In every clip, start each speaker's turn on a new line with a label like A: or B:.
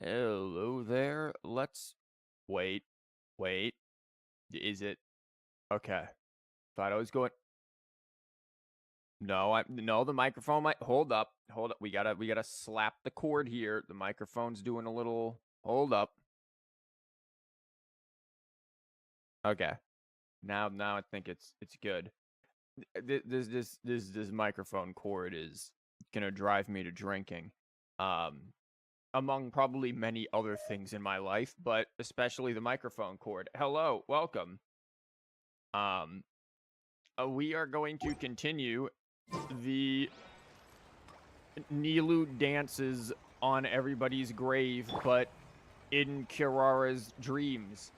A: Hello there. Let's wait. Wait. Is it okay? Thought I was going. No, the microphone might hold up. Hold up. We gotta slap the cord here. The microphone's doing a little hold up. Okay. Now I think it's good. This microphone cord is gonna drive me to drinking. Um among probably many other things in my life, but especially the microphone cord. Hello, welcome. Um we are going to continue the Nilou dances on everybody's grave, but in Kirara's dreams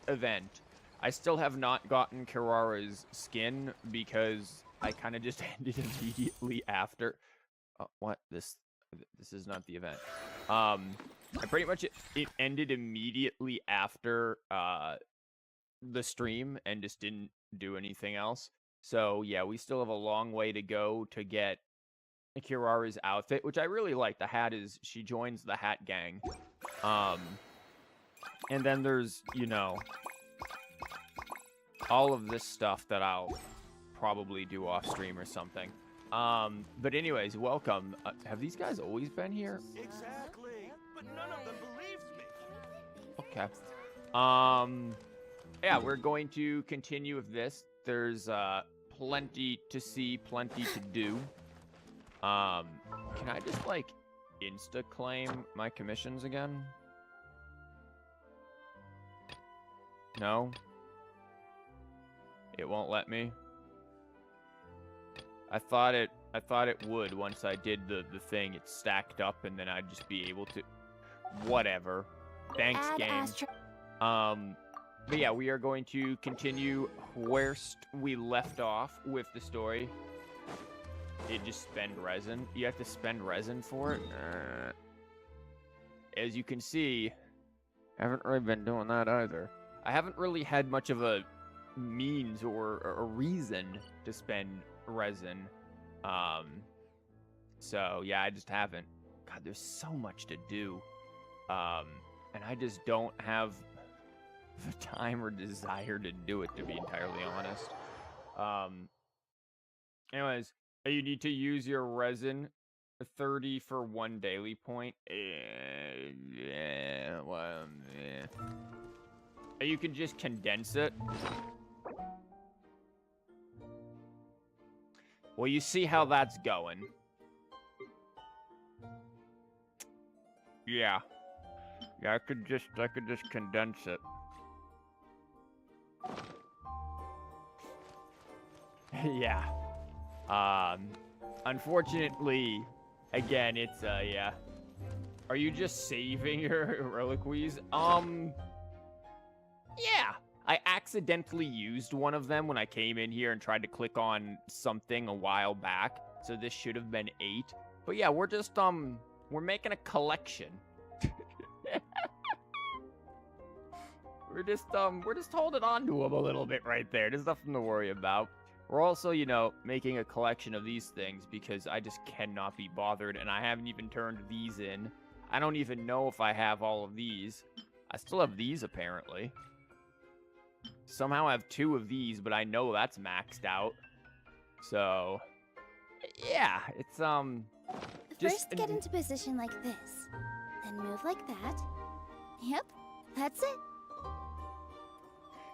A: event. I still have not gotten Kirara's skin because I kind of just ended immediately after. What? This is not the event. I pretty much it ended immediately after the stream and just didn't do anything else. So yeah, we still have a long way to go to get Kirara's outfit, which I really like. The hat is she joins the hat gang. And then there's, all of this stuff that I'll probably do off stream or something. But anyways, welcome. Have these guys always been here?
B: Exactly. But none of them believed me.
A: Okay. Yeah, we're going to continue with this. There's plenty to see, plenty to do. Can I just like insta claim my commissions again? No. It won't let me. I thought it would once I did the thing. It stacked up and then I'd just be able to whatever. Thanks, game. But yeah, we are going to continue where we left off with the story. It just spend resin. You have to spend resin for it. As you can see, I haven't really been doing that either. I haven't really had much of a means or a reason to spend resin. So yeah, I just haven't. God, there's so much to do. And I just don't have the time or desire to do it, to be entirely honest. Anyways, you need to use your resin 30 for 1 daily point. Yeah, well, yeah. You can just condense it. Well, you see how that's going. Yeah. Yeah, I could just condense it. Yeah. Unfortunately, again, it's yeah. Are you just saving your reliquies? Yeah. I accidentally used one of them when I came in here and tried to click on something a while back. So this should have been 8. But yeah, we're just we're making a collection. we're just holding on to them a little bit right there. There's nothing to worry about. We're also, making a collection of these things because I just cannot be bothered, and I haven't even turned these in. I don't even know if I have all of these. I still have these, apparently. Somehow I have 2 of these, but I know that's maxed out. So, yeah, it's,
C: First get into position like this, then move like that. Yep, that's it.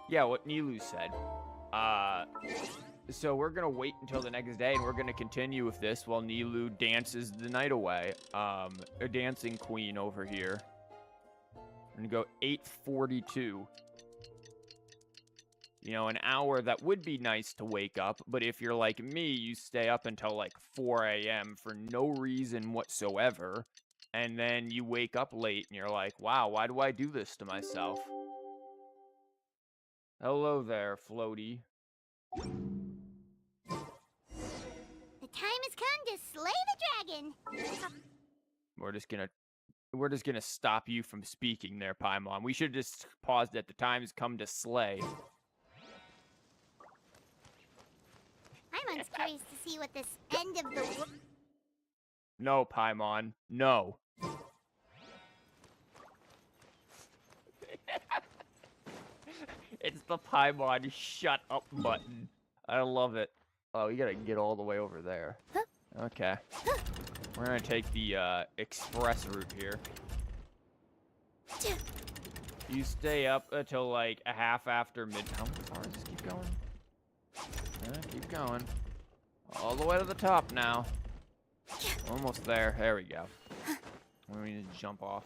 A: Yeah, what Nilou said. So we're gonna wait until the next day, and we're gonna continue with this while Nilou dances the night away. A dancing queen over here. We're gonna go 8:42. An hour that would be nice to wake up, but if you're like me, you stay up until like 4 a.m. for no reason whatsoever, and then you wake up late and you're like, wow, why do I do this to myself? Hello there, Floaty.
C: has come to slay the dragon.
A: We're just gonna stop you from speaking there, Paimon. We should have just paused at the time's come to slay.
C: Paimon's curious to see what this end of the world.
A: No, Paimon. No. It's the Paimon shut up button. I love it. Oh, we gotta get all the way over there. Okay. We're gonna take the express route here. You stay up until like a half after mid. How far does this keep going? Keep going. All the way to the top now. Almost there. There we go. We need to jump off.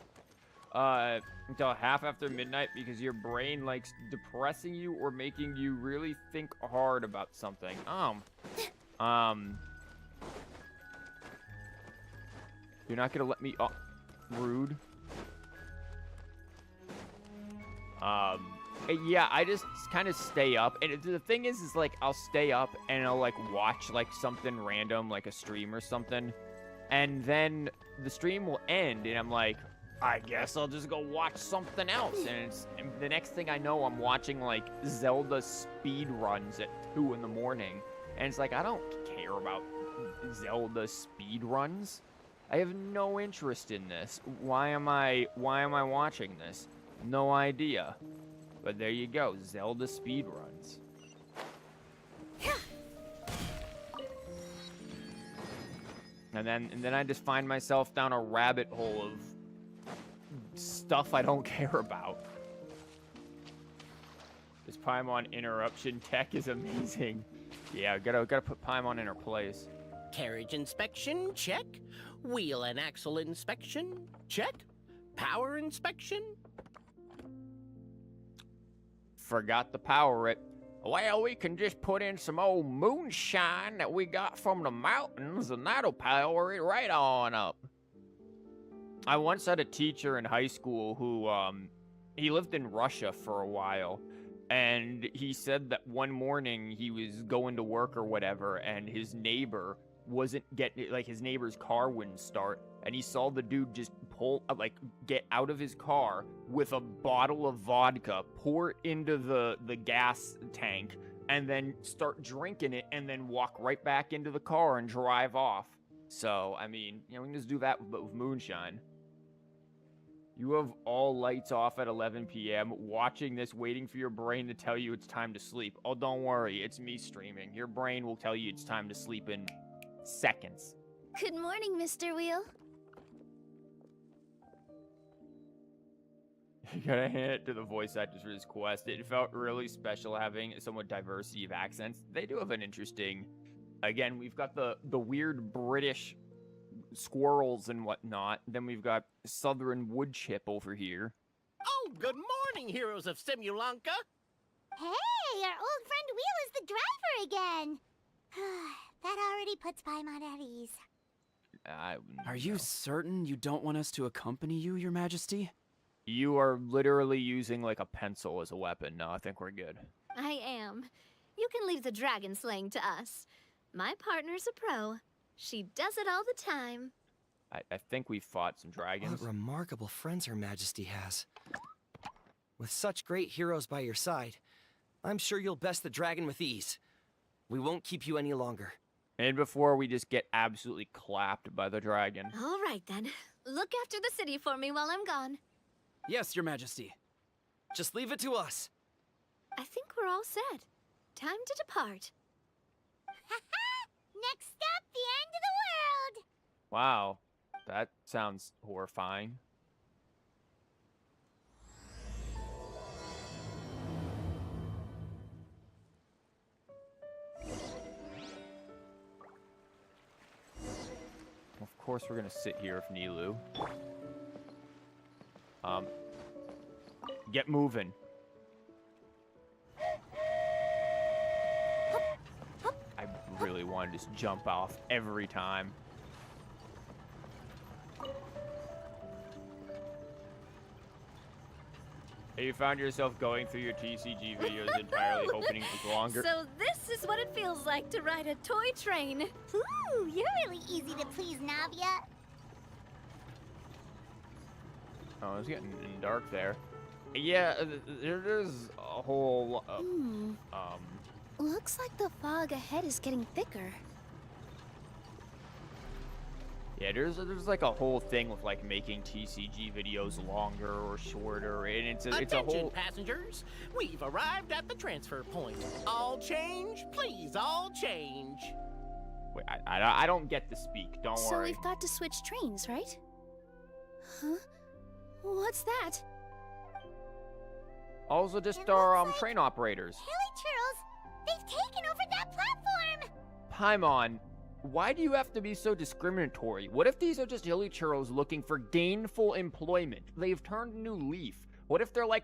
A: Until half after midnight because your brain likes depressing you or making you really think hard about something. You're not gonna let me up. Rude. Yeah, I just kind of stay up, and the thing is like I'll stay up and I'll like watch like something random, like a stream or something, and then the stream will end, and I'm like, I guess I'll just go watch something else, and the next thing I know, I'm watching like Zelda speed runs at 2 in the morning, and it's like I don't care about Zelda speed runs. I have no interest in this. Why am I watching this? No idea. But there you go, Zelda speedruns. And then I just find myself down a rabbit hole of stuff I don't care about. This Paimon interruption tech is amazing. Yeah, gotta put Paimon in her place.
D: Carriage inspection, check. Wheel and axle inspection, check. Power inspection.
A: Forgot to power it. Well, we can just put in some old moonshine that we got from the mountains, and that'll power it right on up. I once had a teacher in high school who, he lived in Russia for a while, and he said that one morning he was going to work or whatever, and his neighbor wasn't getting, like, his neighbor's car wouldn't start, and he saw the dude just get out of his car with a bottle of vodka, pour it into the gas tank, and then start drinking it, and then walk right back into the car and drive off. So, I mean, you know, we can just do that with moonshine. You have all lights off at 11 p.m., watching this, waiting for your brain to tell you it's time to sleep. Oh, don't worry, it's me streaming. Your brain will tell you it's time to sleep in seconds.
C: Good morning, Mr. Wheel.
A: You gotta hand it to the voice actors for this quest. It felt really special having a somewhat diversity of accents. They do have an interesting... Again, we've got the weird British squirrels and whatnot. Then we've got southern wood chip over here.
D: Oh, good morning, heroes of Simulanka.
C: Hey, our old friend Wheel is the driver again. That already puts Paimon at ease.
E: Are you certain you don't want us to accompany you, Your Majesty?
A: You are literally using like a pencil as a weapon. No, I think we're good.
F: I am. You can leave the dragon slaying to us. My partner's a pro. She does it all the time.
A: I think we fought some dragons.
G: What remarkable friends Her Majesty has. With such great heroes by your side, I'm sure you'll best the dragon with ease. We won't keep you any longer.
A: And before we just get absolutely clapped by the dragon.
F: All right, then. Look after the city for me while I'm gone.
E: Yes, Your Majesty.
G: Just leave it to us.
F: I think we're all set. Time to depart.
C: Next up, the end of the world.
A: Wow, that sounds horrifying. Of course we're gonna sit here with Nilou. Get moving. I really want to just jump off every time. You found yourself going through your TCG videos entirely hoping it was longer?
F: So this This is what it feels like to ride a toy train.
C: Ooh, you're really easy to please, Navia.
A: Oh, it's getting dark there. Yeah, there's a whole.
C: Looks like the fog ahead is getting thicker.
A: Yeah, there's like a whole thing with like making TCG videos longer or shorter, and it's a
D: Attention,
A: whole.
D: passengers. We've arrived at the transfer point. All change, please, all change.
A: Wait, I don't get to speak. Don't
C: So
A: worry.
C: we've got to switch trains, right? Huh? What's that?
A: Also, just
C: It
A: our
C: looks like
A: train operators.
C: Hilly Churls! They've taken over that platform!
A: Paimon, why do you have to be so discriminatory? What if these are just hilly churros looking for gainful employment? They've turned a new leaf. What if they're like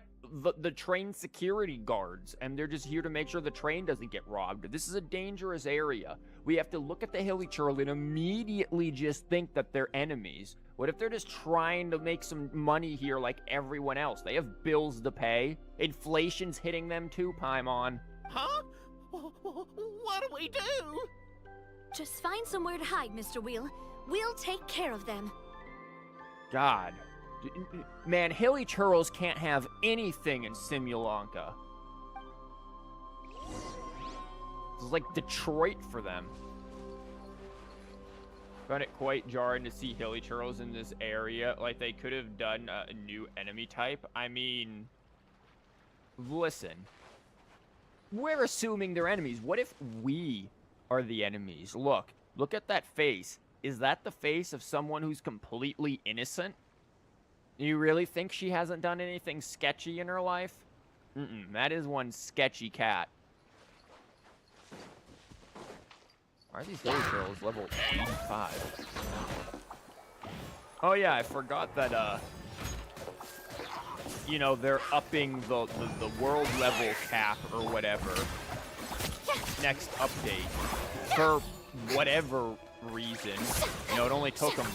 A: the train security guards and they're just here to make sure the train doesn't get robbed? This is a dangerous area. We have to look at the hilly churl and immediately just think that they're enemies. What if they're just trying to make some money here like everyone else? They have bills to pay. Inflation's hitting them too, Paimon.
D: Huh? What do we do?
F: Just find somewhere to hide, Mr. Wheel. We'll take care of them.
A: God. Man, hilly churros can't have anything in Simulanka. It's like Detroit for them. Found it quite jarring to see hilly churros in this area. Like, they could have done a new enemy type. I mean, listen. We're assuming they're enemies. What if we are the enemies? Look at that face. Is that the face of someone who's completely innocent? You really think she hasn't done anything sketchy in her life? That is one sketchy cat. Why are these hilly girls level 85? Oh yeah, I forgot that, you know, they're upping the world level cap or whatever. Next update. For whatever reason. You know, it only took them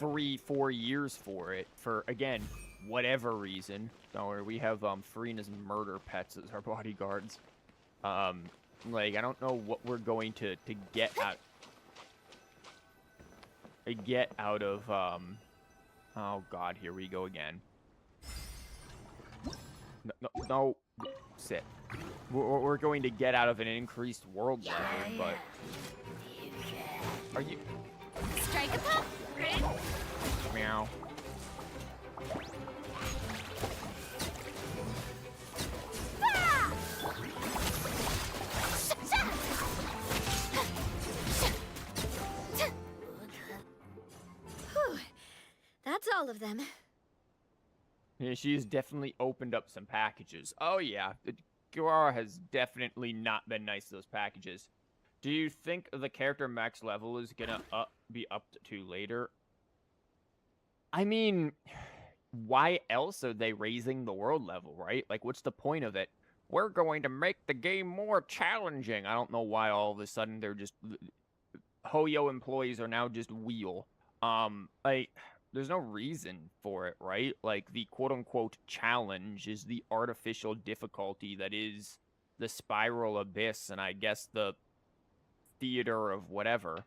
A: 3-4 years for it. For, again, whatever reason. Don't worry, we have, Farina's murder pets as our bodyguards. Like, I don't know what we're going to get out of, oh god, here we go again. No, sit. We're going to get out of an increased world level, but... Are you...
C: Strike a pop!
A: Meow.
F: Whew. That's all of them.
A: Yeah, she's definitely opened up some packages. Oh yeah, Kirara has definitely not been nice to those packages. Do you think the character max level is gonna be upped to later? I mean, why else are they raising the world level, right? Like, what's the point of it? We're going to make the game more challenging. I don't know why all of a sudden they're just... Hoyo employees are now just wheel. Like, there's no reason for it, right? Like, the quote-unquote challenge is the artificial difficulty that is the spiral abyss, and I guess the theater of whatever.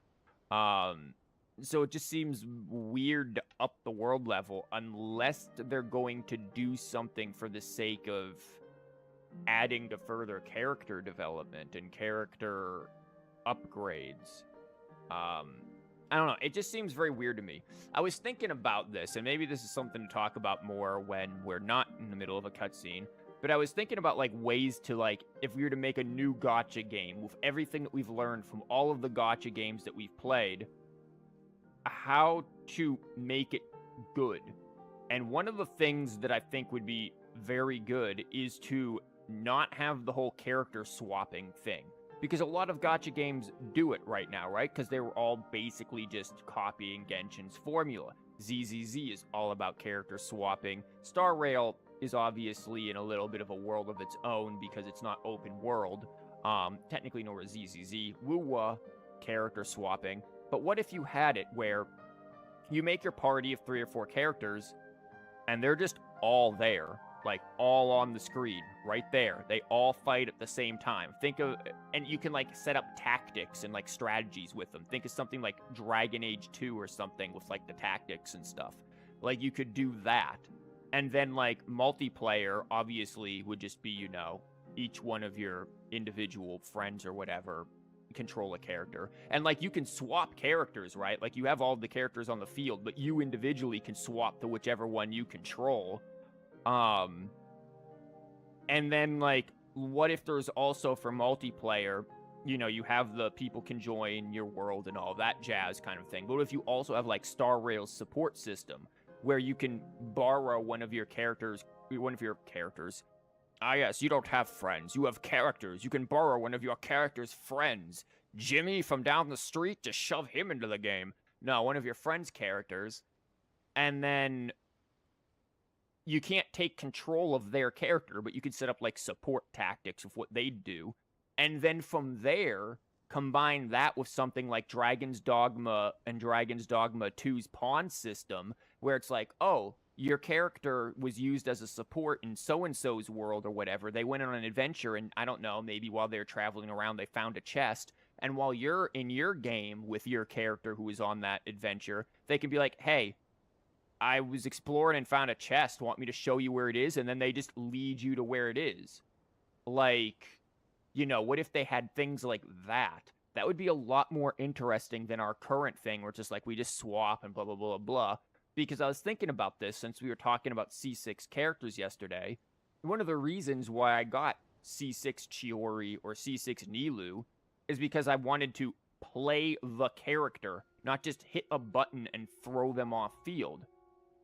A: So it just seems weird to up the world level unless they're going to do something for the sake of adding to further character development and character upgrades. I don't know. It just seems very weird to me. I was thinking about this, and maybe this is something to talk about more when we're not in the middle of a cutscene. But I was thinking about, like, ways to, like, if we were to make a new gacha game with everything that we've learned from all of the gacha games that we've played, how to make it good. And one of the things that I think would be very good is to not have the whole character swapping thing. Because a lot of gacha games do it right now, right? Because they were all basically just copying Genshin's formula. ZZZ is all about character swapping. Star Rail is obviously in a little bit of a world of its own because it's not open world. Technically nor is ZZZ. Wuwa, character swapping. But what if you had it where you make your party of 3 or 4 characters and they're just all there? like all on the screen right there. They all fight at the same time. Think of, and you can like set up tactics and like strategies with them. Think of something like Dragon Age 2 or something with like the tactics and stuff. Like you could do that. And then like multiplayer obviously would just be, you know, each one of your individual friends or whatever control a character. And like you can swap characters, right? Like you have all the characters on the field, but you individually can swap to whichever one you control. And then like what if there's also for multiplayer, you know, you have the people can join your world and all that jazz kind of thing. But if you also have like Star Rail's support system where you can borrow one of your characters. Ah, yes, you don't have friends. You have characters. You can borrow one of your character's friends. Jimmy from down the street, just shove him into the game. No, one of your friend's characters. And then you can't take control of their character, but you can set up, like, support tactics of what they do. And then from there, combine that with something like Dragon's Dogma and Dragon's Dogma 2's pawn system, where it's like, oh, your character was used as a support in so-and-so's world or whatever. They went on an adventure, and I don't know, maybe while they were traveling around, they found a chest. And while you're in your game with your character who was on that adventure, they can be like, hey, I was exploring and found a chest. Want me to show you where it is? And then they just lead you to where it is. Like, you know, what if they had things like that? That would be a lot more interesting than our current thing where it's just like we just swap and blah, blah, blah, blah. Because I was thinking about this since we were talking about C6 characters yesterday. One of the reasons why I got C6 Chiori or C6 Nilou is because I wanted to play the character, not just hit a button and throw them off field.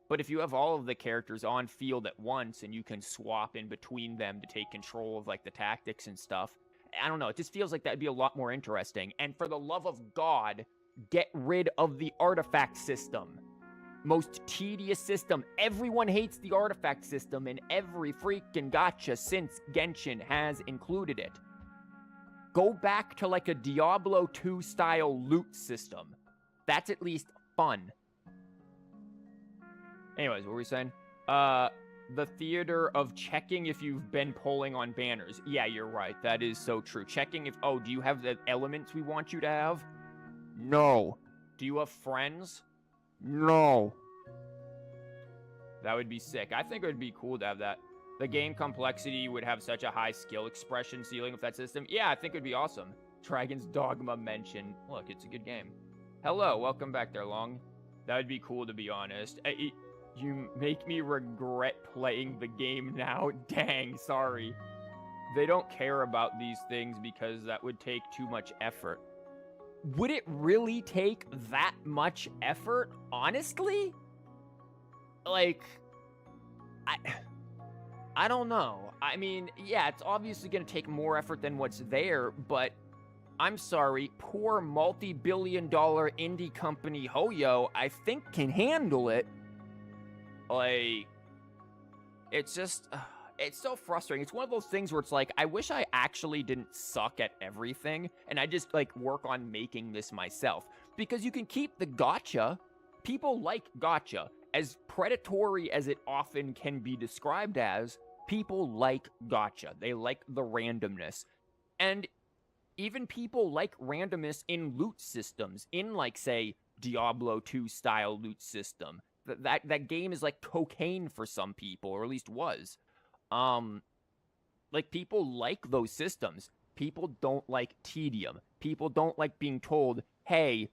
A: But if you have all of the characters on field at once and you can swap in between them to take control of like the tactics and stuff, I don't know, it just feels like that'd be a lot more interesting. And for the love of God, get rid of the artifact system. Most tedious system. Everyone hates the artifact system, and every freaking gacha since Genshin has included it. Go back to like a Diablo 2 style loot system. That's at least fun. Anyways, what were we saying? The theater of checking if you've been polling on banners. Yeah, you're right. That is so true. Checking if, oh, do you have the elements we want you to have? No. Do you have friends? No. That would be sick. I think it would be cool to have that. The game complexity would have such a high skill expression ceiling with that system. Yeah, I think it would be awesome. Dragon's Dogma mention. Look, it's a good game. Hello, welcome back there, Long. That would be cool, to be honest. You make me regret playing the game now. Dang, sorry. They don't care about these things because that would take too much effort. Would it really take that much effort, honestly? Like, I don't know. I mean, yeah, it's obviously going to take more effort than what's there, but I'm sorry, poor multi-billion-dollar indie company Hoyo, I think can handle it. Like, it's just, it's so frustrating. It's one of those things where it's like, I wish I actually didn't suck at everything, and I just, like, work on making this myself. Because you can keep the gacha. People like gacha. As predatory as it often can be described as, people like gacha. They like the randomness. And even people like randomness in loot systems, in, like, say, Diablo 2 style loot system. That game is like cocaine for some people, or at least was. Like, people like those systems. People don't like tedium. People don't like being told, hey,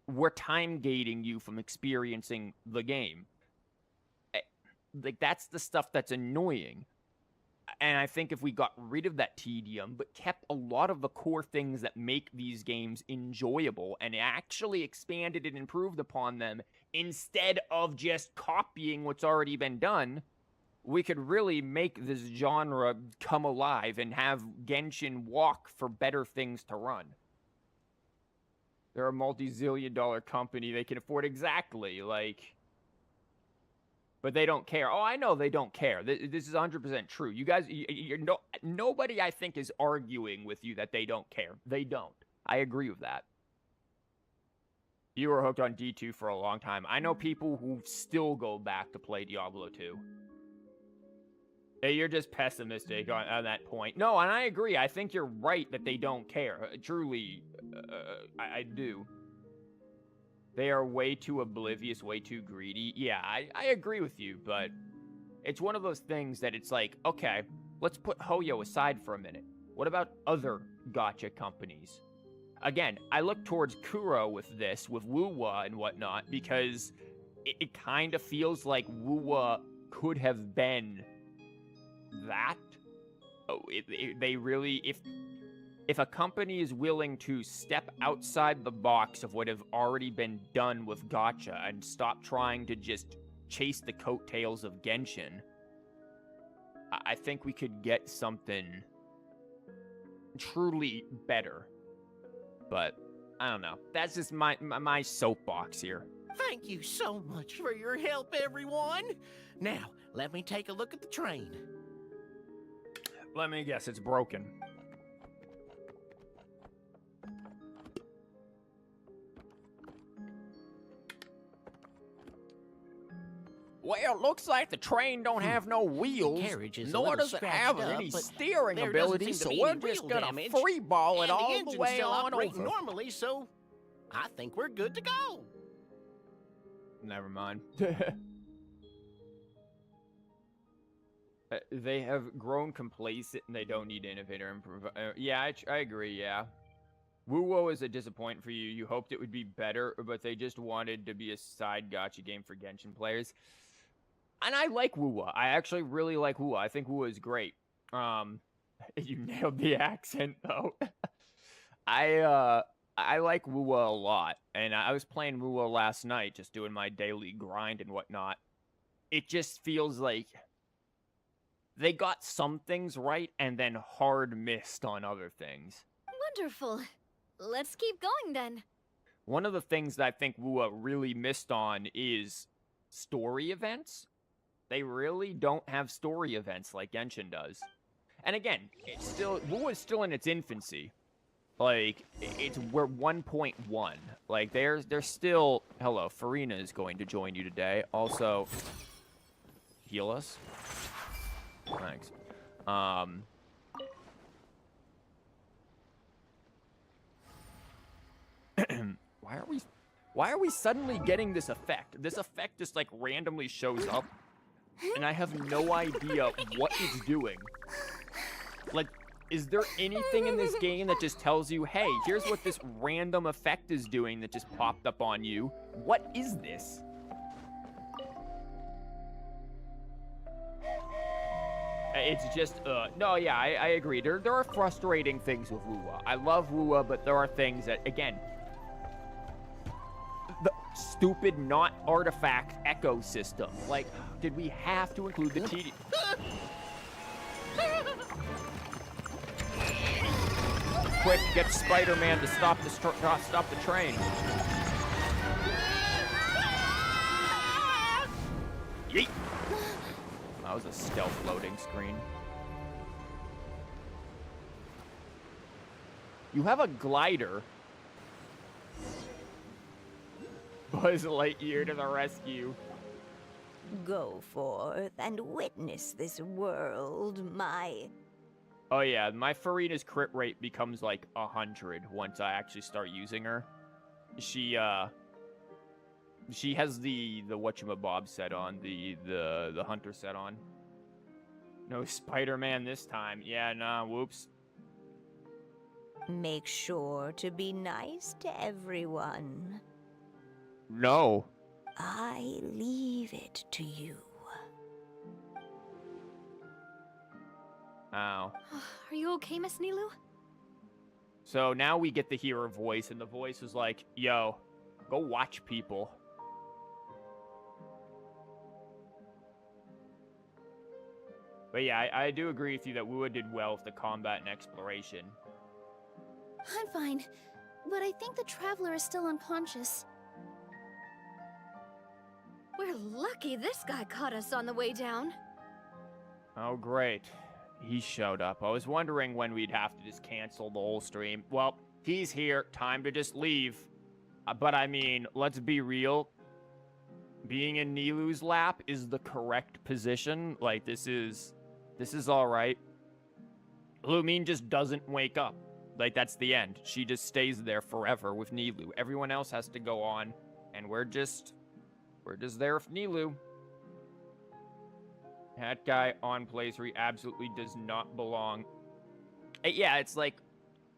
A: we're time gating you from experiencing the game. Like, that's the stuff that's annoying. And I think if we got rid of that tedium, but kept a lot of the core things that make these games enjoyable, and actually expanded and improved upon them, instead of just copying what's already been done, we could really make this genre come alive and have Genshin walk for better things to run. They're a multi-zillion-dollar company. They can afford exactly, like... But they don't care. Oh, I know they don't care. This is 100% true. You guys, nobody, I think, is arguing with you that they don't care. They don't. I agree with that. You were hooked on D2 for a long time. I know people who still go back to play Diablo 2. You're just pessimistic on that point. No, and I agree. I think you're right that they don't care. Truly, I do. They are way too oblivious, way too greedy. Yeah, I agree with you, but it's one of those things that it's like, okay, let's put Hoyo aside for a minute. What about other gacha companies? Again, I look towards Kuro with this, with Wuwa and whatnot, because it kind of feels like Wuwa could have been that. Oh, they really, if a company is willing to step outside the box of what have already been done with gacha and stop trying to just chase the coattails of Genshin, I think we could get something truly better. But I don't know. That's just my soapbox here.
D: Thank you so much for your help, everyone. Now, let me take a look at the train.
A: Let me guess, it's broken. Well, looks like the train don't have no wheels,
D: carriage is a
A: nor
D: little
A: does it have
D: scratched up,
A: any
D: but
A: steering
D: there doesn't
A: ability,
D: seem to
A: so
D: be
A: we're
D: any
A: just
D: real
A: gonna
D: damage,
A: freeball it
D: and the
A: all the
D: engine's
A: way
D: still
A: on
D: operating
A: over.
D: normally, so I think we're good to go.
A: Never mind. They have grown complacent and they don't need to innovate or improve. Yeah, I agree, yeah. Wuwo is a disappointment for you. You hoped it would be better, but they just wanted to be a side gacha game for Genshin players. And I like Wuwa. I actually really like Wuwa. I think Wuwa is great. You nailed the accent, though. I like Wuwa a lot. And I was playing Wuwa last night, just doing my daily grind and whatnot. It just feels like they got some things right and then hard missed on other things.
F: Wonderful. Let's keep going then.
A: One of the things that I think Wuwa really missed on is story events. They really don't have story events like Genshin does. And again, it's still Wuwa is still in its infancy. Like, we're 1.1. Like, they're still... Hello, Farina is going to join you today. Also, heal us. Thanks. Why are we suddenly getting this effect? This effect just like randomly shows up, and I have no idea what it's doing. Like, is there anything in this game that just tells you, hey, here's what this random effect is doing that just popped up on you? What is this? It's just, no, yeah, I agree. There are frustrating things with Wuwa. I love Wuwa, but there are things that, again, the stupid not artifact ecosystem. Like, did we have to include the TD? Quick, get Spider-Man to stop the train. Yeet. That was a stealth loading screen. You have a glider. Buzz Lightyear to the rescue.
H: Go forth and witness this world, my...
A: Oh yeah, my Farina's crit rate becomes like 100 once I actually start using her. She has the whatchamabob set on, the hunter set on. No Spider-Man this time. Yeah, nah, whoops.
H: Make sure to be nice to everyone.
A: No.
H: I leave it to you.
A: Ow.
F: Are you okay, Miss Nilou?
A: So now we get to hear her voice, and the voice is like, yo, go watch people. But yeah, I do agree with you that Wuwa did well with the combat and exploration.
C: I'm fine, but I think the traveler is still unconscious.
F: We're lucky this guy caught us on the way down.
A: Oh, great. He showed up. I was wondering when we'd have to just cancel the whole stream. Well, he's here. Time to just leave. But I mean, let's be real. Being in Nilou's lap is the correct position. Like, this is This is all right. Lumine just doesn't wake up. Like, that's the end. She just stays there forever with Nilou. Everyone else has to go on, and we're just there with Nilou. That guy on place where he absolutely does not belong. Yeah, it's like,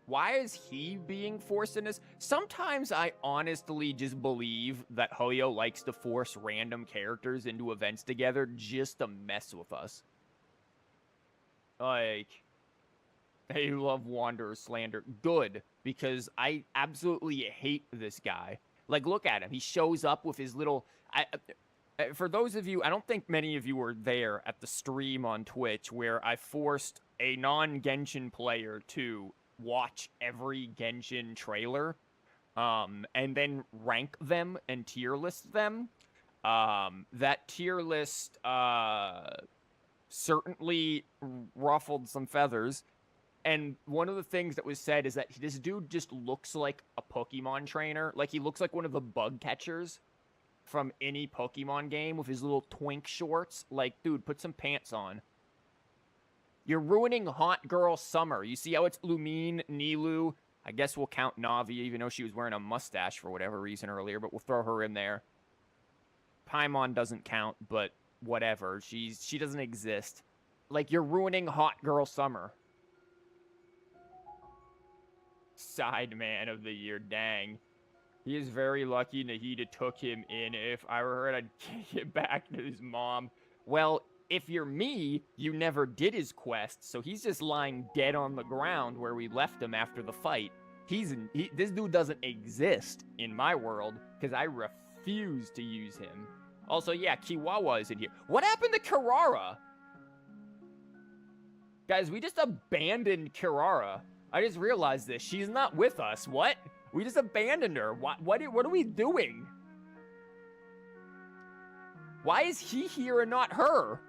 A: why is he being forced in this? Sometimes I honestly just believe that Hoyo likes to force random characters into events together just to mess with us. Like, hey, you love Wanderer slander. Good, because I absolutely hate this guy. Like, look at him. He shows up with his little... for those of you, I don't think many of you were there at the stream on Twitch where I forced a non-Genshin player to watch every Genshin trailer, and then rank them and tier list them. That tier list certainly ruffled some feathers. And one of the things that was said is that this dude just looks like a Pokemon trainer. Like, he looks like one of the bug catchers from any Pokemon game with his little twink shorts. Like, dude, put some pants on. You're ruining Hot Girl Summer. You see how it's Lumine, Nilou. I guess we'll count Navi, even though she was wearing a mustache for whatever reason earlier, but we'll throw her in there. Paimon doesn't count, but whatever. She doesn't exist. Like, you're ruining Hot Girl Summer. Side man of the year, dang. He is very lucky Nahida took him in. If I were her, I'd kick it back to his mom. Well, if you're me, you never did his quest, so he's just lying dead on the ground where we left him after the fight. This dude doesn't exist in my world, because I refuse to use him. Also, yeah, Kiwawa is in here. What happened to Kirara? Guys, we just abandoned Kirara. I just realized this. She's not with us. What? We just abandoned her. What are we doing? Why is he here and not her?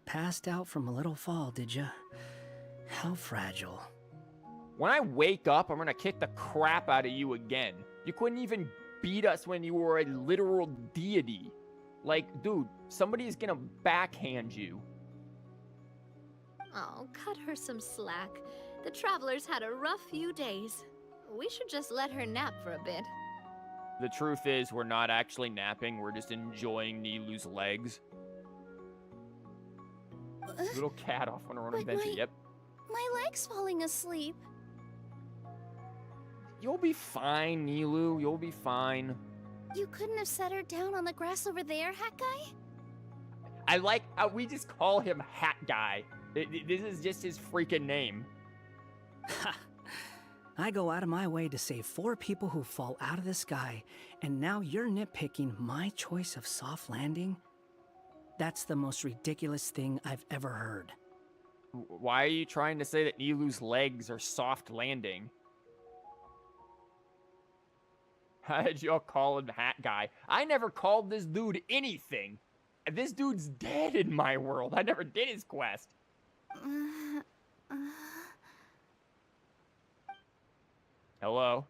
I: Passed out from a little fall, did ya? How fragile.
A: When I wake up, I'm gonna kick the crap out of you again. You couldn't even beat us when you were a literal deity. Like, dude, somebody's gonna backhand you.
F: Oh, cut her some slack. The travelers had a rough few days. We should just let her nap for a bit.
A: The truth is, we're not actually napping. We're just enjoying Nilou's legs. Little cat off on her own adventure. Yep.
C: My leg's falling asleep.
A: You'll be fine, Nilou. You'll be fine.
C: You couldn't have set her down on the grass over there, Hat Guy?
A: I like how we just call him Hat Guy. This is just his freaking name.
I: Ha! I go out of my way to save 4 people who fall out of the sky, and now you're nitpicking my choice of soft landing? That's the most ridiculous thing I've ever heard.
A: Why are you trying to say that Nilou's legs are soft landing? How did y'all call him Hat Guy? I never called this dude anything. This dude's dead in my world. I never did his quest. Hello?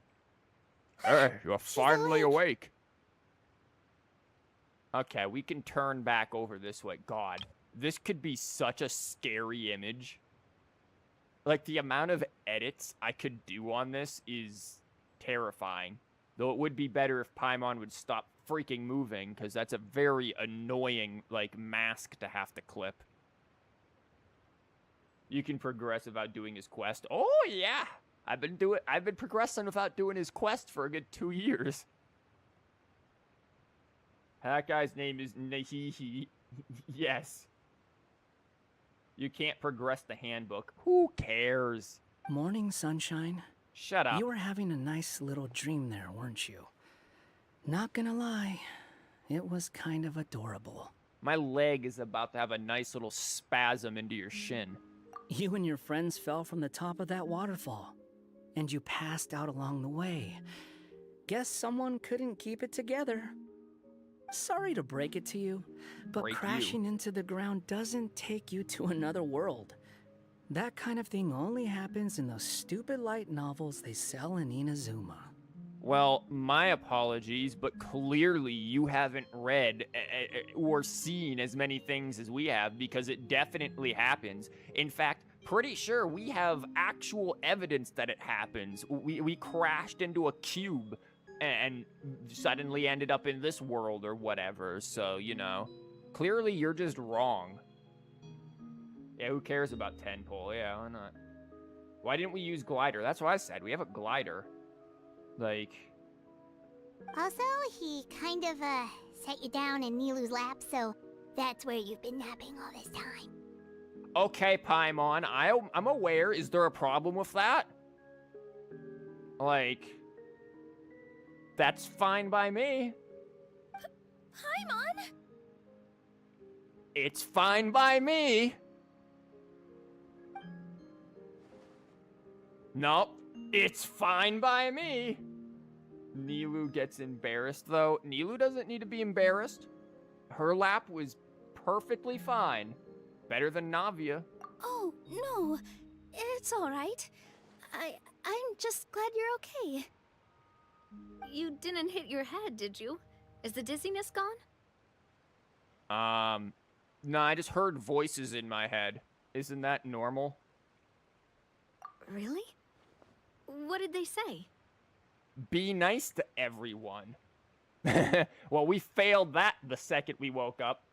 A: Hey, you're finally awake. Okay, we can turn back over this way. God, this could be such a scary image. Like, the amount of edits I could do on this is terrifying. Though it would be better if Paimon would stop freaking moving, because that's a very annoying, like, mask to have to clip. You can progress without doing his quest. Oh, yeah! I've been progressing without doing his quest for a good 2 years. That guy's name is Nahihi. Yes. You can't progress the handbook. Who cares?
I: Morning, sunshine.
A: Shut up.
I: You were having a nice little dream there, weren't you? Not gonna lie, it was kind of adorable.
A: My leg is about to have a nice little spasm into your shin.
I: You and your friends fell from the top of that waterfall, and you passed out along the way. Guess someone couldn't keep it together. Sorry to break it to you, but crashing into the ground doesn't take you to another world. That kind of thing only happens in those stupid light novels they sell in Inazuma.
A: Well, my apologies, but clearly you haven't read or seen as many things as we have, because it definitely happens. In fact, pretty sure we have actual evidence that it happens. We crashed into a cube and suddenly ended up in this world or whatever, so, you know. Clearly you're just wrong. Yeah, who cares about 10-pole? Yeah, why not? Why didn't we use glider? That's what I said. We have a glider. Like...
C: Also, he kind of, set you down in Nilou's lap, so that's where you've been napping all this time.
A: Okay, Paimon, I'm aware. Is there a problem with that? Like... That's fine by me.
C: Paimon!
A: It's fine by me. Nope. It's fine by me. Nilou gets embarrassed, though. Nilou doesn't need to be embarrassed. Her lap was perfectly fine. Better than Navia.
C: Oh, no. It's alright. I'm just glad you're okay.
F: You didn't hit your head, did you? Is the dizziness gone?
A: No, I just heard voices in my head. Isn't that normal?
F: Really? What did they say?
A: Be nice to everyone. Well, we failed that the second we woke up.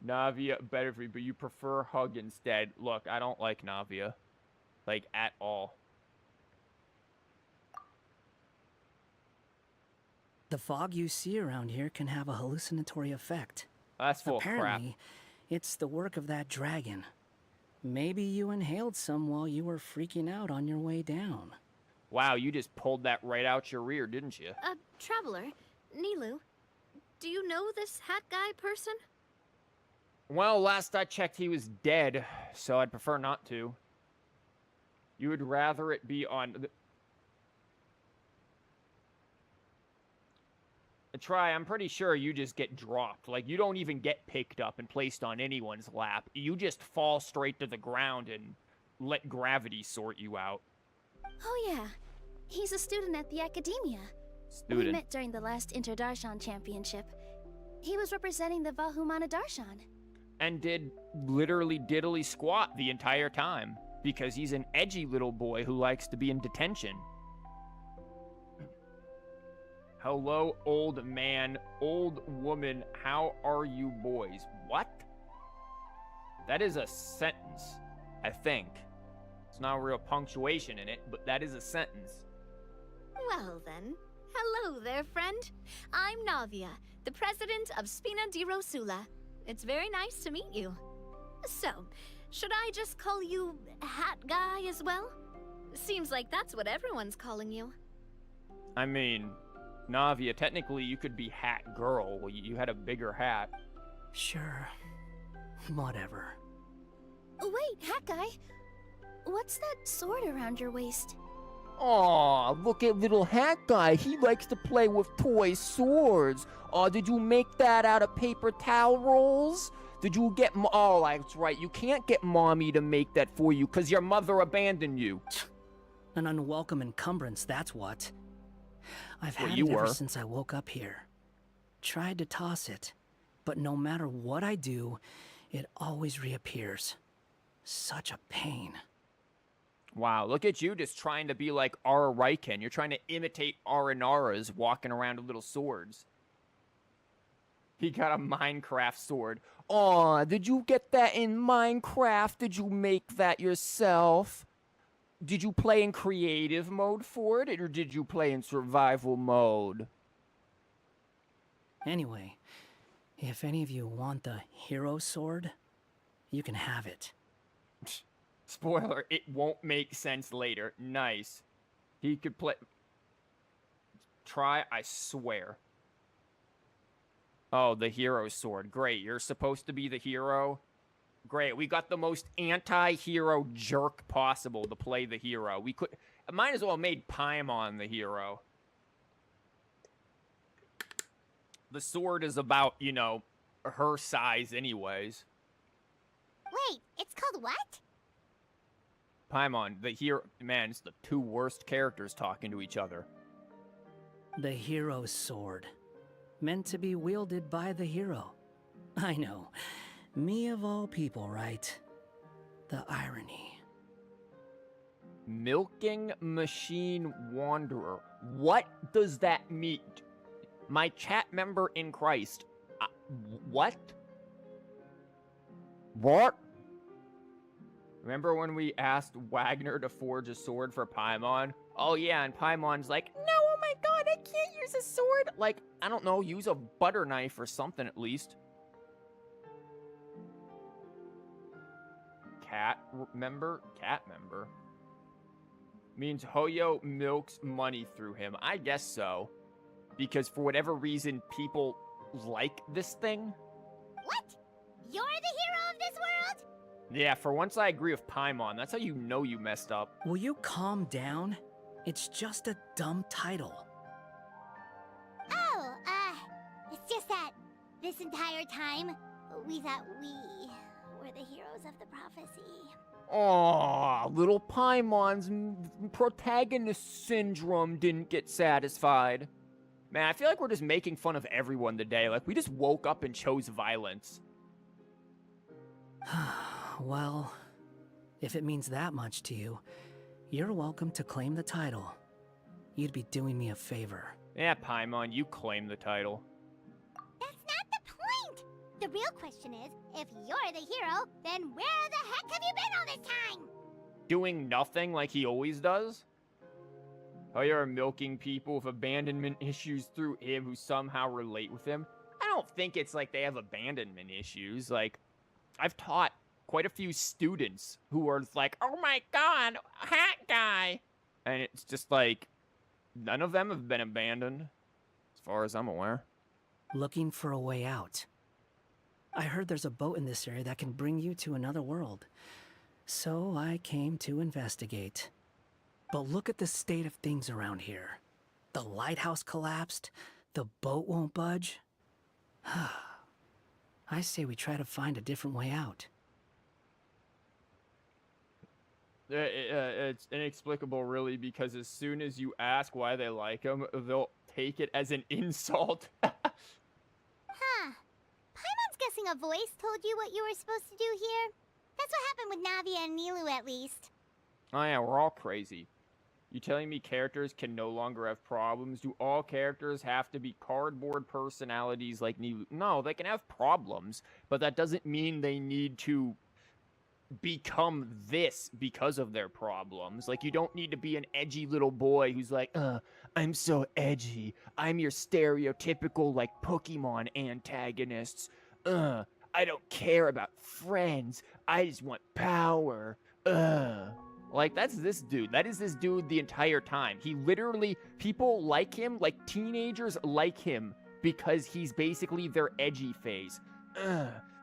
A: Navia, better for you, but you prefer hug instead. Look, I don't like Navia. Like, at all.
I: The fog you see around here can have a hallucinatory effect.
A: That's full of crap.
I: Apparently, it's the work of that dragon. Maybe you inhaled some while you were freaking out on your way down.
A: Wow, you just pulled that right out your rear, didn't you?
F: Traveler, Nilou, do you know this hat guy person?
A: Well, last I checked, he was dead, so I'd prefer not to. You would rather it be on... Try, I'm pretty sure you just get dropped. Like, you don't even get picked up and placed on anyone's lap. You just fall straight to the ground and let gravity sort you out.
C: Oh yeah, he's a student at the academia.
A: Student.
C: We met during the last Inter-Darshan Championship. He was representing the Vahumana Darshan.
A: And did literally diddly squat the entire time. Because he's an edgy little boy who likes to be in detention. Hello, old man, old woman, how are you boys? What? That is a sentence, I think. It's not real punctuation in it, but that is a sentence.
F: Well then, hello there, friend. I'm Navia, the president of Spina di Rosula. It's very nice to meet you. So, should I just call you Hat Guy as well? Seems like that's what everyone's calling you.
A: I mean, Navia, technically you could be Hat Girl. Well, you had a bigger hat.
I: Sure. Whatever.
C: Wait, Hat Guy. What's that sword around your waist?
A: Aw, look at little Hat Guy. He likes to play with toy swords. Aw, did you make that out of paper towel rolls? Did you get... Oh, that's right. You can't get Mommy to make that for you because your mother abandoned you.
I: An unwelcome encumbrance, that's what. I've
A: Well,
I: had
A: you
I: it ever
A: were.
I: since I woke up here. Tried to toss it, but no matter what I do, it always reappears. Such a pain.
A: Wow, look at you just trying to be like Ara Raiken. You're trying to imitate Aranara's walking around with little swords. He got a Minecraft sword. Aw, did you get that in Minecraft? Did you make that yourself? Did you play in creative mode for it, or did you play in survival mode?
I: Anyway, if any of you want the hero sword, you can have it.
A: Spoiler, it won't make sense later. Nice. He could play... Try, I swear. Oh, the hero sword. Great, you're supposed to be the hero. Great, we got the most anti-hero jerk possible to play the hero. We could... Might as well have made Paimon the hero. The sword is about, you know, her size anyways.
C: Wait, it's called what?
A: Paimon, the hero... Man, it's the two worst characters talking to each other.
I: The hero's sword. Meant to be wielded by the hero. I know. Me of all people, right? The irony.
A: Milking Machine Wanderer. What does that mean? My chat member in Christ. What? What? Remember when we asked Wagner to forge a sword for Paimon? Oh yeah, and Paimon's like, no, oh my god, I can't use a sword. Like, I don't know, use a butter knife or something at least. Cat member? Means Hoyo milks money through him. I guess so. Because for whatever reason, people like this thing.
C: What? You're the hero of this world?
A: Yeah, for once I agree with Paimon. That's how you know you messed up.
I: Will you calm down? It's just a dumb title.
C: Oh, it's just that this entire time, we thought we were the heroes of the prophecy.
A: Aw, little Paimon's protagonist syndrome didn't get satisfied. Man, I feel like we're just making fun of everyone today. Like, we just woke up and chose violence.
I: Well, if it means that much to you, you're welcome to claim the title. You'd be doing me a favor.
A: Yeah, Paimon, you claim the title.
C: That's not the point! The real question is, if you're the hero, then where the heck have you been all this time?
A: Doing nothing like he always does? Oh, you're milking people with abandonment issues through him who somehow relate with him? I don't think it's like they have abandonment issues. Like, I've taught quite a few students who are like, oh my god, hat guy! And it's just like, none of them have been abandoned, as far as I'm aware.
I: Looking for a way out. I heard there's a boat in this area that can bring you to another world. So I came to investigate. But look at the state of things around here. The lighthouse collapsed. The boat won't budge. I say we try to find a different way out.
A: It's inexplicable, really, because as soon as you ask why they like him, they'll take it as an insult.
C: Huh. Paimon's guessing a voice told you what you were supposed to do here. That's what happened with Navia and Nilou, at least.
A: Oh yeah, we're all crazy. You telling me characters can no longer have problems? Do all characters have to be cardboard personalities like Nilou? No, they can have problems, but that doesn't mean they need to become this because of their problems. Like, you don't need to be an edgy little boy who's like, I'm so edgy. I'm your stereotypical, like, Pokemon antagonists. I don't care about friends. I just want power. Like, that's this dude. That is this dude the entire time. He literally, people like him, like teenagers like him, because he's basically their edgy phase.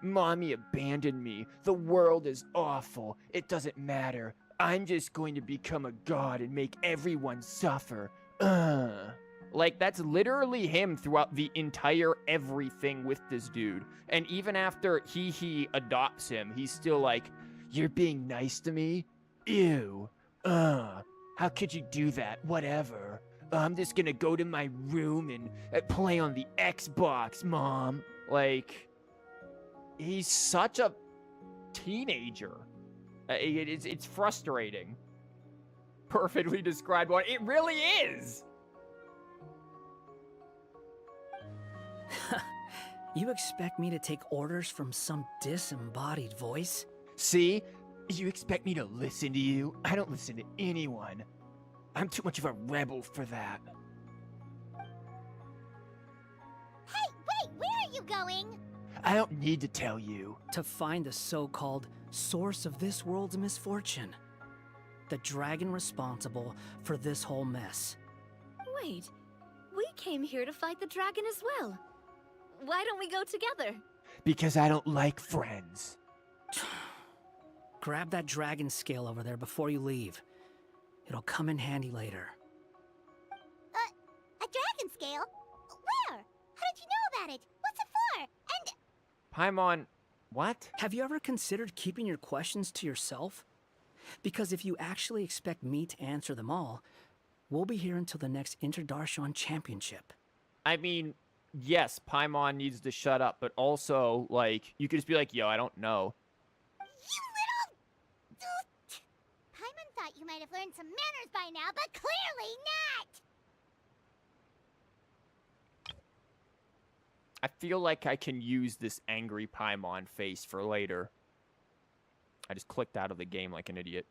A: Mommy abandoned me. The world is awful. It doesn't matter. I'm just going to become a god and make everyone suffer. Like, that's literally him throughout the entire everything with this dude. And even after he adopts him, he's still like, you're being nice to me? Ew. How could you do that? Whatever. I'm just gonna go to my room and play on the Xbox, Mom. Like, he's such a teenager. It's frustrating. Perfectly described one. It really is.
I: You expect me to take orders from some disembodied voice?
A: See? You expect me to listen to you? I don't listen to anyone. I'm too much of a rebel for that.
C: Hey, wait, where are you going?
A: I don't need to tell you.
I: To find the so-called source of this world's misfortune. The dragon responsible for this whole mess.
F: Wait, we came here to fight the dragon as well. Why don't we go together?
A: Because I don't like friends.
I: Grab that dragon scale over there before you leave. It'll come in handy later.
C: A dragon scale? Where? How did you know about it? What's it for? And
A: Paimon, what?
I: Have you ever considered keeping your questions to yourself? Because if you actually expect me to answer them all, We'll be here until the next Interdarshan Championship.
A: I mean, yes, Paimon needs to shut up, but also, like, you could just be like, yo, I don't know.
C: You little... doot! Paimon thought you might have learned some manners by now, but clearly not!
A: I feel like I can use this angry Paimon face for later. I just clicked out of the game like an idiot.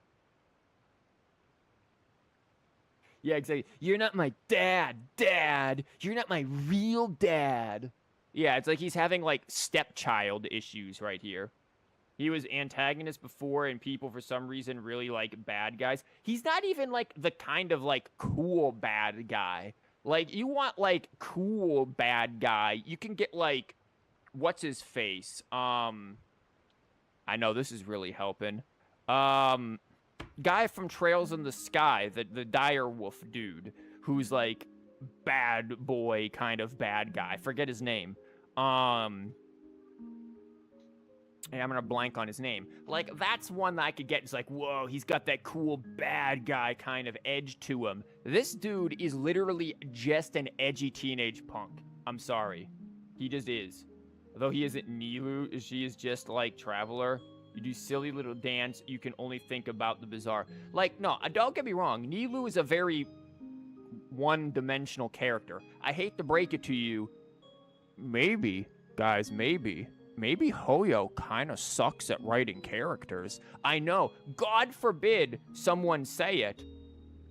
A: Yeah, exactly. You're not my dad, Dad. You're not my real dad. Yeah, it's like he's having, like, stepchild issues right here. He was antagonist before, and people, for some reason, really like bad guys. He's not even, like, the kind of, like, cool bad guy. Like, you want, like, cool bad guy. You can get, like, what's his face? I know this is really helping. Guy from Trails in the Sky, the dire wolf dude, who's, like, bad boy kind of bad guy. Forget his name. Yeah, I'm gonna blank on his name. Like, that's one that I could get. It's like, whoa, he's got that cool bad guy kind of edge to him. This dude is literally just an edgy teenage punk. I'm sorry. He just is. Although he isn't Nilou, she is just like Traveler. You do silly little dance, you can only think about the bizarre. Like, no, don't get me wrong. Nilou is a very one-dimensional character. I hate to break it to you. Maybe, guys, maybe Hoyo kind of sucks at writing characters. I know. God forbid someone say it.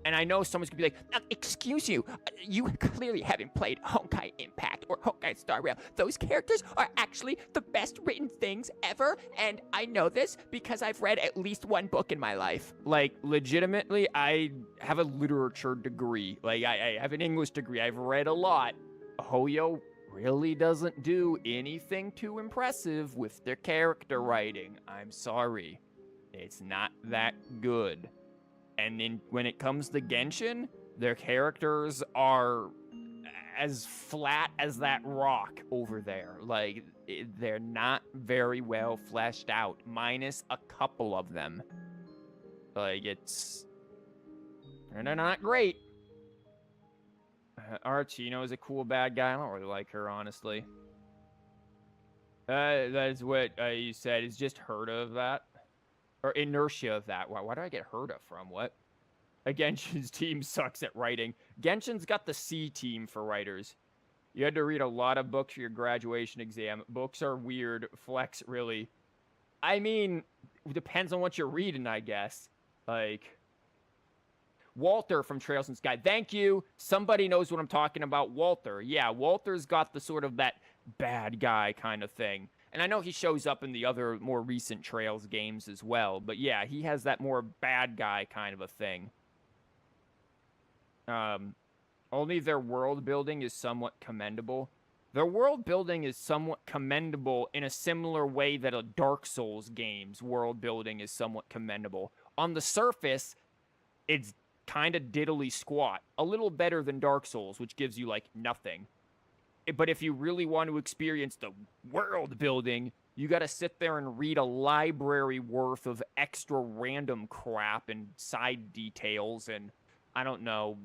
A: And I know someone's going to be like, excuse you, you clearly haven't played Honkai Impact or Honkai Star Rail. Those characters are actually the best written things ever, and I know this because I've read at least one book in my life. Like, legitimately, I have a literature degree. Like, I have an English degree. I've read a lot. Hoyo really doesn't do anything too impressive with their character writing. I'm sorry. It's not that good. And then when it comes to Genshin, their characters are as flat as that rock over there. Like, they're not very well fleshed out, minus a couple of them. Like, they're not great. Archino is a cool bad guy. I don't really like her, honestly. That's what you said. Is just heard of that. Or inertia of that. Why do I get heard of from? What? Genshin's team sucks at writing. Genshin's got the C team for writers. You had to read a lot of books for your graduation exam. Books are weird. Flex, really. I mean, it depends on what you're reading, I guess. Like, Walter from Trails in Sky. Thank you. Somebody knows what I'm talking about. Walter. Yeah, Walter's got the sort of that bad guy kind of thing. And I know he shows up in the other more recent Trails games as well. But yeah, he has that more bad guy kind of a thing. Only their world building is somewhat commendable. Their world building is somewhat commendable in a similar way that a Dark Souls game's world building is somewhat commendable. On the surface, it's kind of diddly squat. A little better than Dark Souls, which gives you, like, nothing. But if you really want to experience the world building, you gotta sit there and read a library worth of extra random crap and side details and, I don't know,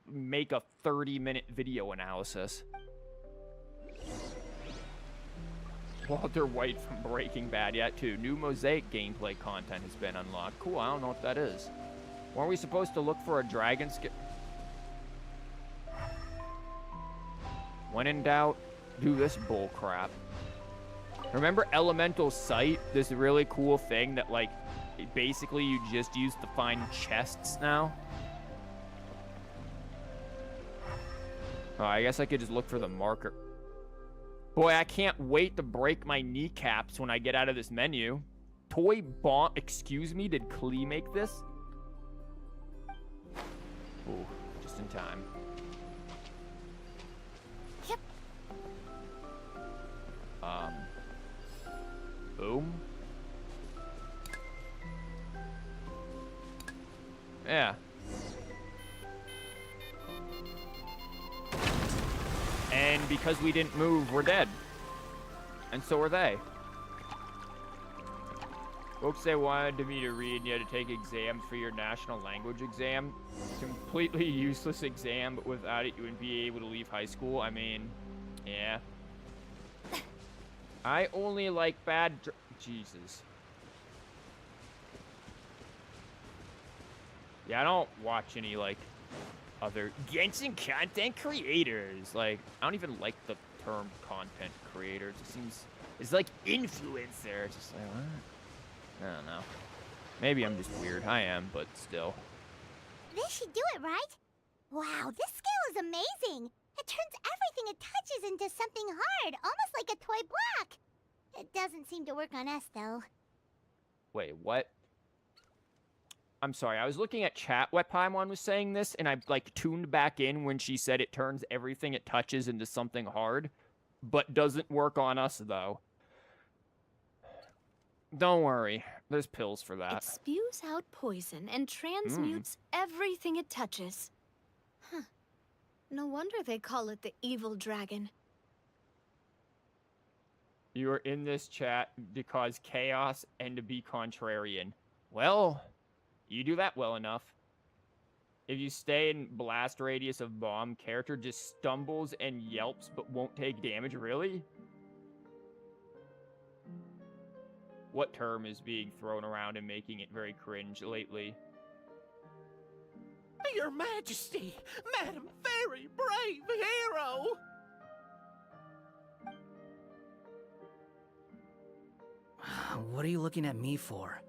A: make a 30-minute video analysis. Walter White from Breaking Bad, yeah, too. New Mosaic gameplay content has been unlocked. Cool, I don't know what that is. Weren't we supposed to look for a dragon skin? When in doubt, do this bull crap. Remember Elemental Sight? This really cool thing that, like, basically you just use to find chests now? Oh, I guess I could just look for the marker. Boy, I can't wait to break my kneecaps when I get out of this menu. Toy bomb. Excuse me, did Klee make this? Ooh, just in time.
C: Yep.
A: Boom. Yeah. And because we didn't move, we're dead. And so are they. Folks, they wanted me to read and you had to take exams for your national language exam. Completely useless exam, but without it, you wouldn't be able to leave high school. I mean, yeah. I only like bad Jesus. Yeah, I don't watch any, like, other Genshin content creators. Like, I don't even like the term content creator. It just seems, it's like influencer. It's just like, what? I don't know. Maybe I'm just weird. I am, but still.
C: This should do it, right? Wow, this scale is amazing. It turns everything it touches into something hard, almost like a toy block. It doesn't seem to work on us, though.
A: Wait, what? I'm sorry, I was looking at chat what Paimon was saying this, and I, like, tuned back in when she said it turns everything it touches into something hard, but doesn't work on us, though. Don't worry, there's pills for that.
F: It spews out poison and transmutes everything it touches. Huh. No wonder they call it the evil dragon.
A: You are in this chat to cause chaos and to be contrarian. Well, you do that well enough. If you stay in blast radius of bomb, character just stumbles and yelps but won't take damage, really? What term is being thrown around and making it very cringe lately?
D: Your Majesty, Madam Very Brave Hero!
I: What are you looking at me for?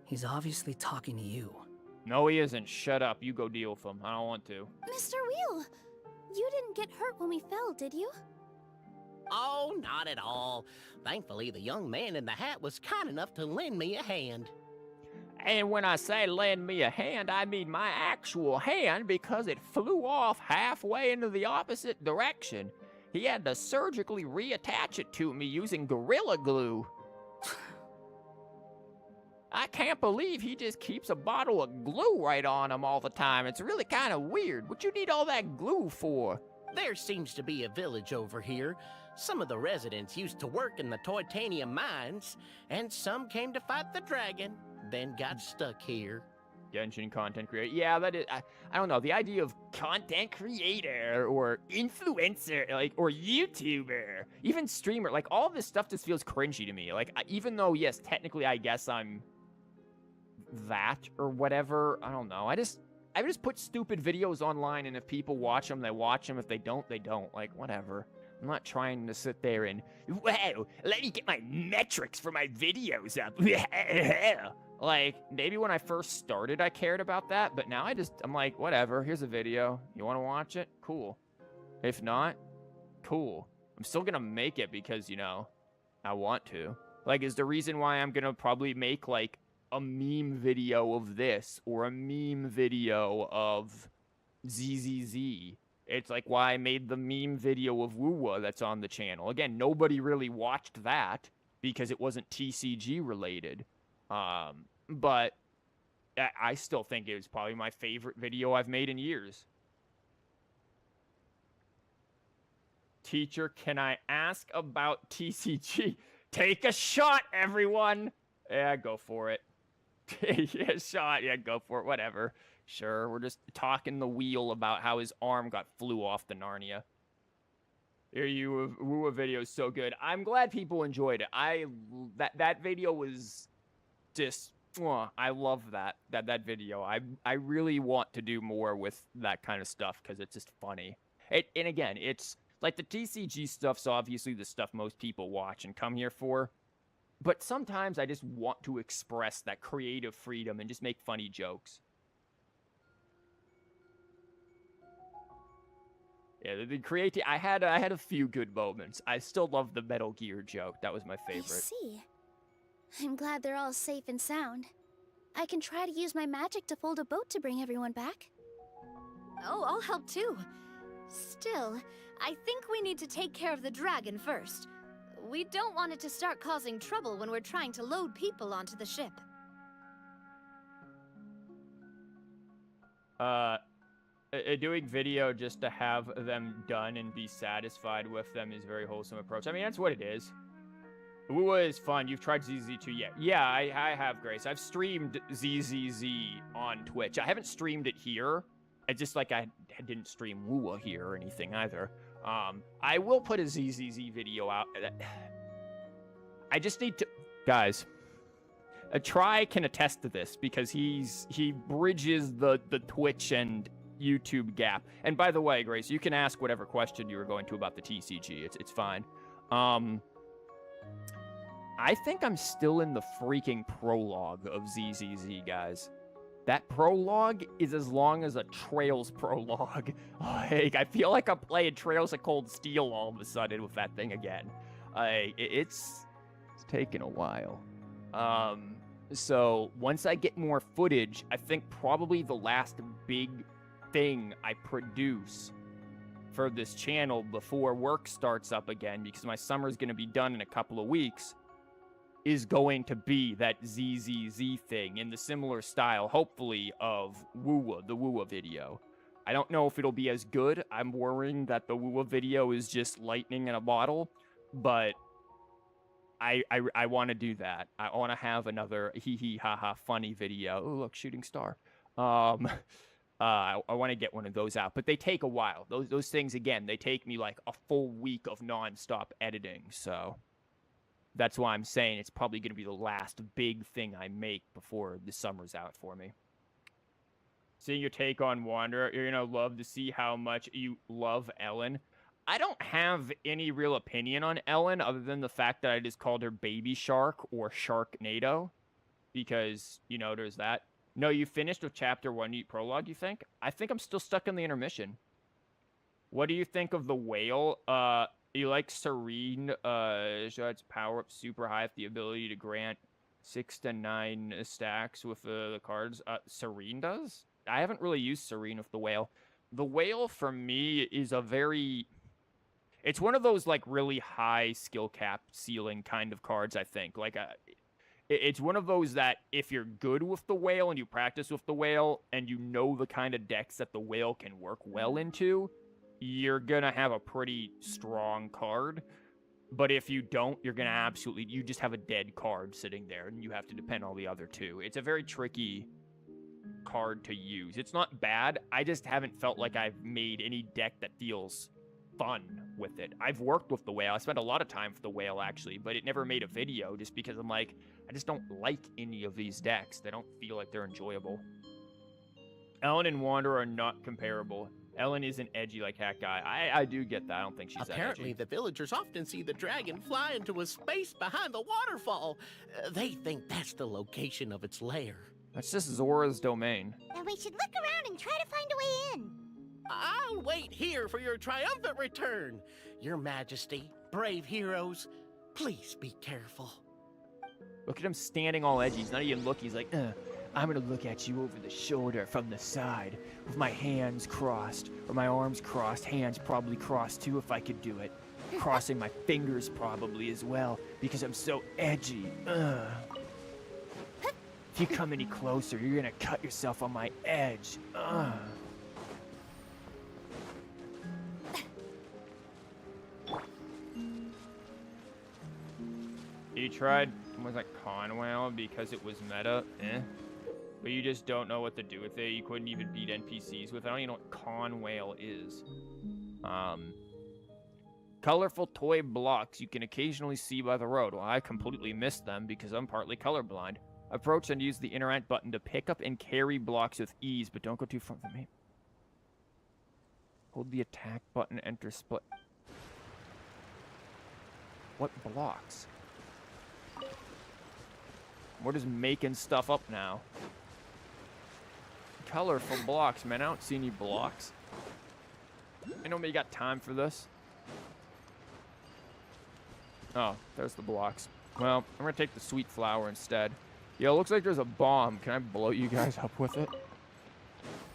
I: He's obviously talking to you.
A: No, he isn't. Shut up. You go deal with him. I don't want to.
F: Mr. Wheel, you didn't get hurt when we fell, did you?
D: Oh, not at all. Thankfully, the young man in the hat was kind enough to lend me a hand.
A: And when I say lend me a hand, I mean my actual hand because it flew off halfway into the opposite direction. He had to surgically reattach it to me using Gorilla Glue. I can't believe he just keeps a bottle of glue right on him all the time. It's really kind of weird. What you need all that glue for?
D: There seems to be a village over here. Some of the residents used to work in the titanium mines, and some came to fight the dragon, then got stuck here.
A: Genshin content creator. Yeah, that is, I don't know. The idea of content creator or influencer, like, or YouTuber, even streamer, like, all this stuff just feels cringy to me. Like, even though, yes, technically, I guess I'm that or whatever. I don't know. I just put stupid videos online, and if people watch them, they watch them. If they don't, they don't. Like, whatever. I'm not trying to sit there and, wow, let me get my metrics for my videos up. Like, maybe when I first started, I cared about that, but now I'm like, whatever, here's a video. You want to watch it? Cool. If not, cool. I'm still gonna make it because, you know, I want to. Like, is the reason why I'm gonna probably make, like, a meme video of this, or a meme video of ZZZ. It's like why I made the meme video of Woowa that's on the channel. Again, nobody really watched that because it wasn't TCG related. But I still think it was probably my favorite video I've made in years. Teacher, can I ask about TCG? Take a shot, everyone! Yeah, go for it. Yeah, shot. Yeah, go for it. Whatever. Sure, we're just talking the wheel about how his arm flew off the Narnia. Here you, Woowa video is so good. I'm glad people enjoyed it. That video was just, I love that video. I really want to do more with that kind of stuff because it's just funny. And again, it's like the TCG stuff's obviously the stuff most people watch and come here for. But sometimes I just want to express that creative freedom and just make funny jokes. Yeah, the creative. I had a few good moments. I still love the Metal Gear joke. That was my favorite.
F: I see. I'm glad they're all safe and sound. I can try to use my magic to fold a boat to bring everyone back. Oh, I'll help too. Still, I think we need to take care of the dragon first. We don't want it to start causing trouble when we're trying to load people onto the ship.
A: Doing video just to have them done and be satisfied with them is a very wholesome approach. I mean, that's what it is. Wuwa is fun. You've tried ZZ too yet? Yeah, I have, Grace. I've streamed ZZZ on Twitch. I haven't streamed it here. It's just like I didn't stream Wuwa here or anything either. I will put a ZZZ video out. I just need to... Guys, Try can attest to this because he bridges the Twitch and YouTube gap. And by the way, Grace, you can ask whatever question you were going to about the TCG. It's fine. I think I'm still in the freaking prologue of ZZZ, guys. That prologue is as long as a Trails prologue. Like, I feel like I'm playing Trails of Cold Steel all of a sudden with that thing again. It's taken a while. So once I get more footage, I think probably the last big thing I produce for this channel before work starts up again, because my summer's going to be done in a couple of weeks, is going to be that ZZZ thing in the similar style, hopefully, of Wuwa, the Wuwa video. I don't know if it'll be as good. I'm worrying that the Wuwa video is just lightning in a bottle, but I want to do that. I want to have another hee ha funny video. Oh, look, shooting star. I want to get one of those out, but they take a while. Those things, again, they take me like a full week of nonstop editing, so that's why I'm saying it's probably going to be the last big thing I make before the summer's out for me. Seeing your take on Wanderer, you're going to love to see how much you love Ellen. I don't have any real opinion on Ellen other than the fact that I just called her Baby Shark or Sharknado, because, you know, there's that. No, you finished with Chapter 1 prologue, you think? I think I'm still stuck in the intermission. What do you think of the whale? You like Serene, show its power up super high with the ability to grant 6 to 9 stacks with the cards. Serene does? I haven't really used Serene with the whale. The whale, for me, is a very... It's one of those, like, really high skill cap ceiling kind of cards, I think. Like, it's one of those that if you're good with the whale and you practice with the whale and you know the kind of decks that the whale can work well into, you're gonna have a pretty strong card. But if you don't, you're gonna absolutely... You just have a dead card sitting there, and you have to depend on the other two. It's a very tricky card to use. It's not bad. I just haven't felt like I've made any deck that feels fun with it. I've worked with the whale. I spent a lot of time with the whale, actually, but it never made a video just because I'm like, I just don't like any of these decks. They don't feel like they're enjoyable. Ellen and Wanderer are not comparable. Ellen isn't edgy like Hat Guy. I do get that. I don't think she's
D: Apparently,
A: that edgy.
D: the villagers often see the dragon fly into a space behind the waterfall. They think that's the location of its lair.
A: That's just Zora's domain.
C: Then we should look around and try to find a way in.
D: I'll wait here for your triumphant return. Your Majesty, brave heroes, please be careful.
A: Look at him standing all edgy. He's not even looking. He's like, I'm gonna look at you over the shoulder from the side with my hands crossed, or my arms crossed, hands probably crossed too if I could do it. Crossing my fingers probably as well because I'm so edgy. If you come any closer, you're gonna cut yourself on my edge. You tried, was like Conwhale because it was meta, but you just don't know what to do with it. You couldn't even beat NPCs with it. I don't even know what Conwhale is. Colorful toy blocks you can occasionally see by the road. Well, I completely missed them because I'm partly colorblind. Approach and use the interact button to pick up and carry blocks with ease, but don't go too far from me. Hold the attack button, enter split. What blocks? We're just making stuff up now. Colorful blocks, man. I don't see any blocks. Ain't nobody got time for this. Oh, there's the blocks. Well, I'm gonna take the sweet flower instead. Yo, looks like there's a bomb. Can I blow you guys up with it?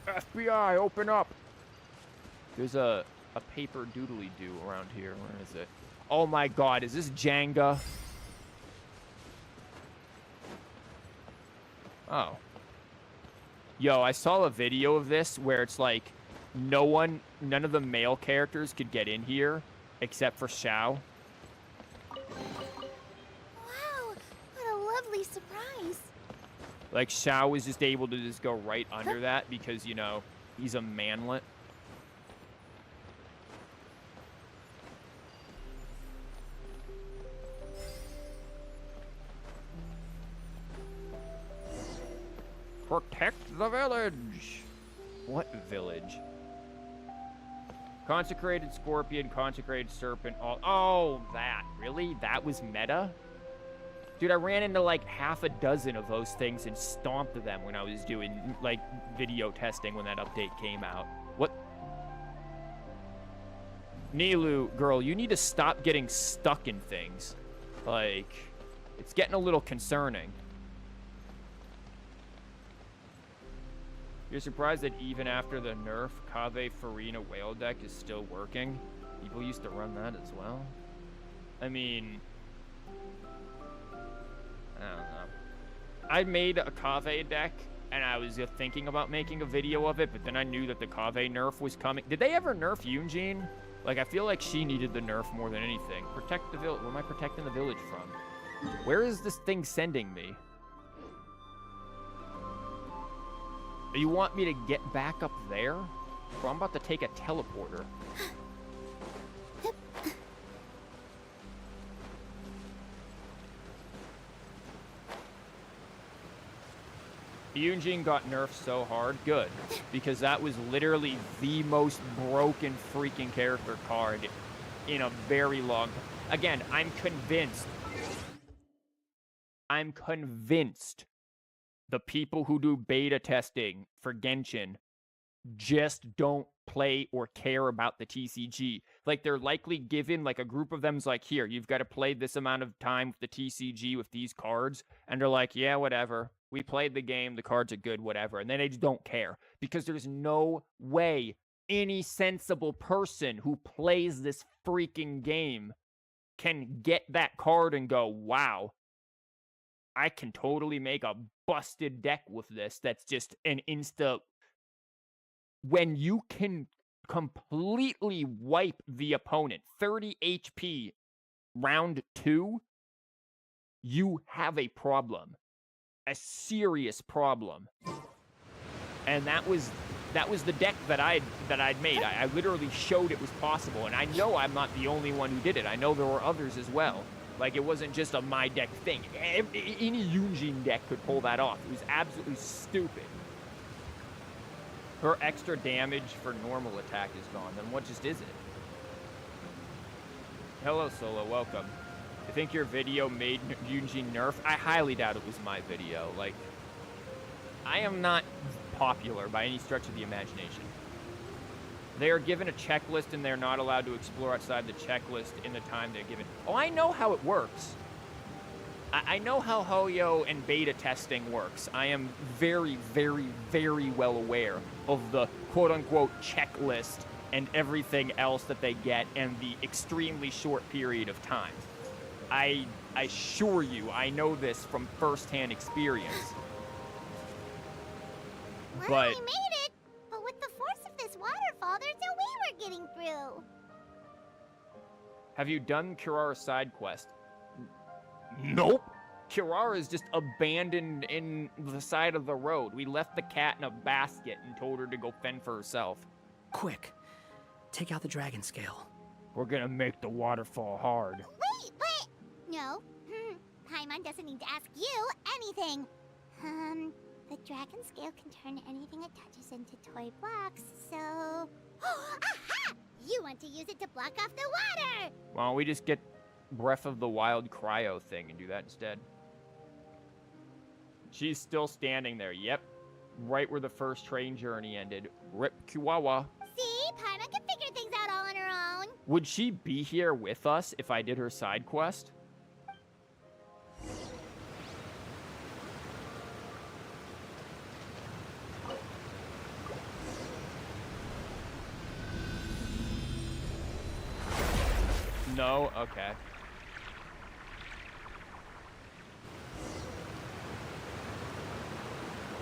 A: FBI, open up! There's a paper doodly-doo around here. Where is it? Oh my god, is this Jenga? Oh. Yo, I saw a video of this where it's like none of the male characters could get in here except for Xiao. Like, Xiao was just able to just go right under that because, you know, he's a manlet. Protect the village. What village? Consecrated scorpion, consecrated serpent. Oh, that. Really? That was meta? Dude, I ran into like half a dozen of those things and stomped them when I was doing like video testing when that update came out. What? Nilou, girl, you need to stop getting stuck in things. Like, it's getting a little concerning. You're surprised that even after the nerf, Kave Farina whale deck is still working? People used to run that as well. I mean, I don't know. I made a Kave deck, and I was thinking about making a video of it, but then I knew that the Kave nerf was coming. Did they ever nerf Yunjin? Like, I feel like she needed the nerf more than anything. Protect the village. Where am I protecting the village from? Where is this thing sending me? You want me to get back up there? Bro, I'm about to take a teleporter. Yunjin got nerfed so hard. Good. Because that was literally the most broken freaking character card in a very long time. Again, I'm convinced the people who do beta testing for Genshin just don't play or care about the TCG. Like, they're likely given, like, a group of them's like, here, you've got to play this amount of time with the TCG with these cards. And they're like, yeah, whatever. We played the game. The cards are good, whatever. And then they just don't care. Because there's no way any sensible person who plays this freaking game can get that card and go, wow, I can totally make a busted deck with this that's just an insta. When you can completely wipe the opponent 30 HP round 2, you have a problem, a serious problem. And that was the deck that I'd made. I literally showed it was possible, and I know I'm not the only one who did it. I know there were others as well. Like, it wasn't just a my deck thing. Any Yunjin deck could pull that off. It was absolutely stupid. Her extra damage for normal attack is gone. Then what just is it? Hello, Solo. Welcome. You think your video made Yunjin nerf? I highly doubt it was my video. Like, I am not popular by any stretch of the imagination. They are given a checklist, and they're not allowed to explore outside the checklist in the time they're given. Oh, I know how it works. I know how Hoyo and beta testing works. I am very, very, very well aware of the quote-unquote checklist and everything else that they get and the extremely short period of time. I assure you, I know this from first-hand experience.
C: Well,
A: But
C: we made it! But with the force of this waterfall, there's no way we're getting through.
A: have you done Kirara's side quest? Nope. Kirara is just abandoned in the side of the road. We left the cat in a basket and told her to go fend for herself.
I: Quick, take out the dragon scale.
A: We're gonna make the waterfall hard.
C: Wait, but... No. Paimon doesn't need to ask you anything. The dragon scale can turn anything it touches into toy blocks, so... Aha! You want to use it to block off the water!
A: Why don't we just get Breath of the Wild cryo thing and do that instead? She's still standing there. Yep. Right where the first train journey ended. Rip Chihuahua.
C: See? Paimon can figure things out all on her own.
A: Would she be here with us if I did her side quest? No? Okay.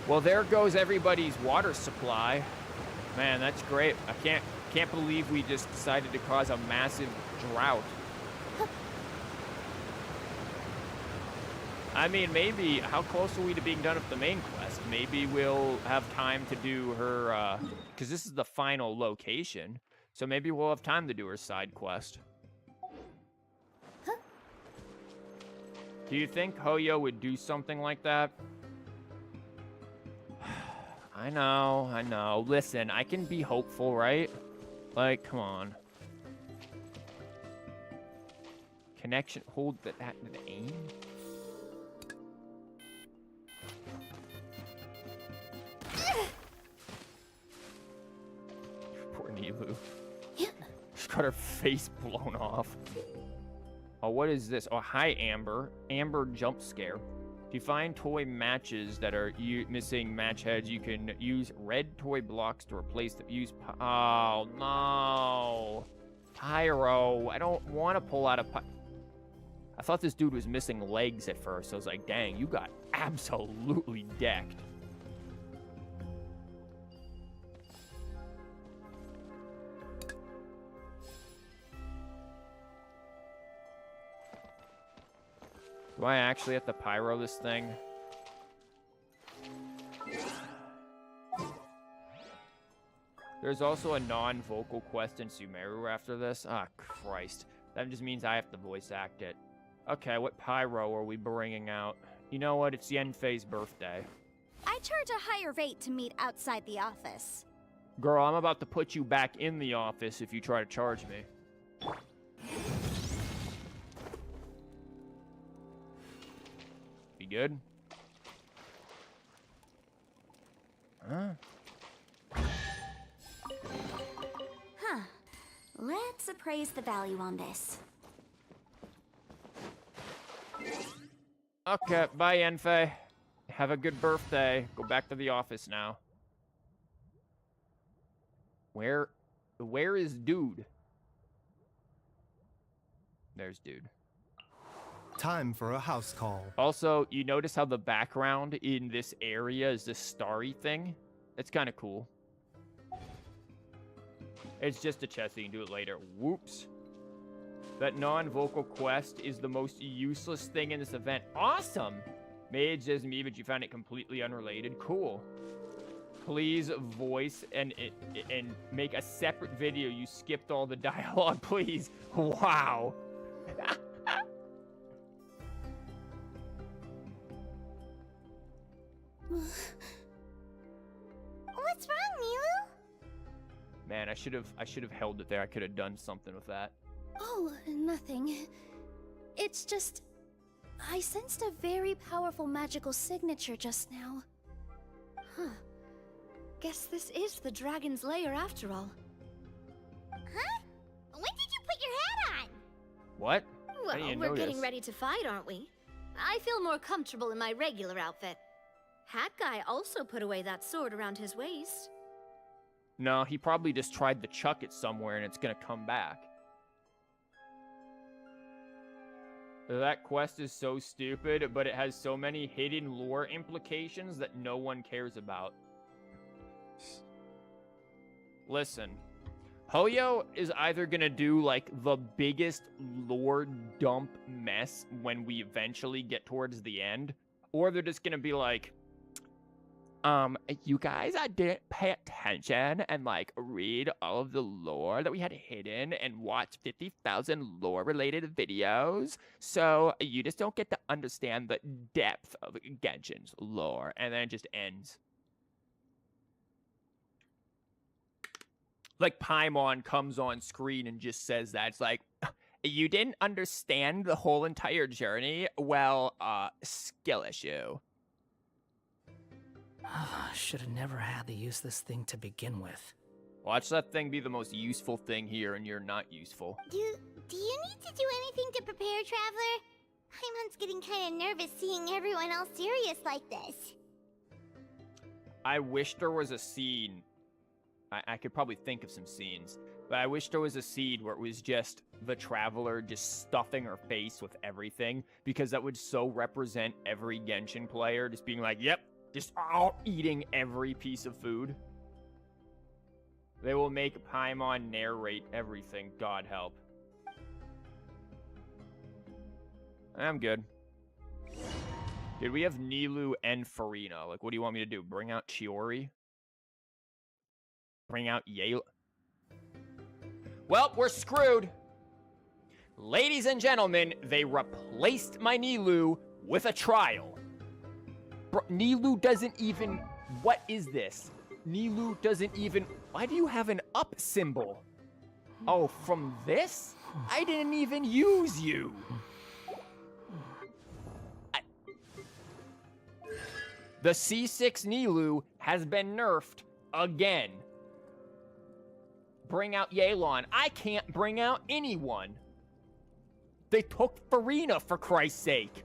A: Well, there goes everybody's water supply. Man, that's great. I can't believe we just decided to cause a massive drought. I mean, maybe, how close are we to being done with the main quest? Maybe we'll have time to do her, because this is the final location. So maybe we'll have time to do her side quest.
F: Huh?
A: Do you think Hoyo would do something like that? I know. Listen, I can be hopeful, right? Like, come on. Connection, hold the aim? Poor Nilou.
F: Yeah.
A: She's got her face blown off. Oh, what is this? Oh, hi, Amber. Amber jump scare. If you find toy matches that are missing match heads, you can use red toy blocks to replace them. Oh, no. Pyro. I don't want to pull out a I thought this dude was missing legs at first. I was like, dang, you got absolutely decked. Do I actually have to pyro this thing? There's also a non-vocal quest in Sumeru after this. Ah, Christ. That just means I have to voice act it. Okay, what pyro are we bringing out? You know what? It's Yenfei's birthday.
C: I charge a higher rate to meet outside the office.
A: Girl, I'm about to put you back in the office if you try to charge me. Be good? Huh?
C: Huh. Let's appraise the value on this.
A: Okay, bye, Yenfei. Have a good birthday. Go back to the office now. Where is Dude? There's Dude.
J: Time for a house call.
A: Also, you notice how the background in this area is this starry thing? It's kind of cool. It's just a chest, so you can do it later. Whoops. That non-vocal quest is the most useless thing in this event. Awesome! Maybe it's just me, but you found it completely unrelated. Cool. Please voice and make a separate video. You skipped all the dialogue, please. Wow.
C: What's wrong, Nilou?
A: Man, I should have held it there. I could have done something with that.
F: Oh, nothing. It's just... I sensed a very powerful magical signature just now. Huh. Guess this is the dragon's lair after all.
C: Huh? When did you put your hat on?
A: What?
F: Well, we're getting ready to fight, aren't we? I feel more comfortable in my regular outfit. Hat Guy also put away that sword around his waist.
A: No, he probably just tried to chuck it somewhere and it's gonna come back. That quest is so stupid, but it has so many hidden lore implications that no one cares about. Listen, Hoyo is either gonna do, like, the biggest lore dump mess when we eventually get towards the end, or they're just gonna be like, you guys, I didn't pay attention and, like, read all of the lore that we had hidden and watch 50,000 lore-related videos, so you just don't get to understand the depth of Genshin's lore, and then it just ends. Like, Paimon comes on screen and just says that. It's like, you didn't understand the whole entire journey? Well, skill issue.
I: Should have never had to use this thing to begin with.
A: Watch that thing be the most useful thing here, and you're not useful.
C: Do you need to do anything to prepare, Traveler? Paimon's getting kind of nervous seeing everyone else serious like this.
A: I wish there was a scene. I could probably think of some scenes, but I wish there was a scene where it was just the Traveler just stuffing her face with everything, because that would so represent every Genshin player just being like, yep, just all eating every piece of food. They will make Paimon narrate everything, God help. I'm good. Dude, we have Nilou and Farina. Like, what do you want me to do? Bring out Chiori? Bring out Yale? Well, we're screwed. Ladies and gentlemen, they replaced my Nilou with a trial. Bro, Nilou doesn't even... What is this? Nilou doesn't even... Why do you have an up symbol? Oh, from this? I didn't even use you. The C6 Nilou has been nerfed again. Bring out Yelan. I can't bring out anyone. They took Farina, for Christ's sake.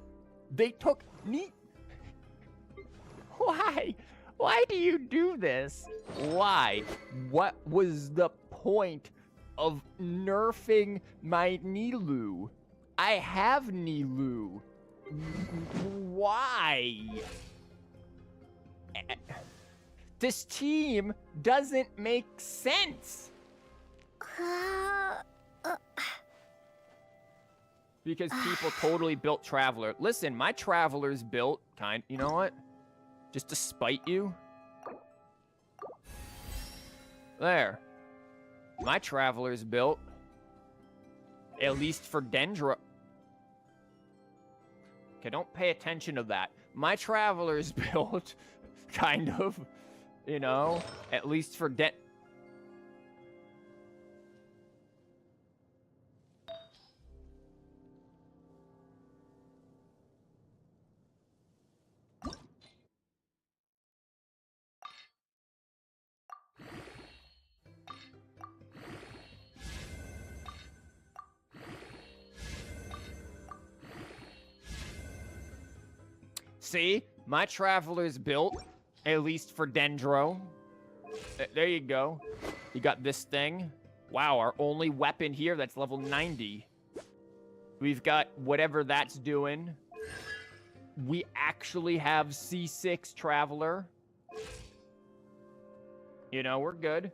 A: They took me. Why? Why do you do this? Why? What was the point of nerfing my Nilou? I have Nilou. Why? This team doesn't make sense. Because people totally built Traveler. Listen, my Traveler's built you know what? Just to spite you. There. My Traveler's built. At least for Dendro. Okay, don't pay attention to that. My Traveler's built, kind of, you know, at least for See? My Traveler's built, at least for Dendro. There you go. You got this thing. Wow, our only weapon here that's level 90. We've got whatever that's doing. We actually have C6 Traveler. You know, we're good.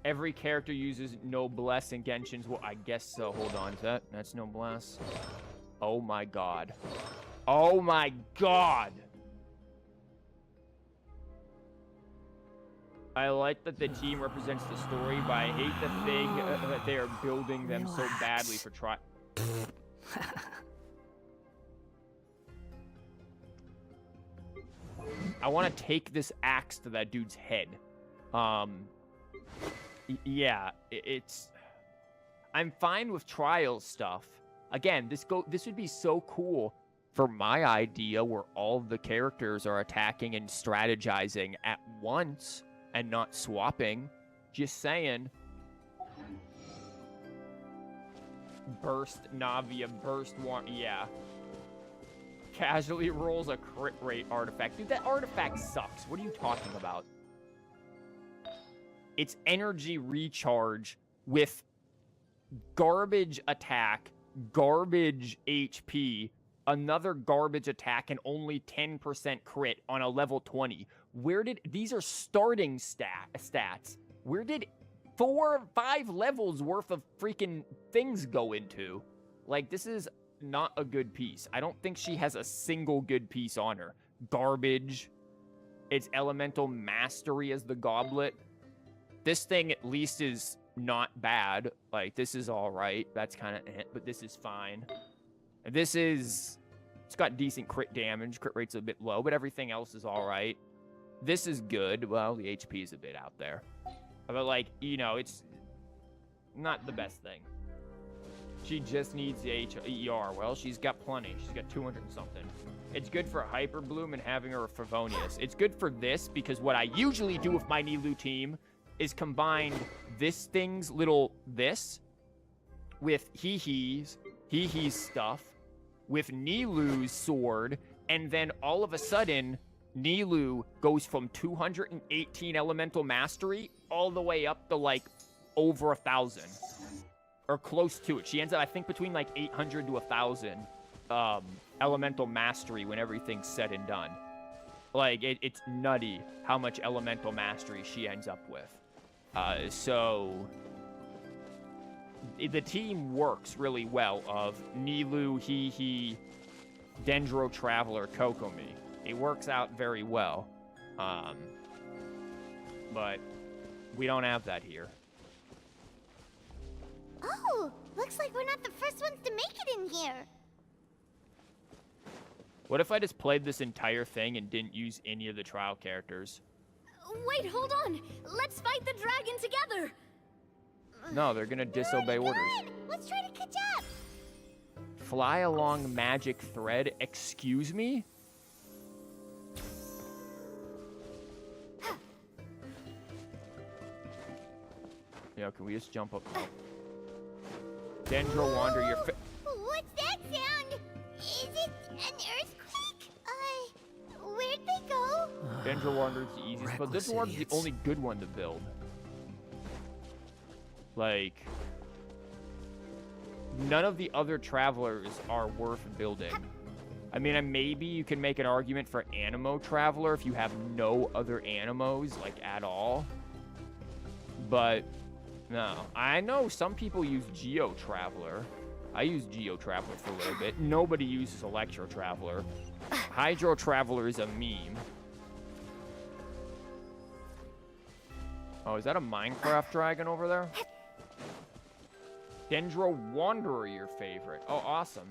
A: Every character uses Noblesse in Genshin's. Well, I guess so. Hold on. That's Noblesse? Oh my god. Oh my god! I like that the team represents the story, but I hate the thing that they are building them so badly for I want to take this axe to that dude's head. Yeah, it's... I'm fine with trial stuff. Again, this would be so cool for my idea where all of the characters are attacking and strategizing at once and not swapping. Just saying. Burst Navia, burst one, yeah. Casually rolls a crit rate artifact. Dude, that artifact sucks. What are you talking about? It's energy recharge with garbage attack, garbage HP, another garbage attack, and only 10% crit on a level 20. These are starting stats. Where did 4 or 5 levels worth of freaking things go into? Like, this is not a good piece. I don't think she has a single good piece on her. Garbage. It's elemental mastery as the goblet. This thing at least is not bad. Like, this is all right. That's kind of it, but this is fine. This is... It's got decent crit damage. Crit rate's a bit low, but everything else is all right. This is good. Well, the HP is a bit out there. But, like, you know, it's not the best thing. She just needs the ER. Well, she's got plenty. She's got 200 and something. It's good for Hyper Bloom and having her a Favonius. It's good for this because what I usually do with my Nilou team is combine this thing's little this with Hehe's stuff, with Nilou's sword, and then all of a sudden, Nilou goes from 218 elemental mastery all the way up to, like, over 1,000. Or close to it. She ends up, I think, between, like, 800 to 1,000 elemental mastery when everything's said and done. Like, it's nutty how much elemental mastery she ends up with. So... the team works really well of Nilou, Dendro Traveler Kokomi. It works out very well. But we don't have that here.
C: Oh, looks like we're not the first ones to make it in here.
A: What if I just played this entire thing and didn't use any of the trial characters?
F: Wait, hold on. Let's fight the dragon together.
A: No, they're gonna disobey orders.
C: Let's try to catch up.
A: Fly along magic thread. Excuse me? Yeah, can we just jump up? Oh. Dendro Wander, your
C: What's that sound? Is it an earthquake? Where'd they go?
A: Dendro Wander's the easiest, but this
G: Reckless
A: one's the
G: idiots.
A: only good one to build. Like, none of the other travelers are worth building. I mean, maybe you can make an argument for Animo Traveler if you have no other Animos, like, at all. But, no. I know some people use Geo Traveler. I use Geo Traveler for a little bit. Nobody uses Electro Traveler. Hydro Traveler is a meme. Oh, is that a Minecraft dragon over there? Dendro Wanderer, your favorite. Oh, awesome.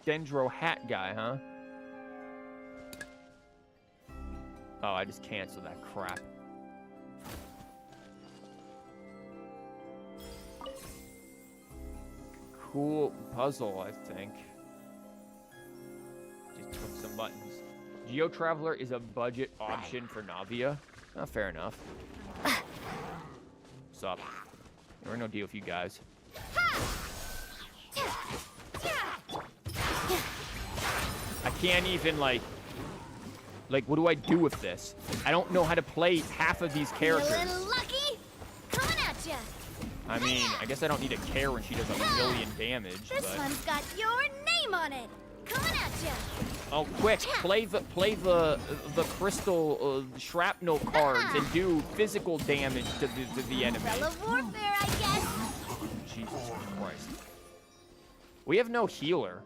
A: Dendro Hat guy, huh? Oh, I just canceled that crap. Cool puzzle, I think. Just click some buttons. Geo Traveler is a budget option for Navia. Oh, fair enough. What's up? We're no deal with you guys. I can't even, like, what do I do with this? I don't know how to play half of these characters.
F: A little lucky? Coming at ya.
A: I mean, I guess I don't need to care when she does a million damage,
F: This
A: but...
F: one's got your name on it. Coming at ya.
A: Oh, quick! Play the crystal shrapnel cards and do physical damage to the enemy.
F: Umbrella warfare, I guess.
A: Jesus Christ! We have no healer.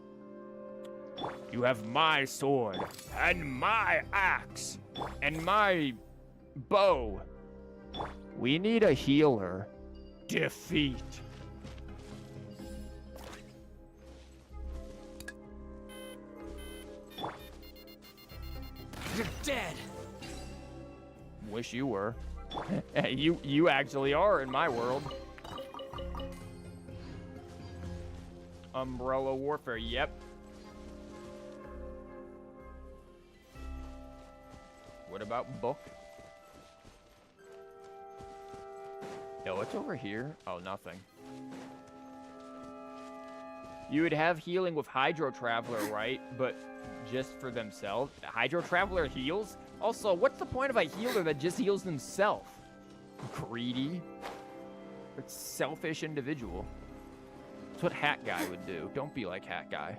A: You have my sword and my axe and my bow. We need a healer. Defeat.
G: You're dead.
A: Wish you were. you actually are in my world. Umbrella warfare. Yep. What about book? Yo, what's over here? Oh, nothing. You would have healing with Hydro Traveler, right? But just for themselves. Hydro Traveler heals? Also, what's the point of a healer that just heals themselves? Greedy. Or selfish individual. That's what Hat Guy would do. Don't be like Hat Guy.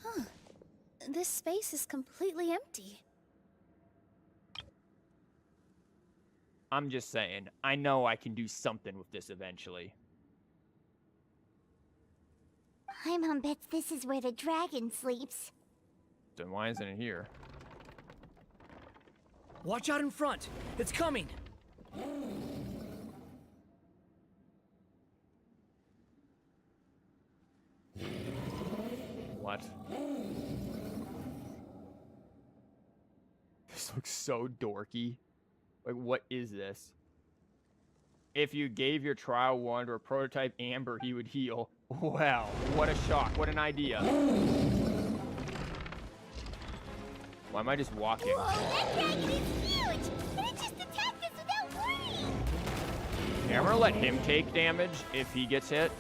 F: Huh. This space is completely empty.
A: I'm just saying, I know I can do something with this eventually.
C: My mom bets this is where the dragon sleeps.
A: Then why isn't it here?
I: Watch out in front. It's coming.
A: What? This looks so dorky. Like, what is this? If you gave your trial wand or a prototype Amber, he would heal. Wow, what a shock. What an idea. Why am I just walking?
C: Whoa, that dragon is huge! And it just attacked us without warning!
A: Yeah, I'm gonna let him take damage if he gets hit.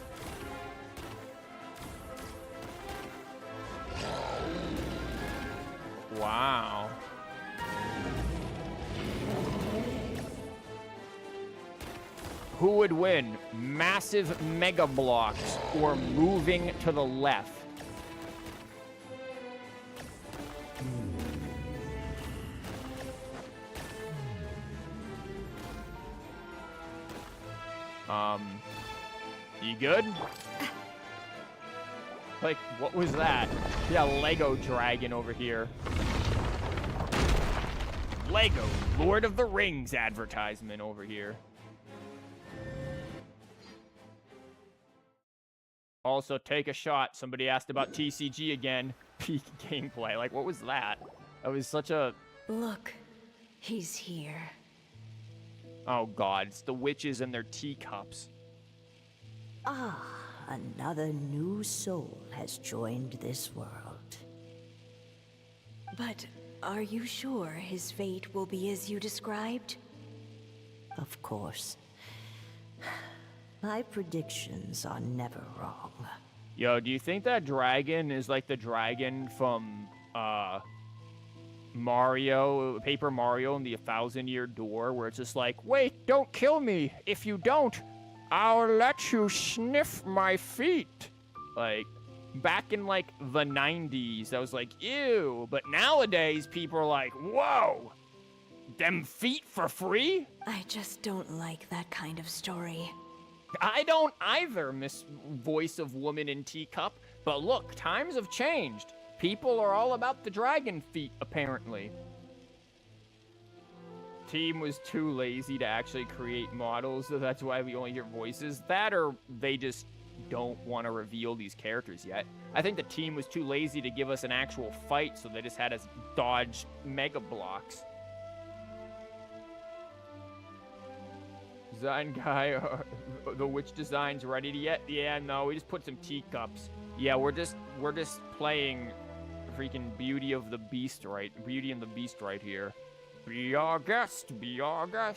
A: Wow. Who would win? Massive mega blocks or moving to the left? You good? Like, what was that? Yeah, Lego dragon over here. Lego Lord of the Rings advertisement over here. Also, take a shot. Somebody asked about TCG again. Peak gameplay. Like, what was that? That was such a...
H: Look, he's here.
A: Oh, God. It's the witches and their teacups.
H: Ah, another new soul has joined this world. But are you sure his fate will be as you described? Of course. My predictions are never wrong.
A: Yo, do you think that dragon is like the dragon from, Mario, Paper Mario and the 1,000-Year Door, where it's just like, wait, don't kill me. If you don't, I'll let you sniff my feet. Like, back in, like, the 90s, I was like, ew. But nowadays, people are like, whoa, them feet for free?
H: I just don't like that kind of story.
A: I don't either, Miss Voice of Woman in Teacup. But look, times have changed. People are all about the dragon feet, apparently. Team was too lazy to actually create models, so that's why we only hear voices. That or they just don't want to reveal these characters yet. I think the team was too lazy to give us an actual fight, so they just had us dodge Mega Blocks. Design guy, the witch design's ready to yet? Yeah, no, we just put some teacups. Yeah, we're just playing freaking Beauty and the Beast right here. Be our guest, whatever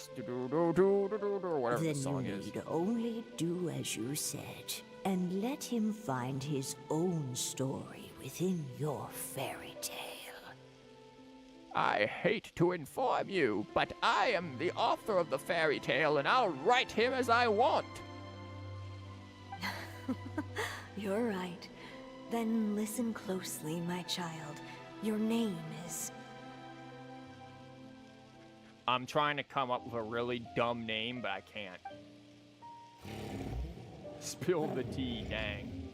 A: the song is.
H: Then you need only do as you said, and let him find his own story within your fairy tale.
A: I hate to inform you, but I am the author of the fairy tale, and I'll write him as I want.
H: You're right. Then listen closely, my child. Your name is...
A: I'm trying to come up with a really dumb name, but I can't. Spill the tea, dang.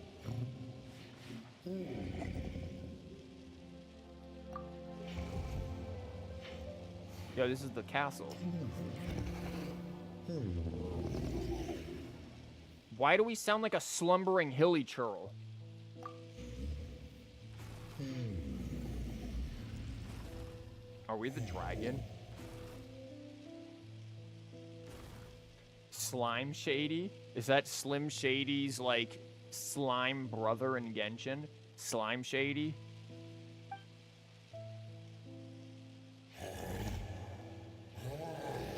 A: Yo, this is the castle. Why do we sound like a slumbering hilly churl? Are we the dragon? Slime Shady? Is that Slim Shady's, like, slime brother in Genshin? Slime Shady?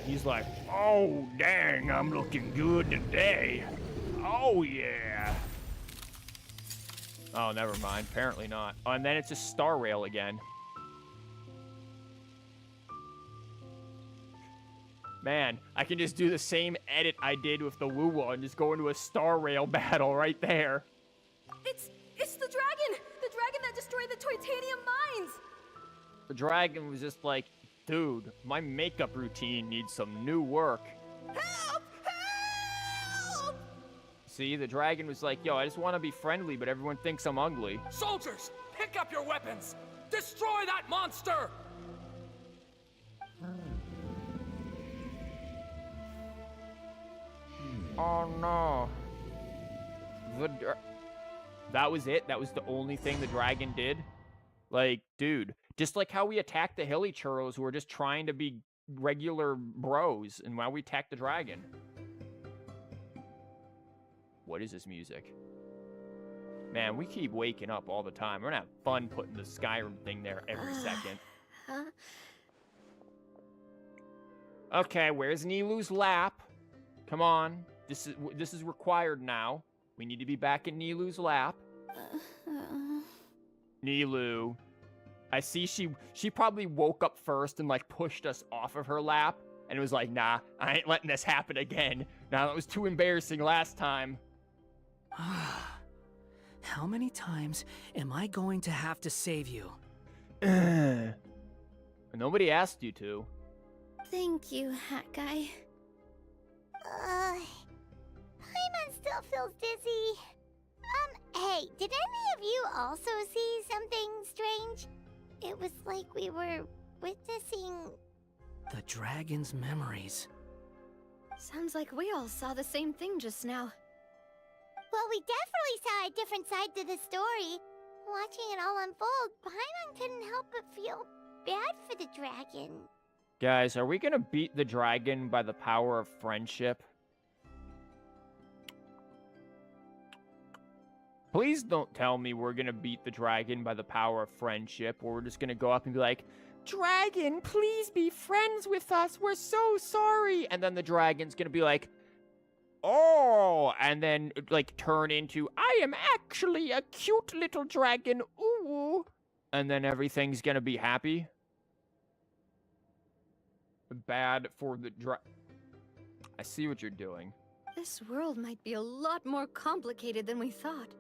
A: He's like, oh, dang, I'm looking good today. Oh, yeah. Oh, never mind. Apparently not. Oh, and then it's a Star Rail again. Man, I can just do the same edit I did with the Woo-Woo and just go into a Star Rail battle right there.
K: It's the dragon! The dragon that destroyed the Titanium mines!
A: The dragon was just like, dude, my makeup routine needs some new work.
K: Help! Help!
A: See, the dragon was like, yo, I just want to be friendly, but everyone thinks I'm ugly.
B: Soldiers, pick up your weapons! Destroy that monster!
A: Oh no. That was it? That was the only thing the dragon did? Like, dude, just like how we attacked the hilly churros who were just trying to be regular bros, and why we attacked the dragon. What is this music? Man, we keep waking up all the time. We're gonna have fun putting the Skyrim thing there every second. Okay, where's Nilou's lap? Come on. This is required now. We need to be back in Nilou's lap. Nilou. I see she probably woke up first and like pushed us off of her lap and was like, nah, I ain't letting this happen again. Now that was too embarrassing last time.
I: How many times am I going to have to save you?
A: Nobody asked you to.
F: Thank you, Hat Guy.
C: Paimon still still feels dizzy. Hey, did any of you also see something strange? It was like we were witnessing...
I: The dragon's memories.
F: Sounds like we all saw the same thing just now.
C: Well, we definitely saw a different side to the story. Watching it all unfold, Paimon couldn't help but feel bad for the dragon.
A: Guys, are we gonna beat the dragon by the power of friendship? Please don't tell me we're gonna beat the dragon by the power of friendship, or we're just gonna go up and be like, Dragon, please be friends with us. We're so sorry. And then the dragon's gonna be like, oh, and then like turn into, I am actually a cute little dragon. Ooh. And then everything's gonna be happy. Bad for the I see what you're doing.
F: This world might be a lot more complicated than we thought.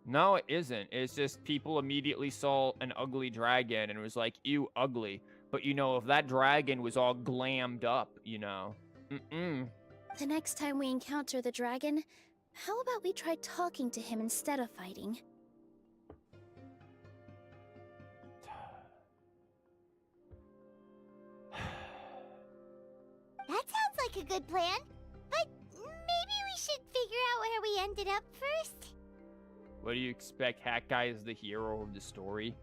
A: No, it isn't. It's just people immediately saw an ugly dragon and was like, ew, ugly. But, you know, if that dragon was all glammed up, you know.
L: The next time we encounter the dragon, how about we try talking to him instead of fighting?
C: That sounds like a good plan. But maybe we should figure out where we ended up first.
A: What do you expect? Hat Guy is the hero of the story?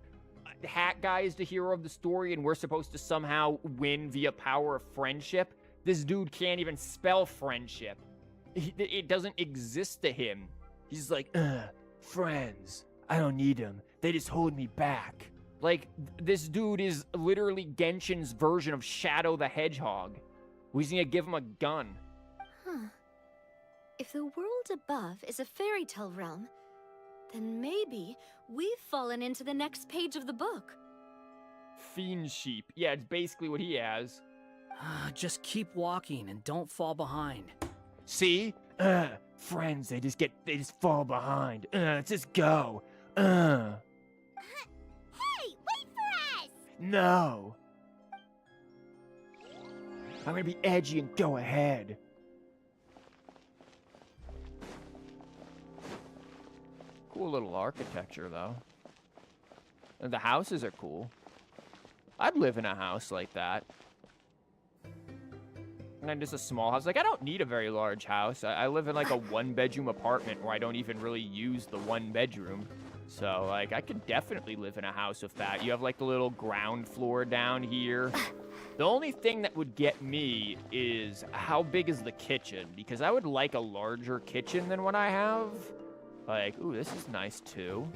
A: Hat Guy is the hero of the story and we're supposed to somehow win via power of friendship? This dude can't even spell friendship. It doesn't exist to him. He's like, friends. I don't need them. They just hold me back. Like, this dude is literally Genshin's version of Shadow the Hedgehog. Who's gonna give him a gun?
F: Huh. If the world above is a fairy tale realm, then maybe we've fallen into the next page of the book.
A: Fiend sheep. Yeah, it's basically what he has.
I: Just keep walking and don't fall behind.
A: See? Friends, they just fall behind. Let's just go.
C: Hey, wait for us!
A: No. I'm gonna be edgy and go ahead. Cool little architecture, though. And the houses are cool. I'd live in a house like that. And then just a small house. Like, I don't need a very large house. I live in, like, a one-bedroom apartment where I don't even really use the one bedroom. So, like, I could definitely live in a house with that. You have, like, the little ground floor down here. The only thing that would get me is how big is the kitchen? Because I would like a larger kitchen than what I have. Like, ooh, this is nice, too.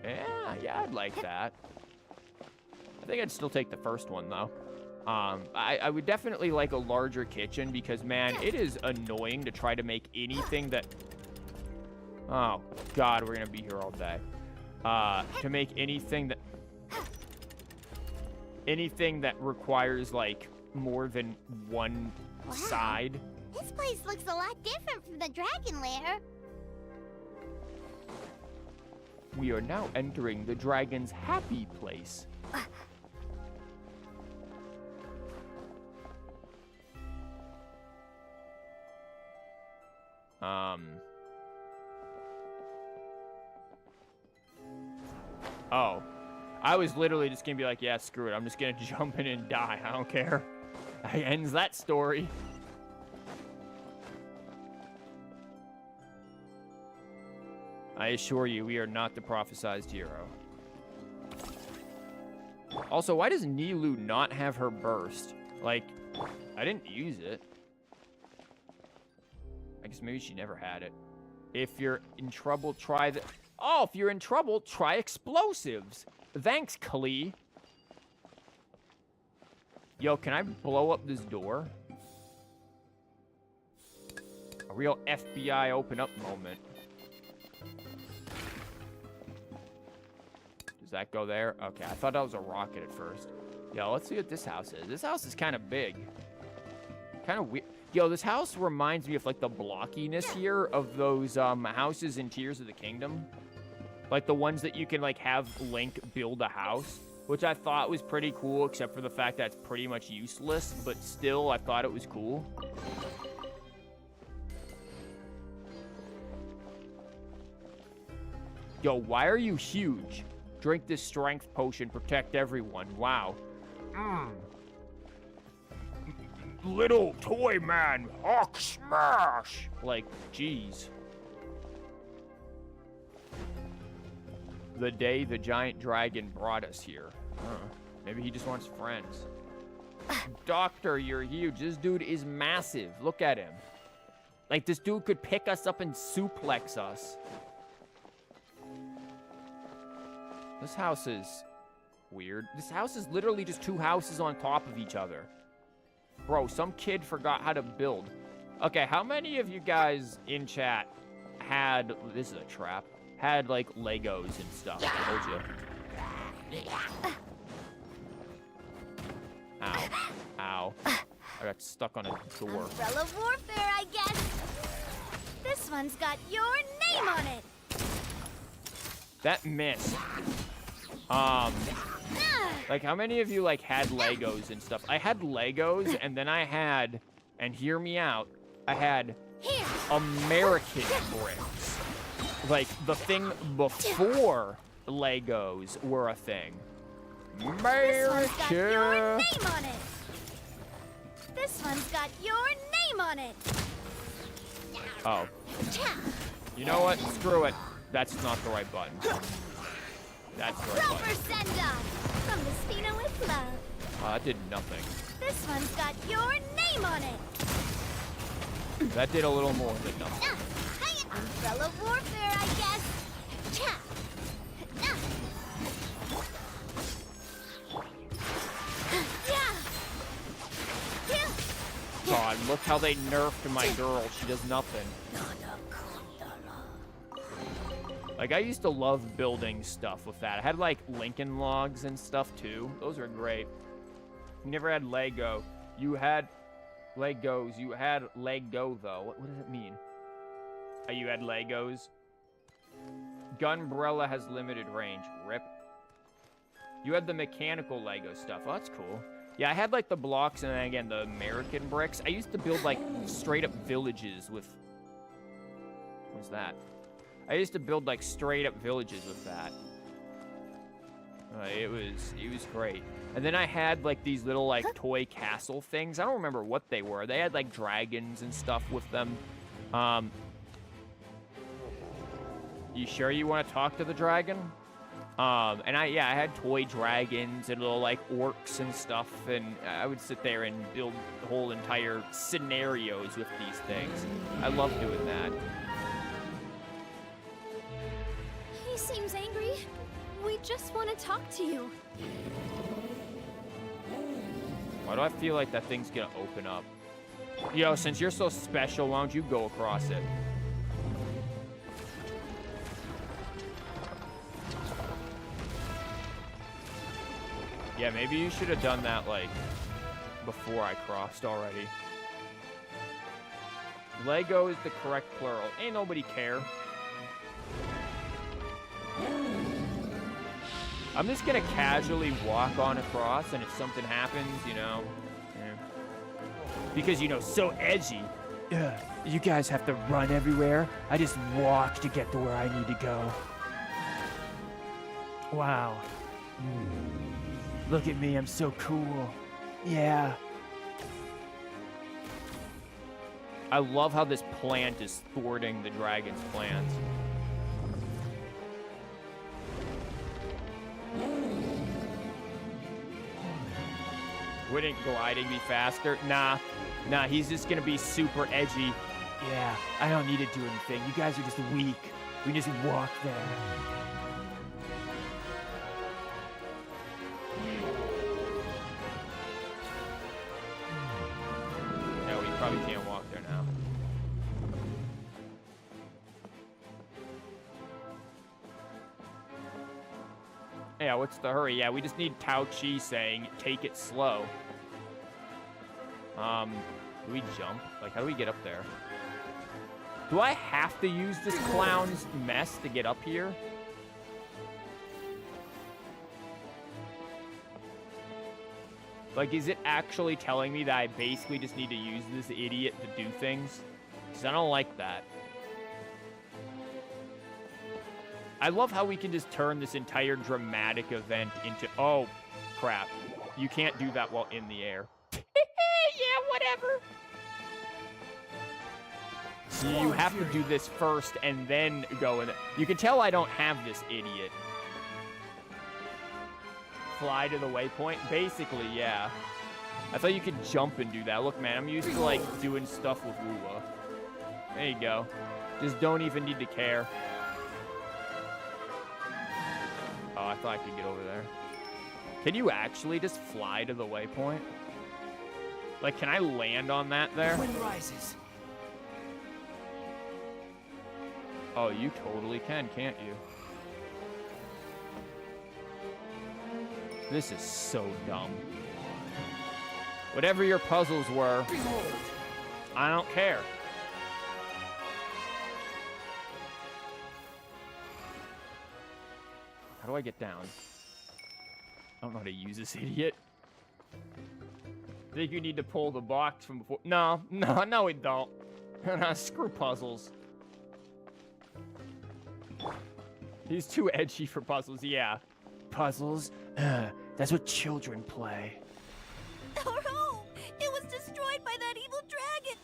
A: Yeah, I'd like that. I think I'd still take the first one, though. I would definitely like a larger kitchen because, man, it is annoying to try to make anything that... Oh, God, we're going to be here all day. To make anything that... Anything that requires, like, more than one side.
C: This place looks a lot different from the dragon lair.
A: We are now entering the dragon's happy place. Oh. I was literally just gonna be like, yeah, screw it. I'm just gonna jump in and die. I don't care. That ends that story. I assure you, we are not the prophesized hero. Also, why does Nilou not have her burst? Like, I didn't use it. I guess maybe she never had it. If you're in trouble, try the... Oh, if you're in trouble, try explosives. Thanks, Klee. Yo, can I blow up this door? A real FBI open up moment. Does that go there? Okay, I thought that was a rocket at first. Yo, let's see what this house is. This house is kind of big. Kind of weird. Yo, this house reminds me of, like, the blockiness here of those houses in Tears of the Kingdom. Like, the ones that you can, like, have Link build a house. Which I thought was pretty cool, except for the fact that it's pretty much useless. But still, I thought it was cool. Yo, why are you huge? Drink this strength potion, protect everyone. Wow. Little toy man, Hawk smash! Like, jeez. The day the giant dragon brought us here. Maybe he just wants friends. Doctor, you're huge. This dude is massive. Look at him. Like, this dude could pick us up and suplex us. This house is weird. This house is literally just 2 houses on top of each other. Bro, some kid forgot how to build. Okay, how many of you guys in chat had... This is a trap. Had, like, Legos and stuff. I told you. Ow. Ow. I got stuck on a door.
F: Umbrella warfare, I guess. This one's got your name on it.
A: That missed. Like, how many of you, like, had Legos and stuff? I had Legos, and then I had, and hear me out, I had American bricks. Like, the thing before Legos were a thing.
F: This one's got your name on it. This one's got your name on it.
A: Oh. You know what? Screw it. That's not the right button. That's the right
F: Rover
A: button.
F: send-off from the Spina with love.
A: That did nothing.
F: This one's got your name on it.
A: That did a little more than nothing.
F: Umbrella warfare, I guess.
A: God, look how they nerfed my girl. She does nothing. Like, I used to love building stuff with that. I had, like, Lincoln logs and stuff, too. Those are great. You never had Lego. You had Legos. You had Lego, though. What does it mean? Oh, you had Legos? Gunbrella has limited range. Rip. You had the mechanical Lego stuff. Oh, that's cool. Yeah, I had, like, the blocks and then, again, the American bricks. I used to build, like, straight-up villages with... What's that? I used to build, like, straight-up villages with that. It was great. And then I had, like, these little, like, toy castle things. I don't remember what they were. They had, like, dragons and stuff with them. You sure you want to talk to the dragon? And I had toy dragons and little, like, orcs and stuff, and I would sit there and build whole entire scenarios with these things. I love doing that.
F: He seems angry. We just want to talk to you.
A: Why do I feel like that thing's gonna open up? Yo, since you're so special, why don't you go across it? Yeah, maybe you should have done that, like, before I crossed already. Lego is the correct plural. Ain't nobody care. I'm just gonna casually walk on across, and if something happens, you know, because, you know, so edgy. You guys have to run everywhere. I just walk to get to where I need to go. Wow. Look at me, I'm so cool. Yeah. I love how this plant is thwarting the dragon's plans. Wouldn't gliding be faster? Nah, he's just gonna be super edgy. Yeah, I don't need to do anything. You guys are just weak. We just walk there. No, we probably can't walk there now. Yeah, what's the hurry? Yeah, we just need Tao Chi saying, take it slow. Do we jump? Like, how do we get up there? Do I have to use this clown's mess to get up here? Like, is it actually telling me that I basically just need to use this idiot to do things? Because I don't like that. I love how we can just turn this entire dramatic event into... Oh, crap. You can't do that while in the air. Yeah, whatever. So you have to do this first and then go in. You can tell I don't have this idiot. Fly to the waypoint? Basically, yeah. I thought you could jump and do that. Look, man, I'm used to, like, doing stuff with Lula. There you go. Just don't even need to care. Oh, I thought I could get over there. Can you actually just fly to the waypoint? Like, can I land on that there?
E: Wind rises.
A: Oh, you totally can, can't you? This is so dumb. Whatever your puzzles were, I don't care. How do I get down? I don't know how to use this idiot. Think you need to pull the box from before? No, we don't. Screw puzzles. He's too edgy for puzzles, yeah. Puzzles? That's what children play.
K: Our home! It was destroyed by that evil dragon!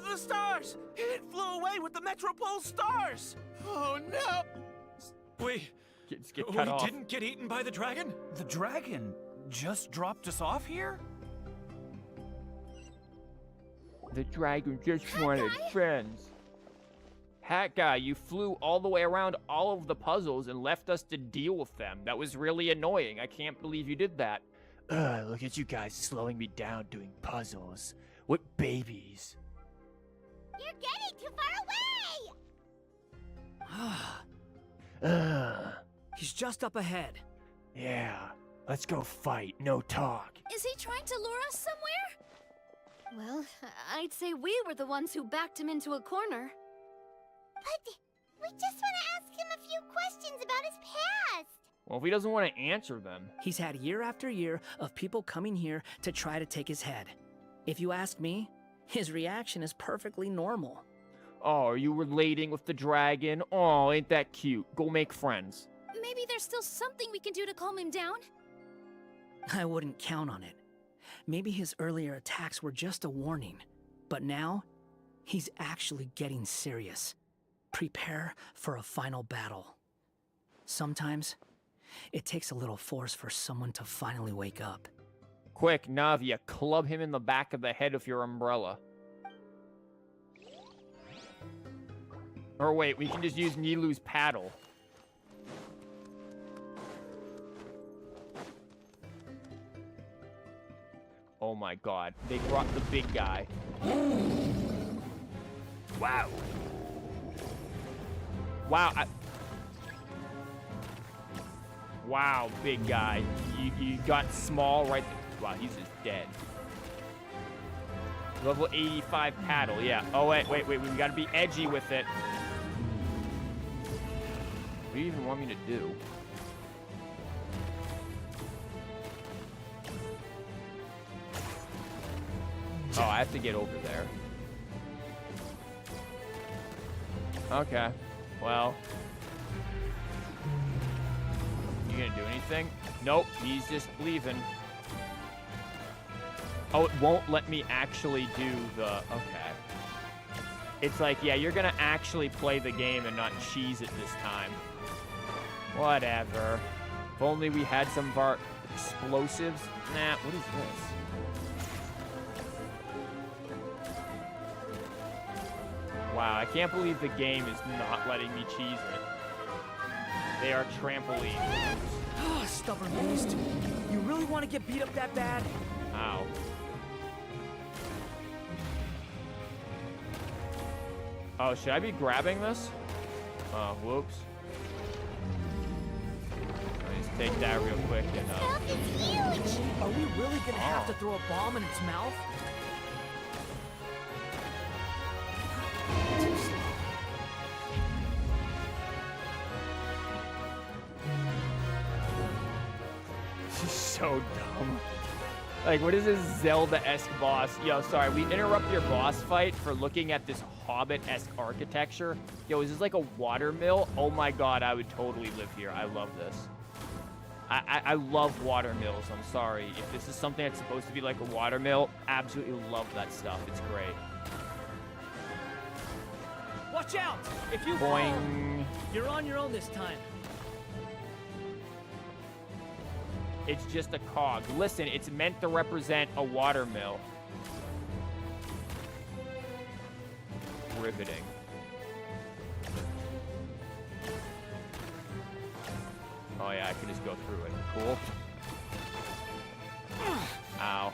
B: The stars! It flew away with the Metropole stars! Oh no!
J: We didn't get eaten by the dragon?
E: The dragon just dropped us off here?
A: The dragon just wanted friends. Hat guy, you flew all the way around all of the puzzles and left us to deal with them. That was really annoying. I can't believe you did that. Look at you guys slowing me down doing puzzles. What babies.
C: You're getting too far away!
I: He's just up ahead.
A: Yeah, let's go fight, no talk.
F: Is he trying to lure us somewhere? Well, I'd say we were the ones who backed him into a corner.
C: But we just want to ask him a few questions about his past.
A: Well, if he doesn't want to answer them.
I: He's had year after year of people coming here to try to take his head. If you ask me, his reaction is perfectly normal.
A: Oh, are you relating with the dragon? Oh, ain't that cute. Go make friends.
F: Maybe there's still something we can do to calm him down?
I: I wouldn't count on it. Maybe his earlier attacks were just a warning. But now, he's actually getting serious. Prepare for a final battle. Sometimes, it takes a little force for someone to finally wake up.
A: Quick, Navia, club him in the back of the head with your umbrella. Or wait, we can just use Nilou's paddle. Oh my god, they brought the big guy. Wow. Wow, wow, big guy. You got small right there. Wow, he's just dead. Level 85 paddle, yeah. Oh, wait, we gotta be edgy with it. What do you even want me to do? Oh, I have to get over there. Okay. Well. You gonna do anything? Nope, he's just leaving. Oh, it won't let me actually do the... Okay. It's like, yeah, you're gonna actually play the game and not cheese it this time. Whatever. If only we had some of our explosives. Nah, what is this? Wow, I can't believe the game is not letting me cheese it. They are trampolines.
I: Oh, stubborn beast. You really want to get beat up that bad?
A: Ow. Oh, should I be grabbing this? Oh, whoops. Let me just take that real quick and
C: Stuff is huge!
I: Are we really gonna have to throw a bomb in its mouth?
A: This is so dumb. Like, what is this Zelda-esque boss? Yo, sorry, we interrupt your boss fight for looking at this Hobbit-esque architecture. Yo, is this like a water mill? Oh my god, I would totally live here. I love this. I love water mills. I'm sorry. If this is something that's supposed to be like a water mill, absolutely love that stuff. It's great.
I: Watch out! If you
A: Boing.
I: fall, you're on your own this time.
A: It's just a cog. Listen, it's meant to represent a water mill. Riveting. Oh yeah, I can just go through it. Cool. Ow.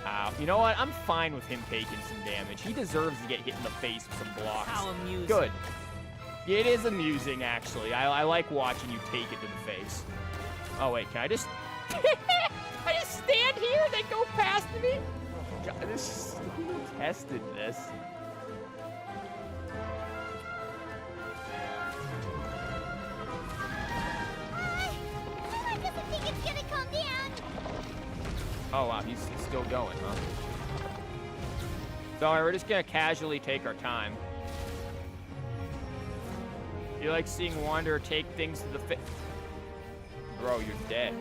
A: Ow. You know what? I'm fine with him taking some damage. He deserves to get hit in the face with some blocks.
I: How amusing.
A: Good. It is amusing, actually. I like watching you take it to the face. Oh, wait, can I just... I just stand here and they go past me? Oh, God, this is... Who tested this?
C: I doesn't think it's gonna calm down.
A: Oh, wow, he's still going, huh? So we're just gonna casually take our time. You like seeing Wanderer take things to the face? Bro, you're dead.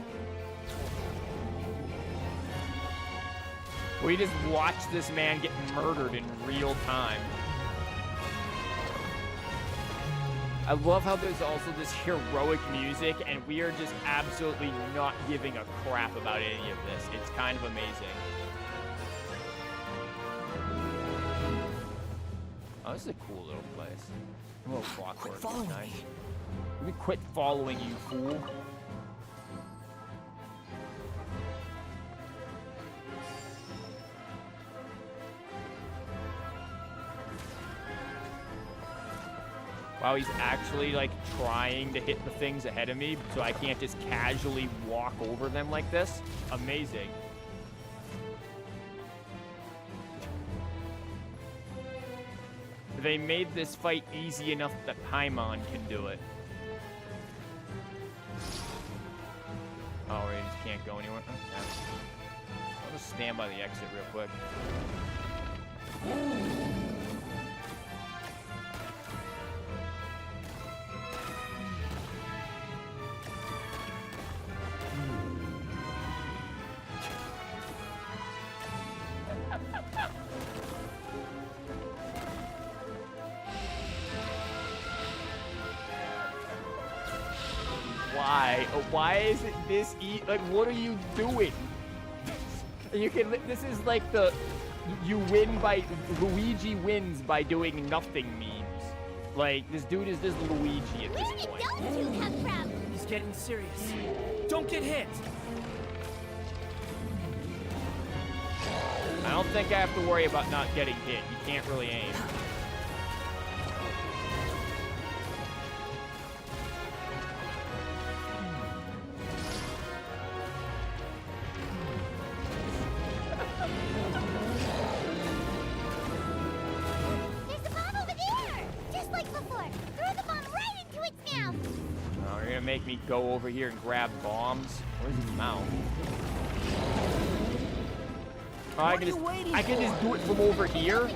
A: We just watched this man get murdered in real time. I love how there's also this heroic music, and we are just absolutely not giving a crap about any of this. It's kind of amazing. Oh, this is a cool little place. A little clockwork.
G: Quit following
A: nice.
G: me.
A: Let me quit following you, fool. Wow, he's actually, like, trying to hit the things ahead of me, so I can't just casually walk over them like this. Amazing. They made this fight easy enough that Paimon can do it. Oh, we just can't go anywhere? Okay. I'll just stand by the exit real quick. Why? Why is it this like, what are you doing? You can, this is like the, you win by, Luigi wins by doing nothing memes. Like, this dude is just Luigi at this point.
C: Where did those two come from?
I: He's getting serious. Don't get hit!
A: I don't think I have to worry about not getting hit. You can't really aim.
C: There's a bomb over there! Just like before. Throw the bomb right into its mouth.
A: Oh, you're gonna make me go over here and grab bombs? Where's his mouth? Oh, I can just do it from over here?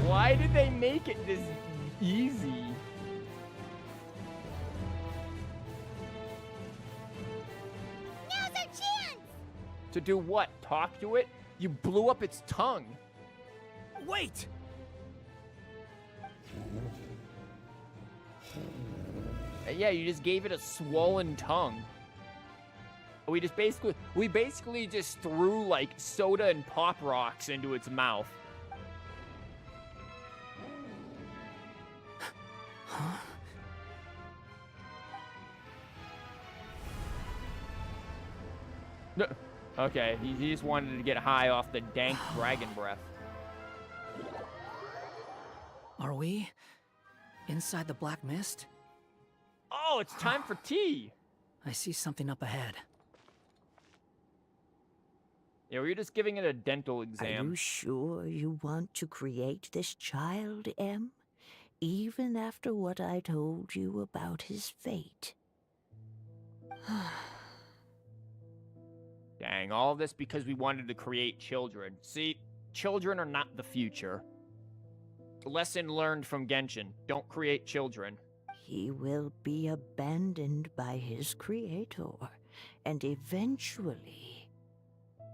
A: Why did they make it this easy?
C: Now's our chance!
A: To do what? Talk to it? You blew up its tongue.
I: Wait!
A: Yeah, you just gave it a swollen tongue. We basically just threw like soda and pop rocks into its mouth.
I: Huh?
A: No. Okay, he just wanted to get high off the dank dragon breath.
I: Are we inside the black mist?
A: Oh, it's time for tea.
I: I see something up ahead.
A: Yeah, we're just giving it a dental exam.
H: Are you sure you want to create this child, Em? Even after what I told you about his fate?
A: Dang, all this because we wanted to create children. See, children are not the future. Lesson learned from Genshin. Don't create children.
H: He will be abandoned by his creator, and eventually...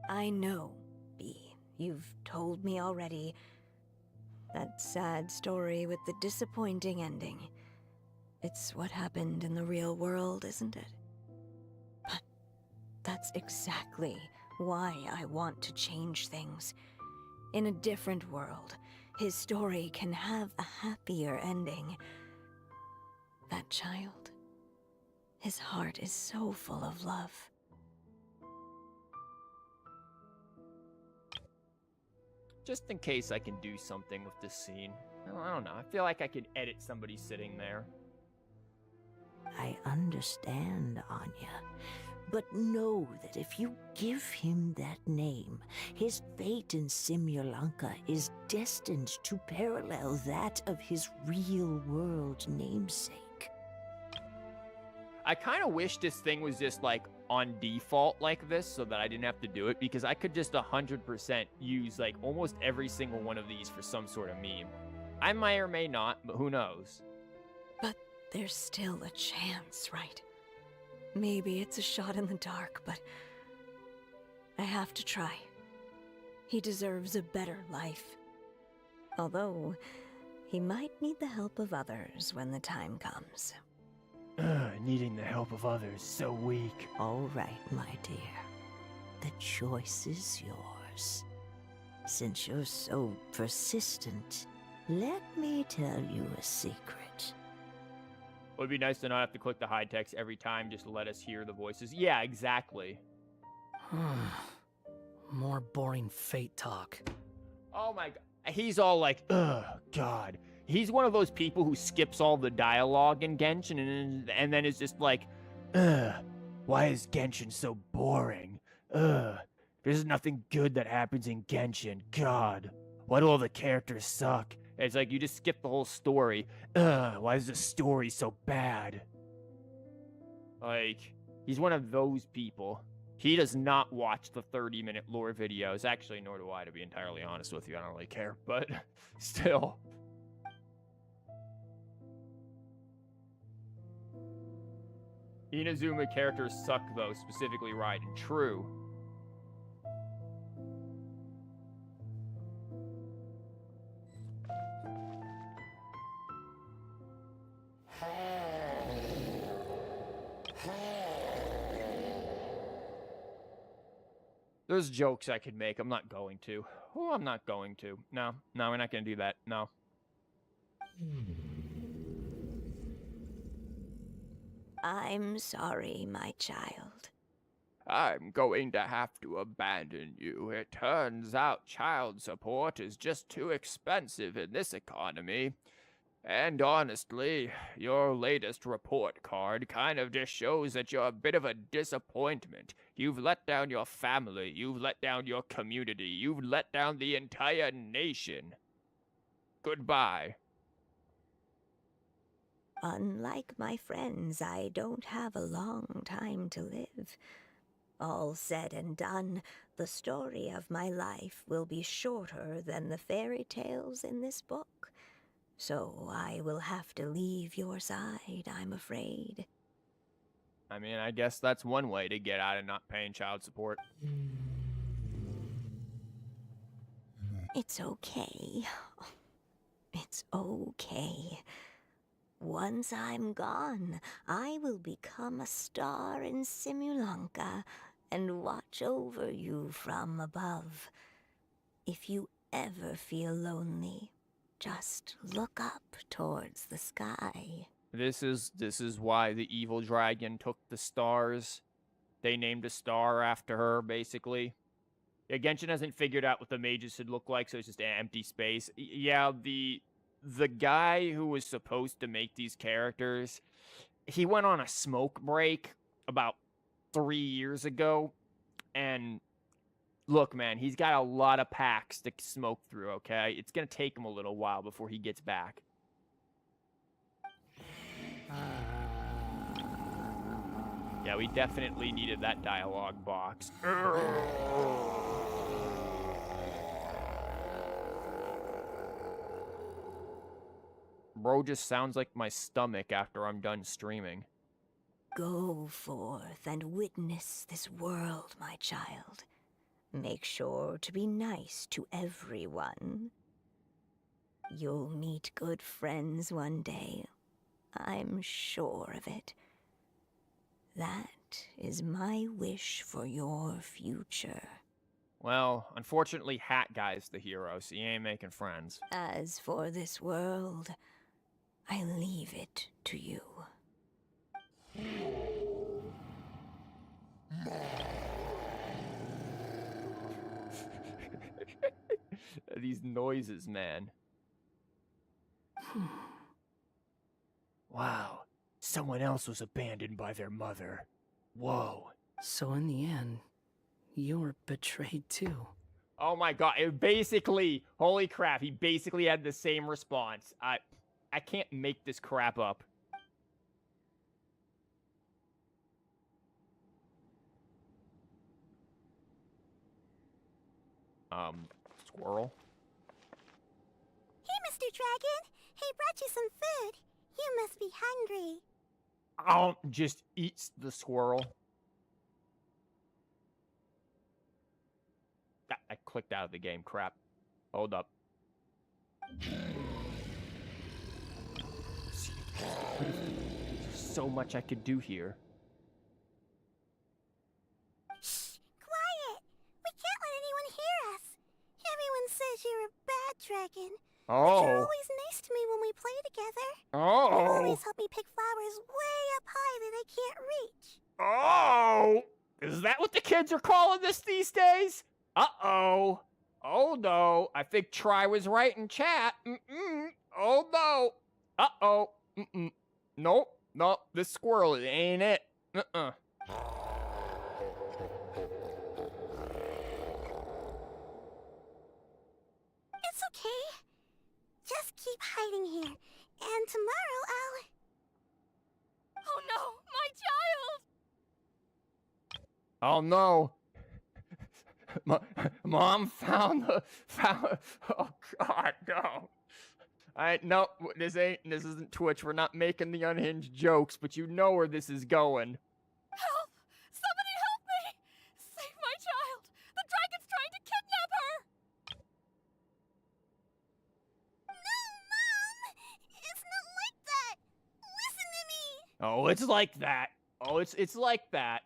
K: I know, B. You've told me already. That sad story with the disappointing ending. It's what happened in the real world, isn't it? But that's exactly why I want to change things. In a different world, his story can have a happier ending. That child, his heart is so full of love.
A: Just in case I can do something with this scene. I don't know. I feel like I could edit somebody sitting there.
H: I understand, Anya. But know that if you give him that name, his fate in Simulanka is destined to parallel that of his real-world namesake.
A: I kind of wish this thing was just, like, on default like this so that I didn't have to do it, because I could just 100% use, like, almost every single one of these for some sort of meme. I may or may not, but who knows?
K: But there's still a chance, right? Maybe it's a shot in the dark, but I have to try. He deserves a better life. Although, he might need the help of others when the time comes.
A: Needing the help of others, so weak.
H: All right, my dear. The choice is yours. Since you're so persistent, let me tell you a secret.
A: It would be nice to not have to click the high text every time, just to let us hear the voices. Yeah, exactly.
I: More boring fate talk.
A: Oh my god. He's all like, ugh, God. He's one of those people who skips all the dialogue in Genshin and then is just like, ugh, why is Genshin so boring? Ugh, there's nothing good that happens in Genshin. God, why do all the characters suck? And it's like, you just skip the whole story. Ugh, why is the story so bad? Like, he's one of those people. He does not watch the 30-minute lore videos. Actually, nor do I, to be entirely honest with you. I don't really care, but still. Inazuma characters suck, though, specifically Raiden. True. There's jokes I could make. I'm not going to. Oh, I'm not going to. No, we're not going to do that. No.
K: I'm sorry, my child.
A: I'm going to have to abandon you. It turns out child support is just too expensive in this economy. And honestly, your latest report card kind of just shows that you're a bit of a disappointment. You've let down your family, you've let down your community, you've let down the entire nation. Goodbye.
K: Unlike my friends, I don't have a long time to live. All said and done, the story of my life will be shorter than the fairy tales in this book. So I will have to leave your side, I'm afraid.
A: I mean, I guess that's one way to get out of not paying child support.
K: It's okay. It's okay. Once I'm gone, I will become a star in Simulanka and watch over you from above. If you ever feel lonely, just look up towards the sky.
A: This is why the evil dragon took the stars. They named a star after her, basically. Yeah, Genshin hasn't figured out what the mages should look like, so it's just an empty space. Yeah, the guy who was supposed to make these characters, he went on a smoke break about 3 years ago, and look, man, he's got a lot of packs to smoke through, okay? It's gonna take him a little while before he gets back. Yeah, we definitely needed that dialogue box. Bro just sounds like my stomach after I'm done streaming.
K: Go forth and witness this world, my child. Make sure to be nice to everyone. You'll meet good friends one day. I'm sure of it. That is my wish for your future.
A: Well, unfortunately, Hat Guy's the hero, so you ain't making friends.
K: As for this world, I leave it to you.
A: These noises, man. Wow. Someone else was abandoned by their mother. Whoa.
I: So in the end, you were betrayed too.
A: Oh my god, it basically, holy crap, he basically had the same response. I can't make this crap up. Squirrel?
C: Hey, Mr. Dragon. He brought you some food. You must be hungry.
A: Oh, just eats the squirrel. I clicked out of the game, crap. Hold up. There's so much I could do here.
C: Shh! Quiet! We can't let anyone hear us. Everyone says you're a bad dragon.
A: Oh.
C: But you're always nice to me when we play together.
A: Oh.
C: You always help me pick flowers way up high that I can't reach.
A: Oh! Is that what the kids are calling this these days? Uh-oh. Oh, no. I think Try was right in chat. Oh, no. Uh-oh. Nope. Nope. This squirrel ain't it.
C: It's okay. Just keep hiding here. And tomorrow I'll...
F: Oh no, my child!
A: Oh, no. Mom found oh god, no. No, this isn't Twitch. We're not making the unhinged jokes, but you know where this is going.
F: Help! Somebody help me! Save my child! The dragon's trying to kidnap her!
C: No, Mom! It's not like that! Listen to me!
A: Oh, it's like that. Oh, it's like that.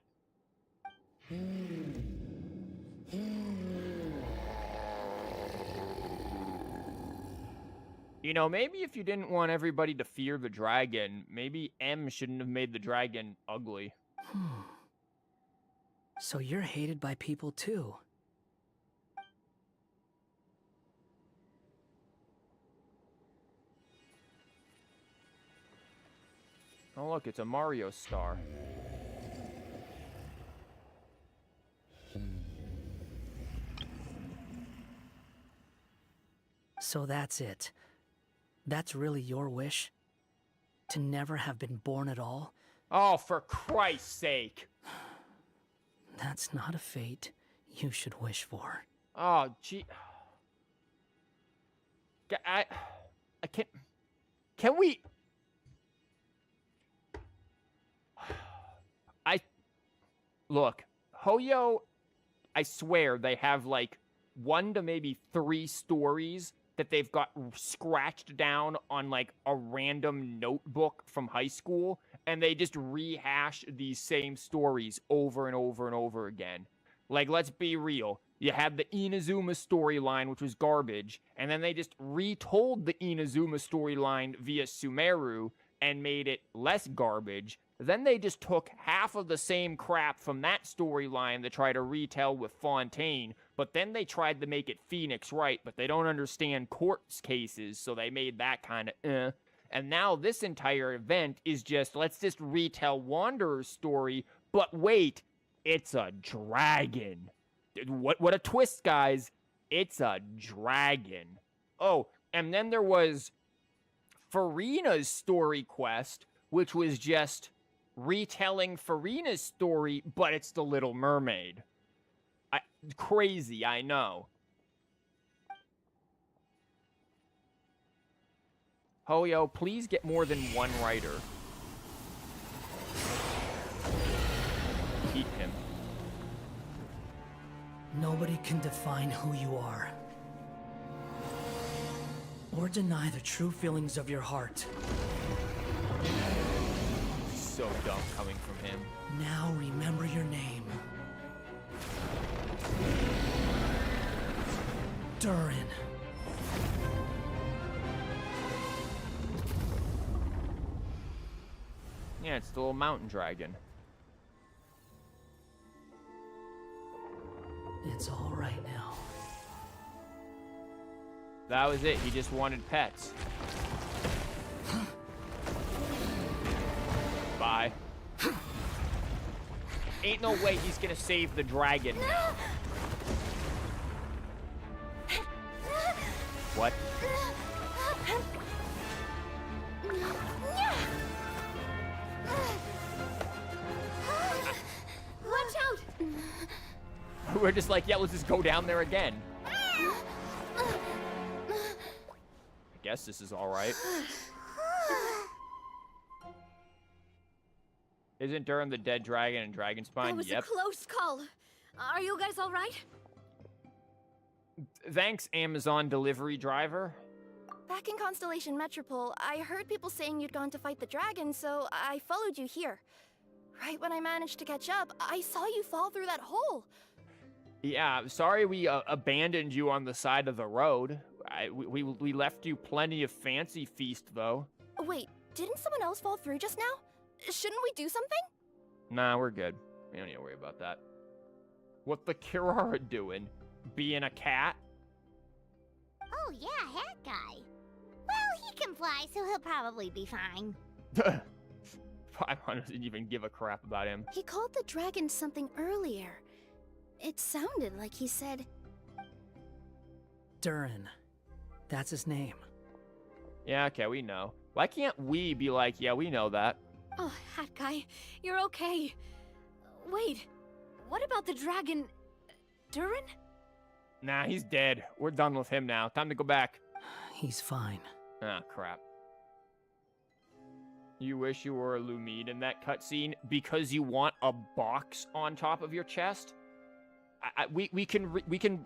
A: You know, maybe if you didn't want everybody to fear the dragon, maybe M shouldn't have made the dragon ugly.
I: So you're hated by people too.
A: Oh, look, it's a Mario star.
I: So that's it. That's really your wish? To never have been born at all?
A: Oh, for Christ's sake.
I: That's not a fate you should wish for.
A: Oh, gee. I can't... Can we... Look, Hoyo, I swear they have like 1 to maybe 3 stories that they've got scratched down on like a random notebook from high school, and they just rehash these same stories over and over and over again. Like, let's be real. You had the Inazuma storyline, which was garbage, and then they just retold the Inazuma storyline via Sumeru and made it less garbage. Then they just took half of the same crap from that storyline to try to retell with Fontaine, but then they tried to make it Phoenix Wright, but they don't understand court cases, so they made that kind of And now this entire event is just, let's just retell Wanderer's story, but wait, it's a dragon. What a twist, guys. It's a dragon. Oh, and then there was Farina's story quest, which was just retelling Farina's story, but it's the Little Mermaid. Crazy, I know. Hoyo, please get more than one writer. Keep him.
I: Nobody can define who you are. Or deny the true feelings of your heart.
A: So dumb coming from him.
I: Now remember your name. Durin.
A: Yeah, it's the little mountain dragon.
I: It's all right now.
A: That was it. He just wanted pets. Bye. Ain't no way he's gonna save the dragon. What?
F: Watch out!
A: We're just like, yeah, let's just go down there again. I guess this is all right. Isn't Durin the dead dragon and dragon spine?
F: That was
A: Yep.
F: a close call. Are you guys all right?
A: Thanks, Amazon delivery driver.
M: Back in Constellation Metropole, I heard people saying you'd gone to fight the dragon, so I followed you here. Right when I managed to catch up, I saw you fall through that hole.
A: Yeah, sorry we abandoned you on the side of the road. We left you plenty of fancy feast, though.
M: Wait, didn't someone else fall through just now? Shouldn't we do something?
A: Nah, we're good. We don't need to worry about that. What the Kirara doing? Being a cat?
C: Oh yeah, hat guy. Well, he can fly, so he'll probably be fine.
A: Paimon doesn't even give a crap about him.
L: He called the dragon something earlier. It sounded like he said...
I: Durin. That's his name.
A: Yeah, okay, we know. Why can't we be like, yeah, we know that?
F: Oh, hat guy, you're okay. Wait, what about the dragon... Durin?
A: Nah, he's dead. We're done with him now. Time to go back.
I: He's fine.
A: Ah, crap. You wish you were a Lumine in that cutscene because you want a box on top of your chest? We can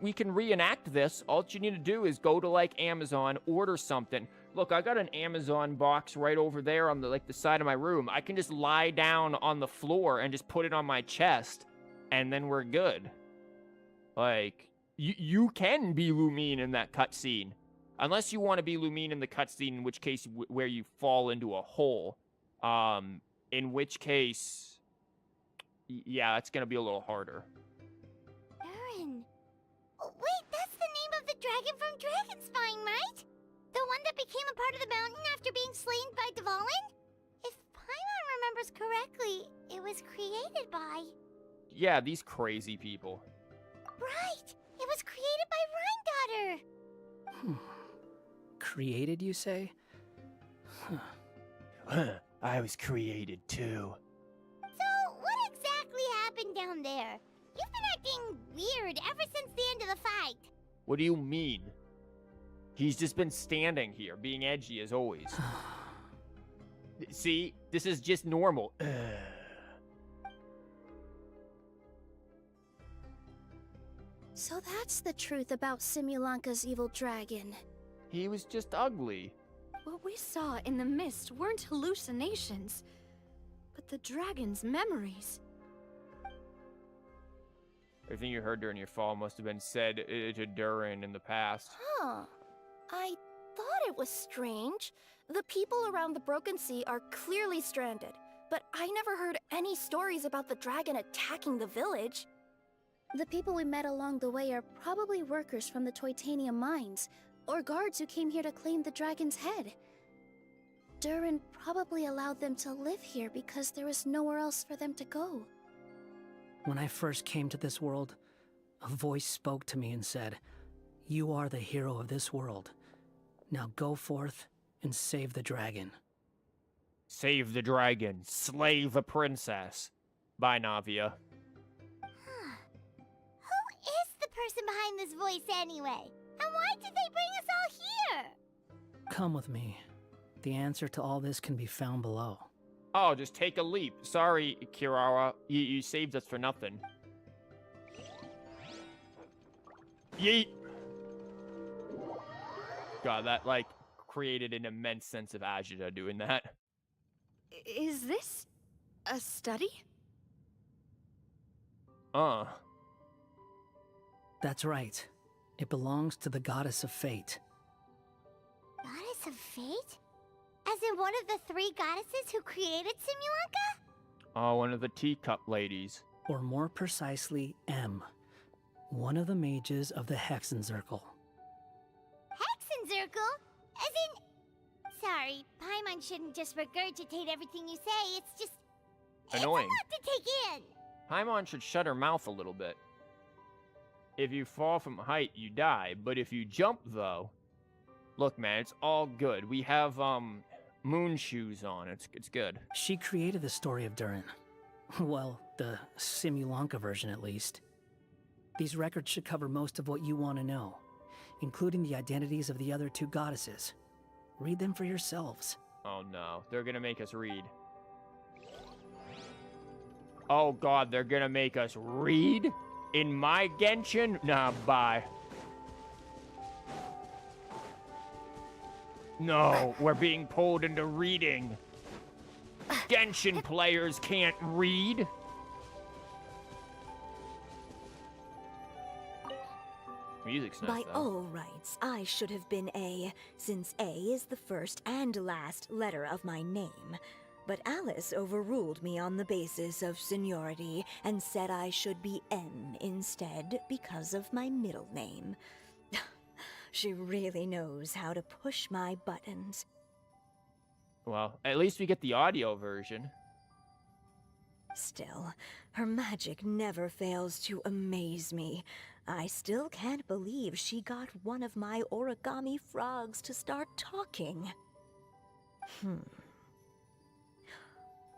A: reenact this. All you need to do is go to like Amazon, order something. Look, I got an Amazon box right over there on the side of my room. I can just lie down on the floor and just put it on my chest, and then we're good. Like, you can be Lumine in that cutscene. Unless you want to be Lumine in the cutscene, in which case where you fall into a hole. In which case, yeah, it's gonna be a little harder.
C: Durin. Oh, wait, that's the name of the dragon from Dragonspine, right? The one that became a part of the mountain after being slain by Dvalin? If Paimon remembers correctly, it was created by...
A: Yeah, these crazy people.
C: Right! It was created by Rhine Daughter!
I: Created, you say?
A: I was created too.
C: So, what exactly happened down there? You've been acting weird ever since the end of the fight.
A: What do you mean? He's just been standing here, being edgy as always. See? This is just normal.
L: So that's the truth about Simulanka's evil dragon.
A: He was just ugly.
F: What we saw in the mist weren't hallucinations, but the dragon's memories.
A: Everything you heard during your fall must have been said to Durin in the past.
M: Huh. I thought it was strange. The people around the Broken Sea are clearly stranded, but I never heard any stories about the dragon attacking the village.
L: The people we met along the way are probably workers from the Toitania mines, or guards who came here to claim the dragon's head. Durin probably allowed them to live here because there was nowhere else for them to go.
I: When I first came to this world, a voice spoke to me and said, "You are the hero of this world. Now go forth and save the dragon."
A: Save the dragon. Slay the princess. Bye, Navia.
C: Who is the person behind this voice anyway? And why did they bring us all here?
I: Come with me. The answer to all this can be found below.
A: Oh, just take a leap. Sorry, Kirara. You saved us for nothing. Yeet! God, that, like, created an immense sense of agita doing that.
F: Is this a study?
I: That's right. It belongs to the goddess of fate.
C: Goddess of fate? As in one of the 3 goddesses who created Simulanka?
A: Oh, one of the teacup ladies.
I: Or more precisely, M. One of the mages of the Hexenzirkel.
C: Hexenzirkel? As in... Sorry, Paimon shouldn't just regurgitate everything you say, it's just...
A: Annoying.
C: It's a lot to take in!
A: Paimon should shut her mouth a little bit. If you fall from height, you die. But if you jump, though... Look, man, it's all good. We have, moon shoes on. It's good.
I: She created the story of Durin. Well, the Simulanka version, at least. These records should cover most of what you want to know, including the identities of the other 2 goddesses. Read them for yourselves.
A: Oh, no. They're gonna make us read. Oh, God, they're gonna make us read? In my Genshin? Nah, bye. No, we're being pulled into reading. Genshin players can't read. Music's nice,
K: By
A: though.
K: all rights, I should have been A, since A is the first and last letter of my name. But Alice overruled me on the basis of seniority and said I should be M instead because of my middle name. She really knows how to push my buttons.
A: Well, at least we get the audio version.
K: Still, her magic never fails to amaze me. I still can't believe she got one of my origami frogs to start talking.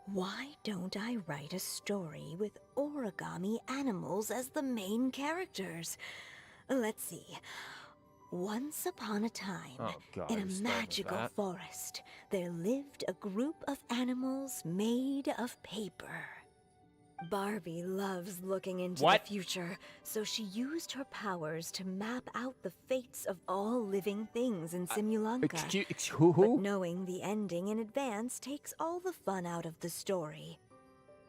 K: Why don't I write a story with origami animals as the main characters? Let's see. Once upon a time, in a magical forest, there lived a group of animals made of paper. Barbie loves looking into the future, so she used her powers to map out the fates of all living things in Simulanka. But knowing the ending in advance takes all the fun out of the story.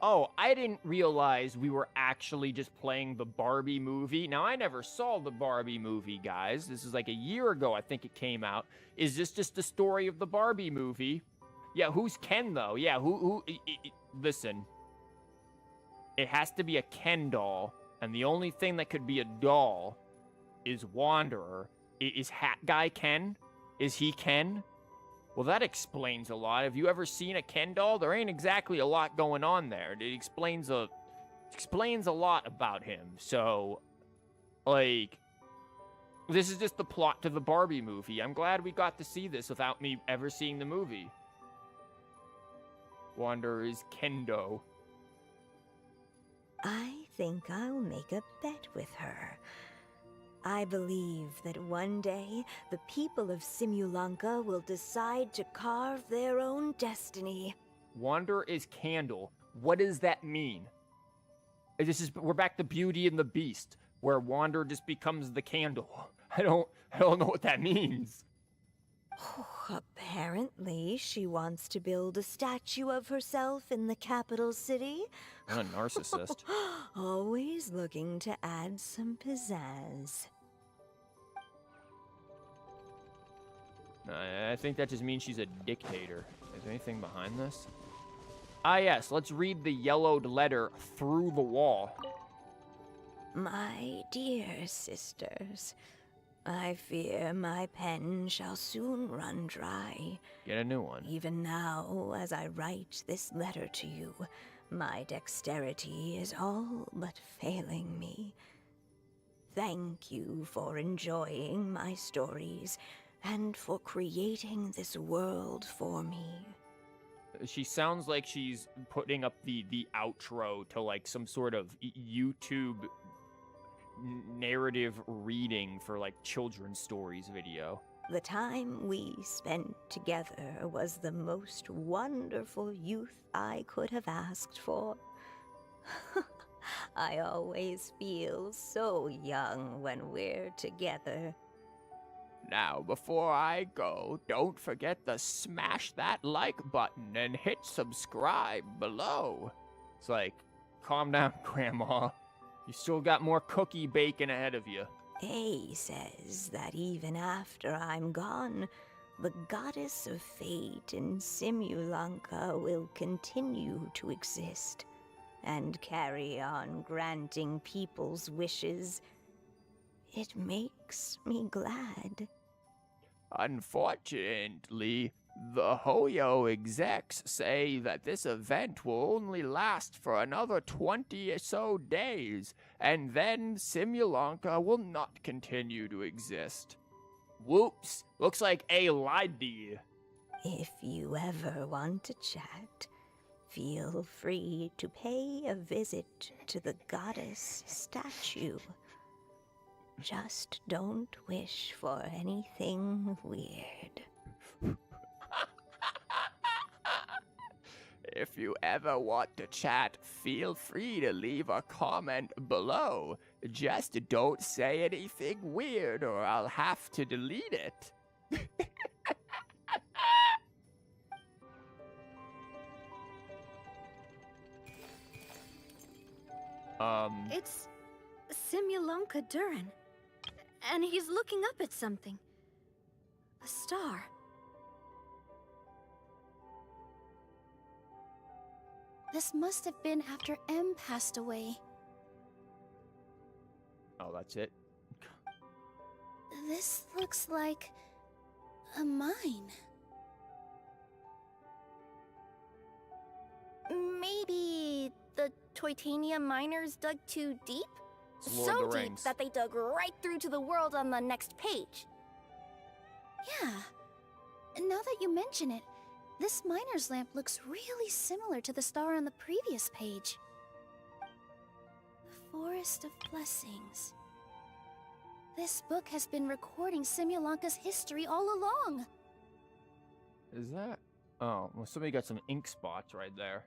A: Oh, I didn't realize we were actually just playing the Barbie movie. Now, I never saw the Barbie movie, guys. This is like a year ago, I think it came out. Is this just the story of the Barbie movie? Yeah, who's Ken, though? Yeah, listen. It has to be a Ken doll, and the only thing that could be a doll is Wanderer. Is Hat Guy Ken? Is he Ken? Well, that explains a lot. Have you ever seen a Ken doll? There ain't exactly a lot going on there. It explains a lot about him. So, like, this is just the plot to the Barbie movie. I'm glad we got to see this without me ever seeing the movie. Wanderer is Kendo.
K: I think I'll make a bet with her. I believe that one day, the people of Simulanka will decide to carve their own destiny.
A: Wanderer is Candle. What does that mean? We're back to Beauty and the Beast, where Wanderer just becomes the candle. I don't know what that means.
K: Apparently, she wants to build a statue of herself in the capital city.
A: What a narcissist.
K: Always looking to add some pizzazz.
A: I think that just means she's a dictator. Is there anything behind this? Ah, yes. Let's read the yellowed letter through the wall.
K: My dear sisters, I fear my pen shall soon run dry.
A: Get a new one.
K: Even now, as I write this letter to you, my dexterity is all but failing me. Thank you for enjoying my stories and for creating this world for me.
A: She sounds like she's putting up the outro to like some sort of YouTube narrative reading for like children's stories video.
H: The time we spent together was the most wonderful youth I could have asked for. I always feel so young when we're together.
A: Now, before I go, don't forget to smash that like button and hit subscribe below. It's like, calm down, Grandma. You still got more cookie baking ahead of you.
H: A says that even after I'm gone, the goddess of fate in Simulanka will continue to exist and carry on granting people's wishes. It makes me glad.
A: Unfortunately, the Hoyo execs say that this event will only last for another 20 or so days, and then Simulanka will not continue to exist. Whoops, looks like A lied to you.
H: If you ever want to chat, feel free to pay a visit to the goddess statue. Just don't wish for anything weird.
A: If you ever want to chat, feel free to leave a comment below. Just don't say anything weird or I'll have to delete it.
F: It's Simulanka Durin. And he's looking up at something. A star.
L: This must have been after M passed away.
A: Oh, that's it?
L: This looks like a mine.
M: Maybe the Titanium miners dug too deep?
A: It's Lord
M: So
A: of the
M: deep
A: Rings.
M: that they dug right through to the world on the next page.
L: Yeah. Now that you mention it, this miner's lamp looks really similar to the star on the previous page. The Forest of Blessings. This book has been recording Simulanka's history all along.
A: Is that? Oh, well, somebody got some ink spots right there.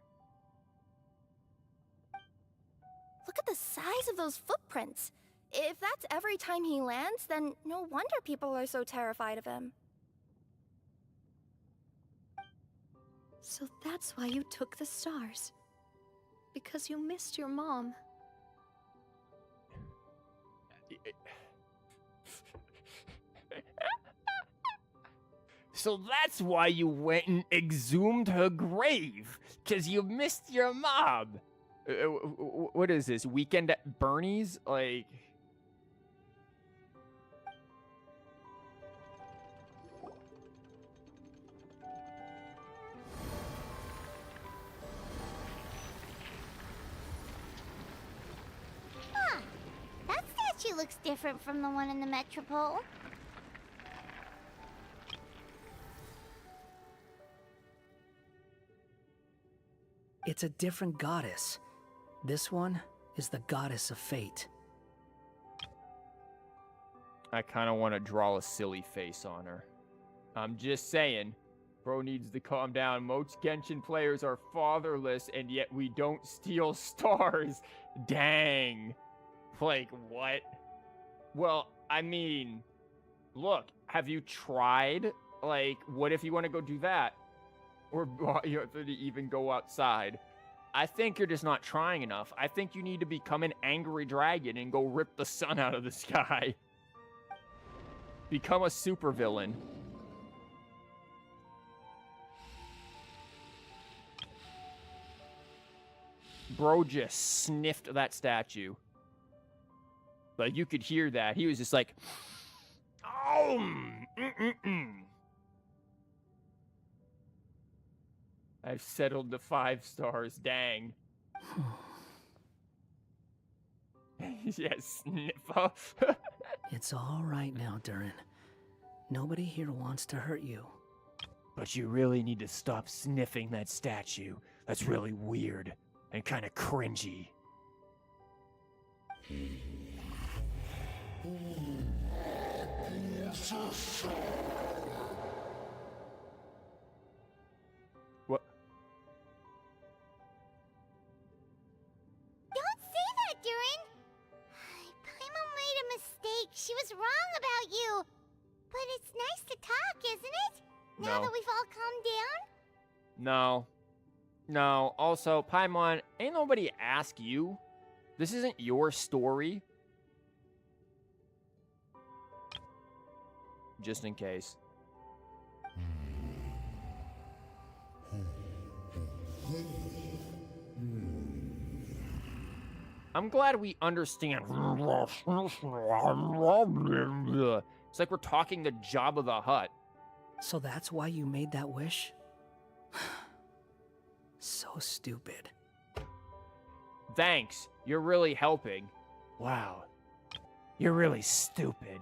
M: Look at the size of those footprints. If that's every time he lands, then no wonder people are so terrified of him.
F: So that's why you took the stars. Because you missed your mom.
A: So that's why you went and exhumed her grave, 'cause you missed your mom. What is this, Weekend at Bernie's? Like...
C: Huh. That statue looks different from the one in the Metropole.
I: It's a different goddess. This one is the goddess of fate.
A: I kind of want to draw a silly face on her. I'm just saying. Bro needs to calm down. Most Genshin players are fatherless, and yet we don't steal stars. Dang. Like, what? Well, I mean, look, have you tried? Like, what if you want to go do that? Or you have to even go outside? I think you're just not trying enough. I think you need to become an angry dragon and go rip the sun out of the sky. Become a supervillain. Bro just sniffed that statue. Like, you could hear that. He was just like, oh, I've settled to 5 stars, dang. Yes, sniffer.
I: It's all right now, Durin. Nobody here wants to hurt you.
A: But you really need to stop sniffing that statue. That's really weird and kind of cringy. What?
C: Don't say that, Durin! Paimon made a mistake. She was wrong about you. But it's nice to talk, isn't it? Now
A: No.
C: that we've all calmed down?
A: No. No. Also, Paimon, ain't nobody ask you. This isn't your story. Just in case. I'm glad we understand. It's like we're talking to Jabba the Hutt.
I: So that's why you made that wish? So stupid.
A: Thanks. You're really helping. Wow. You're really stupid.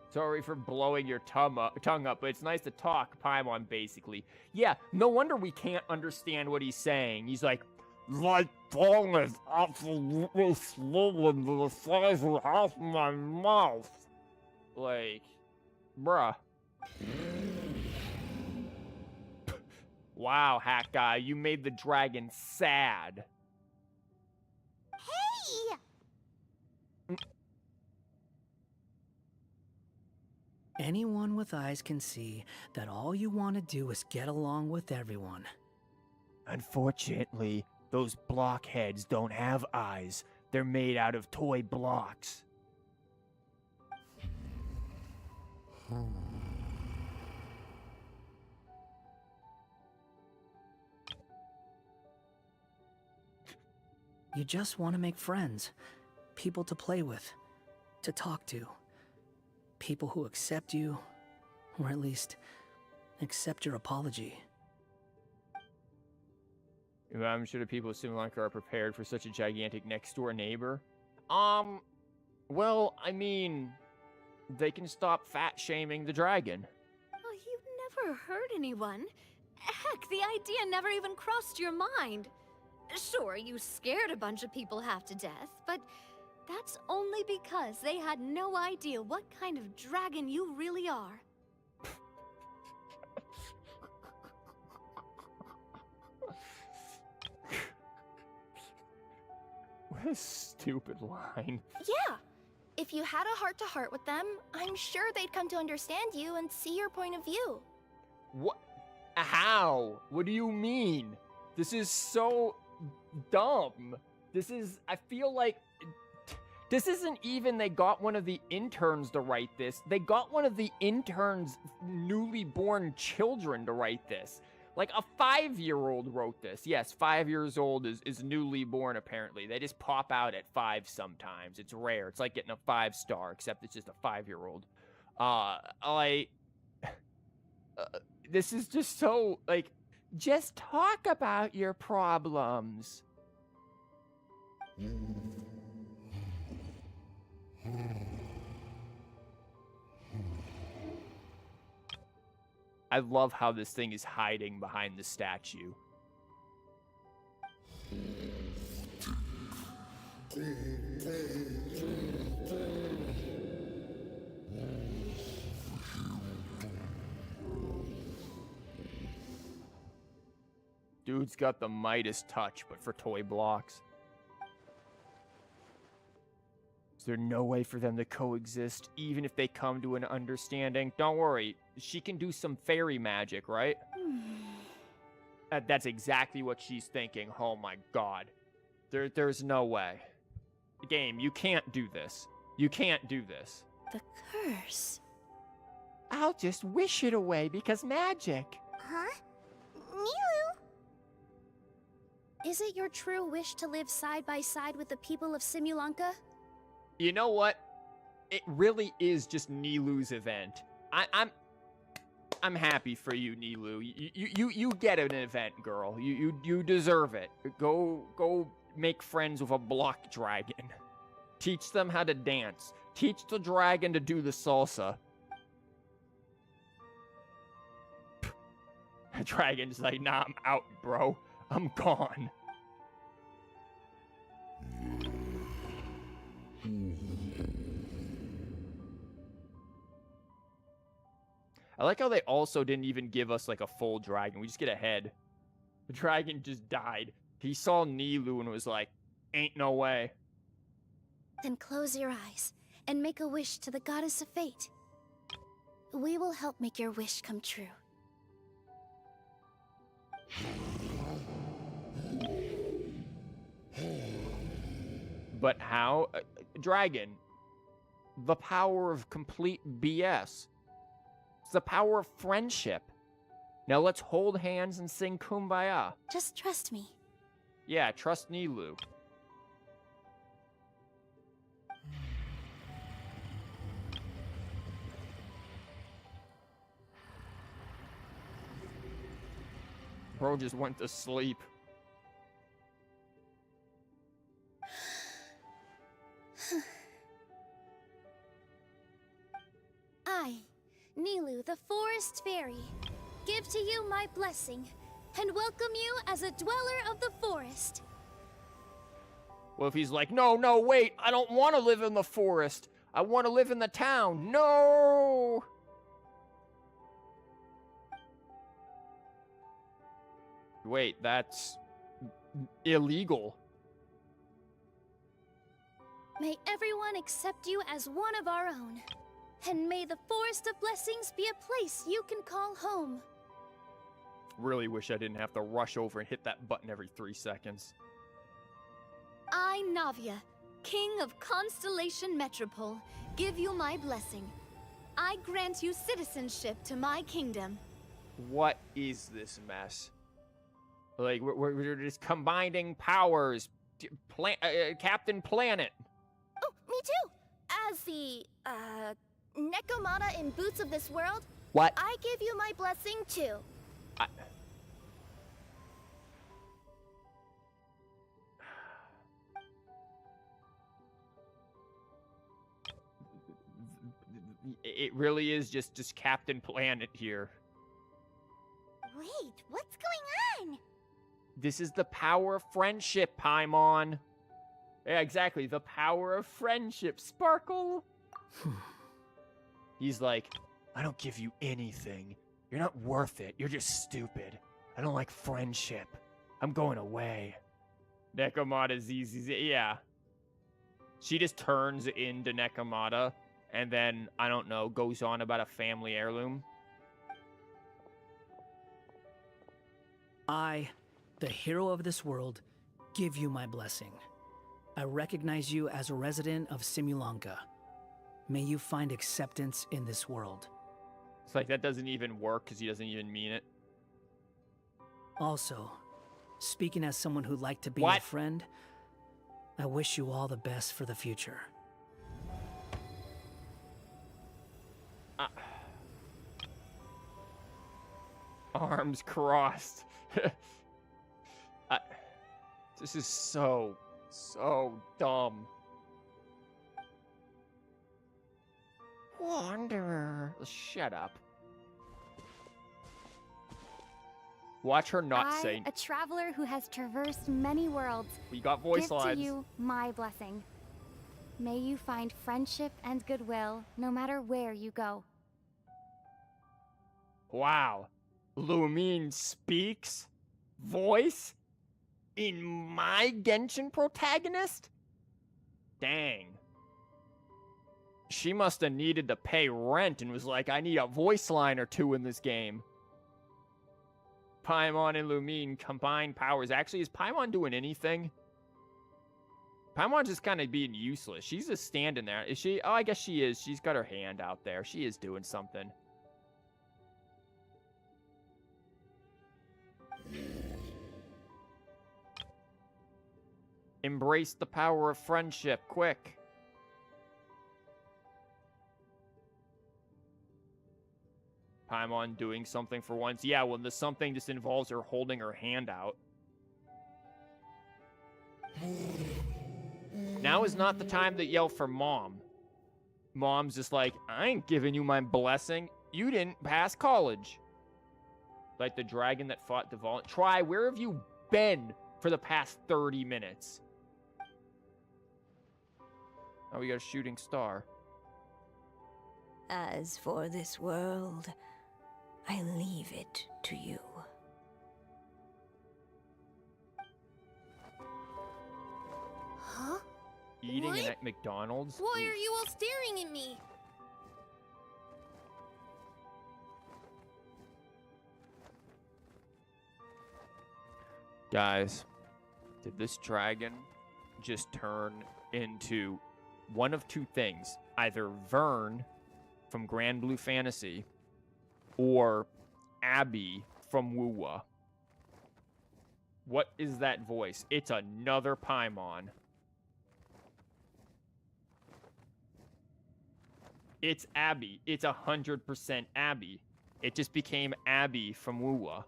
A: Sorry for blowing your tongue up, but it's nice to talk, Paimon, basically. Yeah, no wonder we can't understand what he's saying. He's like, my tongue is absolutely swollen to the size of half my mouth. Like, bruh. Wow, Hat Guy, you made the dragon sad.
C: Hey!
I: Anyone with eyes can see that all you want to do is get along with everyone.
A: Unfortunately, those blockheads don't have eyes. They're made out of toy blocks.
I: You just want to make friends, people to play with, to talk to. People who accept you, or at least accept your apology.
A: I'm sure the people of Simulacra are prepared for such a gigantic next-door neighbor. Well, I mean, they can stop fat-shaming the dragon.
F: Oh, you've never hurt anyone. Heck, the idea never even crossed your mind. Sure, you scared a bunch of people half to death, but that's only because they had no idea what kind of dragon you really are.
A: What a stupid line.
M: Yeah. If you had a heart-to-heart with them, I'm sure they'd come to understand you and see your point of view.
A: What? How? What do you mean? This is so dumb. I feel like this isn't even they got one of the interns to write this. They got one of the interns' newly born children to write this. Like a 5-year-old wrote this. Yes, 5 years old is newly born apparently. They just pop out at 5 sometimes. It's rare. It's like getting a 5-star, except it's just a 5-year-old. This is just so, like, just talk about your problems. I love how this thing is hiding behind the statue. Dude's got the Midas touch, but for toy blocks. Is there no way for them to coexist, even if they come to an understanding? Don't worry, she can do some fairy magic, right? That's exactly what she's thinking. Oh my god. There's no way. Game, you can't do this. You can't do this.
L: The curse.
A: I'll just wish it away because magic.
C: Huh? Nilou?
L: Is it your true wish to live side by side with the people of Simulanka?
A: You know what? It really is just Nilou's event. I'm happy for you, Nilou. You get an event, girl. You deserve it. Go make friends with a block dragon. Teach them how to dance. Teach the dragon to do the salsa. Dragon's like, nah, I'm out, bro. I'm gone. I like how they also didn't even give us like a full dragon. We just get a head. The dragon just died. He saw Nilou and was like, ain't no way.
L: Then close your eyes and make a wish to the goddess of fate. We will help make your wish come true.
A: But how? Dragon, the power of complete BS. It's the power of friendship. Now let's hold hands and sing Kumbaya.
L: Just trust me.
A: Yeah, trust Nilou. Bro just went to sleep.
L: I, Nilou, the Forest Fairy, give to you my blessing and welcome you as a dweller of the forest.
A: Well, if he's like, no, wait, I don't want to live in the forest. I want to live in the town. No! Wait, that's illegal.
L: May everyone accept you as one of our own. And may the Forest of Blessings be a place you can call home.
A: Really wish I didn't have to rush over and hit that button every 3 seconds.
F: I, Navia, King of Constellation Metropole, give you my blessing. I grant you citizenship to my kingdom.
A: What is this mess? Like, we're just combining powers. Captain Planet.
M: Oh, me too! As the, Nekomata in Boots of this world,
A: What?
M: I give you my blessing too.
A: It really is just Captain Planet here.
C: Wait, what's going on?
A: This is the power of friendship, Paimon. Yeah, exactly. The power of friendship, Sparkle. He's like, I don't give you anything. You're not worth it. You're just stupid. I don't like friendship. I'm going away. Nekomata ZZ, yeah. She just turns into Nekomata and then, I don't know, goes on about a family heirloom.
I: I, the hero of this world, give you my blessing. I recognize you as a resident of Simulanka. May you find acceptance in this world.
A: It's like that doesn't even work because he doesn't even mean it.
I: Also, speaking as someone who'd like to be your friend, I wish you all the best for the future.
A: Arms crossed. This is so dumb. Wanderer. Shut up. Watch her not say.
N: A traveler who has traversed many worlds.
A: We got voice
N: give
A: lines.
N: to you my blessing. May you find friendship and goodwill no matter where you go.
A: Wow. Lumine speaks voice in my Genshin protagonist? Dang. She must have needed to pay rent and was like, I need a voice line or two in this game. Paimon and Lumine combine powers. Actually, is Paimon doing anything? Paimon's just kind of being useless. She's just standing there. Is she? Oh, I guess she is. She's got her hand out there. She is doing something. Embrace the power of friendship, quick. Paimon doing something for once. Yeah, when the something just involves her holding her hand out. Now is not the time to yell for mom. Mom's just like, I ain't giving you my blessing. You didn't pass college. Like the dragon that fought the Vol. Try, where have you been for the past 30 minutes? Oh, we got a shooting star.
H: As for this world, I leave it to you.
M: Huh?
A: Eating
M: What?
A: at McDonald's?
M: Why
A: Oof.
M: are you all staring at me?
A: Guys, did this dragon just turn into one of two things? Either Vern from Grand Blue Fantasy or Abby from Wuwa. What is that voice? It's another Paimon. It's Abby. It's 100% Abby. It just became Abby from Wuwa.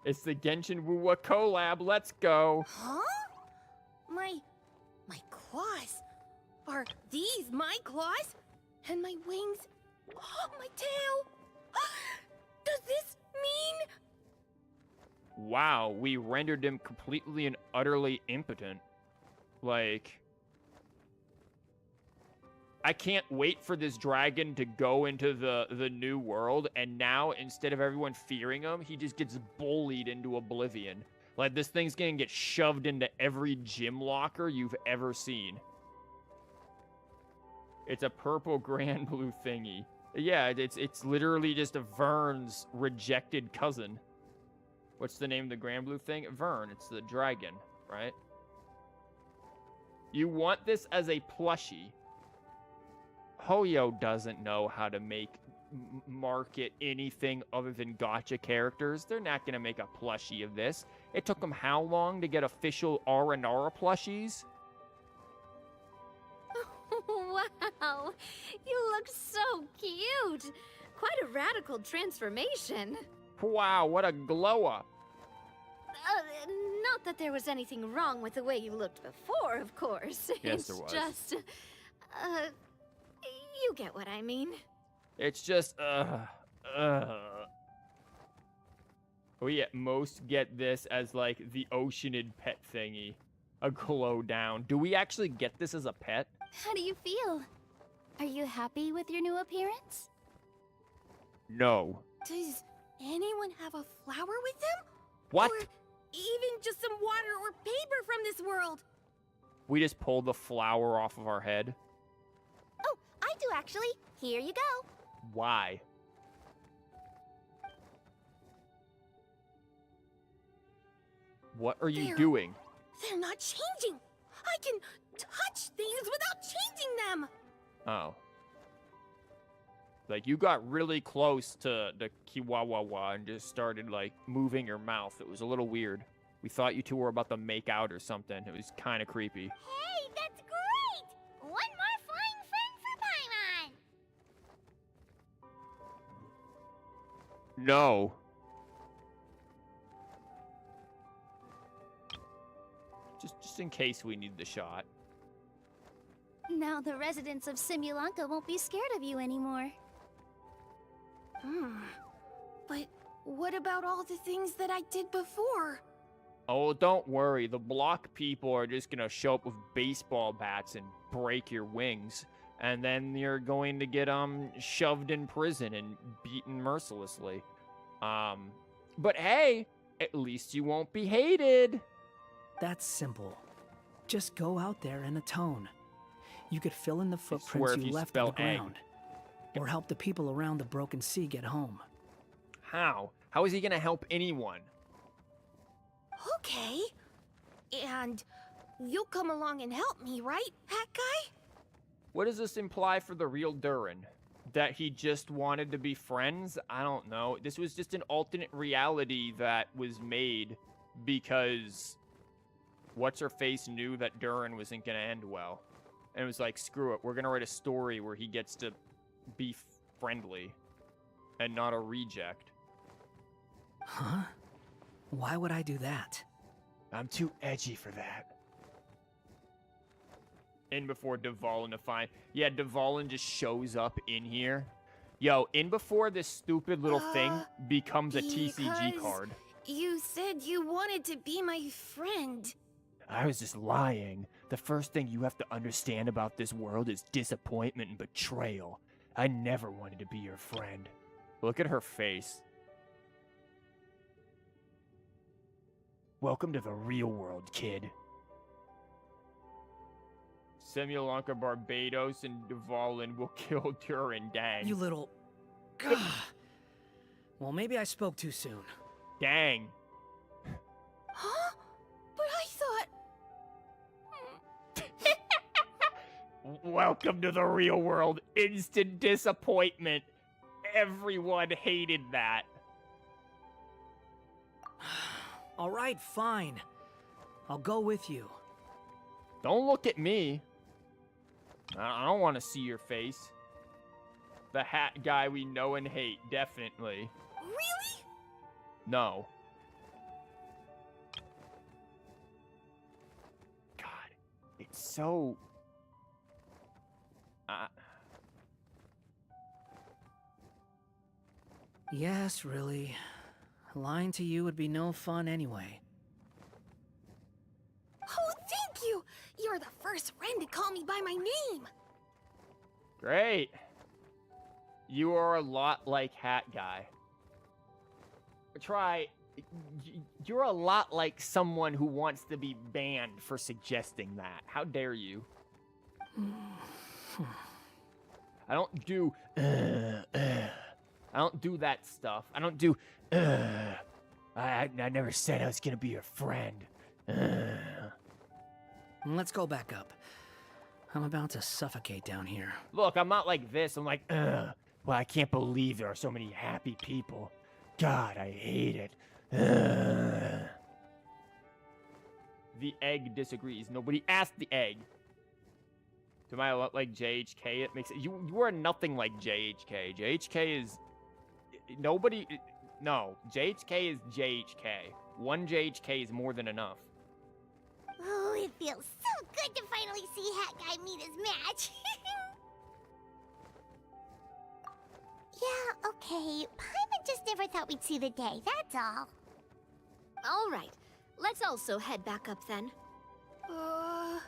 A: It's the Genshin Wuwa collab. Let's go.
M: Huh? My claws. Are these my claws? And my wings? Oh, my tail. Does this mean?
A: Wow, we rendered him completely and utterly impotent. Like, I can't wait for this dragon to go into the new world, and now, instead of everyone fearing him, he just gets bullied into oblivion. Like, this thing's gonna get shoved into every gym locker you've ever seen. It's a purple grand blue thingy. Yeah, it's literally just a Vern's rejected cousin. What's the name of the grand blue thing? Vern. It's the dragon, right? You want this as a plushie. Hoyo doesn't know how to market anything other than gacha characters. They're not going to make a plushie of this. It took them how long to get official Aranara plushies?
F: Wow, you look so cute. Quite a radical transformation.
A: Wow, what a glow up.
F: Not that there was anything wrong with the way you looked before, of course.
A: Yes, there was.
F: It's just, you get what I mean.
A: It's just, We at most get this as, like, the Oceanid pet thingy. A glow down. Do we actually get this as a pet?
L: How do you feel? Are you happy with your new appearance?
A: No.
M: Does anyone have a flower with them?
A: What?
M: Or even just some water or paper from this world?
A: We just pulled the flower off of our head?
C: Oh, I do actually. Here you go.
A: Why? What are you doing?
M: They're not changing. I can touch things without changing them.
A: Oh. Like, you got really close to the Kiwawawa and just started, like, moving your mouth. It was a little weird. We thought you two were about to make out or something. It was kind of creepy.
C: Hey, that's great! One more flying friend for Paimon!
A: No. Just in case we need the shot.
L: Now the residents of Simulanka won't be scared of you anymore.
M: But what about all the things that I did before?
A: Oh, don't worry. The block people are just gonna show up with baseball bats and break your wings. And then you're going to get, shoved in prison and beaten mercilessly. But hey, at least you won't be hated.
I: That's simple. Just go out there and atone. You could fill in the
A: swear
I: footprints
A: if
I: you
A: you
I: left on the
A: spell egg.
I: ground. Or help the people around the Broken Sea get home.
A: How? How is he gonna help anyone?
M: Okay. And you'll come along and help me, right, Hat Guy?
A: What does this imply for the real Durin? That he just wanted to be friends? I don't know. This was just an alternate reality that was made because What's-Her-Face knew that Durin wasn't going to end well. And it was like, screw it. We're going to write a story where he gets to be friendly and not a reject.
I: Huh? Why would I do that?
A: I'm too edgy for that. In before Dvalin to find. Yeah, Dvalin just shows up in here. Yo, in before this stupid little thing becomes a TCG card.
M: You said you wanted to be my friend.
A: I was just lying. The first thing you have to understand about this world is disappointment and betrayal. I never wanted to be your friend. Look at her face. Welcome to the real world, kid. Simulanka, Barbados, and Dvalin will kill Durin, dang.
I: You little... Well, maybe I spoke too soon.
A: Dang.
M: Huh? But I thought...
A: Welcome to the real world. Instant disappointment. Everyone hated that.
I: All right, fine. I'll go with you.
A: Don't look at me. I don't want to see your face. The hat guy we know and hate, definitely.
M: Really?
A: No. God, it's so...
I: Yes, really. Lying to you would be no fun anyway.
M: Oh, thank you! You're the first friend to call me by my name!
A: Great. You are a lot like Hat Guy. You're a lot like someone who wants to be banned for suggesting that. How dare you? I don't do I don't do that stuff. I don't do I never said I was gonna be your friend.
I: Let's go back up. I'm about to suffocate down here.
A: Look, I'm not like this. I'm like, well, I can't believe there are so many happy people. God, I hate it. The egg disagrees. Nobody asked the egg. Am I a lot like JHK? It makes it. You are nothing like JHK. JHK is nobody. No, JHK is JHK. One JHK is more than enough.
C: Oh, it feels so good to finally see Hat Guy meet his match. Yeah, okay. Paimon just never thought we'd see the day, that's all.
F: All right. Let's also head back up then.
A: Oh,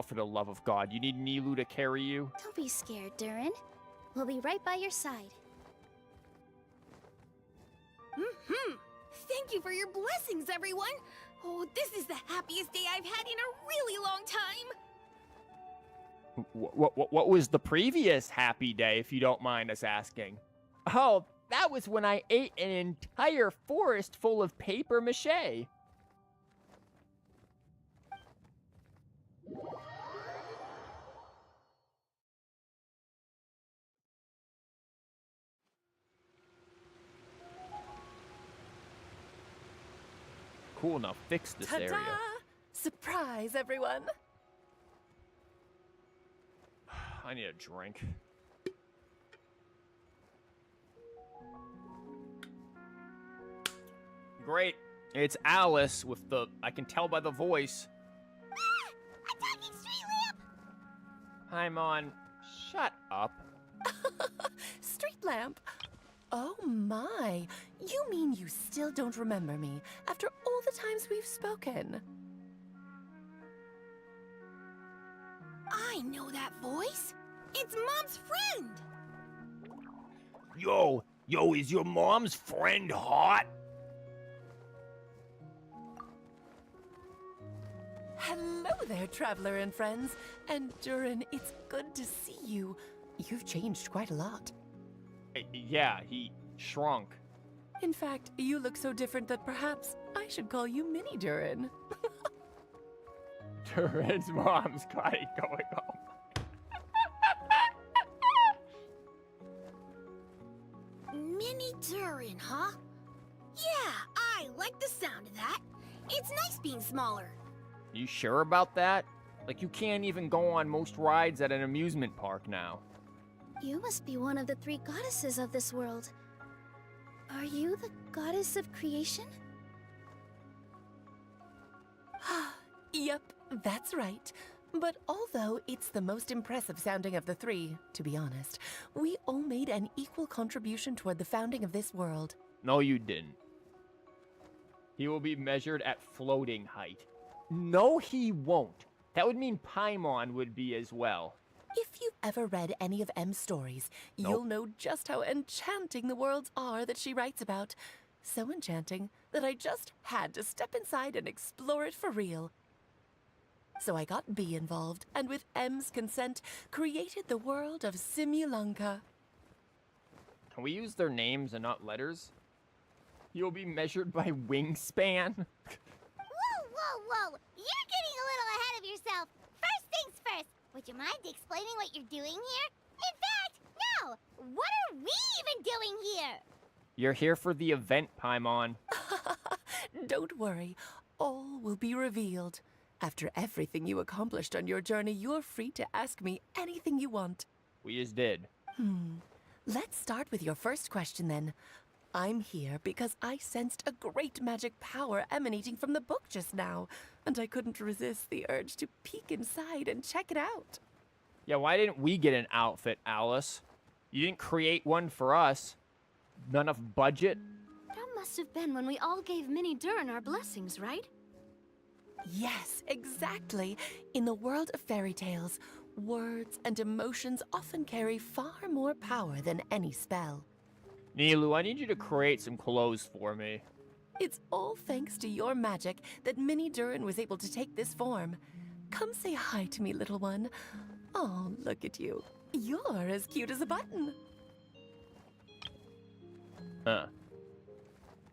A: for the love of God. You need Nilou to carry you?
L: Don't be scared, Durin. We'll be right by your side.
M: Thank you for your blessings, everyone! Oh, this is the happiest day I've had in a really long time!
A: What was the previous happy day, if you don't mind us asking? Oh, that was when I ate an entire forest full of paper mache. Cool, now fix this area.
O: Surprise, everyone!
A: I need a drink. Great. It's Alice with the... I can tell by the voice.
C: Attacking Street Lamp!
A: Paimon, shut up.
O: Street Lamp? Oh my, you mean you still don't remember me after all the times we've spoken?
M: I know that voice! It's Mom's friend!
B: Yo, is your mom's friend hot?
O: Hello there, traveler and friends. And Durin, it's good to see you. You've changed quite a lot.
A: Yeah, he shrunk.
O: In fact, you look so different that perhaps I should call you Mini Durin.
A: Durin's mom's got it going on.
M: Mini Durin, huh? Yeah, I like the sound of that. It's nice being smaller.
A: You sure about that? Like, you can't even go on most rides at an amusement park now.
L: You must be one of the three goddesses of this world. Are you the goddess of creation?
O: Yep, that's right. But although it's the most impressive sounding of the three, to be honest, we all made an equal contribution toward the founding of this world.
A: No, you didn't. He will be measured at floating height. No, he won't. That would mean Paimon would be as well.
O: If you've ever read any of M's stories, you'll know just how enchanting the worlds are that she writes about. So enchanting that I just had to step inside and explore it for real. So I got B involved, and with M's consent, created the world of Simulunka.
A: Can we use their names and not letters? You'll be measured by wingspan?
C: Whoa, whoa, whoa! You're getting a little ahead of yourself. First things first, would you mind explaining what you're doing here? In fact, no! What are we even doing here?
A: You're here for the event, Paimon.
O: Don't worry, all will be revealed. After everything you accomplished on your journey, you're free to ask me anything you want.
A: We just did.
O: Let's start with your first question then. I'm here because I sensed a great magic power emanating from the book just now, and I couldn't resist the urge to peek inside and check it out.
A: Yeah, why didn't we get an outfit, Alice? You didn't create one for us. None of budget?
F: That must have been when we all gave Minnie Durin our blessings, right?
O: Yes, exactly. In the world of fairy tales, words and emotions often carry far more power than any spell.
A: Nilou, I need you to create some clothes for me.
O: It's all thanks to your magic that Minnie Durin was able to take this form. Come say hi to me, little one. Oh, look at you. You're as cute as a button.
A: Huh.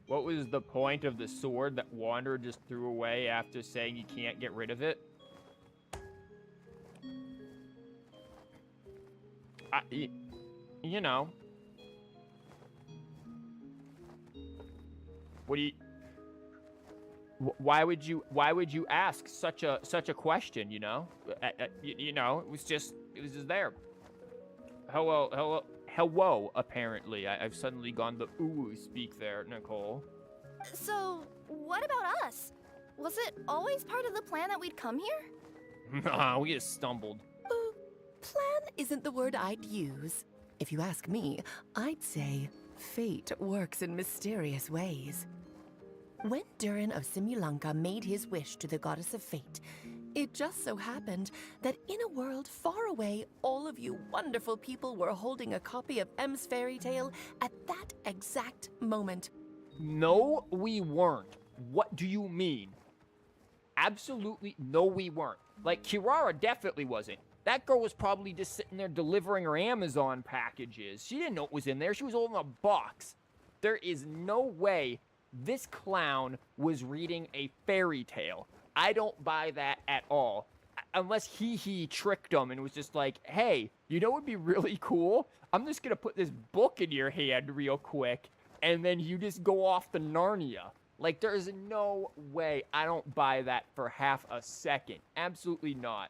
A: What was the point of the sword that Wanderer just threw away after saying you can't get rid of it? You know. What do you... Why would you ask such a question, you know? You know, it was just there. Hello, apparently. I've suddenly gone the ooh speak there, Nicole.
M: So, what about us? Was it always part of the plan that we'd come here?
A: Nah, we just stumbled.
O: Plan isn't the word I'd use. If you ask me, I'd say fate works in mysterious ways. When Durin of Simulunka made his wish to the goddess of fate, it just so happened that in a world far away, all of you wonderful people were holding a copy of M's fairy tale at that exact moment.
A: No, we weren't. What do you mean? Absolutely no, we weren't. Like, Kirara definitely wasn't. That girl was probably just sitting there delivering her Amazon packages. She didn't know what was in there. She was holding a box. There is no way this clown was reading a fairy tale. I don't buy that at all. Unless he tricked him and was just like, hey, you know what would be really cool? I'm just going to put this book in your hand real quick, and then you just go off to Narnia. Like, there's no way. I don't buy that for half a second. Absolutely not.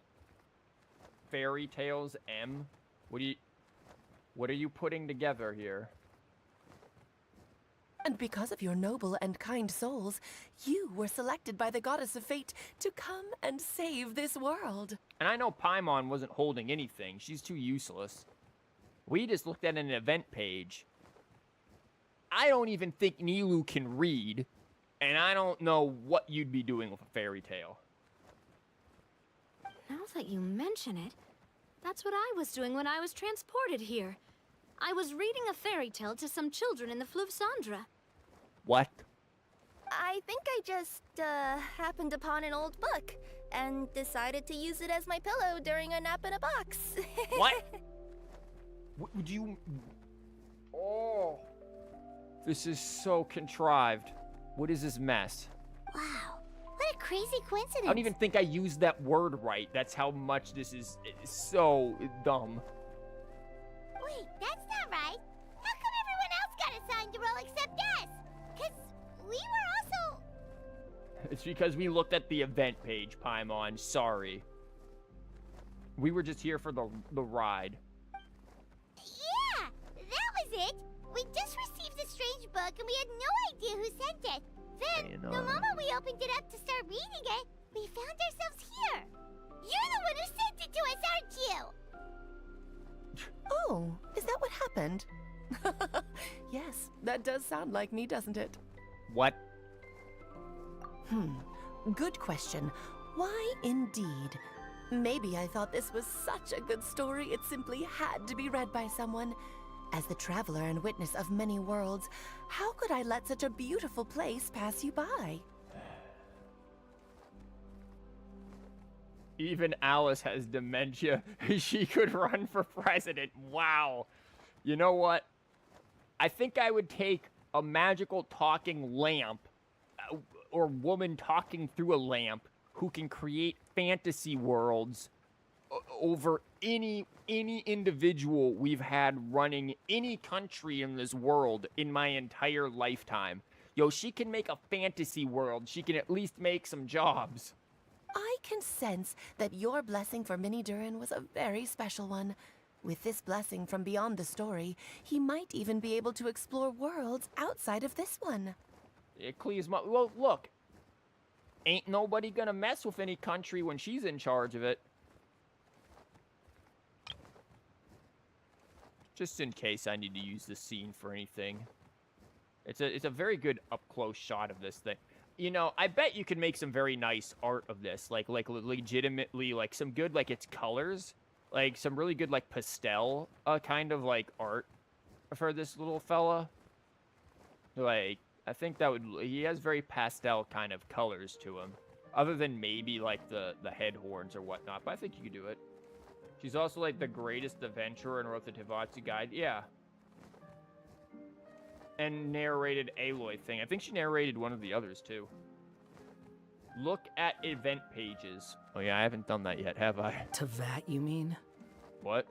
A: Fairy tales, M? What are you putting together here?
O: And because of your noble and kind souls, you were selected by the goddess of fate to come and save this world.
A: And I know Paimon wasn't holding anything. She's too useless. We just looked at an event page. I don't even think Nilou can read, and I don't know what you'd be doing with a fairy tale.
F: Now that you mention it, that's what I was doing when I was transported here. I was reading a fairy tale to some children in the Fleuve Cendre.
A: What?
M: I think I just, happened upon an old book and decided to use it as my pillow during a nap in a box.
A: What? Would you... Oh. This is so contrived. What is this mess?
C: Wow. What a crazy coincidence.
A: I don't even think I used that word right. That's how much this is so dumb.
C: Wait, that's not right. How come everyone else got assigned a role except us? Because we were also...
A: It's because we looked at the event page, Paimon. Sorry. We were just here for the ride.
C: Yeah, that was it. We just received a strange book and we had no idea who sent it. Then, the moment we opened it up to start reading it, We found ourselves here. You're the one who sent it to us, aren't you?
O: Oh, is that what happened? Yes, that does sound like me, doesn't it?
A: What?
O: Good question. Why indeed? Maybe I thought this was such a good story it simply had to be read by someone. As the traveler and witness of many worlds, how could I let such a beautiful place pass you by?
A: Even Alice has dementia. She could run for president. Wow. You know what? I think I would take a magical talking lamp or woman talking through a lamp who can create fantasy worlds over any individual we've had running any country in this world in my entire lifetime. Yo, she can make a fantasy world. She can at least make some jobs.
O: I can sense that your blessing for Mini Durin was a very special one. With this blessing from beyond the story, he might even be able to explore worlds outside of this one.
A: Well, look. Ain't nobody gonna mess with any country when she's in charge of it. Just in case I need to use this scene for anything. It's a very good up-close shot of this thing. You know, I bet you could make some very nice art of this. Like legitimately, like, some good, like, its colors. Like, some really good, like, pastel kind of, like, art for this little fella. Like, I think that would... He has very pastel kind of colors to him. Other than maybe, like, the head horns or whatnot. But I think you could do it. She's also, like, the greatest adventurer and wrote the Tevatsu Guide. Yeah. And narrated Aloy thing. I think she narrated one of the others, too. Look at event pages. Oh, yeah, I haven't done that yet, have I?
I: Tevat, you mean?
A: What?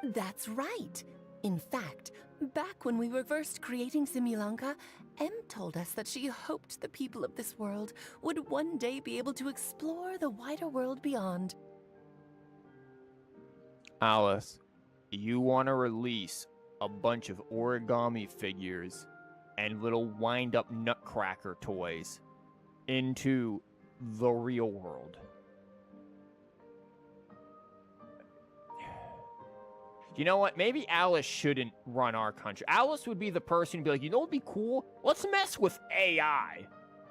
O: That's right. In fact, back when we were first creating Simulanka, Em told us that she hoped the people of this world would one day be able to explore the wider world beyond.
A: Alice, you want to release a bunch of origami figures and little wind-up nutcracker toys into the real world. You know what? Maybe Alice shouldn't run our country. Alice would be the person who'd be like, you know what'd be cool? Let's mess with AI.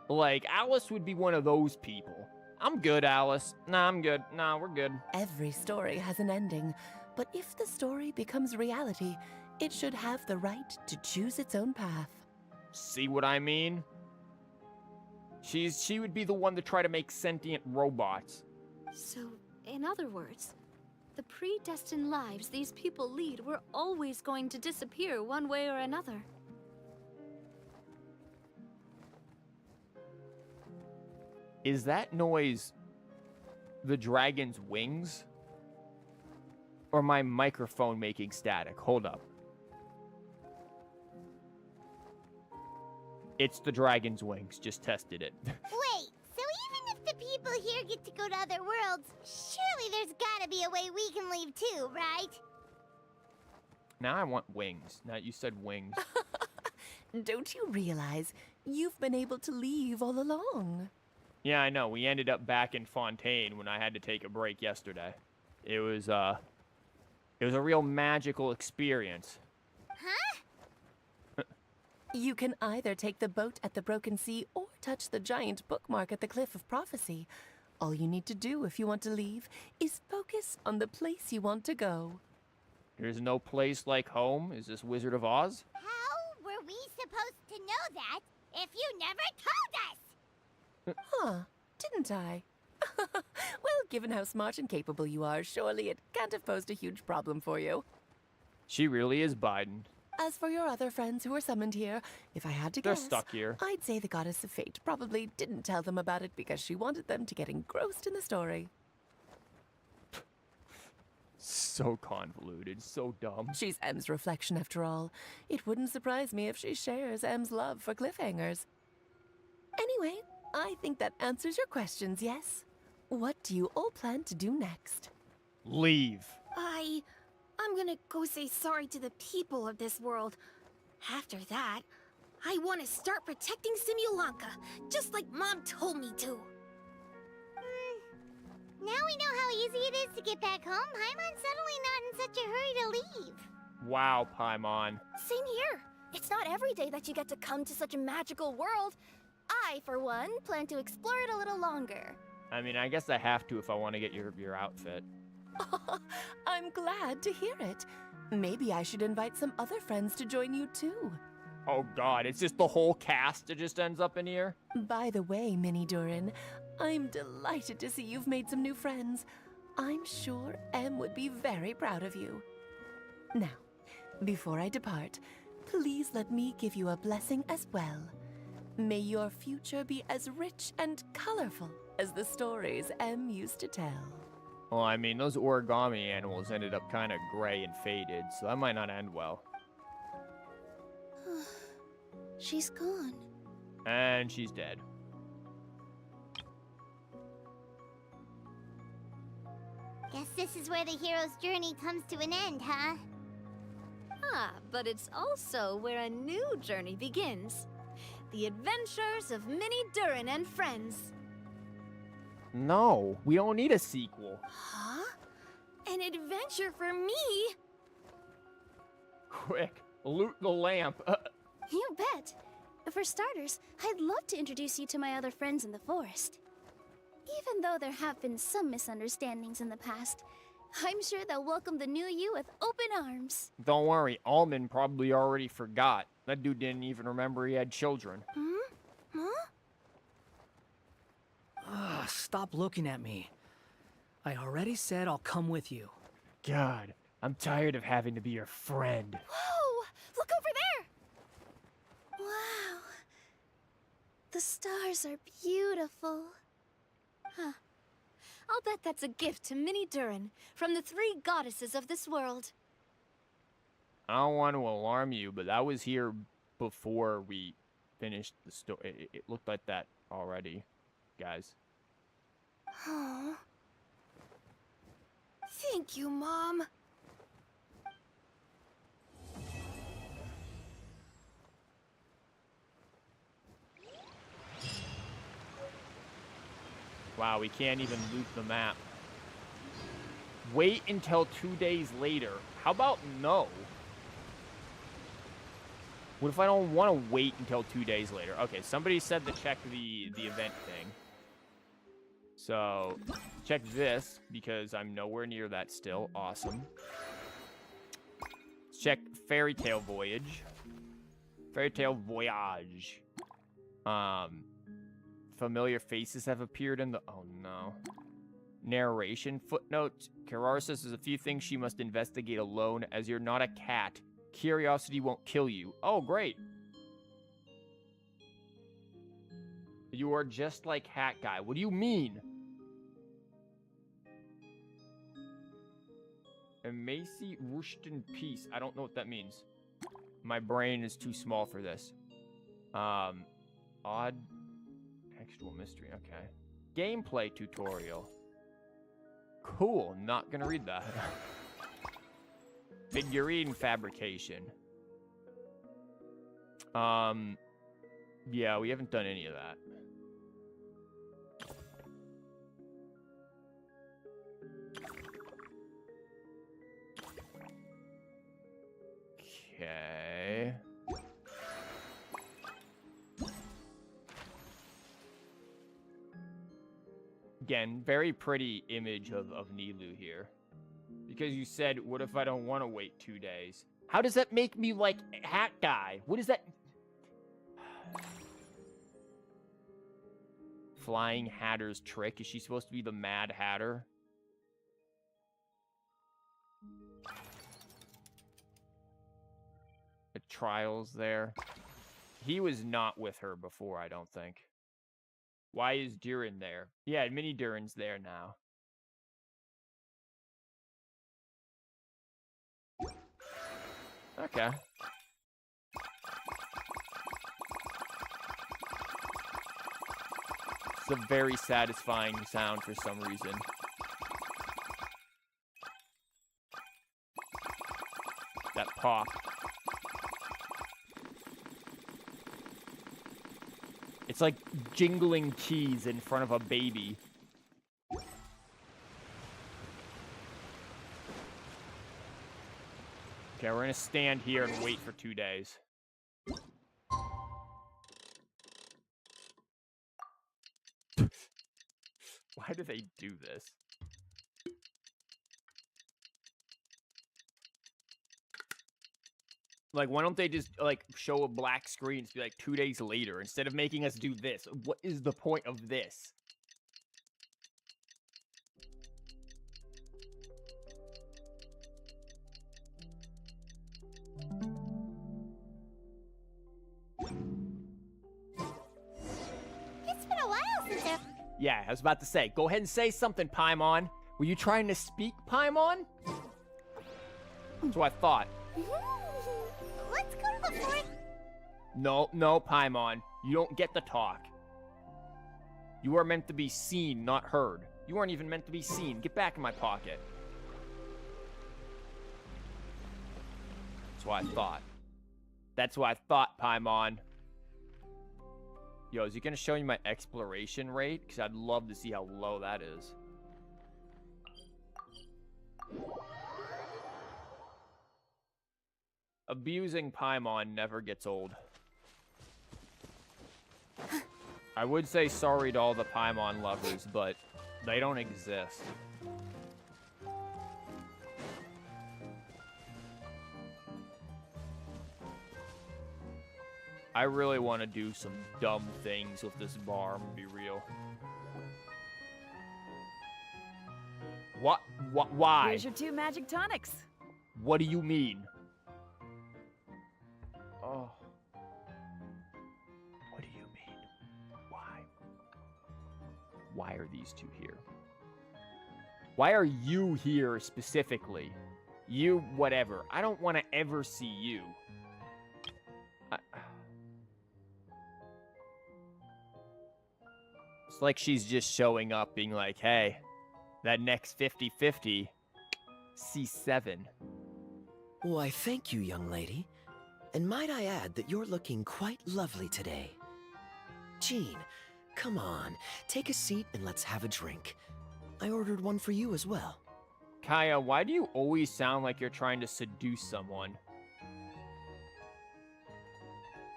A: Like, Alice would be one of those people. I'm good, Alice. Nah, I'm good. Nah, we're good.
O: Every story has an ending, but if the story becomes reality, it should have the right to choose its own path.
A: See what I mean? She would be the one to try to make sentient robots.
F: So, in other words, the predestined lives these people lead were always going to disappear one way or another.
A: Is that noise the dragon's wings? Or my microphone making static? Hold up. It's the dragon's wings. Just tested it.
C: Wait, so even if the people here get to go to other worlds, surely there's gotta be a way we can leave too, right?
A: Now I want wings. Now you said wings.
O: Don't you realize you've been able to leave all along?
A: Yeah, I know. We ended up back in Fontaine when I had to take a break yesterday. It was a real magical experience.
C: Huh?
O: You can either take the boat at the Broken Sea or touch the giant bookmark at the Cliff of Prophecy. All you need to do if you want to leave is focus on the place you want to go.
A: There's no place like home? Is this Wizard of Oz?
C: How were we supposed to know that if you never told us?
O: Huh, didn't I? Well, given how smart and capable you are, surely it can't have posed a huge problem for you.
A: She really is Biden.
O: As for your other friends who were summoned here, if I had to
A: They're
O: guess,
A: stuck here.
O: I'd say the Goddess of Fate probably didn't tell them about it because she wanted them to get engrossed in the story.
A: So convoluted, so dumb.
O: She's Em's reflection after all. It wouldn't surprise me if she shares Em's love for cliffhangers. Anyway, I think that answers your questions, yes? What do you all plan to do next?
A: Leave.
M: I'm gonna go say sorry to the people of this world. After that, I want to start protecting Simulanka, just like Mom told me to.
C: Now we know how easy it is to get back home. Paimon's suddenly not in such a hurry to leave.
A: Wow, Paimon.
M: Same here. It's not every day that you get to come to such a magical world. I, for one, plan to explore it a little longer.
A: I mean, I guess I have to if I want to get your outfit.
O: I'm glad to hear it. Maybe I should invite some other friends to join you too.
A: Oh god, it's just the whole cast that just ends up in here?
O: By the way, Mini Durin, I'm delighted to see you've made some new friends. I'm sure Em would be very proud of you. Now, before I depart, please let me give you a blessing as well. May your future be as rich and colorful as the stories Em used to tell.
A: Well, I mean, those origami animals ended up kind of gray and faded, so that might not end well.
L: She's gone.
A: And she's dead.
C: Guess this is where the hero's journey comes to an end, huh?
F: Ah, but it's also where a new journey begins. The adventures of Mini Durin and friends.
A: No, we don't need a sequel.
M: Huh? An adventure for me?
A: Quick, loot the lamp.
L: You bet. For starters, I'd love to introduce you to my other friends in the forest. Even though there have been some misunderstandings in the past, I'm sure they'll welcome the new you with open arms.
A: Don't worry, Almond probably already forgot. That dude didn't even remember he had children.
L: Huh?
I: Ugh, stop looking at me. I already said I'll come with you.
A: God, I'm tired of having to be your friend.
L: Whoa! Look over there! Wow. The stars are beautiful.
F: Huh. I'll bet that's a gift to Mini Durin from the 3 goddesses of this world.
A: I don't want to alarm you, but that was here before we finished the story. It looked like that already, guys.
L: Aww. Thank you, Mom.
A: Wow, we can't even loot the map. Wait until 2 days later. How about no? What if I don't want to wait until 2 days later? Okay, somebody said to check the event thing. So, check this, because I'm nowhere near that still. Awesome. Let's check Fairy Tale Voyage. Fairy Tale Voyage. Familiar faces have appeared in the... Oh, no. Narration footnote. Kirara says there's a few things she must investigate alone, as you're not a cat. Curiosity won't kill you. Oh, great. You are just like Hat Guy. What do you mean? Emacy rushed in peace. I don't know what that means. My brain is too small for this. Odd textual mystery. Okay. Gameplay tutorial. Cool. Not gonna read that. Figurine fabrication. Yeah, we haven't done any of that. Okay. Again, very pretty image of Nilou here. Because you said, what if I don't want to wait 2 days? How does that make me like Hat Guy? What is that? Flying Hatter's trick? Is she supposed to be the Mad Hatter? The trials there. He was not with her before, I don't think. Why is Durin there? Yeah, Mini Durin's there now. Okay. It's a very satisfying sound for some reason. That pop. It's like jingling keys in front of a baby. Okay, we're gonna stand here and wait for 2 days. Why do they do this? Like, why don't they just, like, show a black screen to be like 2 days later instead of making us do this? What is the point of this?
C: It's been a while since I've...
A: Yeah, I was about to say, go ahead and say something, Paimon. Were you trying to speak, Paimon? That's what I thought.
C: Let's go to the fort.
A: No, Paimon. You don't get to talk. You are meant to be seen, not heard. You aren't even meant to be seen. Get back in my pocket. That's what I thought. That's what I thought, Paimon. Yo, is he gonna show you my exploration rate? Because I'd love to see how low that is. Abusing Paimon never gets old. I would say sorry to all the Paimon lovers, but they don't exist. I really want to do some dumb things with this bar, I'm gonna be real. What? Why?
P: Here's your 2 magic tonics.
A: What do you mean? Oh. What do you mean? Why? Why are these 2 here? Why are you here specifically? You, whatever. I don't want to ever see you. It's like she's just showing up being like, hey, that next 50-50, C7.
G: Why, thank you, young lady. And might I add that you're looking quite lovely today. Jean, come on, take a seat and let's have a drink. I ordered one for you as well.
A: Kaya, why do you always sound like you're trying to seduce someone?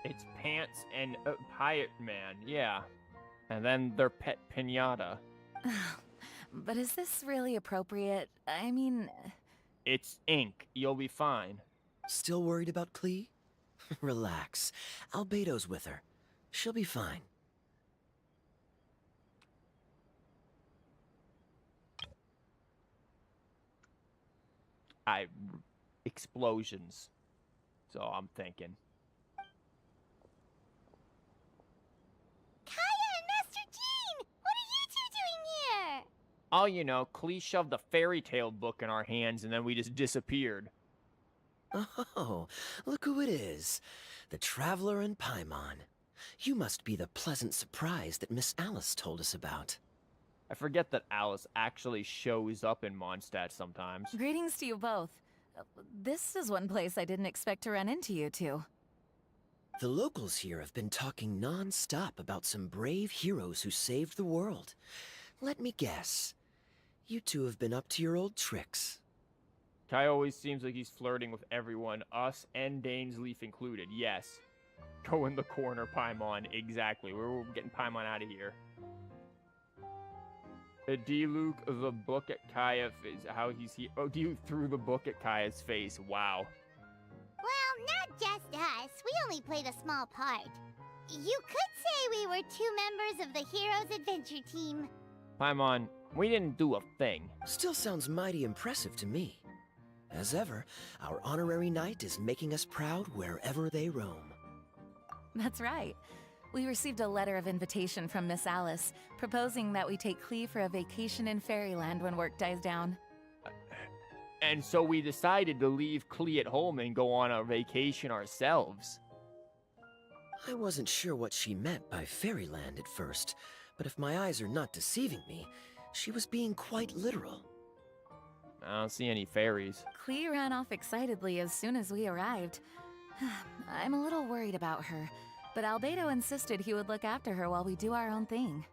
A: It's Pants and Pirate Man, yeah. And then their pet pinata.
P: But is this really appropriate? I mean...
A: It's ink. You'll be fine.
G: Still worried about Klee? Relax. Albedo's with her. She'll be fine.
A: Explosions. So I'm thinking.
C: Kaya and Master Jean! What are you 2 doing here?
A: Oh, you know, Klee shoved a fairy tale book in our hands and then we just disappeared.
G: Oh, look who it is. The Traveler and Paimon. You must be the pleasant surprise that Miss Alice told us about.
A: I forget that Alice actually shows up in Mondstadt sometimes.
P: Greetings to you both. This is one place I didn't expect to run into you two.
G: The locals here have been talking non-stop about some brave heroes who saved the world. Let me guess. You two have been up to your old tricks.
A: Kai always seems like he's flirting with everyone, us and Dainsleaf included. Yes. Go in the corner, Paimon. Exactly. We're getting Paimon out of here. D-Luke, the book at Kaya is how he's here. Oh, you threw the book at Kaya's face. Wow.
C: Well, not just us. We only played a small part. You could say we were 2 members of the Heroes Adventure Team.
A: Paimon, we didn't do a thing.
G: Still sounds mighty impressive to me. As ever, our honorary knight is making us proud wherever they roam.
P: That's right. We received a letter of invitation from Miss Alice, proposing that we take Klee for a vacation in Fairyland when work dies down.
A: And so we decided to leave Klee at home and go on our vacation ourselves.
G: I wasn't sure what she meant by Fairyland at first, but if my eyes are not deceiving me, she was being quite literal.
A: I don't see any fairies.
P: Klee ran off excitedly as soon as we arrived. I'm a little worried about her, but Albedo insisted he would look after her while we do our own thing.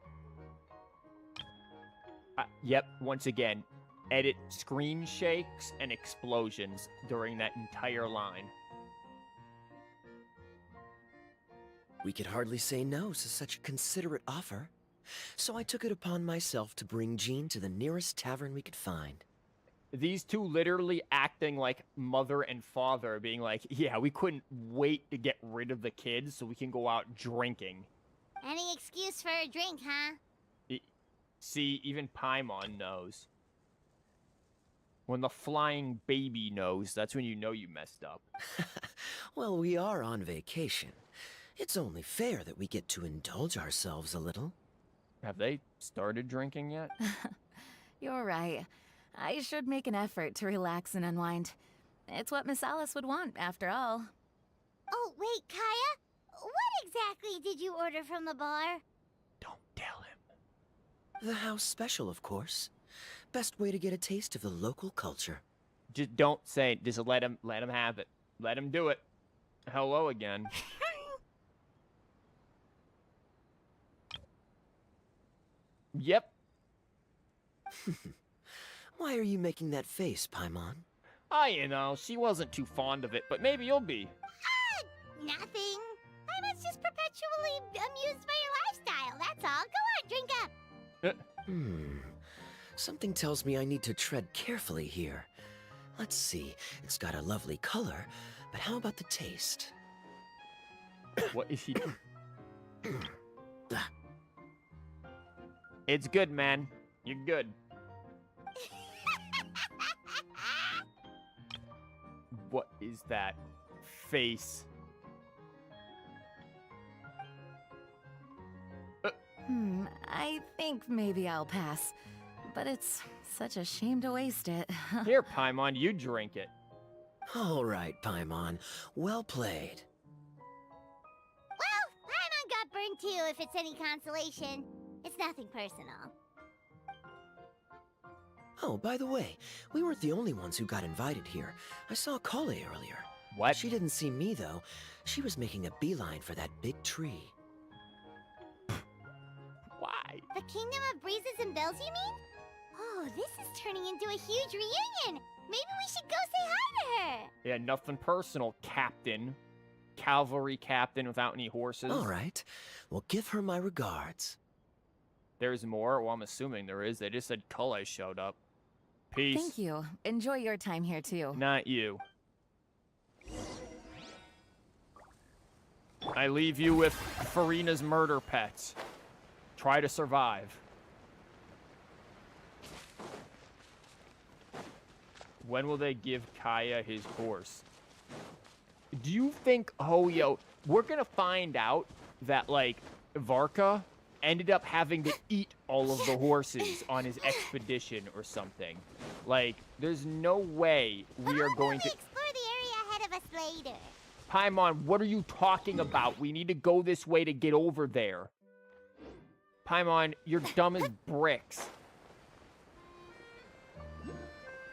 A: Yep, once again, edit screen shakes and explosions during that entire line.
G: We could hardly say no to such a considerate offer, so I took it upon myself to bring Jean to the nearest tavern we could find.
A: These two literally acting like mother and father, being like, yeah, we couldn't wait to get rid of the kids so we can go out drinking.
C: Any excuse for a drink, huh?
A: See, even Paimon knows. When the flying baby knows, that's when you know you messed up.
G: Well, we are on vacation. It's only fair that we get to indulge ourselves a little.
A: Have they started drinking yet?
P: You're right. I should make an effort to relax and unwind. It's what Miss Alice would want, after all.
C: Oh, wait, Kaya? What exactly did you order from the bar?
A: Don't tell him.
G: The house special, of course. Best way to get a taste of the local culture.
A: Just don't say it. Just let him have it. Let him do it. Hello again. Yep.
G: Why are you making that face, Paimon?
A: You know, she wasn't too fond of it, but maybe you'll be.
C: Nothing. I was just perpetually amused by your lifestyle, that's all. Go on, drink up.
G: Something tells me I need to tread carefully here. Let's see, it's got a lovely color, but how about the taste?
A: What is he doing? It's good, man. You're good. What is that face?
P: I think maybe I'll pass. But it's such a shame to waste it.
A: Here, Paimon, you drink it.
G: All right, Paimon. Well played.
C: Well, Paimon got burned too, if it's any consolation. It's nothing personal.
G: Oh, by the way, we weren't the only ones who got invited here. I saw Kale earlier.
A: What?
G: She didn't see me, though. She was making a beeline for that big tree.
A: Why?
C: The Kingdom of Breezes and Bells, you mean? Oh, this is turning into a huge reunion. Maybe we should go say hi to her.
A: Yeah, nothing personal, Captain. Cavalry captain without any horses.
G: All right. Well, give her my regards.
A: There's more? Well, I'm assuming there is. They just said Kale showed up. Peace.
P: Thank you. Enjoy your time here, too.
A: Not you. I leave you with Farina's murder pets. Try to survive. When will they give Kaya his horse? Do you think Hoyo... We're gonna find out that, like, Varka ended up having to eat all of the horses on his expedition or something. Like, there's no way we are going to...
C: explore the area ahead of us later.
A: Paimon, what are you talking about? We need to go this way to get over there. Paimon, you're dumb as bricks.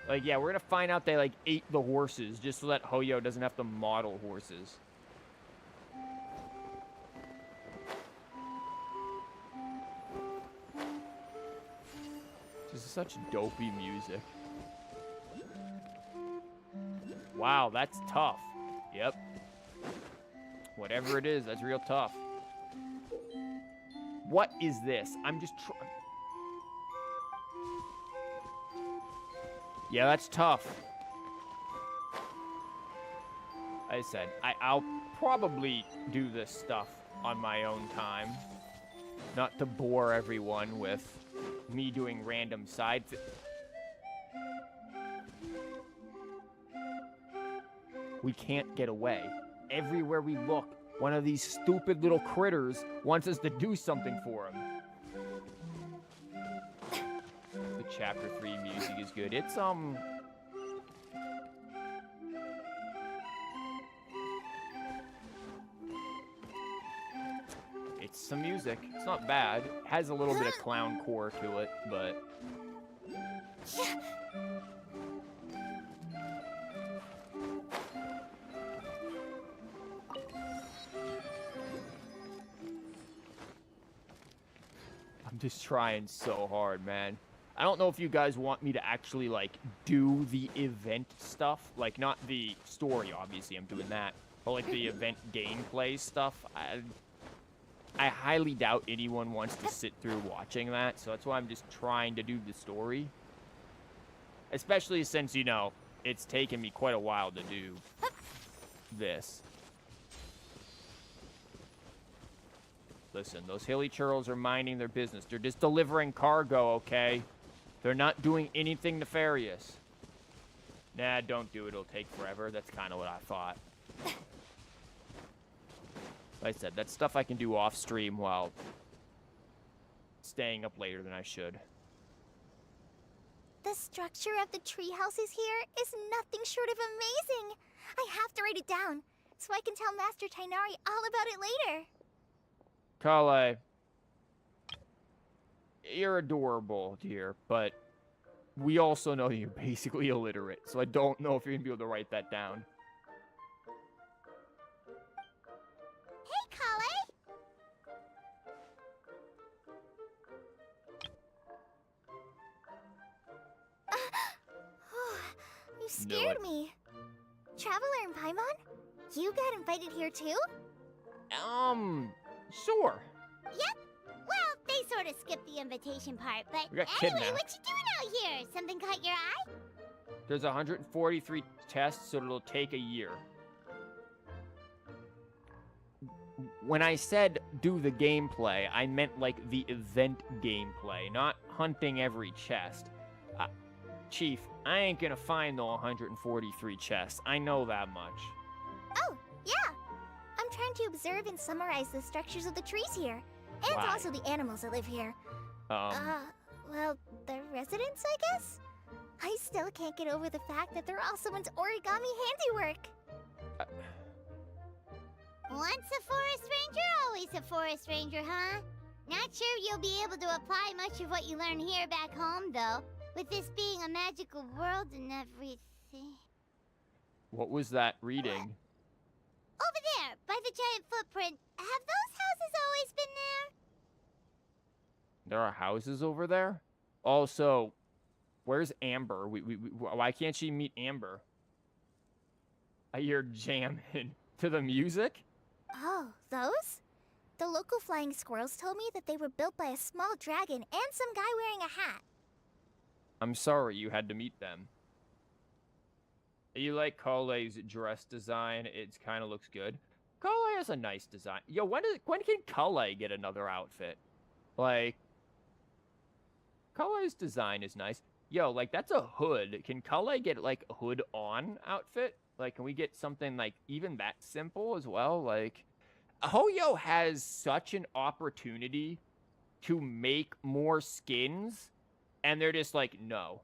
A: Like, yeah, we're gonna find out they, like, ate the horses just so that Hoyo doesn't have to model horses. This is such dopey music. Wow, that's tough. Yep. Whatever it is, that's real tough. What is this? I'm just trying... Yeah, that's tough. Like I said, I'll probably do this stuff on my own time. Not to bore everyone with me doing random side We can't get away. Everywhere we look, one of these stupid little critters wants us to do something for him. The chapter 3 music is good. It's it's some music. It's not bad. It has a little bit of clown core to it, but I'm just trying so hard, man. I don't know if you guys want me to actually, like, do the event stuff. Like, not the story, obviously, I'm doing that. But, like, the event gameplay stuff. I highly doubt anyone wants to sit through watching that. So that's why I'm just trying to do the story. Especially since, you know, it's taken me quite a while to do this. Listen, those hilly churls are minding their business. They're just delivering cargo, okay? They're not doing anything nefarious. Nah, don't do it. It'll take forever. That's kind of what I thought. Like I said, that's stuff I can do off stream while staying up later than I should.
C: The structure of the tree houses here is nothing short of amazing. I have to write it down so I can tell Master Tainari all about it later.
A: Kale, you're adorable, dear, but we also know you're basically illiterate, so I don't know if you're going to be able to write that down.
C: Hey, Kale! You scared me. Traveler and Paimon? You got invited here too?
A: Sure.
C: Yep. Well, they sort of skipped the invitation part, but
A: We got
C: anyway,
A: kidnapped.
C: what you doing out here? Something caught your eye?
A: There's 143 tests, so it'll take a year. When I said do the gameplay, I meant like the event gameplay, not hunting every chest. Chief, I ain't gonna find the 143 chests. I know that much.
C: Oh, yeah. I'm trying to observe and summarize the structures of the trees here, and
A: Why?
C: also the animals that live here. Well, the residents, I guess? I still can't get over the fact that they're all someone's origami handiwork. Once a forest ranger, always a forest ranger, huh? Not sure you'll be able to apply much of what you learn here back home, though, with this being a magical world and everything.
A: What was that reading?
C: Over there, by the giant footprint. Have those houses always been there?
A: There are houses over there? Also, where's Amber? Why can't she meet Amber? I hear jamming to the music?
C: Oh, those? The local flying squirrels told me that they were built by a small dragon and some guy wearing a hat.
A: I'm sorry you had to meet them. You like Kale's dress design? It kind of looks good. Kale has a nice design. Yo, when can Kale get another outfit? Like, Kale's design is nice. Yo, like, that's a hood. Can Kale get, like, a hood-on outfit? Like, can we get something, like, even that simple as well? Like, Hoyo has such an opportunity to make more skins, and they're just like, no.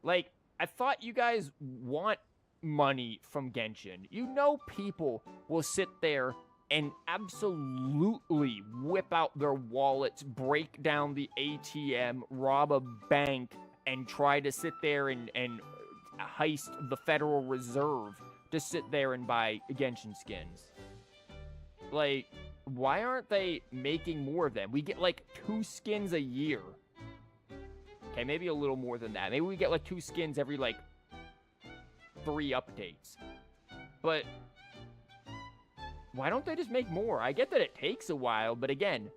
A: Like, I thought you guys want money from Genshin. You know people will sit there and absolutely whip out their wallets, break down the ATM, rob a bank, and try to sit there and heist the Federal Reserve to sit there and buy Genshin skins. Like, why aren't they making more of them? We get like 2 skins a year. Okay, maybe a little more than that. Maybe we get like 2 skins every like 3 updates. But why don't they just make more? I get that it takes a while, but again,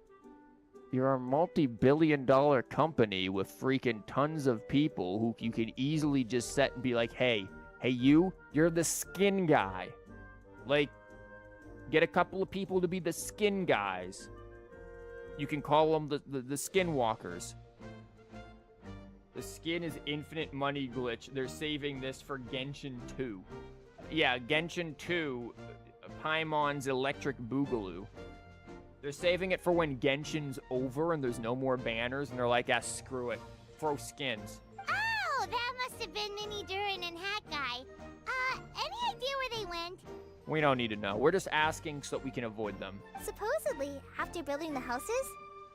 A: you're a multi-billion-dollar company with freaking tons of people who you can easily just set and be like, hey, you're the skin guy. Like, get a couple of people to be the skin guys. You can call them the skinwalkers. The skin is infinite money glitch. They're saving this for Genshin 2. Yeah, Genshin 2, Paimon's Electric Boogaloo. They're saving it for when Genshin's over and there's no more banners, and they're like, ah, screw it. Throw skins.
C: Oh, that must have been Mini Durin and Hat Guy. Any idea where they went?
A: We don't need to know. We're just asking so that we can avoid them.
C: Supposedly, after building the houses,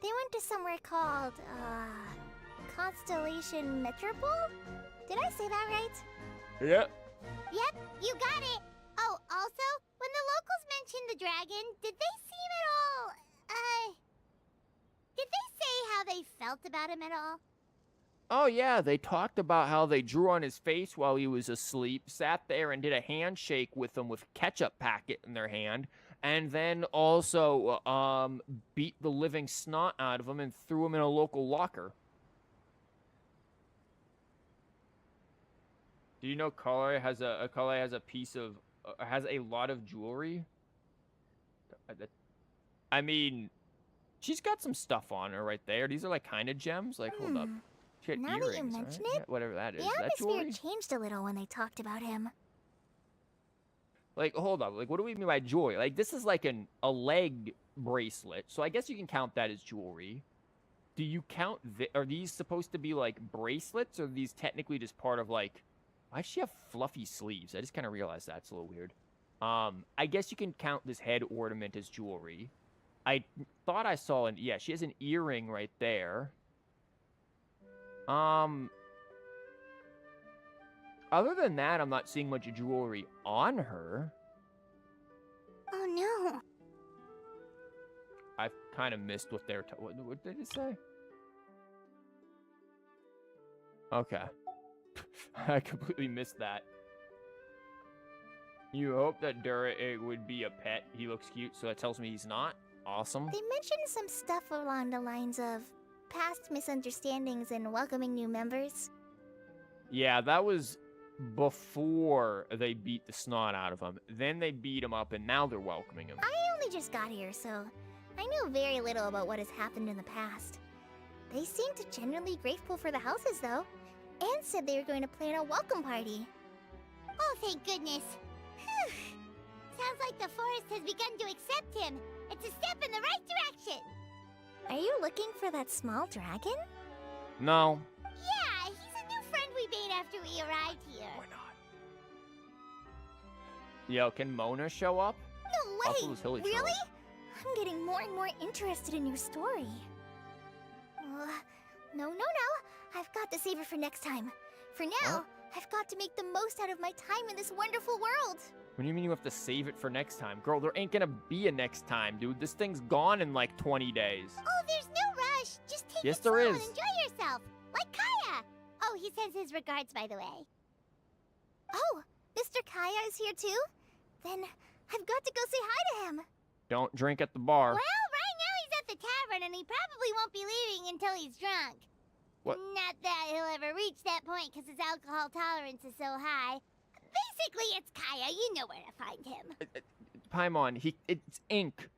C: they went to somewhere called, Constellation Metropole? Did I say that right?
A: Yep.
C: Yep, you got it. Oh, also, when the locals mentioned the dragon, did they seem at all, did they say how they felt about him at all?
A: Oh, yeah, they talked about how they drew on his face while he was asleep, sat there and did a handshake with him with a ketchup packet in their hand, and then also beat the living snot out of him and threw him in a local locker. Do you know Kale has a piece of has a lot of jewelry? I mean, she's got some stuff on her right there. These are like kind of gems. Like, hold up. She had
C: Now
A: earrings,
C: that you mention
A: right?
C: it,
A: Yeah, whatever that is.
C: the
A: That
C: atmosphere
A: jewelry?
C: changed a little when they talked about him.
A: Like, hold up. Like, what do we mean by jewelry? Like, this is like a leg bracelet. So I guess you can count that as jewelry. Do you count are these supposed to be like bracelets, or are these technically just part of like, why does she have fluffy sleeves? I just kind of realized that's a little weird. I guess you can count this head ornament as jewelry. I thought I saw yeah, she has an earring right there. Other than that, I'm not seeing much jewelry on her.
C: Oh no.
A: I've kind of missed what they're what did it say? Okay. I completely missed that. You hope that Dura would be a pet. He looks cute, so that tells me he's not. Awesome.
C: They mentioned some stuff along the lines of past misunderstandings and welcoming new members.
A: Yeah, that was before they beat the snot out of him. Then they beat him up, and now they're welcoming him.
C: I only just got here, so I know very little about what has happened in the past. They seemed genuinely grateful for the houses, though, and said they were going to plan a welcome party. Oh, thank goodness. Whew. Sounds like the forest has begun to accept him. It's a step in the right direction. Are you looking for that small dragon?
A: No.
C: Yeah, he's a new friend we made after we arrived here.
A: Why not? Yo, can Mona show up?
C: No
A: Also,
C: way!
A: those hilly
C: Really?
A: trolls.
C: I'm getting more and more interested in your story. No. I've got to save it for next time. For now, I've got to make the most out of my time in this wonderful world.
A: What do you mean you have to save it for next time? Girl, there ain't gonna be a next time, dude. This thing's gone in like 20 days.
C: Oh, there's no rush. Just take
A: Yes,
C: it
A: there
C: slow
A: is.
C: and enjoy yourself. Like Kaya. Oh, he sends his regards, by the way. Oh, Mr. Kaya is here too? Then I've got to go say hi to him.
A: Don't drink at the bar.
C: Well, right now he's at the tavern and he probably won't be leaving until he's drunk.
A: What?
C: Not that he'll ever reach that point because his alcohol tolerance is so high. Basically, it's Kaya. You know where to find him.
A: Paimon, it's ink.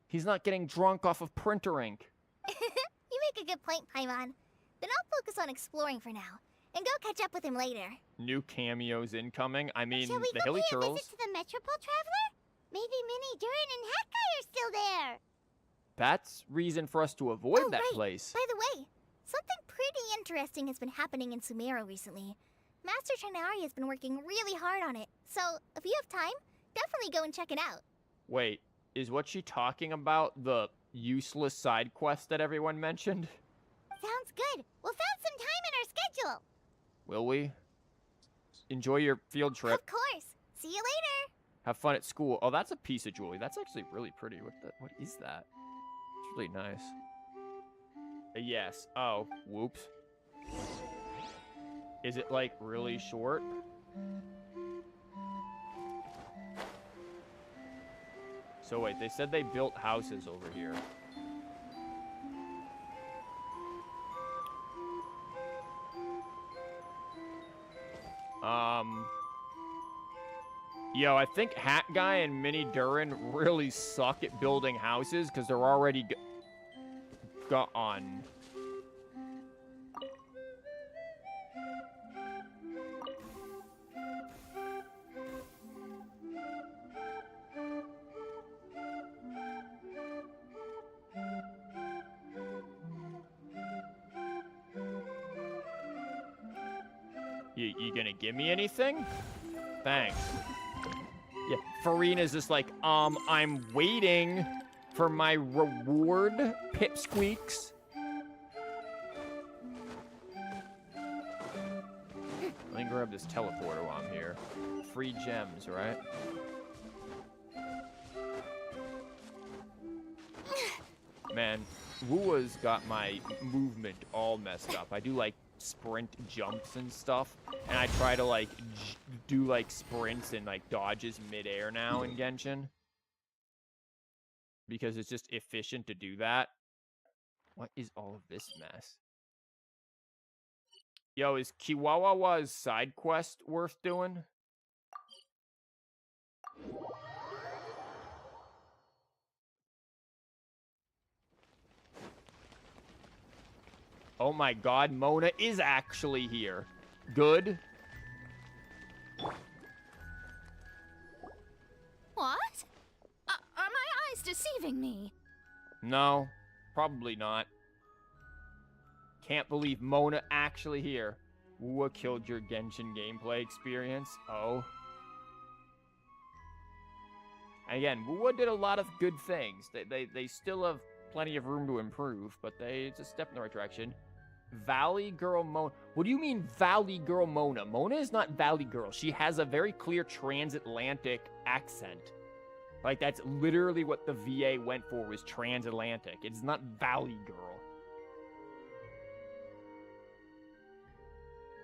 A: He's not getting drunk off of printer ink.
C: You make a good point, Paimon. Then I'll focus on exploring for now and go catch up with him later.
A: New cameos incoming. I mean,
C: Shall we
A: the
C: go
A: Hilly
C: pay a
A: Turtles.
C: visit to the Metropole Traveler? Maybe Minnie, Durin, and Hatguy are still there.
A: That's reason for us to avoid
C: Oh,
A: that
C: right.
A: place.
C: By the way, something pretty interesting has been happening in Sumeru recently. Master Chanari has been working really hard on it, so if you have time, definitely go and check it out.
A: Wait, is what she talking about the useless side quest that everyone mentioned?
C: Sounds good. We'll find some time in our schedule.
A: Will we? Enjoy your field trip.
C: Of course. See you later.
A: Have fun at school. Oh, that's a piece of jewelry. That's actually really pretty. What is that? It's really nice. Yes. Oh, whoops. Is it like really short? So wait, they said they built houses over here. Yo, I think Hat Guy and Mini Durin really suck at building houses because they're already gone. You gonna give me anything? Thanks. Yeah, Farina's just like, I'm waiting for my reward, pipsqueaks. Let me grab this teleporter while I'm here. Free gems, right? Man, Wua's got my movement all messed up. I do like sprint jumps and stuff, and I try to like do like sprints and like dodges midair now in Genshin because it's just efficient to do that. What is all of this mess? Yo, is Kiwawa's side quest worth doing? Oh my god, Mona is actually here. Good.
F: What? Are my eyes deceiving me?
A: No, probably not. Can't believe Mona actually here. What killed your Genshin gameplay experience? Oh. Again, Wuwa did a lot of good things. They still have plenty of room to improve, but it's a step in the right direction. Valley Girl Mona. What do you mean Valley Girl Mona? Mona is not Valley Girl. She has a very clear transatlantic accent. Like, that's literally what the VA went for, was transatlantic. It's not Valley Girl.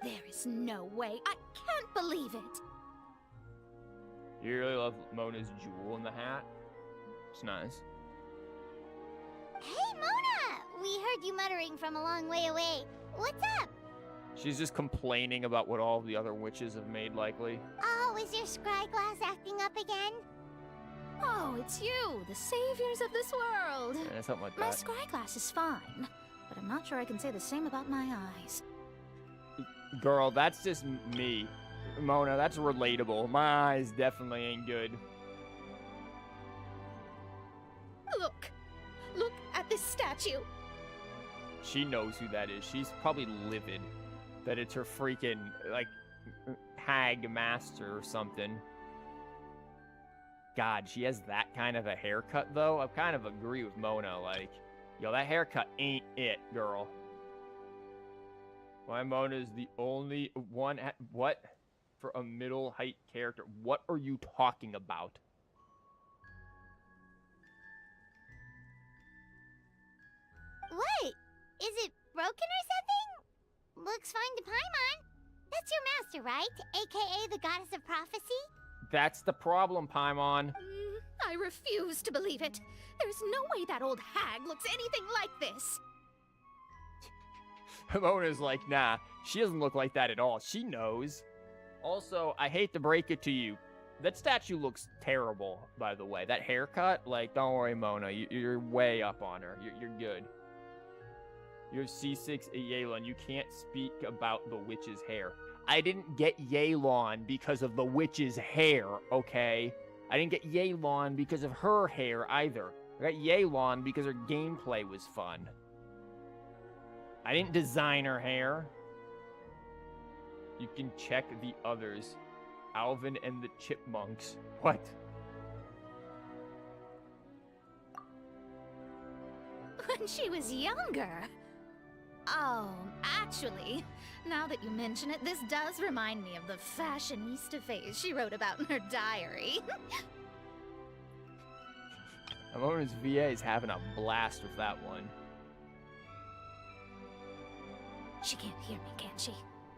F: There is no way. I can't believe it.
A: You really love Mona's jewel in the hat? It's nice.
C: Hey, Mona! We heard you muttering from a long way away. What's up?
A: She's just complaining about what all the other witches have made likely.
C: Oh, is your scry glass acting up again?
F: Oh, it's you, the saviors of this world.
A: Yeah, something like
F: My
A: that.
F: scry glass is fine, but I'm not sure I can say the same about my eyes.
A: Girl, that's just me. Mona, that's relatable. My eyes definitely ain't good.
F: Look! Look at this statue!
A: She knows who that is. She's probably livid that it's her freaking, like, hag master or something. God, she has that kind of a haircut, though. I kind of agree with Mona. Like, yo, that haircut ain't it, girl. Why Mona's the only one at... What? For a middle height character. What are you talking about?
C: What? Is it broken or something? Looks fine to Paimon. That's your master, right? AKA the goddess of prophecy?
A: That's the problem, Paimon.
F: I refuse to believe it. There's no way that old hag looks anything like this.
A: Mona's like, nah, she doesn't look like that at all. She knows. Also, I hate to break it to you. That statue looks terrible, by the way. That haircut, like, don't worry, Mona. You're way up on her. You're good. You're C6 Yelan. You can't speak about the witch's hair. I didn't get Yelan because of the witch's hair, okay? I didn't get Yelan because of her hair, either. I got Yelan because her gameplay was fun. I didn't design her hair. You can check the others. Alvin and the Chipmunks. What?
F: When she was younger. Oh, actually, now that you mention it, this does remind me of the fashionista phase she wrote about in her diary.
A: Amona's VA is having a blast with that one.
F: She can't hear me, can she?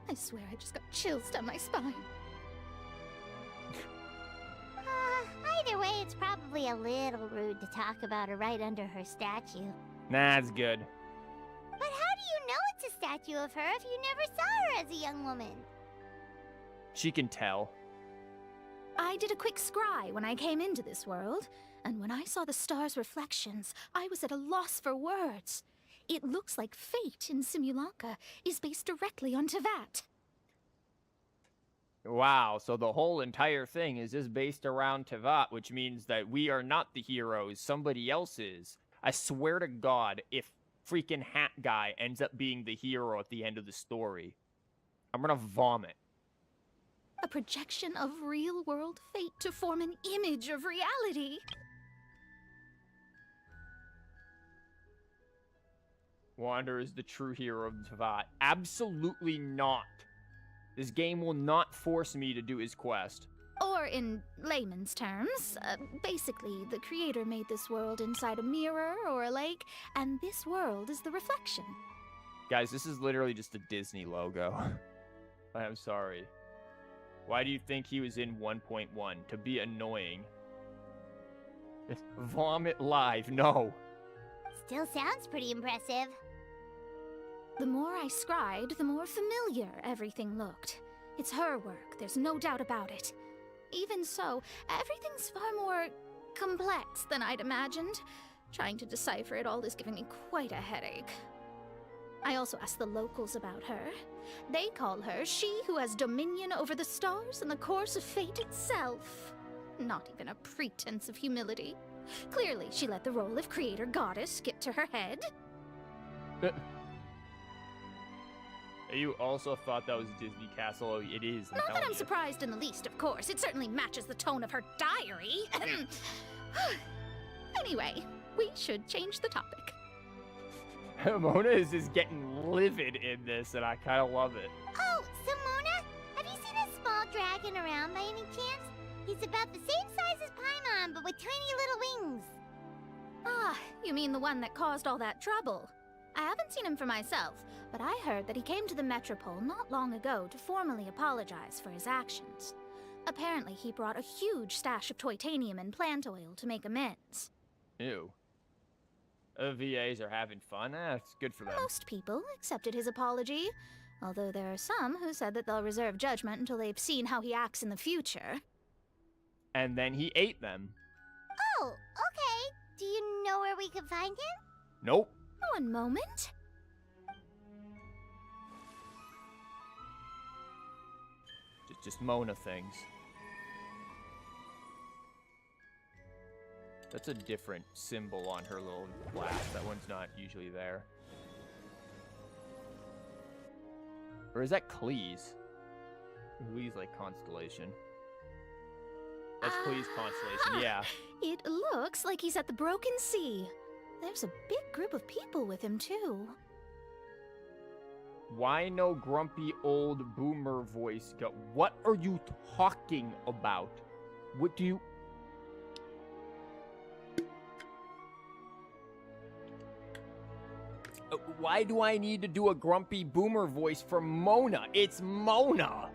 F: I swear I just got chills down my spine.
C: Either way, it's probably a little rude to talk about her right under her statue.
A: Nah, it's good.
C: But how do you know it's a statue of her if you never saw her as a young woman?
A: She can tell.
F: I did a quick scry when I came into this world, and when I saw the star's reflections, I was at a loss for words. It looks like fate in Simulanka is based directly on Tevat.
A: Wow, so the whole entire thing is just based around Tevat, which means that we are not the heroes, somebody else is. I swear to God, if freaking Hat Guy ends up being the hero at the end of the story, I'm gonna vomit.
F: A projection of real-world fate to form an image of reality.
A: Wander is the true hero of Tevat. Absolutely not. This game will not force me to do his quest.
F: Or in layman's terms, basically, the creator made this world inside a mirror or a lake, and this world is the reflection.
A: Guys, this is literally just a Disney logo. I'm sorry. Why do you think he was in 1.1? To be annoying. Vomit live, no.
C: Still sounds pretty impressive.
L: The more I scried, the more familiar everything looked. It's her work, there's no doubt about it. Even so, everything's far more complex than I'd imagined. Trying to decipher it all is giving me quite a headache. I also asked the locals about her. They call her she who has dominion over the stars and the course of fate itself. Not even a pretense of humility. Clearly, she let the role of creator goddess skip to her head.
A: You also thought that was Disney Castle? Oh, it is.
L: Not that I'm surprised in the least, of course. It certainly matches the tone of her diary. Anyway, we should change the topic.
A: Mona is just getting livid in this, and I kind of love it.
C: Oh, so Mona, have you seen a small dragon around by any chance? He's about the same size as Paimon, but with tiny little wings.
L: Ah, you mean the one that caused all that trouble? I haven't seen him for myself, but I heard that he came to the Metropole not long ago to formally apologize for his actions. Apparently, he brought a huge stash of Toitanium and plant oil to make amends.
A: Ew. VAs are having fun? It's good for them.
L: Most people accepted his apology, although there are some who said that they'll reserve judgment until they've seen how he acts in the future.
A: And then he ate them.
C: Oh, okay. Do you know where we could find him?
A: Nope.
L: One moment.
A: Just Mona things. That's a different symbol on her little glass. That one's not usually there. Or is that Cleese? Cleese like constellation. That's Cleese constellation, yeah.
L: It looks like he's at the Broken Sea. There's a big group of people with him, too.
A: Why no grumpy old boomer voice go? What are you talking about? What do you... Why do I need to do a grumpy boomer voice for Mona? It's Mona!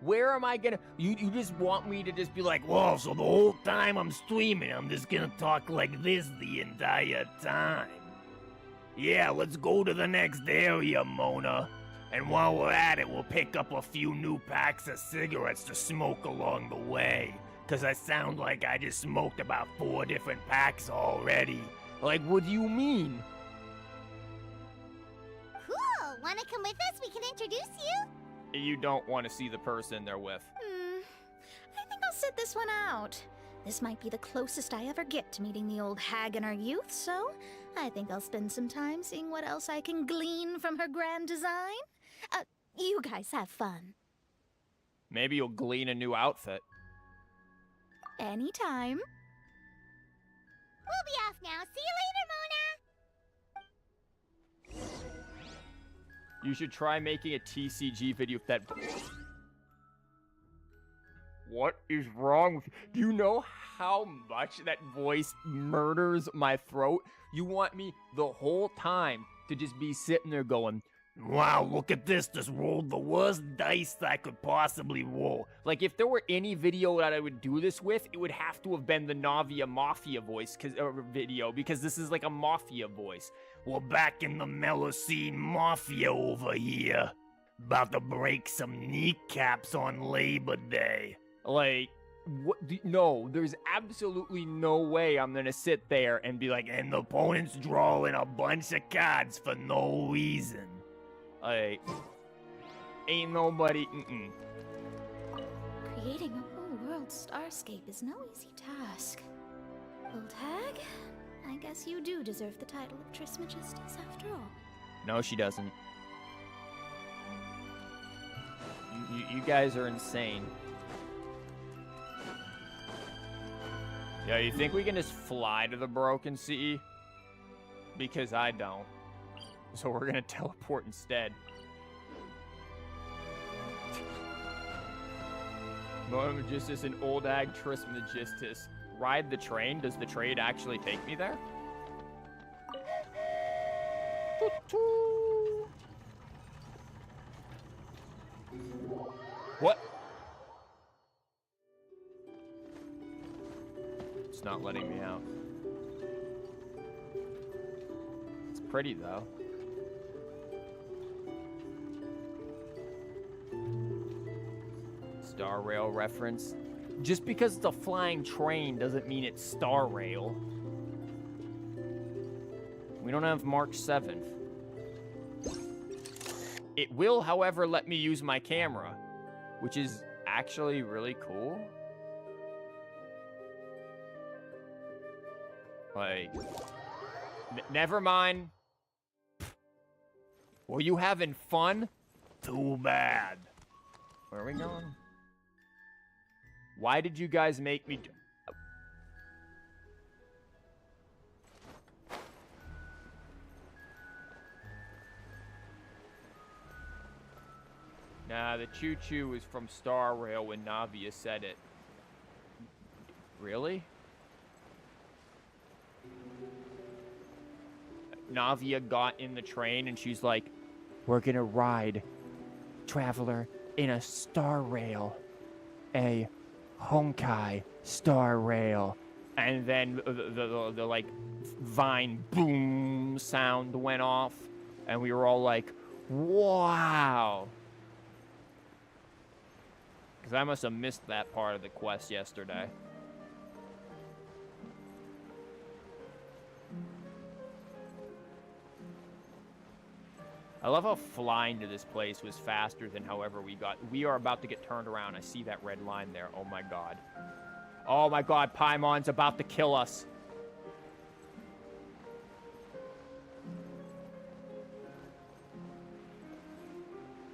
A: Where am I gonna... You just want me to just be like, whoa, so the whole time I'm streaming, I'm just gonna talk like this the entire time. Yeah, let's go to the next area, Mona. And while we're at it, we'll pick up a few new packs of cigarettes to smoke along the way. Cause I sound like I just smoked about 4 different packs already. Like, what do you mean?
C: Cool! Wanna come with us? We can introduce you?
A: You don't want to see the person they're with.
L: I think I'll sit this one out. This might be the closest I ever get to meeting the old hag in her youth, so I think I'll spend some time seeing what else I can glean from her grand design. You guys have fun.
A: Maybe you'll glean a new outfit.
L: Anytime.
C: We'll be off now. See you later, Mona!
A: You should try making a TCG video with that. What is wrong with you? Do you know how much that voice murders my throat? You want me the whole time to just be sitting there going, wow, look at this, just rolled the worst dice I could possibly roll. Like, if there were any video that I would do this with, it would have to have been the Navia Mafia voice video, because this is like a Mafia voice. We're back in the Melocene Mafia over here. About to break some kneecaps on Labor Day. Like, what? No, there's absolutely no way I'm gonna sit there and be like, and the opponent's drawing a bunch of cards for no reason. Like, ain't nobody,
L: Creating a whole world starscape is no easy task. Old hag, I guess you do deserve the title of Trismegistus after all.
A: No, she doesn't. You guys are insane. Yeah, you think we can just fly to the Broken Sea? Because I don't. So we're gonna teleport instead. Monomagistus and Old Ag Trismegistus. Ride the train? Does the train actually take me there? What? It's not letting me out. It's pretty, though. Star Rail reference. Just because it's a flying train doesn't mean it's Star Rail. We don't have March 7th. It will, however, let me use my camera, which is actually really cool. Like, never mind. Were you having fun? Too bad. Where are we going? Why did you guys make me... Nah, the choo-choo was from Star Rail when Navia said it. Really? Navia got in the train and she's like, we're gonna ride, traveler, in a Star Rail. A Honkai Star Rail. And then the like vine boom sound went off and we were all like, wow. Because I must have missed that part of the quest yesterday. I love how flying to this place was faster than however we got. We are about to get turned around. I see that red line there. Oh my god. Oh my god, Paimon's about to kill us.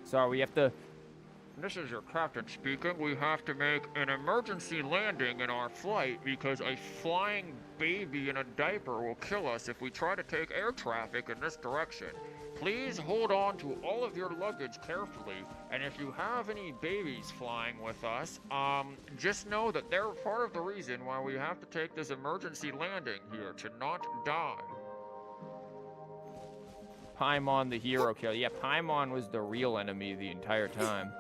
A: Sorry, we have to... This is your captain speaking. We have to make an emergency landing in our flight because a flying baby in a diaper will kill us if we try to take air traffic in this direction. Please hold on to all of your luggage carefully, and if you have any babies flying with us, just know that they're part of the reason why we have to take this emergency landing here, to not die. Paimon the hero kill. Yeah, Paimon was the real enemy the entire time.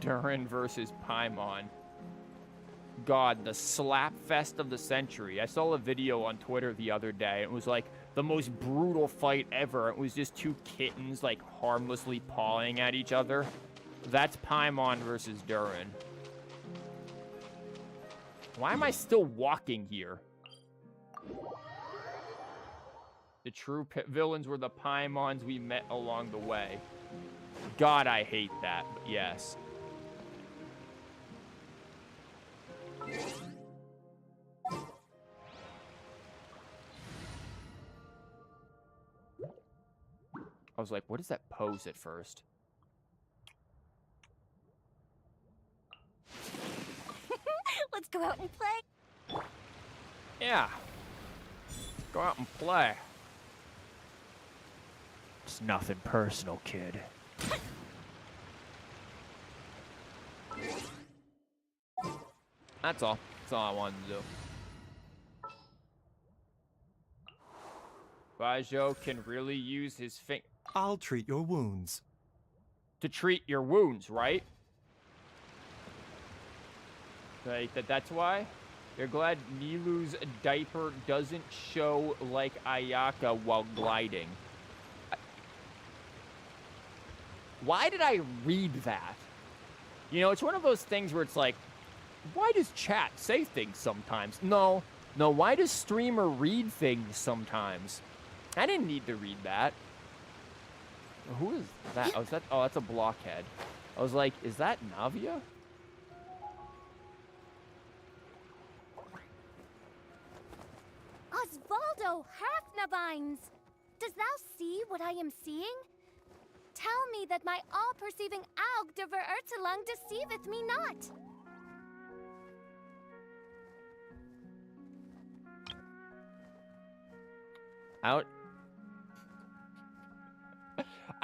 A: Durin versus Paimon. God, the slap fest of the century. I saw a video on Twitter the other day. It was like the most brutal fight ever. It was just two kittens like harmlessly pawing at each other. That's Paimon versus Durin. Why am I still walking here? The true villains were the Paimons we met along the way. God, I hate that, but yes. I was like, what is that pose at first?
C: Let's go out and play.
A: Yeah. Go out and play. It's nothing personal, kid. That's all. That's all I wanted to do. Baijo can really use his finger.
Q: I'll treat your wounds.
A: To treat your wounds, right? Like, that's why? You're glad Nilou's diaper doesn't show like Ayaka while gliding. Why did I read that? You know, it's one of those things where it's like, why does chat say things sometimes? No, why does streamer read things sometimes? I didn't need to read that. Who is that? Oh, that's a blockhead. I was like, is that Navia?
L: Osvaldo Hafnavines! Does thou see what I am seeing? Tell me that my all-perceiving Aug de Verurtelung deceiveth me not.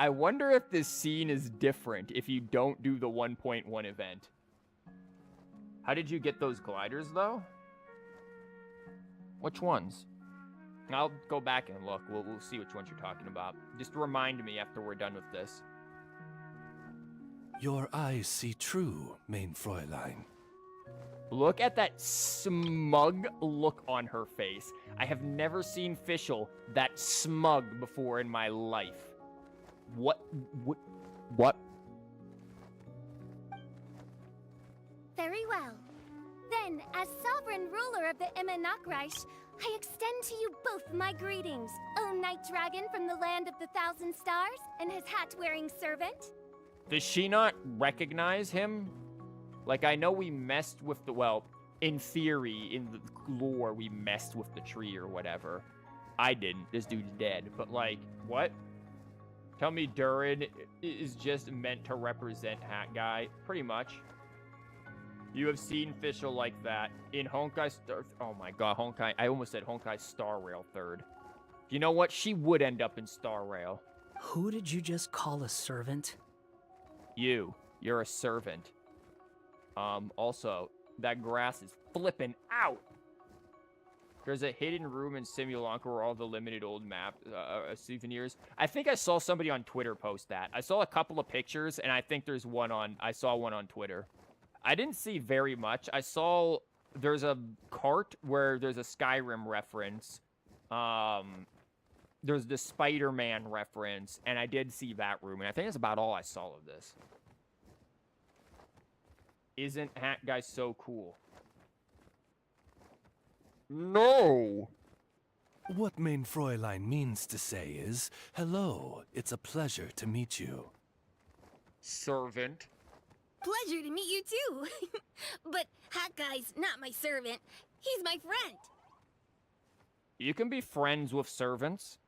A: I wonder if this scene is different if you don't do the 1.1 event. How did you get those gliders, though? Which ones? I'll go back and look. We'll see which ones you're talking about. Just remind me after we're done with this.
R: Your eyes see true, mein Fräulein.
A: Look at that smug look on her face. I have never seen Fischl that smug before in my life. What?
L: Very well. Then, as sovereign ruler of the Immonakreich, I extend to you both my greetings, O Night Dragon from the land of the Thousand Stars and his hat-wearing servant.
A: Does she not recognize him? Like, I know we messed with the, well, in theory, in the lore, we messed with the tree or whatever. I didn't. This dude's dead. But, like, what? Tell me Durin is just meant to represent Hat Guy? Pretty much. You have seen Fischl like that in Honkai Star... Oh my god, Honkai... I almost said Honkai Star Rail 3rd. You know what? She would end up in Star Rail.
I: Who did you just call a servant?
A: You. You're a servant. Also, that grass is flipping out. There's a hidden room in Simulanka where all the limited old map souvenirs. I think I saw somebody on Twitter post that. I saw a couple of pictures, and I think there's one on... I saw one on Twitter. I didn't see very much. I saw there's a cart where there's a Skyrim reference. There's the Spider-Man reference, and I did see that room, and I think that's about all I saw of this. Isn't Hat Guy so cool? No!
R: What mein Fräulein means to say is, hello, it's a pleasure to meet you.
A: Servant.
M: Pleasure to meet you too. But Hat Guy's not my servant. He's my friend.
A: You can be friends with servants.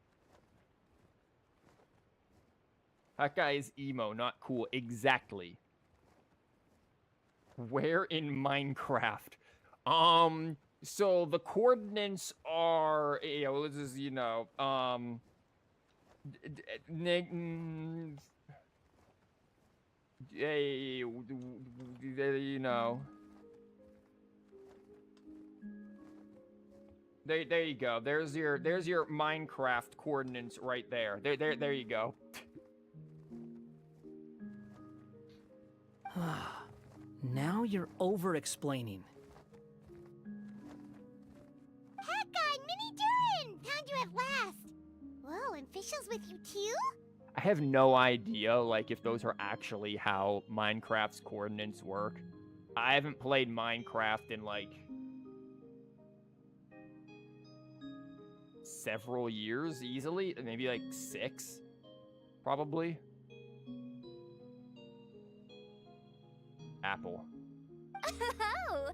A: Hat Guy is emo, not cool. Exactly. Where in Minecraft? So the coordinates are, you know, this is, you know, you know. There you go. There's your Minecraft coordinates right there. There you go.
I: Now you're over-explaining.
C: Hat Guy, Mini Durin! Found you at last! Whoa, and Fischl's with you too?
A: I have no idea, like, if those are actually how Minecraft's coordinates work. I haven't played Minecraft in, like, several years, easily. Maybe, like, 6, probably. Apple.
L: Oh,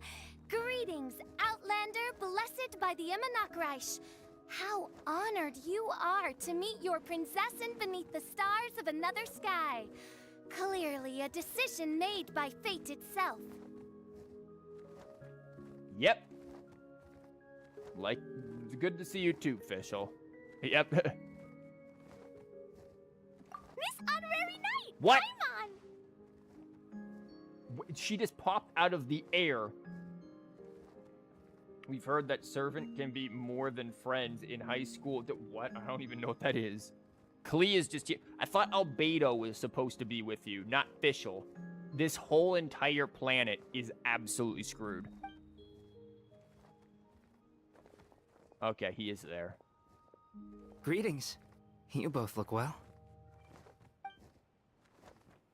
L: greetings, Outlander, blessed by the Immonakreich. How honored you are to meet your princessin beneath the stars of another sky. Clearly a decision made by fate itself.
A: Yep. Like, it's good to see you too, Fischl. Yep.
L: Miss Honorary Knight!
A: What?
L: Paimon!
A: She just popped out of the air. We've heard that servant can be more than friends in high school. What? I don't even know what that is. Klee is just... I thought Albedo was supposed to be with you, not Fischl. This whole entire planet is absolutely screwed. Okay, he is there.
E: Greetings. You both look well.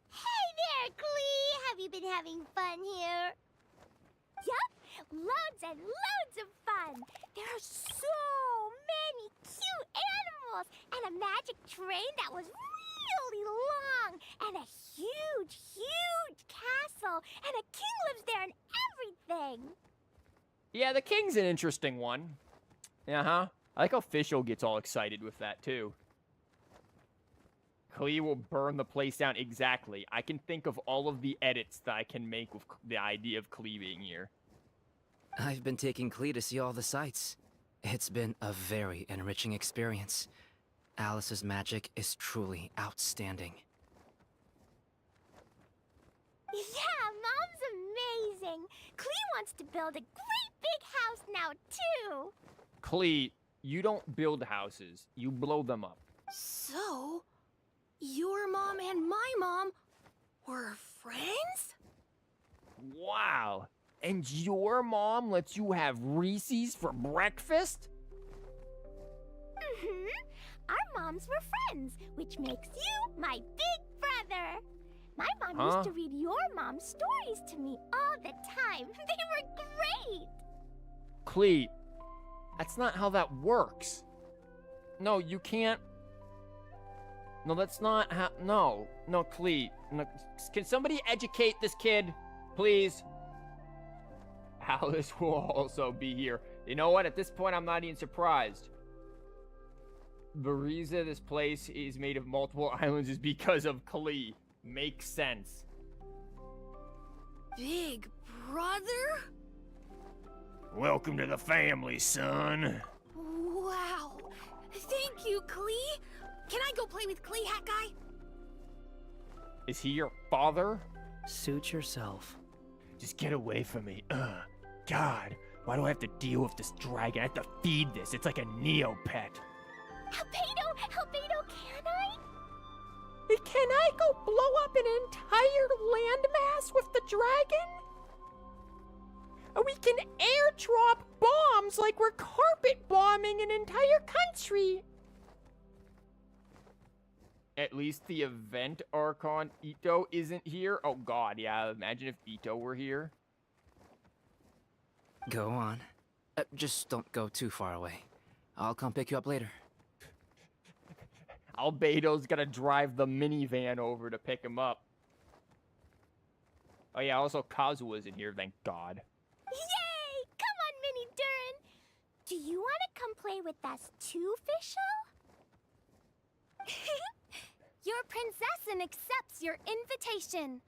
C: Hey there, Klee! Have you been having fun here? Yup! Loads and loads of fun! There are so many cute animals! And a magic train that was really long! And a huge, huge castle! And a king lives there and everything!
A: Yeah, the king's an interesting one. Uh-huh. I like how Fischl gets all excited with that, too. Klee will burn the place down. Exactly. I can think of all of the edits that I can make with the idea of Klee being here.
E: I've been taking Klee to see all the sights. It's been a very enriching experience. Alice's magic is truly outstanding.
C: Yeah, Mom's amazing! Klee wants to build a great big house now, too!
A: Klee, you don't build houses. You blow them up.
M: So, your mom and my mom were friends?
A: Wow. And your mom lets you have Reese's for breakfast?
C: Mm-hmm. Our moms were friends, which makes you my big brother. My mom used to read your mom's stories to me all the time. They were great!
A: Klee, that's not how that works. No, you can't. No, that's not how. No, Klee. No. Can somebody educate this kid, please? Alice will also be here. You know what? At this point, I'm not even surprised. The reason this place is made of multiple islands is because of Klee. Makes sense.
M: Big brother?
A: Welcome to the family, son.
M: Wow. Thank you, Klee. Can I go play with Klee, Hat Guy?
A: Is he your father?
I: Suit yourself.
A: Just get away from me. God, why do I have to deal with this dragon? I have to feed this. It's like a Neopet.
C: Albedo, can I?
A: Can I go blow up an entire landmass with the dragon? We can airdrop bombs like we're carpet bombing an entire country. At least the event Archon Ito isn't here. Oh god, yeah, imagine if Ito were here.
E: Go on. Just don't go too far away. I'll come pick you up later.
A: Albedo's gonna drive the minivan over to pick him up. Oh yeah, also Kazua's in here, thank god.
C: Yay! Come on, Mini Durin! Do you want to come play with us too, Fischl?
L: Your princessin accepts your invitation.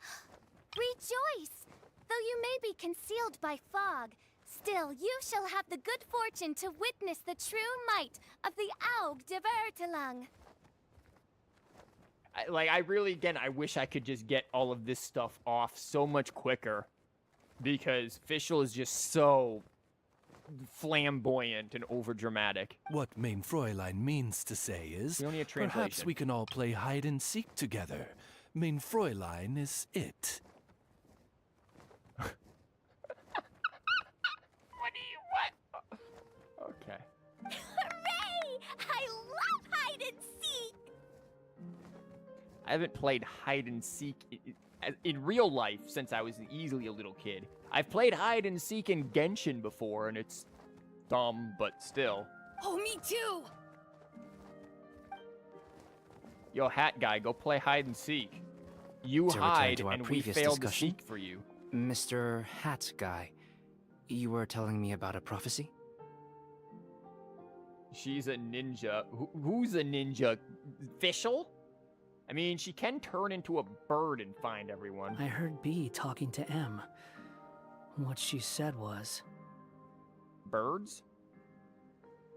L: Rejoice! Though you may be concealed by fog, still you shall have the good fortune to witness the true might of the Aug de Vertelang.
A: I really, again, I wish I could just get all of this stuff off so much quicker. Because Fischl is just so flamboyant and overdramatic.
R: What Mein Fräulein means to say is,
A: We only have translation.
R: perhaps we can all play hide and seek together. Mein Fräulein is it.
A: Okay.
C: Hooray! I love hide and seek!
A: I haven't played hide and seek in real life since I was easily a little kid. I've played hide and seek in Genshin before, and it's dumb, but still.
M: Oh, me too!
A: Yo, Hat Guy, go play hide and seek. You
E: To return
A: hide,
E: to our
A: and we
E: previous
A: failed to
E: discussion,
A: seek for you.
E: Mr. Hat Guy, you were telling me about a prophecy?
A: She's a ninja. Who's a ninja? Fischl? I mean, she can turn into a bird and find everyone.
I: I heard B talking to M. What she said was...
A: Birds?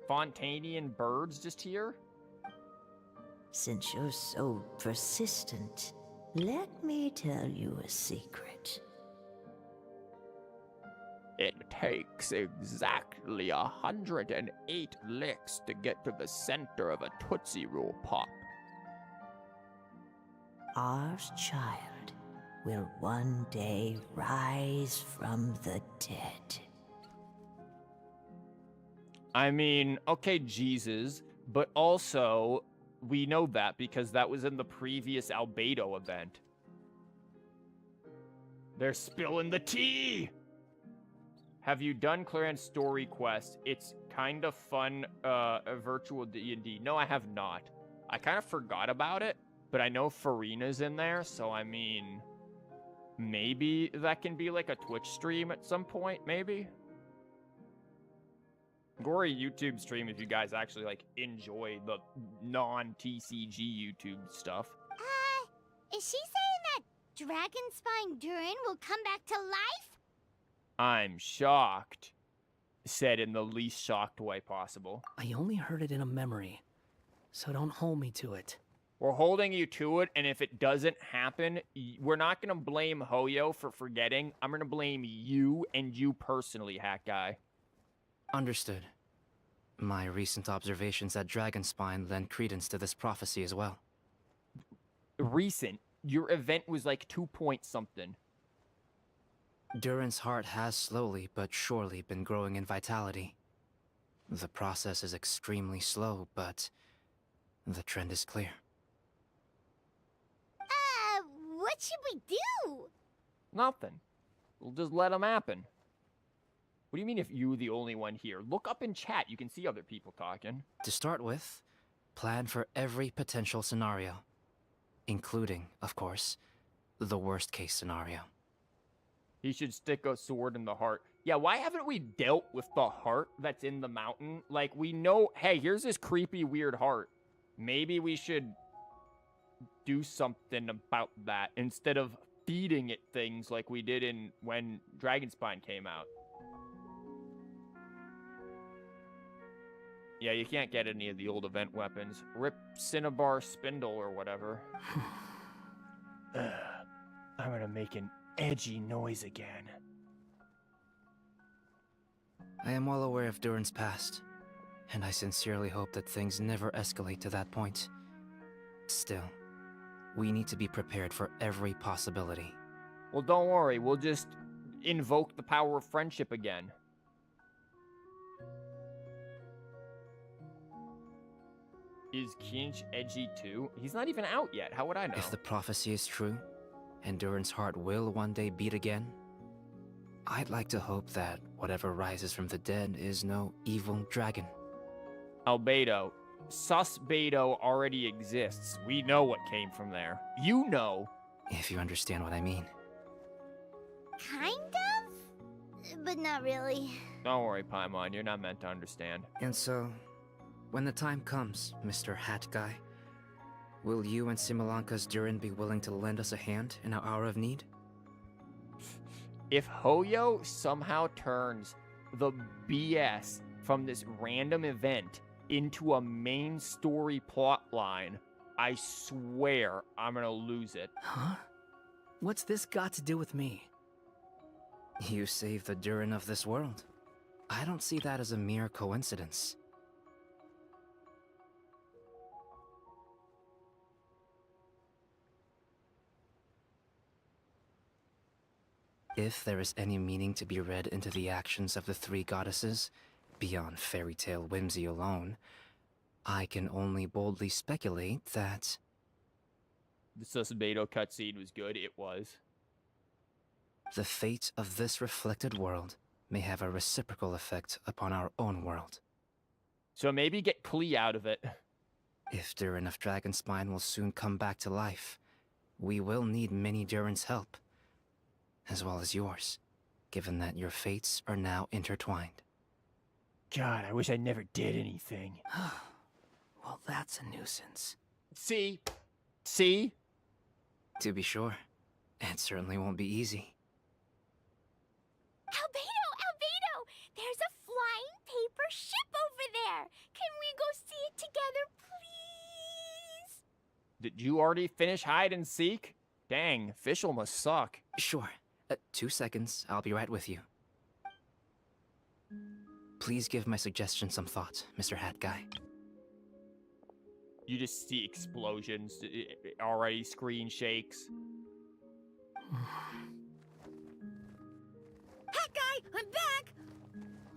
A: Fontanian birds just here?
H: Since you're so persistent, let me tell you a secret.
A: It takes exactly 108 licks to get to the center of a Tootsie Roll pop.
H: Our child will one day rise from the dead.
A: I mean, okay, Jesus, but also, we know that because that was in the previous Albedo event. They're spilling the tea! Have you done Clarence's story quest? It's kind of fun, a virtual D&D. No, I have not. I kind of forgot about it, but I know Farina's in there, so I mean, maybe that can be like a Twitch stream at some point, maybe? Gory YouTube stream if you guys actually, like, enjoy the non-TCG YouTube stuff.
C: Is she saying that Dragon Spine Durin will come back to life?
A: I'm shocked. Said in the least shocked way possible.
I: I only heard it in a memory, so don't hold me to it.
A: We're holding you to it, and if it doesn't happen, we're not going to blame Hoyo for forgetting. I'm going to blame you and you personally, Hat Guy.
E: Understood. My recent observations at Dragonspine lend credence to this prophecy as well.
A: Recent? Your event was like 2 point something.
E: Durin's heart has slowly but surely been growing in vitality. The process is extremely slow, but the trend is clear.
C: What should we do?
A: Nothing. We'll just let them happen. What do you mean if you're the only one here? Look up in chat. You can see other people talking.
E: To start with, plan for every potential scenario, including, of course, the worst case scenario.
A: He should stick a sword in the heart. Yeah, why haven't we dealt with the heart that's in the mountain? Like, we know, hey, here's this creepy, weird heart. Maybe we should do something about that instead of feeding it things like we did when Dragonspine came out. Yeah, you can't get any of the old event weapons. Rip Cinnabar Spindle or whatever. I'm gonna make an edgy noise again.
E: I am well aware of Durin's past, and I sincerely hope that things never escalate to that point. Still, we need to be prepared for every possibility.
A: Well, don't worry. We'll just invoke the power of friendship again. Is Kinch edgy too? He's not even out yet. How would I know?
E: If the prophecy is true, and Durin's heart will one day beat again, I'd like to hope that whatever rises from the dead is no evil dragon.
A: Albedo. Sus Beto already exists. We know what came from there. You know.
E: If you understand what I mean.
C: Kind of? But not really.
A: Don't worry, Paimon. You're not meant to understand.
E: And so, when the time comes, Mr. Hat Guy, will you and Simulanka's Durin be willing to lend us a hand in our hour of need?
A: If Hoyo somehow turns the BS from this random event into a main story plot line, I swear I'm gonna lose it.
I: Huh? What's this got to do with me?
E: You saved the Durin of this world. I don't see that as a mere coincidence. If there is any meaning to be read into the actions of the three goddesses, beyond fairy tale whimsy alone, I can only boldly speculate that...
A: The Susabeto cutscene was good. It was.
E: The fate of this reflected world may have a reciprocal effect upon our own world.
A: So maybe get Klee out of it.
E: If Durin of Dragonspine will soon come back to life, we will need many Durin's help, as well as yours, given that your fates are now intertwined.
A: God, I wish I never did anything.
I: Well, that's a nuisance.
A: See? See?
E: To be sure, it certainly won't be easy.
C: Albedo! There's a flying paper ship over there! Can we go see it together, please?
A: Did you already finish hide and seek? Dang, Fischl must suck.
E: Sure. 2 seconds, I'll be right with you. Please give my suggestion some thought, Mr. Hat Guy.
A: You just see explosions. Already screen shakes.
M: Hat Guy, I'm back!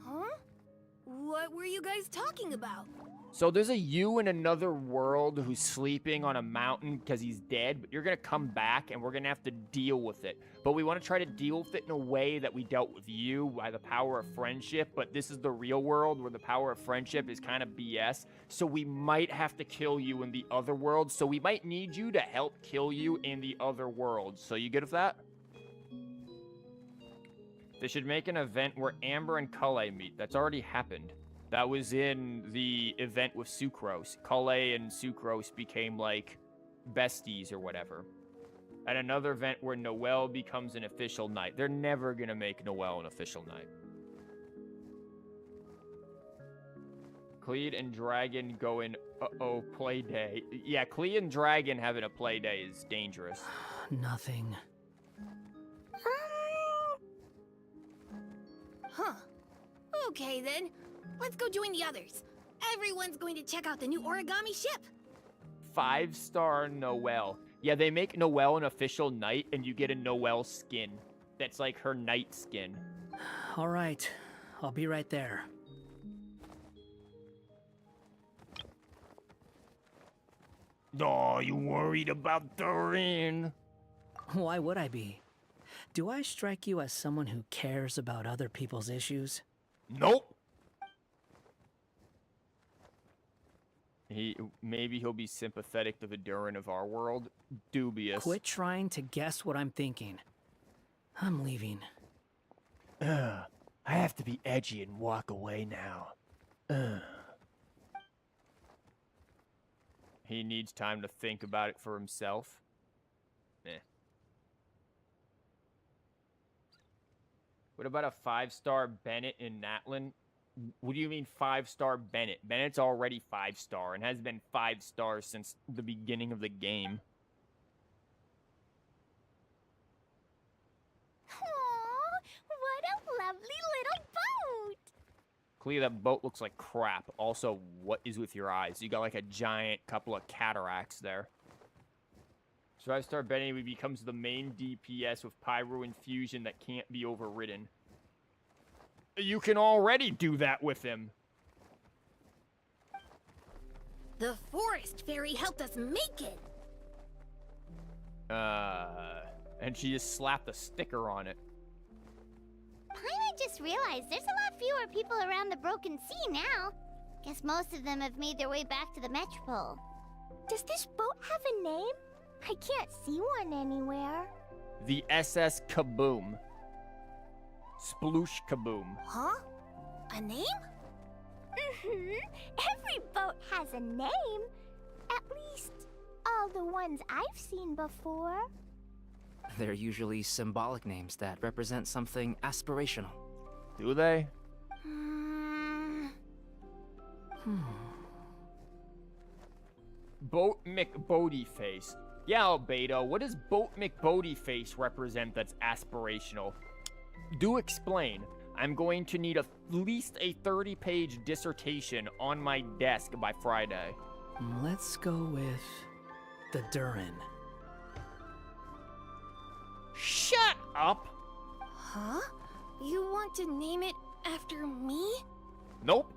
M: Huh? What were you guys talking about?
A: So there's a you in another world who's sleeping on a mountain because he's dead, but you're going to come back and we're going to have to deal with it. But we want to try to deal with it in a way that we dealt with you by the power of friendship, but this is the real world where the power of friendship is kind of BS. So we might have to kill you in the other world. So we might need you to help kill you in the other world. So you good with that? They should make an event where Amber and Kale meet. That's already happened. That was in the event with Sucrose. Kale and Sucrose became, like, besties or whatever. At another event where Noelle becomes an official knight. They're never gonna make Noelle an official knight. Cleed and Dragon going, uh-oh, play day. Yeah, Cleed and Dragon having a play day is dangerous.
I: Nothing.
M: Huh. Okay then. Let's go join the others. Everyone's going to check out the new origami ship.
A: 5-star Noelle. Yeah, they make Noelle an official knight, and you get a Noelle skin. That's like her knight skin.
I: All right, I'll be right there.
A: Oh, you worried about Durin?
I: Why would I be? Do I strike you as someone who cares about other people's issues?
A: Nope. Maybe he'll be sympathetic to the Durin of our world. Dubious.
I: Quit trying to guess what I'm thinking. I'm leaving.
A: I have to be edgy and walk away now. He needs time to think about it for himself. What about a 5-star Bennett in Natlin? What do you mean 5-star Bennett? Bennett's already 5-star and has been 5 stars since the beginning of the game.
C: Aww, what a lovely little boat!
A: Clearly that boat looks like crap. Also, what is with your eyes? You got like a giant couple of cataracts there. So 5-star Bennett becomes the main DPS with Pyro Infusion that can't be overridden. You can already do that with him.
M: The forest fairy helped us make it.
A: And she just slapped a sticker on it.
C: I just realized there's a lot fewer people around the Broken Sea now. Guess most of them have made their way back to the Metropole. Does this boat have a name? I can't see one anywhere.
A: The SS Kaboom. Sploosh Kaboom.
M: Huh? A name?
C: Every boat has a name. At least, all the ones I've seen before.
E: They're usually symbolic names that represent something aspirational.
A: Do they? Boat McBoatyface. Yeah, Albedo, what does Boat McBoatyface represent that's aspirational? Do explain. I'm going to need at least a 30-page dissertation on my desk by Friday.
I: Let's go with the Durin.
A: Shut up!
M: Huh? You want to name it after me?
A: Nope.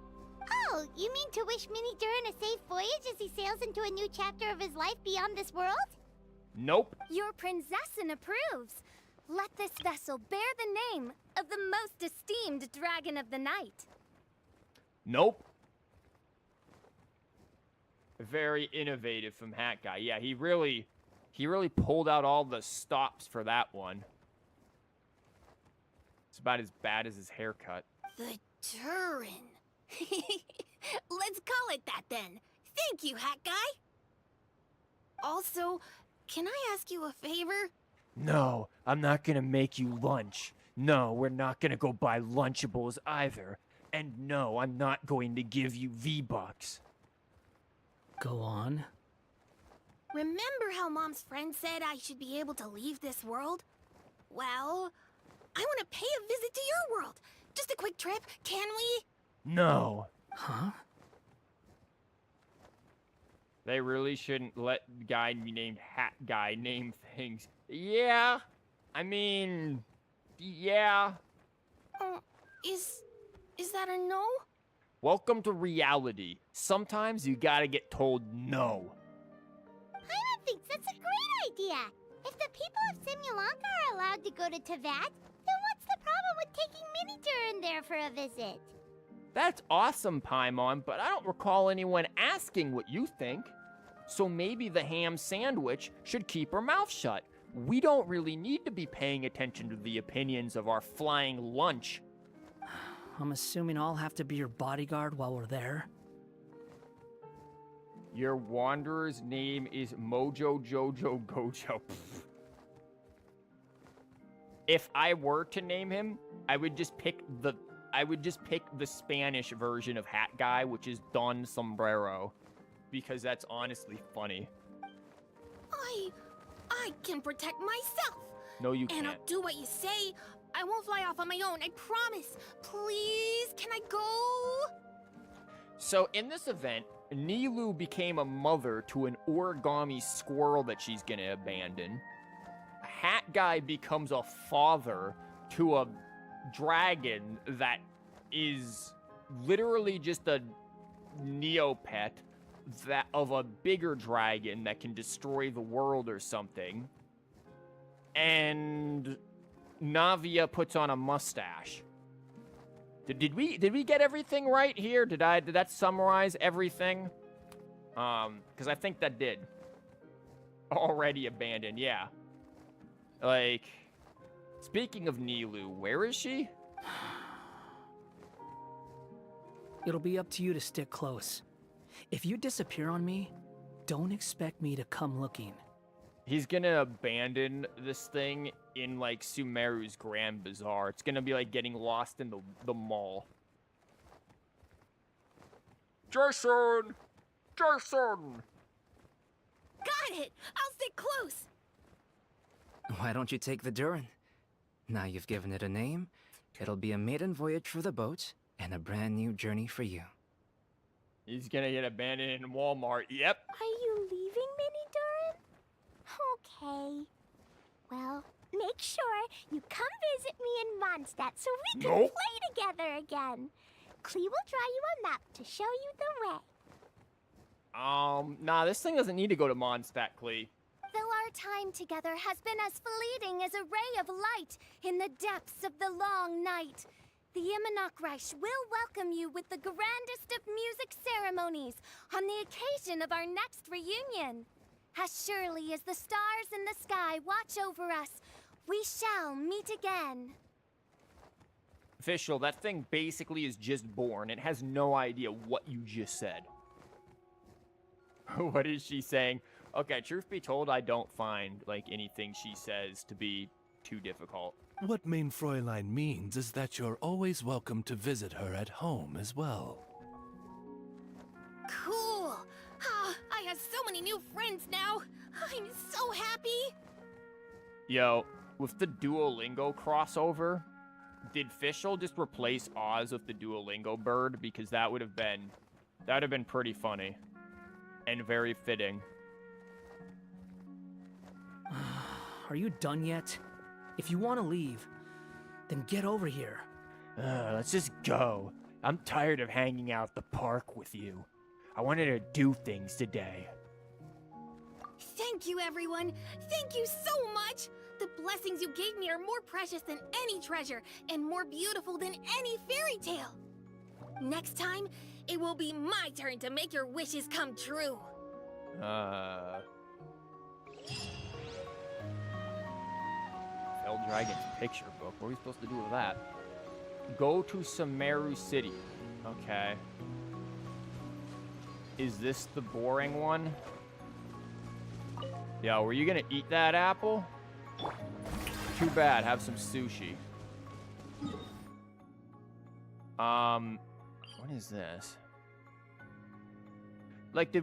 C: Oh, you mean to wish Mini Durin a safe voyage as he sails into a new chapter of his life beyond this world?
A: Nope.
L: Your princessin approves. Let this vessel bear the name of the most esteemed dragon of the night.
A: Nope. Very innovative from Hat Guy. Yeah, he really pulled out all the stops for that one. It's about as bad as his haircut.
M: The Durin. Let's call it that then. Thank you, Hat Guy. Also, can I ask you a favor?
A: No, I'm not gonna make you lunch. No, we're not gonna go buy Lunchables either. And no, I'm not going to give you V-Bucks.
I: Go on.
M: Remember how Mom's friend said I should be able to leave this world? Well, I want to pay a visit to your world. Just a quick trip, can we?
A: No.
I: Huh?
A: They really shouldn't let the guy named Hat Guy name things. Yeah. I mean, yeah.
M: Is that a no?
A: Welcome to reality. Sometimes you gotta get told no.
C: Paimon thinks that's a great idea. If the people of Simulanka are allowed to go to Teyvat, then what's the problem with taking Mini Durin there for a visit?
A: That's awesome, Paimon, but I don't recall anyone asking what you think. So maybe the ham sandwich should keep her mouth shut. We don't really need to be paying attention to the opinions of our flying lunch.
I: I'm assuming I'll have to be your bodyguard while we're there.
A: Your wanderer's name is Mojo Jojo Gojo. If I were to name him, I would just pick the I would just pick the Spanish version of Hat Guy, which is Don Sombrero, because that's honestly funny.
M: I can protect myself.
A: No, you
M: And
A: can't.
M: I'll do what you say. I won't fly off on my own, I promise. Please, can I go?
A: So in this event, Nilou became a mother to an origami squirrel that she's gonna abandon. Hat Guy becomes a father to a dragon that is literally just a neopet that of a bigger dragon that can destroy the world or something. And Navia puts on a mustache. Did we get everything right here? Did that summarize everything? Because I think that did. Already abandoned, yeah. Like, speaking of Nilou, where is she?
I: It'll be up to you to stick close. If you disappear on me, don't expect me to come looking.
A: He's gonna abandon this thing in, like, Sumeru's Grand Bazaar. It's gonna be like getting lost in the mall. Jason! Jason!
M: Got it! I'll stick close!
E: Why don't you take the Durin? Now you've given it a name, it'll be a maiden voyage for the boat and a brand new journey for you.
A: He's gonna get abandoned in Walmart. Yep.
C: Are you leaving, Mini Durin? Okay. Well, make sure you come visit me in Mondstadt so we can
A: Nope.
C: play together again. Klee will draw you a map to show you the way.
A: Nah, this thing doesn't need to go to Mondstadt, Klee.
L: Though our time together has been as fleeting as a ray of light in the depths of the long night, the Imanok will welcome you with the grandest of music ceremonies on the occasion of our next reunion. As surely as the stars in the sky watch over us, we shall meet again.
A: Official, that thing basically is just born. It has no idea what you just said. What is she saying? Okay, truth be told, I don't find, like, anything she says to be too difficult.
R: What Mein Fräulein means is that you're always welcome to visit her at home as well.
M: Cool! Ah, I have so many new friends now! I'm so happy!
A: Yo, with the Duolingo crossover, did Fischl just replace Oz with the Duolingo bird? Because that would have been pretty funny. And very fitting.
I: Are you done yet? If you want to leave, then get over here.
A: Let's just go. I'm tired of hanging out at the park with you. I wanted to do things today.
M: Thank you, everyone! Thank you so much! The blessings you gave me are more precious than any treasure, and more beautiful than any fairy tale! Next time, it will be my turn to make your wishes come true!
A: Fell Dragon's picture book. What are we supposed to do with that? Go to Sumeru City. Okay. Is this the boring one? Yo, were you gonna eat that apple? Too bad. Have some sushi. What is this? Like,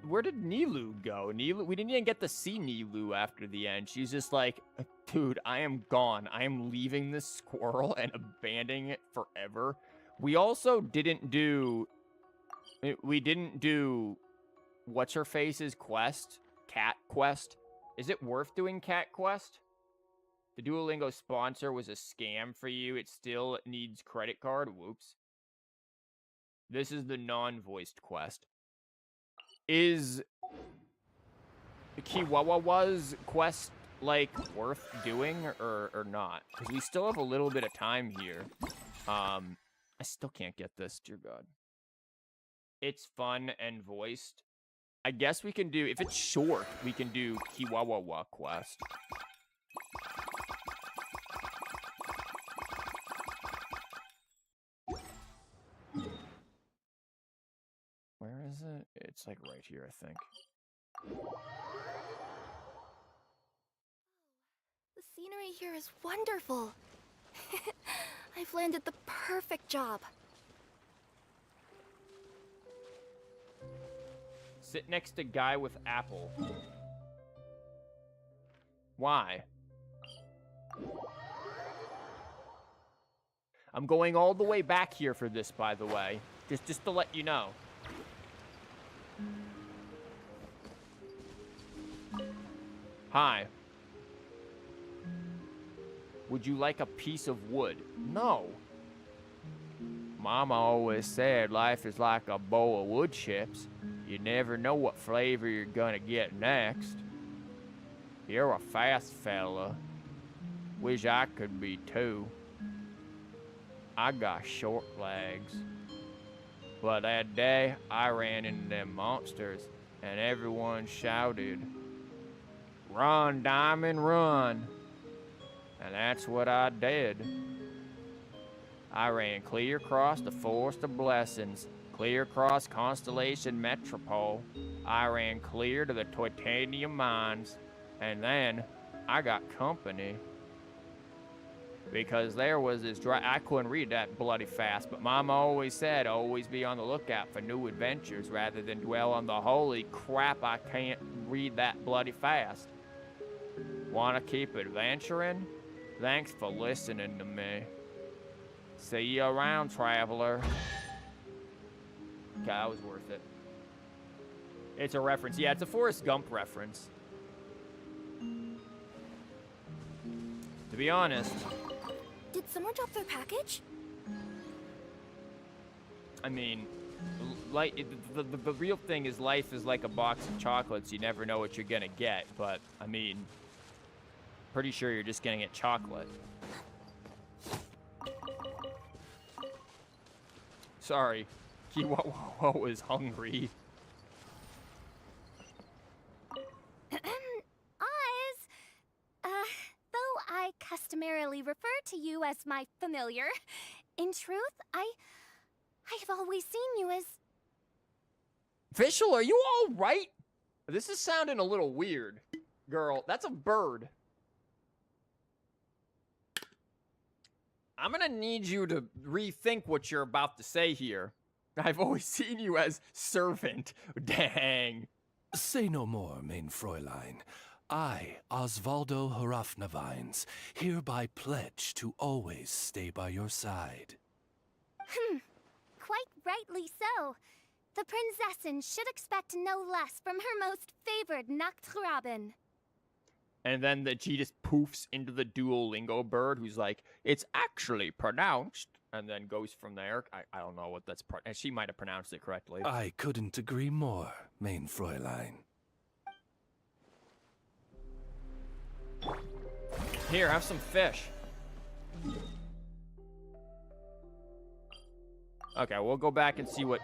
A: where did Nilou go? We didn't even get to see Nilou after the end. She's just like, dude, I am gone. I am leaving this squirrel and abandoning it forever. We also didn't do, what's her face's quest? Cat quest? Is it worth doing cat quest? The Duolingo sponsor was a scam for you. It still needs credit card. Whoops. This is the non-voiced quest. Is Kiwawa's quest, like, worth doing or not? Because we still have a little bit of time here. I still can't get this, dear God. It's fun and voiced. I guess we can do, if it's short, we can do Kiwawa quest. Where is it? It's like right here, I think.
M: The scenery here is wonderful.
L: I've landed the perfect job.
A: Sit next to guy with apple. Why? I'm going all the way back here for this, by the way. Just to let you know. Hi. Would you like a piece of wood? No. Mama always said life is like a bowl of wood chips. You never know what flavor you're gonna get next. You're a fast fella. Wish I could be too. I got short legs. But that day, I ran into them monsters, and everyone shouted, "Run, Diamond, run!" And that's what I did. I ran clear across the Forest of Blessings, clear across Constellation Metropole. I ran clear to the Titanium Mines, and then I got company. Because there was this I couldn't read that bloody fast, but Mama always said always be on the lookout for new adventures rather than dwell on the holy crap I can't read that bloody fast. Wanna keep adventuring? Thanks for listening to me. See you around, traveler. Okay, that was worth it. It's a reference. Yeah, it's a Forrest Gump reference. To be honest...
L: Did someone drop their package?
A: I mean, like the real thing is life is like a box of chocolates. You never know what you're gonna get, but I mean, pretty sure you're just gonna get chocolate. Sorry, Kiwawa was hungry.
N: Though I customarily refer to you as my familiar, in truth, I have always seen you as...
A: Vishal, are you all right? This is sounding a little weird. Girl, that's a bird. I'm gonna need you to rethink what you're about to say here. I've always seen you as servant. Dang.
R: Say no more, mein Fräulein. I, Osvaldo Harafnavines, hereby pledge to always stay by your side.
N: Quite rightly so. The Prinzessin should expect no less from her most favored Nachtraben.
A: And then she just poofs into the Duolingo bird who's like, it's actually pronounced, and then goes from there. I don't know what that's, and she might have pronounced it correctly.
R: I couldn't agree more, mein Fräulein.
A: Here, have some fish. Okay, we'll go back and see what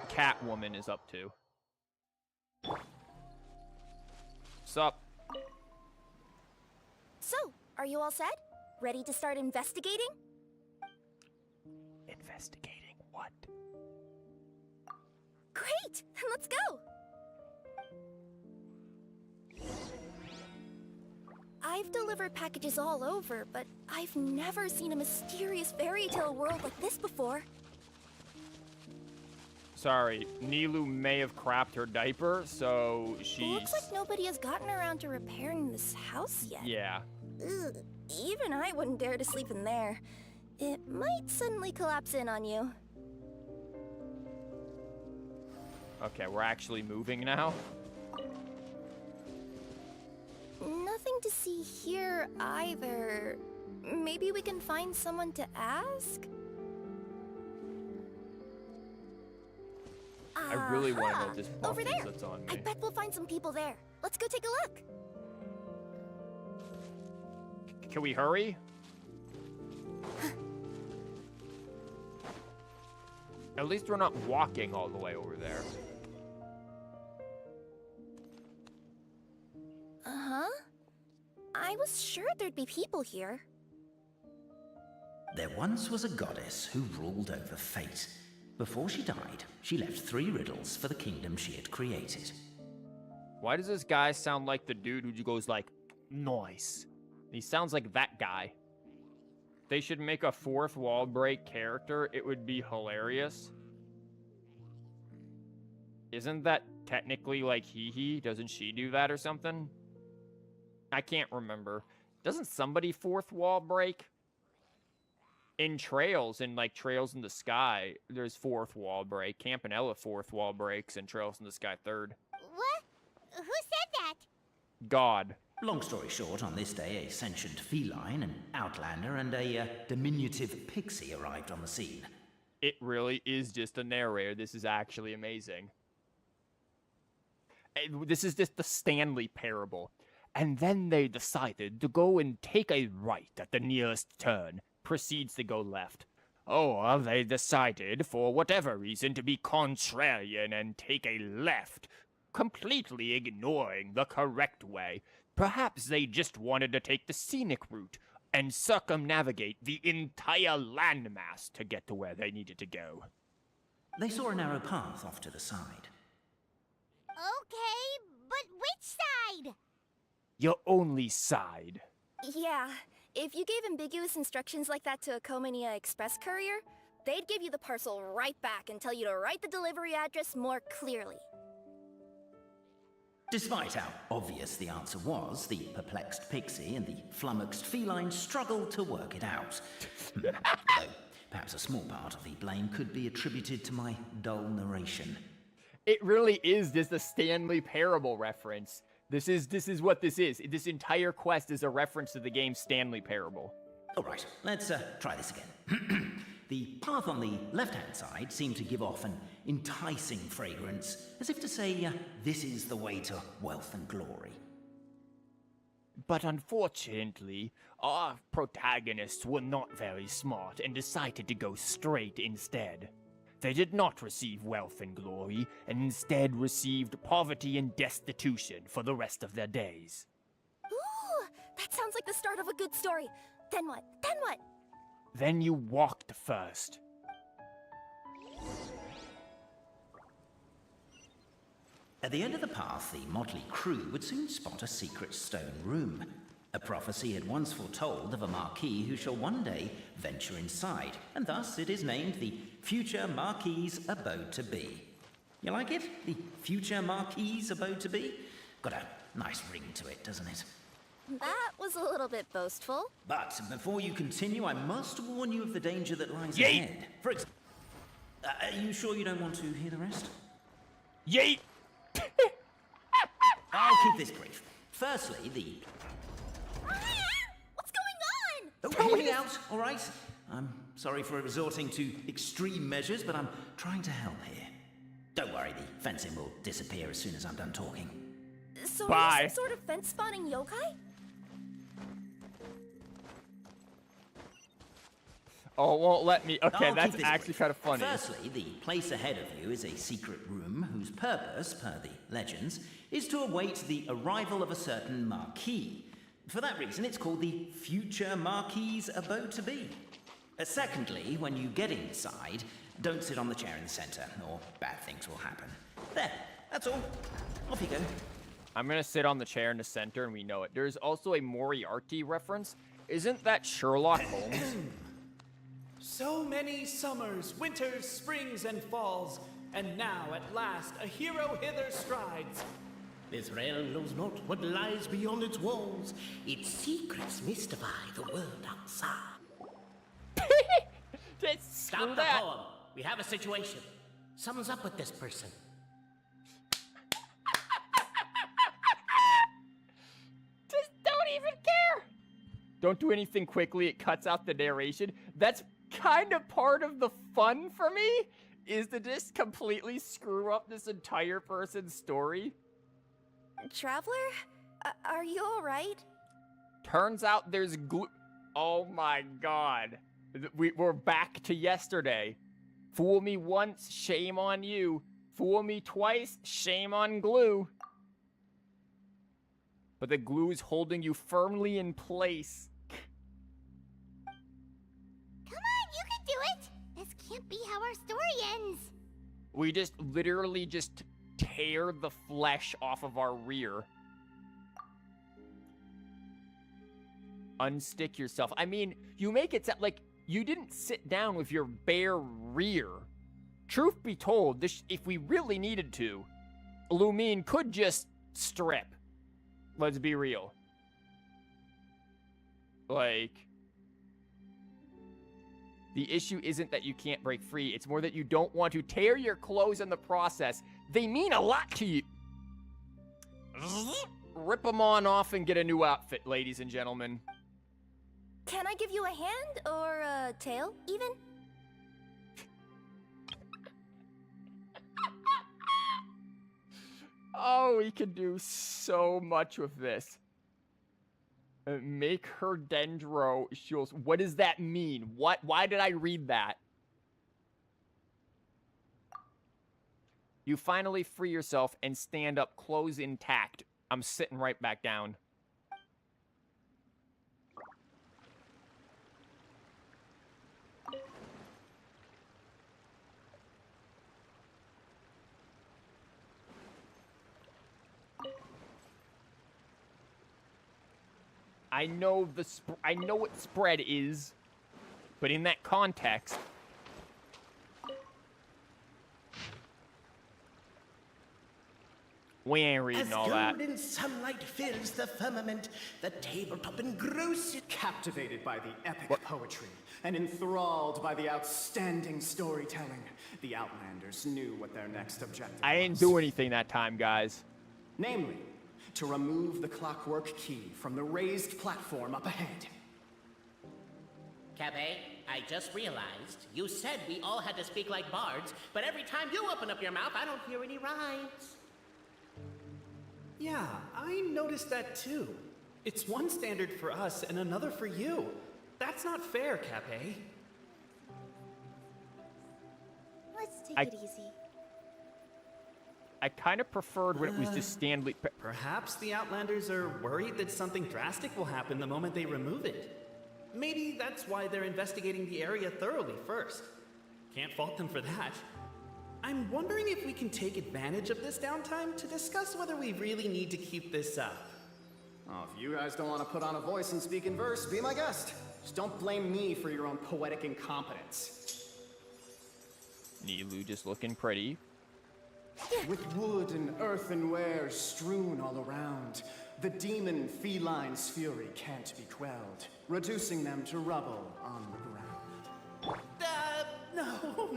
A: Catwoman is up to. Sup?
L: So, are you all set? Ready to start investigating?
A: Investigating what?
L: Great! Let's go! I've delivered packages all over, but I've never seen a mysterious fairy tale world like this before.
A: Sorry, Nilou may have crapped her diaper, so she's...
L: Looks like nobody has gotten around to repairing this house yet.
A: Yeah.
L: Ugh, even I wouldn't dare to sleep in there. It might suddenly collapse in on you.
A: Okay, we're actually moving now?
L: Nothing to see here either. Maybe we can find someone to ask?
A: I really want to know what this buff
L: Over
A: is
L: there.
A: that's on me.
L: I bet we'll find some people there. Let's go take a look.
A: Can we hurry? At least we're not walking all the way over there.
L: Uh-huh. I was sure there'd be people here.
S: There once was a goddess who ruled over fate. Before she died, she left 3 riddles for the kingdom she had created.
A: Why does this guy sound like the dude who goes like, nice? He sounds like that guy. They should make a fourth wall break character. It would be hilarious. Isn't that technically like Hee? Doesn't she do that or something? I can't remember. Doesn't somebody fourth wall break? In Trails, in like Trails in the Sky, there's fourth wall break. Campanella fourth wall breaks and Trails in the Sky third.
C: What? Who said that?
A: God.
S: Long story short, on this day, a sentient feline, an outlander, and a diminutive pixie arrived on the scene.
A: It really is just a narrator. This is actually amazing. This is just the Stanley parable. And then they decided to go and take a right at the nearest turn. Proceeds to go left. Oh, well, they decided, for whatever reason, to be contrarian and take a left, completely ignoring the correct way. Perhaps they just wanted to take the scenic route and circumnavigate the entire landmass to get to where they needed to go.
S: They saw a narrow path off to the side.
C: Okay, but which side?
A: Your only side.
L: Yeah, if you gave ambiguous instructions like that to a Comania Express courier, they'd give you the parcel right back and tell you to write the delivery address more clearly.
S: Despite how obvious the answer was, the perplexed pixie and the flummoxed feline struggled to work it out. Though perhaps a small part of the blame could be attributed to my dull narration.
A: It really is just a Stanley Parable reference. This is what this is. This entire quest is a reference to the game Stanley Parable.
S: All right, let's try this again. The path on the left-hand side seemed to give off an enticing fragrance, as if to say, this is the way to wealth and glory.
A: But unfortunately, our protagonists were not very smart and decided to go straight instead. They did not receive wealth and glory, and instead received poverty and destitution for the rest of their days.
L: Ooh, that sounds like the start of a good story. Then what? Then what?
A: Then you walked first.
S: At the end of the path, the motley crew would soon spot a secret stone room. A prophecy had once foretold of a marquis who shall one day venture inside, and thus it is named the Future Marquis's Abode to Be. You like it? The Future Marquis's Abode to Be? Got a nice ring to it, doesn't it?
L: That was a little bit boastful.
S: But before you continue, I must warn you of the danger that lies
A: Yeet!
S: ahead. For example, are you sure you don't want to hear the rest?
A: Yeet!
S: I'll keep this brief. Firstly, the...
L: What's going on?
S: Oh, hear me out, all right? I'm sorry for resorting to extreme measures, but I'm trying to help here. Don't worry, the fencing will disappear as soon as I'm done talking.
L: So
A: Bye.
L: are you some sort of fence-spawning yokai?
A: Oh, it won't let me. Okay,
S: I'll
A: that's
S: keep this
A: actually
S: brief.
A: kind of funny.
S: Firstly, the place ahead of you is a secret room whose purpose, per the legends, is to await the arrival of a certain marquis. For that reason, it's called the Future Marquis's Abode to Be. Secondly, when you get inside, don't sit on the chair in the center, or bad things will happen. There, that's all. Off you go.
A: I'm gonna sit on the chair in the center, and we know it. There's also a Moriarty reference. Isn't that Sherlock Holmes?
B: So many summers, winters, springs, and falls, and now at last a hero hither strides.
D: This realm knows not what lies beyond its walls. Its secrets mystify the world outside. Stop the poem. We have a situation. Something's up with this person.
A: Just don't even care. Don't do anything quickly. It cuts out the narration. That's kind of part of the fun for me, is to just completely screw up this entire person's story.
L: Traveler? Are you alright?
A: Turns out there's glue. Oh my god. We're back to yesterday. Fool me once, shame on you. Fool me twice, shame on glue. But the glue is holding you firmly in place.
C: Come on, you can do it! This can't be how our story ends.
A: We just literally just tear the flesh off of our rear. unstick yourself. I mean, you make it sound like you didn't sit down with your bare rear. Truth be told, if we really needed to, Lumine could just strip. Let's be real. Like, the issue isn't that you can't break free. It's more that you don't want to tear your clothes in the process. They mean a lot to you. Rip them on off and get a new outfit, ladies and gentlemen.
L: Can I give you a hand or a tail, even?
A: Oh, we could do so much with this. Make her Dendro Shields. What does that mean? Why did I read that? You finally free yourself and stand up, clothes intact. I'm sitting right back down. I know what spread is, but in that context, we ain't reading all that.
B: As golden sunlight fills the firmament, the tabletop engrosses. Captivated by the epic poetry and enthralled by the outstanding storytelling, the Outlanders knew what their next objective
A: I didn't do anything that time, guys.
B: Namely, to remove the clockwork key from the raised platform up ahead.
D: Cafe, I just realized you said we all had to speak like bards, but every time you open up your mouth, I don't hear any rhymes.
B: Yeah, I noticed that too. It's one standard for us and another for you. That's not fair, Cafe.
L: Let's take it easy.
A: I kind of preferred when it was just Stanley.
B: Perhaps the Outlanders are worried that something drastic will happen the moment they remove it. Maybe that's why they're investigating the area thoroughly first. Can't fault them for that. I'm wondering if we can take advantage of this downtime to discuss whether we really need to keep this up.
T: Oh, if you guys don't want to put on a voice and speak in verse, be my guest. Just don't blame me for your own poetic incompetence.
A: Nilou just looking pretty.
T: With wood and earthenware strewn all around, the demon feline's fury can't be quelled, reducing them to rubble on the ground.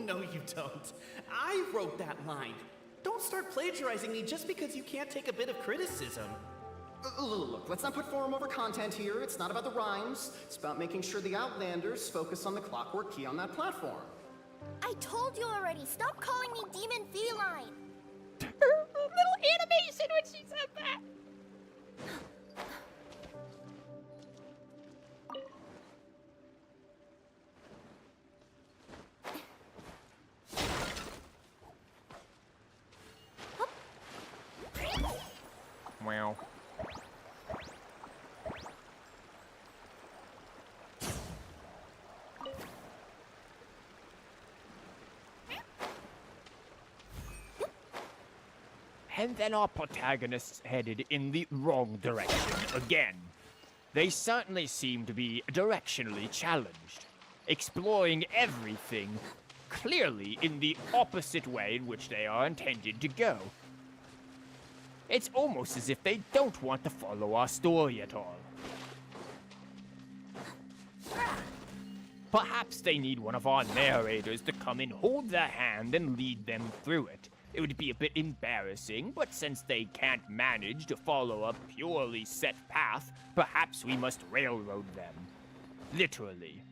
B: No, you don't. I wrote that line. Don't start plagiarizing me just because you can't take a bit of criticism.
T: Look, let's not put form over content here. It's not about the rhymes. It's about making sure the Outlanders focus on the clockwork key on that platform.
L: I told you already. Stop calling me Demon Feline.
N: Her little animation when she said that.
A: Wow. And then our protagonists headed in the wrong direction again. They certainly seem to be directionally challenged, exploring everything clearly in the opposite way in which they are intended to go. It's almost as if they don't want to follow our story at all. Perhaps they need one of our narrators to come and hold their hand and lead them through it. It would be a bit embarrassing, but since they can't manage to follow a purely set path, perhaps we must railroad them. Literally.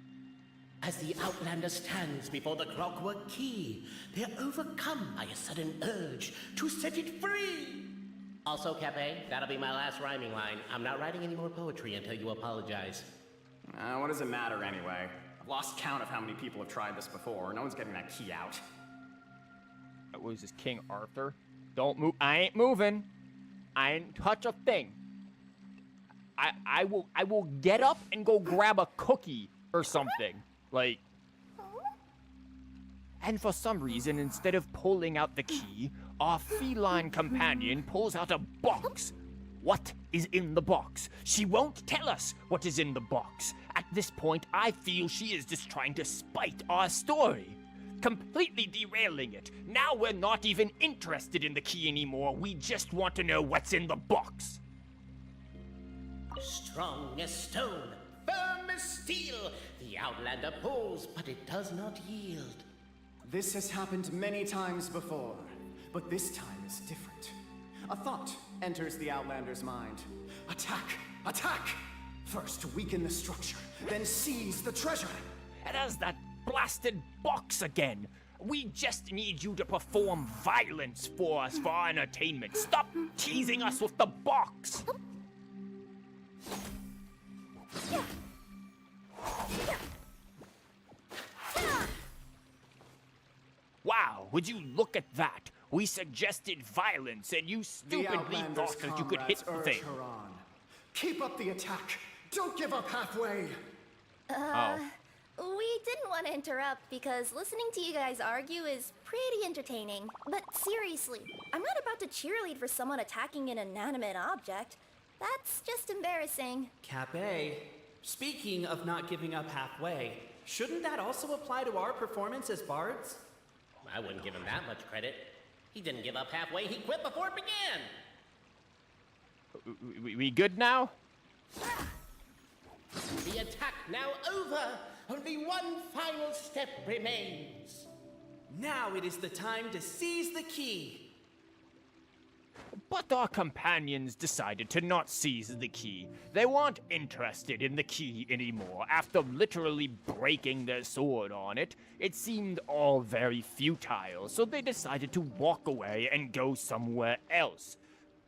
D: As the Outlander stands before the clockwork key, they are overcome by a sudden urge to set it free. Also, Cafe, that'll be my last rhyming line. I'm not writing any more poetry until you apologize.
T: What does it matter anyway? I've lost count of how many people have tried this before. No one's getting that key out.
A: What was this, King Arthur? Don't move. I ain't moving. I ain't touch a thing. I will get up and go grab a cookie or something. Like. And for some reason, instead of pulling out the key, our feline companion pulls out a box. what is in the box. She won't tell us what is in the box. At this point, I feel she is just trying to spite our story. Completely derailing it. Now we're not even interested in the key anymore. We just want to know what's in the box.
D: Strong as stone, firm as steel, the Outlander pulls, but it does not yield.
T: This has happened many times before, but this time is different. A thought enters the Outlander's mind. Attack! Attack! First weaken the structure, then seize the treasure.
A: And as that blasted box again. We just need you to perform violence for us for our entertainment. Stop teasing us with the box! Wow, would you look at that? We suggested violence and you stupidly thought that you could hit the thing.
T: Keep up the attack! Don't give up halfway!
M: We didn't want to interrupt because listening to you guys argue is pretty entertaining. But seriously, I'm not about to cheerlead for someone attacking an inanimate object. That's just embarrassing.
B: Cape, speaking of not giving up halfway, shouldn't that also apply to our performance as bards?
D: I wouldn't give him that much credit. He didn't give up halfway, he quit before it began!
A: We good now?
D: The attack now over! Only one final step remains.
B: Now it is the time to seize the key.
A: But our companions decided to not seize the key. They weren't interested in the key anymore. After literally breaking their sword on it, it seemed all very futile, so they decided to walk away and go somewhere else.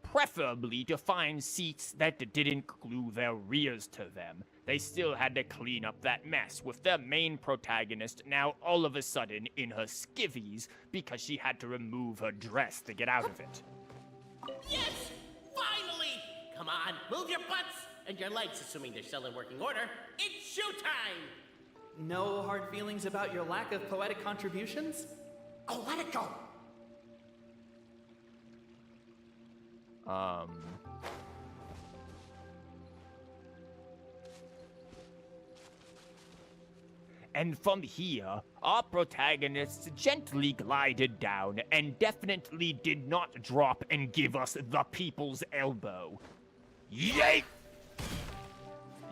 A: Preferably to find seats that didn't glue their rears to them. They still had to clean up that mess with their main protagonist now all of a sudden in her skivvies because she had to remove her dress to get out of it.
D: Yes! Finally! Come on, move your butts! And your legs, assuming they're still in working order. It's showtime!
B: No hard feelings about your lack of poetic contributions?
T: Oh, let it go!
A: And from here, our protagonists gently glided down and definitely did not drop and give us the people's elbow. Yay!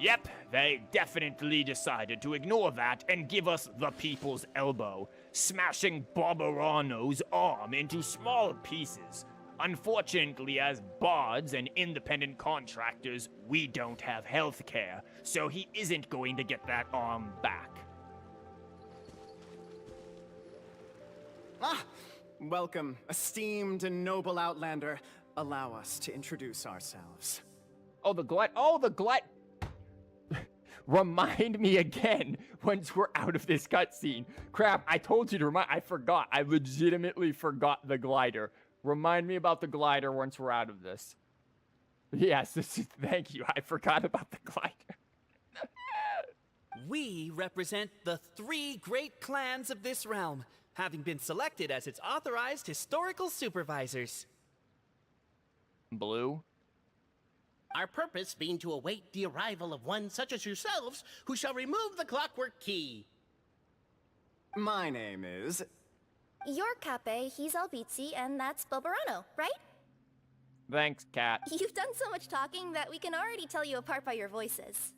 A: Yep, they definitely decided to ignore that and give us the people's elbow, smashing Barbarano's arm into small pieces. Unfortunately, as bards and independent contractors, we don't have health care, so he isn't going to get that arm back.
T: Ah! Welcome, esteemed and noble Outlander. Allow us to introduce ourselves.
A: Oh, the glide. Remind me again once we're out of this cutscene. Crap, I told you to remind. I forgot. I legitimately forgot the glider. Remind me about the glider once we're out of this. Yes, thank you. I forgot about the glider.
B: We represent the 3 great clans of this realm, having been selected as its authorized historical supervisors.
A: Blue?
D: Our purpose being to await the arrival of one such as yourselves who shall remove the clockwork key.
T: My name is...
M: You're Cape, he's Albizzi, and that's Bobarano, right?
A: Thanks, Cat.
M: You've done so much talking that we can already tell you apart by your voices.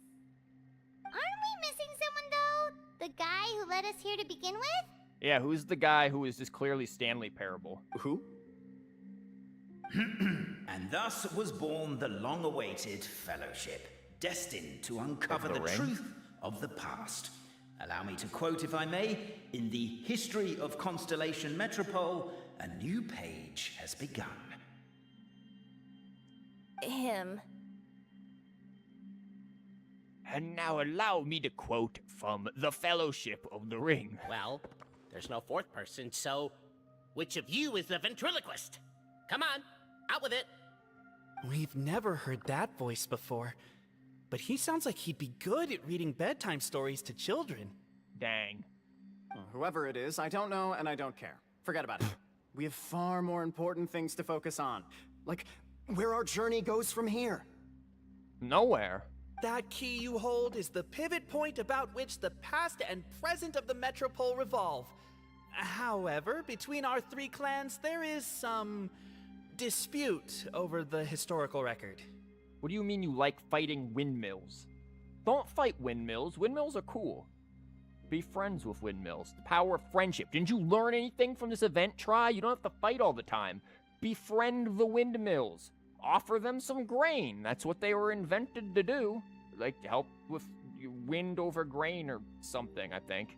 C: Aren't we missing someone, though? The guy who led us here to begin with?
A: Yeah, who's the guy who is just clearly Stanley Parable?
T: Who?
S: And thus was born the long-awaited fellowship, destined to uncover the truth of the past. Allow me to quote, if I may, in the history of Constellation Metropole, a new page has begun.
M: Him.
A: And now allow me to quote from the Fellowship of the Ring.
D: Well, there's no fourth person, so which of you is the ventriloquist? Come on, out with it.
B: We've never heard that voice before, but he sounds like he'd be good at reading bedtime stories to children.
A: Dang.
T: Well, whoever it is, I don't know and I don't care. Forget about it. We have far more important things to focus on. Like where our journey goes from here.
A: Nowhere.
B: That key you hold is the pivot point about which the past and present of the Metropole revolve. However, between our three clans, there is some dispute over the historical record.
A: What do you mean you like fighting windmills? Don't fight windmills. Windmills are cool. Be friends with windmills. The power of friendship. Didn't you learn anything from this event, Try? You don't have to fight all the time. Befriend the windmills. Offer them some grain. That's what they were invented to do. Like, to help with wind over grain or something, I think.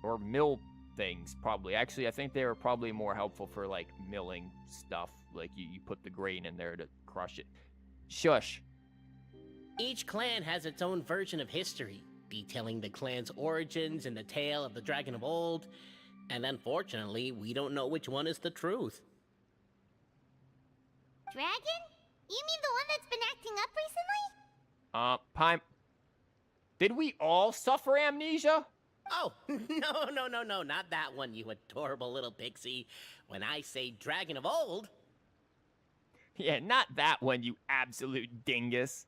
A: Or mill things, probably. Actually, I think they were probably more helpful for, like, milling stuff. Like, you put the grain in there to crush it. Shush.
D: Each clan has its own version of history, detailing the clan's origins and the tale of the Dragon of Old. And unfortunately, we don't know which one is the truth.
C: Dragon? You mean the one that's been acting up recently?
A: Pime. Did we all suffer amnesia?
D: Oh, no, not that one, you adorable little pixie. When I say Dragon of Old...
A: Yeah, not that one, you absolute dingus.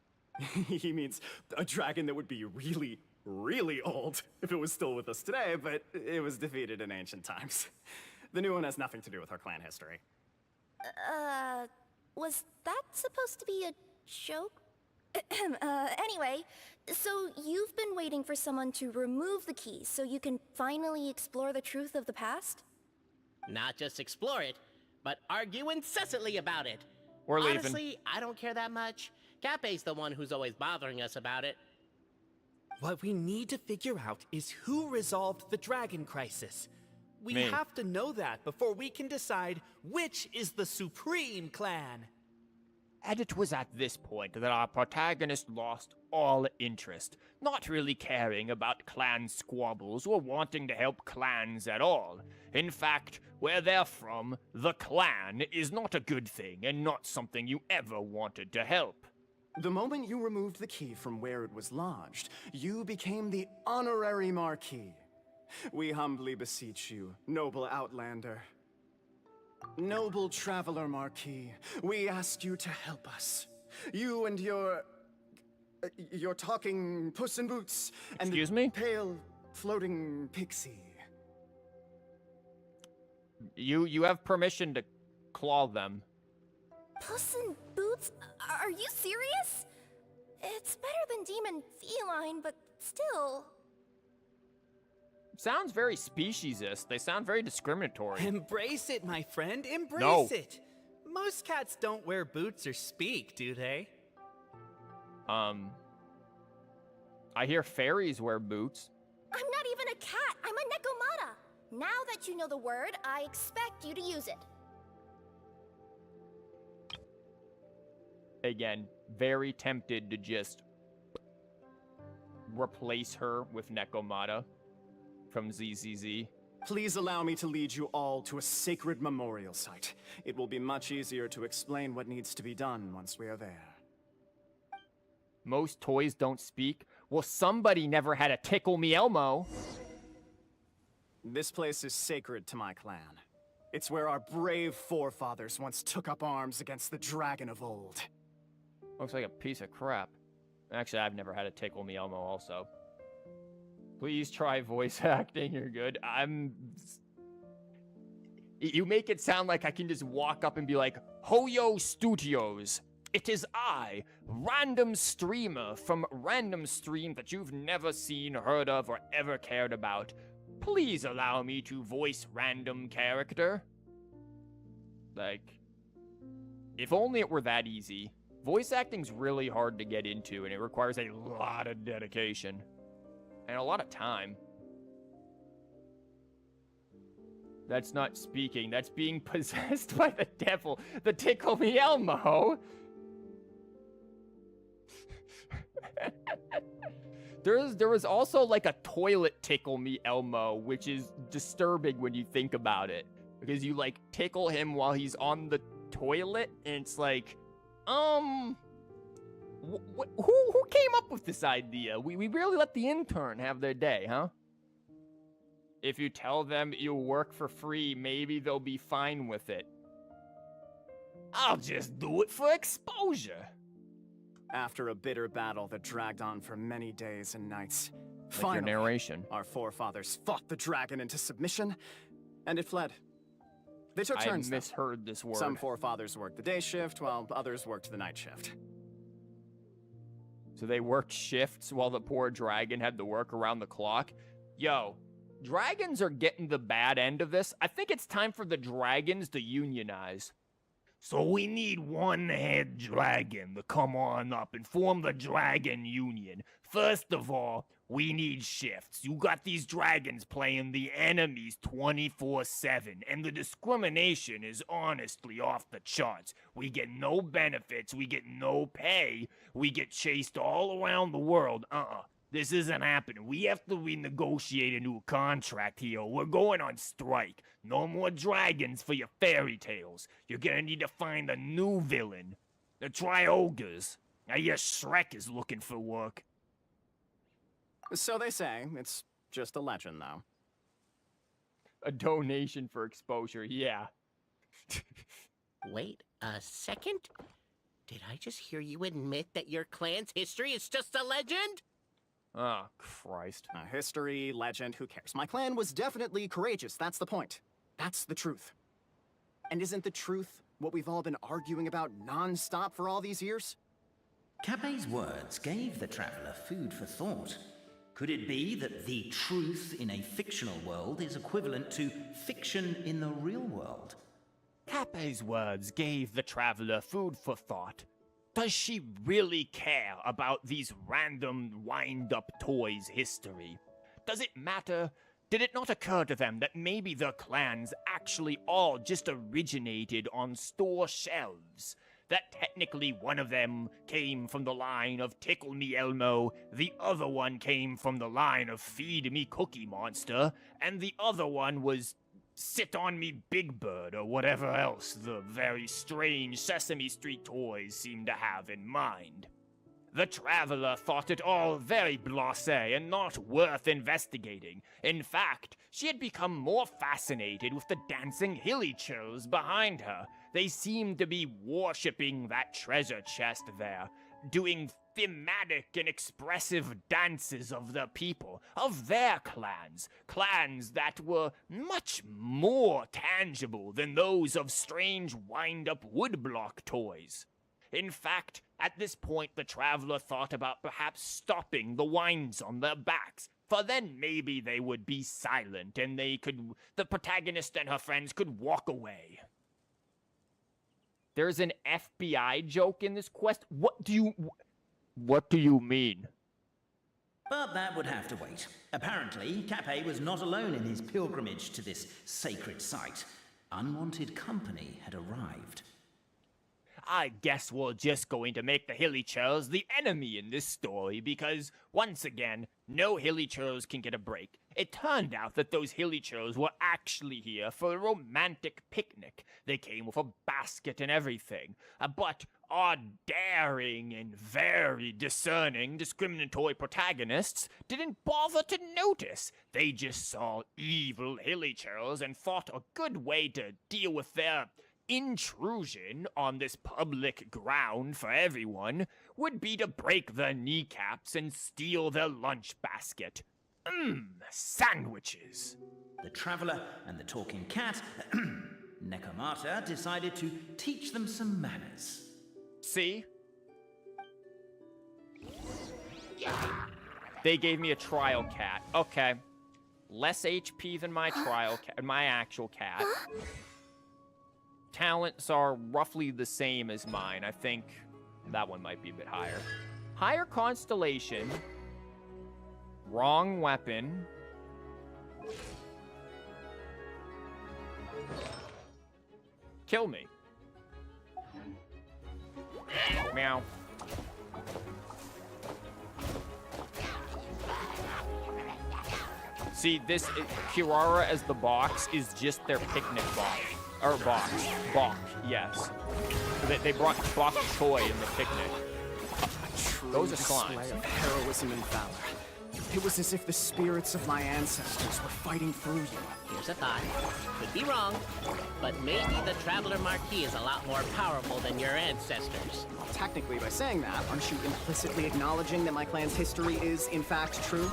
T: He means a dragon that would be really, really old if it was still with us today, but it was defeated in ancient times. The new one has nothing to do with our clan history.
L: Was that supposed to be a joke? Anyway, so you've been waiting for someone to remove the key so you can finally explore the truth of the past?
D: Not just explore it, but argue incessantly about it.
A: We're leaving.
D: Honestly, I don't care that much. Cape's the one who's always bothering us about it.
B: What we need to figure out is who resolved the dragon crisis. We
A: Me.
B: have to know that before we can decide which is the supreme clan.
A: And it was at this point that our protagonist lost all interest, not really caring about clan squabbles or wanting to help clans at all. In fact, where they're from, the clan is not a good thing and not something you ever wanted to help.
T: The moment you removed the key from where it was lodged, you became the honorary Marquis. We humbly beseech you, noble Outlander. Noble Traveler Marquis, we ask you to help us. You and your talking Puss in Boots and
A: Excuse
T: the
A: me?
T: pale floating pixie.
A: You have permission to claw them.
L: Puss in Boots? Are you serious? It's better than demon feline, but still.
A: Sounds very speciesist. They sound very discriminatory.
B: Embrace it, my friend. Embrace
A: No.
B: it. Most cats don't wear boots or speak, do they?
A: I hear fairies wear boots.
L: I'm not even a cat. I'm a Nekomata. Now that you know the word, I expect you to use it.
A: Again, very tempted to just replace her with Nekomata from ZZZ.
T: Please allow me to lead you all to a sacred memorial site. It will be much easier to explain what needs to be done once we are there.
A: Most toys don't speak. Well, somebody never had a Tickle Me Elmo.
T: This place is sacred to my clan. It's where our brave forefathers once took up arms against the Dragon of Old.
A: Looks like a piece of crap. Actually, I've never had a Tickle Me Elmo also. Please try voice acting, you're good. You make it sound like I can just walk up and be like, Hoyo Studios. It is I, random streamer from random stream that you've never seen, heard of, or ever cared about. Please allow me to voice random character. Like, if only it were that easy. Voice acting's really hard to get into, and it requires a lot of dedication. And a lot of time. That's not speaking, that's being possessed by the devil. The Tickle Me Elmo. There was also like a toilet Tickle Me Elmo, which is disturbing when you think about it. Because you like tickle him while he's on the toilet, and it's like, who came up with this idea? We really let the intern have their day, huh? If you tell them you'll work for free, maybe they'll be fine with it. I'll just do it for exposure.
T: After a bitter battle that dragged on for many days and nights,
A: Like
T: finally,
A: your narration.
T: our forefathers fought the dragon into submission, and it fled. They took
A: I
T: turns. though.
A: misheard this word.
T: Some forefathers worked the day shift, while others worked the night shift.
A: So they worked shifts while the poor dragon had to work around the clock. Yo, dragons are getting the bad end of this. I think it's time for the dragons to unionize. So we need one head dragon to come on up and form the Dragon Union. First of all, we need shifts. You got these dragons playing the enemies 24/7, and the discrimination is honestly off the charts. We get no benefits, we get no pay, we get chased all around the world. This isn't happening. We have to renegotiate a new contract here. We're going on strike. No more dragons for your fairy tales. You're gonna need to find a new villain. The Tri-Ogres. I hear Shrek is looking for work.
T: So they say. It's just a legend, though.
A: A donation for exposure, yeah.
D: Wait a second? Did I just hear you admit that your clan's history is just a legend?
A: Oh, Christ.
T: History, legend, who cares? My clan was definitely courageous, that's the point. That's the truth. And isn't the truth what we've all been arguing about non-stop for all these years?
S: Capet's words gave the traveler food for thought. Could it be that the truth in a fictional world is equivalent to fiction in the real world?
A: Capet's words gave the traveler food for thought. Does she really care about these random wind-up toys' history? Does it matter? Did it not occur to them that maybe their clans actually all just originated on store shelves? That technically one of them came from the line of Tickle Me Elmo, the other one came from the line of Feed Me Cookie Monster, and the other one was Sit on Me Big Bird, or whatever else the very strange Sesame Street toys seem to have in mind. The traveler thought it all very blasé and not worth investigating. In fact, she had become more fascinated with the dancing hilly-churls behind her. They seemed to be worshipping that treasure chest there, doing thematic and expressive dances of the people, of their clans, clans that were much more tangible than those of strange wind-up woodblock toys. In fact, at this point the traveler thought about perhaps stopping the winds on their backs, for then maybe they would be silent and the protagonist and her friends could walk away. There's an FBI joke in this quest? What do you mean?
S: But that would have to wait. Apparently, Capet was not alone in his pilgrimage to this sacred site. Unwanted company had arrived.
A: I guess we're just going to make the Hilly-churls the enemy in this story because, once again, no Hilly-churls can get a break. It turned out that those Hilly-churls were actually here for a romantic picnic. They came with a basket and everything. But our daring and very discerning discriminatory protagonists didn't bother to notice. They just saw evil Hilly-churls and thought a good way to deal with their intrusion on this public ground for everyone would be to break their kneecaps and steal their lunch basket. Sandwiches.
S: The traveler and the talking cat, Nekomata, decided to teach them some manners.
A: See? They gave me a trial cat. Okay. Less HP than my trial cat, my actual cat. Talents are roughly the same as mine. I think that one might be a bit higher. Higher constellation. Wrong weapon. Kill me. Meow. See, this Kirara as the box is just their picnic box. Or box. Bok, yes. So they brought bok choy in the picnic. Those are slimes.
T: Display of heroism and valor. It was as if the spirits of my ancestors were fighting through you.
D: Here's a thought. Could be wrong, but maybe the Traveler Marquis is a lot more powerful than your ancestors.
T: Well, technically, by saying that, aren't you implicitly acknowledging that my clan's history is, in fact, true?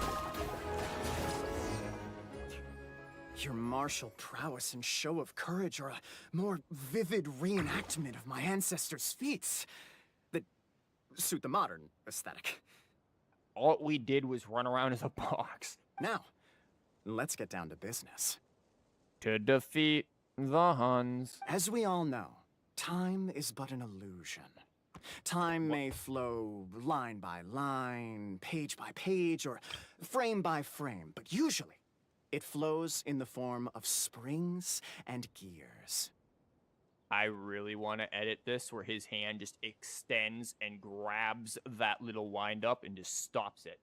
T: Your martial prowess and show of courage are a more vivid reenactment of my ancestors' feats that suit the modern aesthetic.
A: All we did was run around as a box.
T: Now, let's get down to business.
A: To defeat the Huns.
T: As we all know, time is but an illusion. Time may flow line by line, page by page, or frame by frame, but usually it flows in the form of springs and gears.
A: I really want to edit this where his hand just extends and grabs that little wind up and just stops it.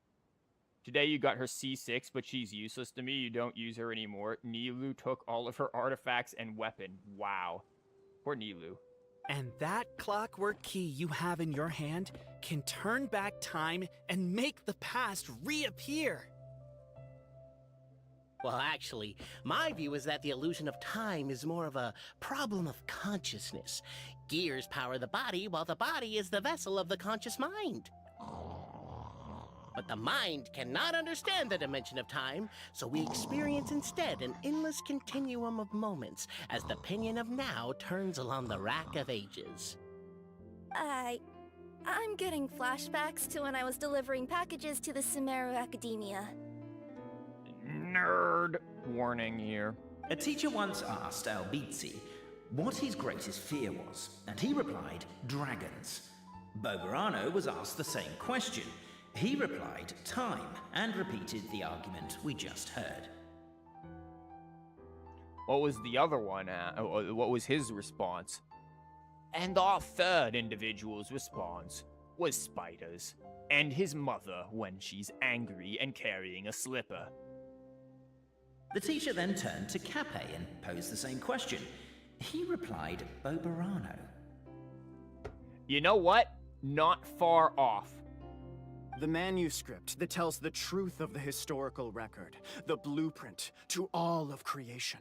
A: Today you got her C6, but she's useless to me. You don't use her anymore. Nilou took all of her artifacts and weapon. Wow. Poor Nilou.
B: And that clockwork key you have in your hand can turn back time and make the past reappear.
D: Well, actually, my view is that the illusion of time is more of a problem of consciousness. Gears power the body, while the body is the vessel of the conscious mind. But the mind cannot understand the dimension of time, so we experience instead an endless continuum of moments as the pinion of now turns along the rack of ages.
L: I'm getting flashbacks to when I was delivering packages to the Sumeru Academia.
A: Nerd warning here.
S: A teacher once asked Albizzi what his greatest fear was, and he replied, dragons. Boberano was asked the same question. He replied, time, and repeated the argument we just heard.
A: What was the other one? What was his response? And our third individual's response was spiders, and his mother when she's angry and carrying a slipper.
S: The teacher then turned to Cape and posed the same question. He replied, Boberano.
A: You know what? Not far off.
T: The manuscript that tells the truth of the historical record, the blueprint to all of creation,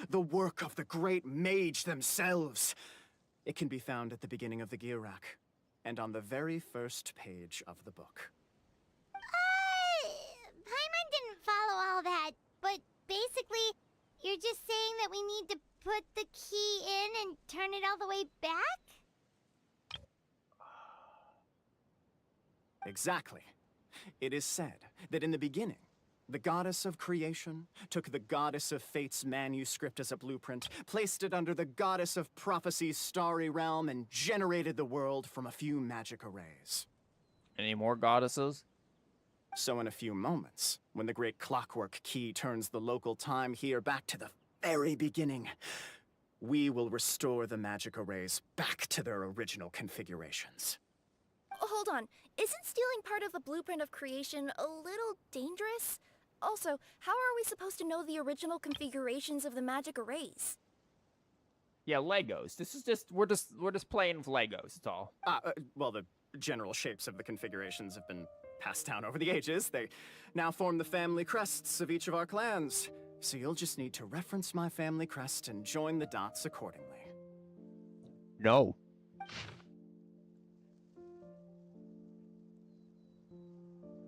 T: the work of the great mage themselves. It can be found at the beginning of the Girak, and on the very first page of the book.
C: Paimon didn't follow all that, but basically, you're just saying that we need to put the key in and turn it all the way back?
T: Exactly. It is said that in the beginning, the goddess of creation took the goddess of fate's manuscript as a blueprint, placed it under the goddess of prophecy's starry realm, and generated the world from a few magic arrays.
A: Any more goddesses?
T: So in a few moments, when the great clockwork key turns the local time here back to the very beginning, we will restore the magic arrays back to their original configurations.
L: Hold on, isn't stealing part of the blueprint of creation a little dangerous? Also, how are we supposed to know the original configurations of the magic arrays?
A: Yeah, Legos. This is just we're just playing with Legos. It's all.
T: Well, the general shapes of the configurations have been passed down over the ages. They now form the family crests of each of our clans. So you'll just need to reference my family crest and join the dots accordingly.
A: No.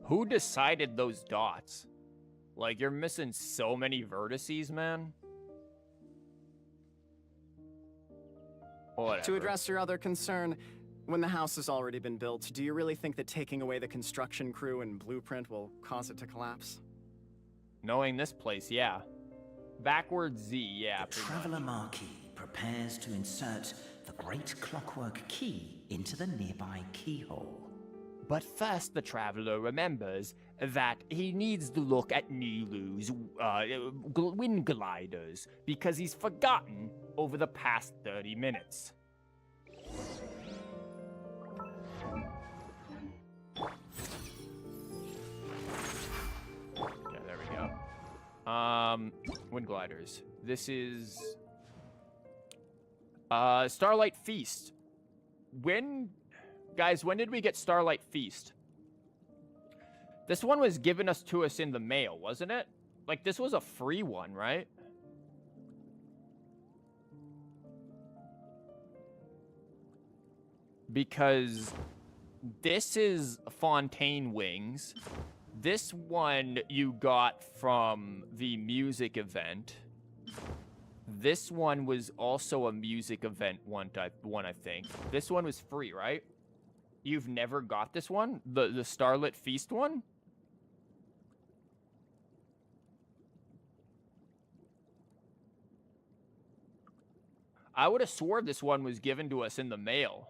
A: Who decided those dots? Like, you're missing so many vertices, man. Whatever.
T: To address your other concern, when the house has already been built, do you really think that taking away the construction crew and blueprint will cause it to collapse?
A: Knowing this place, yeah. Backwards Z, yeah.
S: The Traveler Marquis prepares to insert the great clockwork key into the nearby keyhole.
A: But first, the Traveler remembers that he needs to look at Nilou's wind gliders, because he's forgotten over the past 30 minutes. Yeah, there we go. Wind gliders. This is Starlight Feast. Guys, when did we get Starlight Feast? This one was given to us in the mail, wasn't it? Like, this was a free one, right? Because this is Fontaine Wings. This one you got from the music event. This one was also a music event one, I think. This one was free, right? You've never got this one? The Starlit Feast one? I would have swore this one was given to us in the mail.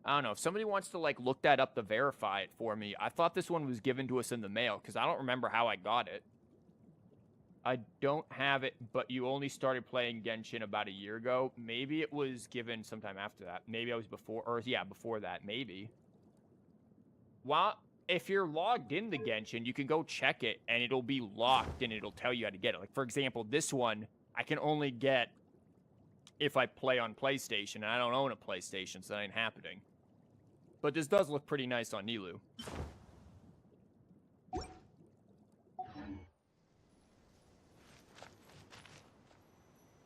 A: I don't know. If somebody wants to, like, look that up to verify it for me, I thought this one was given to us in the mail, because I don't remember how I got it. I don't have it, but you only started playing Genshin about a year ago. Maybe it was given sometime after that. Maybe I was before, or yeah, before that, maybe. Well, if you're logged into Genshin, you can go check it, and it'll be locked, and it'll tell you how to get it. Like, for example, this one, I can only get if I play on PlayStation, and I don't own a PlayStation, so that ain't happening. But this does look pretty nice on Nilou.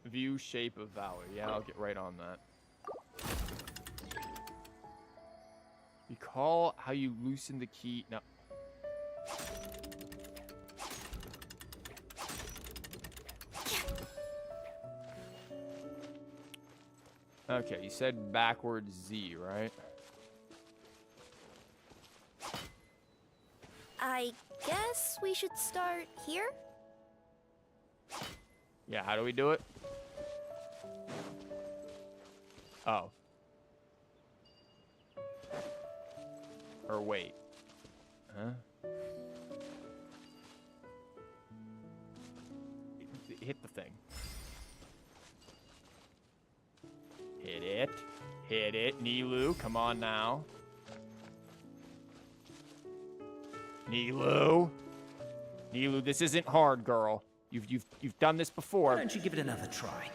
A: View Shape of Valor. Yeah, I'll get right on that. Recall how you loosen the key. No. Okay, you said backwards Z, right?
L: I guess we should start here?
A: Yeah, how do we do it? Oh. Or wait. Huh? Hit the thing. Hit it. Hit it. Nilou, come on now. Nilou. Nilou, this isn't hard, girl. You've done this before.
S: Why don't you give it another try?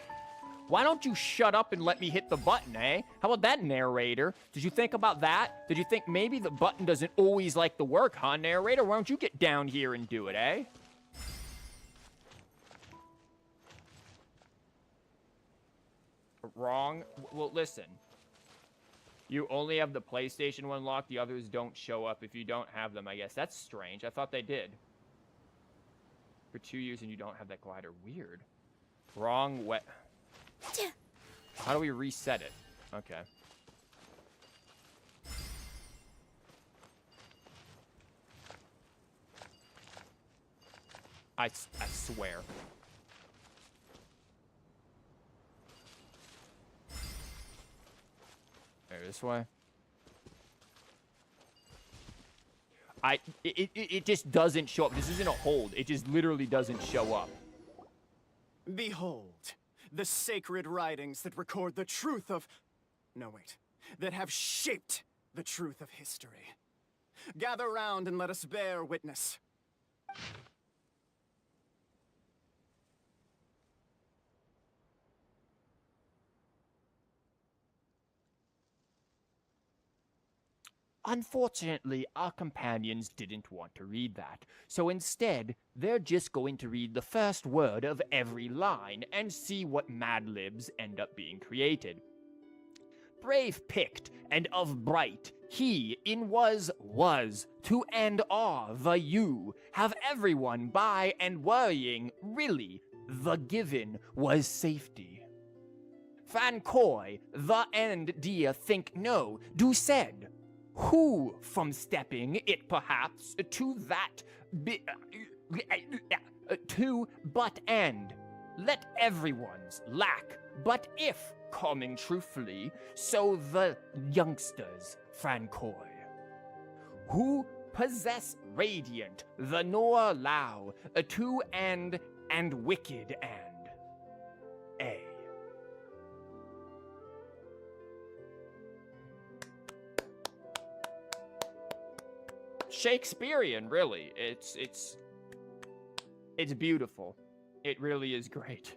A: Why don't you shut up and let me hit the button, eh? How about that, narrator? Did you think about that? Did you think maybe the button doesn't always like the work, huh, narrator? Why don't you get down here and do it, eh? Wrong? Well, listen. You only have the PlayStation one locked. The others don't show up if you don't have them, I guess. That's strange. I thought they did. For 2 years and you don't have that glider. Weird. Wrong way. How do we reset it? Okay. I swear. There, this way. It just doesn't show up. This isn't a hold. It just literally doesn't show up.
T: Behold, the sacred writings that record the truth of... No, wait. That have shaped the truth of history. Gather round and let us bear witness.
A: Unfortunately, our companions didn't want to read that, so instead, they're just going to read the first word of every line and see what Mad Libs end up being created. Brave picked, and of bright, he in was, to and are the you, have everyone by and worrying, really, the given was safety. Fancoy, the end dear think no, do said, who from stepping it perhaps to that to but and let everyone's lack but if coming truthfully so the youngsters Francoy who possess radiant the nor allow to and wicked and a Shakespearean, really. It's beautiful. It really is great.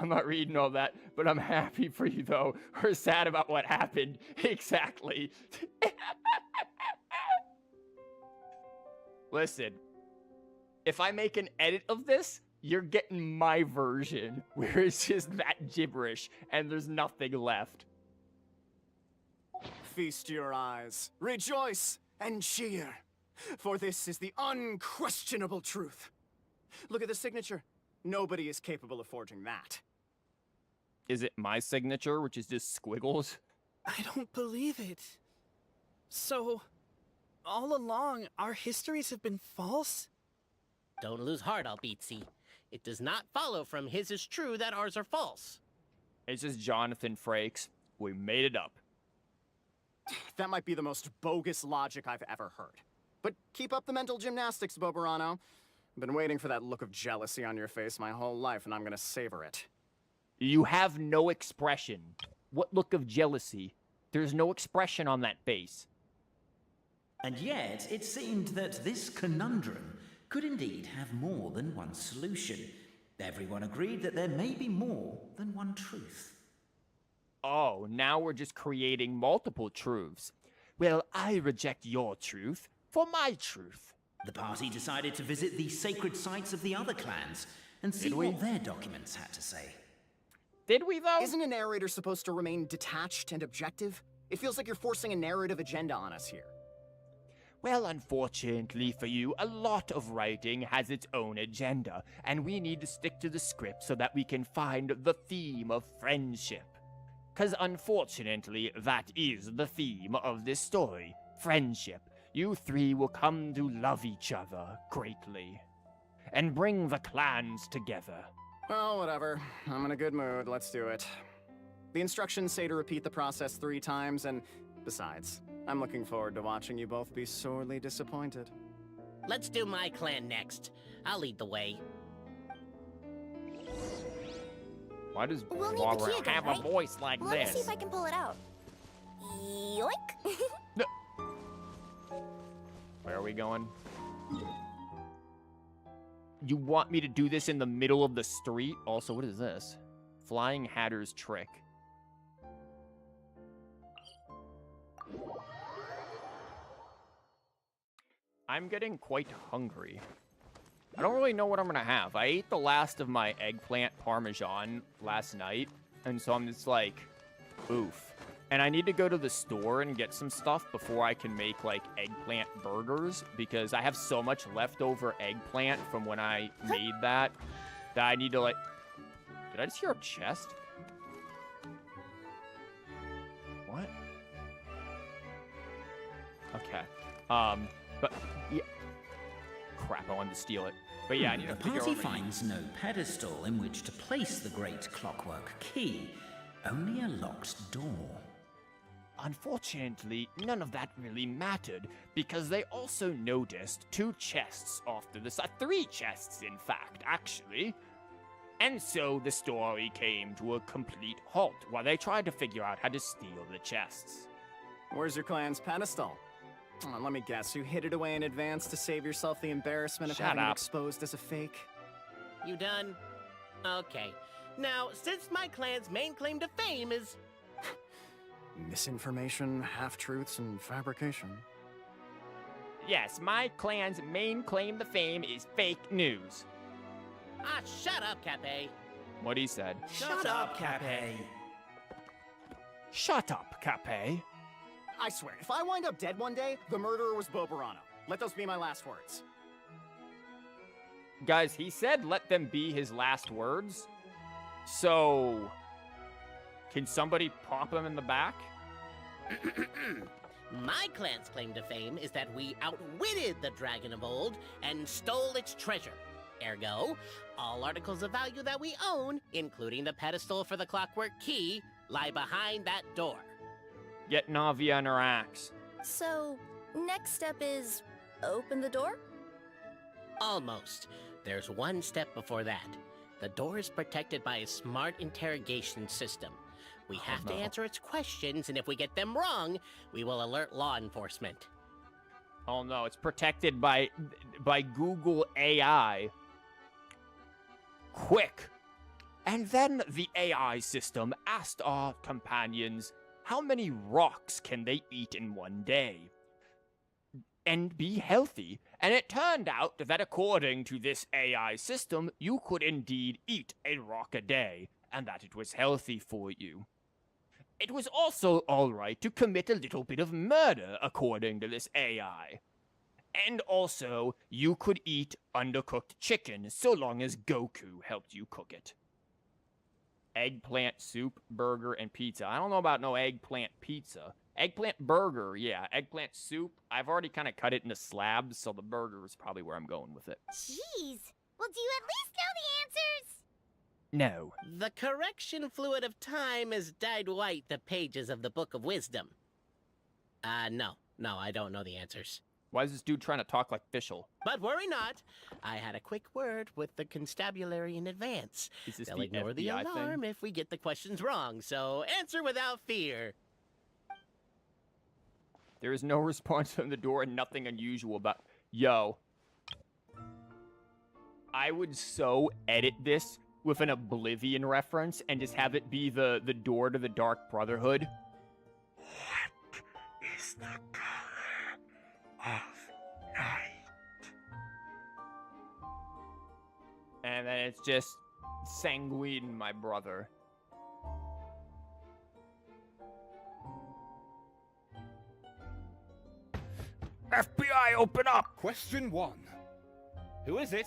A: I'm not reading all that, but I'm happy for you, though. Or sad about what happened. Exactly. Listen, if I make an edit of this, you're getting my version, where it's just that gibberish, and there's nothing left.
T: Feast your eyes, rejoice, and cheer, for this is the unquestionable truth. Look at the signature. Nobody is capable of forging that.
A: Is it my signature, which is just squiggles?
B: I don't believe it. So, all along, our histories have been false?
D: Don't lose heart, Albizzi. It does not follow from his is true that ours are false.
A: It's just Jonathan Frakes. We made it up.
T: That might be the most bogus logic I've ever heard. But keep up the mental gymnastics, Boberano. I've been waiting for that look of jealousy on your face my whole life, and I'm gonna savor it.
A: You have no expression. What look of jealousy? There's no expression on that face.
S: And yet, it seemed that this conundrum could indeed have more than one solution. Everyone agreed that there may be more than one truth.
A: Oh, now we're just creating multiple truths. Well, I reject your truth for my truth.
S: The party decided to visit the sacred sites of the other clans and see what their documents had to say.
A: Did we, though?
T: Isn't a narrator supposed to remain detached and objective? It feels like you're forcing a narrative agenda on us here.
A: Well, unfortunately for you, a lot of writing has its own agenda, and we need to stick to the script so that we can find the theme of friendship. 'Cause unfortunately, that is the theme of this story, friendship. You three will come to love each other greatly, and bring the clans together.
T: Well, whatever. I'm in a good mood. Let's do it. The instructions say to repeat the process 3 times, and besides, I'm looking forward to watching you both be sorely disappointed.
D: Let's do my clan next. I'll lead the way.
A: Why does
C: We'll need the
A: Laura
C: key again,
A: have
C: right?
A: a voice like
C: Let me see
A: this?
C: if I can pull it out. Yoink!
A: Where are we going? You want me to do this in the middle of the street? Also, what is this? Flying Hatter's Trick. I'm getting quite hungry. I don't really know what I'm gonna have. I ate the last of my eggplant parmesan last night, and so I'm just like, oof. And I need to go to the store and get some stuff before I can make, like, eggplant burgers, because I have so much leftover eggplant from when I made that I need to, like... Did I just hear a chest? What? Okay. But... Yeah. Crap, I wanted to steal it. But yeah, I need to
S: The
A: figure out...
S: party finds no pedestal in which to place the great clockwork key, only a locked door.
A: Unfortunately, none of that really mattered, because they also noticed 2 chests off to the side. 3 chests, in fact, actually. And so the story came to a complete halt while they tried to figure out how to steal the chests.
T: Where's your clan's pedestal? Oh, let me guess, you hid it away in advance to save yourself the embarrassment of having it exposed as a fake?
D: You done? Okay. Now, since my clan's main claim to fame is...
T: Misinformation, half-truths, and fabrication.
A: Yes, my clan's main claim to fame is fake news.
D: Ah, shut up, Cape.
A: What he said.
S: Shut up, Cape.
A: Shut up, Cape.
T: I swear, if I wind up dead one day, the murderer was Boberano. Let those be my last words.
A: Guys, he said let them be his last words. So... Can somebody pop him in the back?
D: My clan's claim to fame is that we outwitted the dragon of old and stole its treasure. Ergo, all articles of value that we own, including the pedestal for the clockwork key, lie behind that door.
A: Get Navia and her axe.
L: So, next step is open the door?
D: Almost. There's one step before that. The door is protected by a smart interrogation system. We have to answer its questions, and if we get them wrong, we will alert law enforcement.
A: Oh no, it's protected by Google AI. Quick, And then the AI system asked our companions how many rocks can they eat in one day and be healthy. And it turned out that according to this AI system, you could indeed eat a rock a day and that it was healthy for you. It was also alright to commit a little bit of murder according to this AI. And also, you could eat undercooked chicken so long as Goku helped you cook it. Eggplant soup, burger, and pizza. I don't know about no eggplant pizza. Eggplant burger, yeah. Eggplant soup, I've already kind of cut it into slabs, so the burger is probably where I'm going with it.
C: Jeez. Well, do you at least know the answers?
A: No.
D: The correction fluid of time has dyed white the pages of the Book of Wisdom. No, I don't know the answers.
A: Why is this dude trying to talk like Fischl?
D: But worry not. I had a quick word with the constabulary in advance.
A: Is this
D: They'll
A: the
D: ignore the
A: FBI
D: alarm
A: thing?
D: if we get the questions wrong, so answer without fear.
A: There is no response from the door and nothing unusual about... Yo. I would so edit this with an Oblivion reference and just have it be the door to the Dark Brotherhood. What is the color of night? And then it's just Sanguine, my brother. FBI, open up!
J: Question 1. Who is it?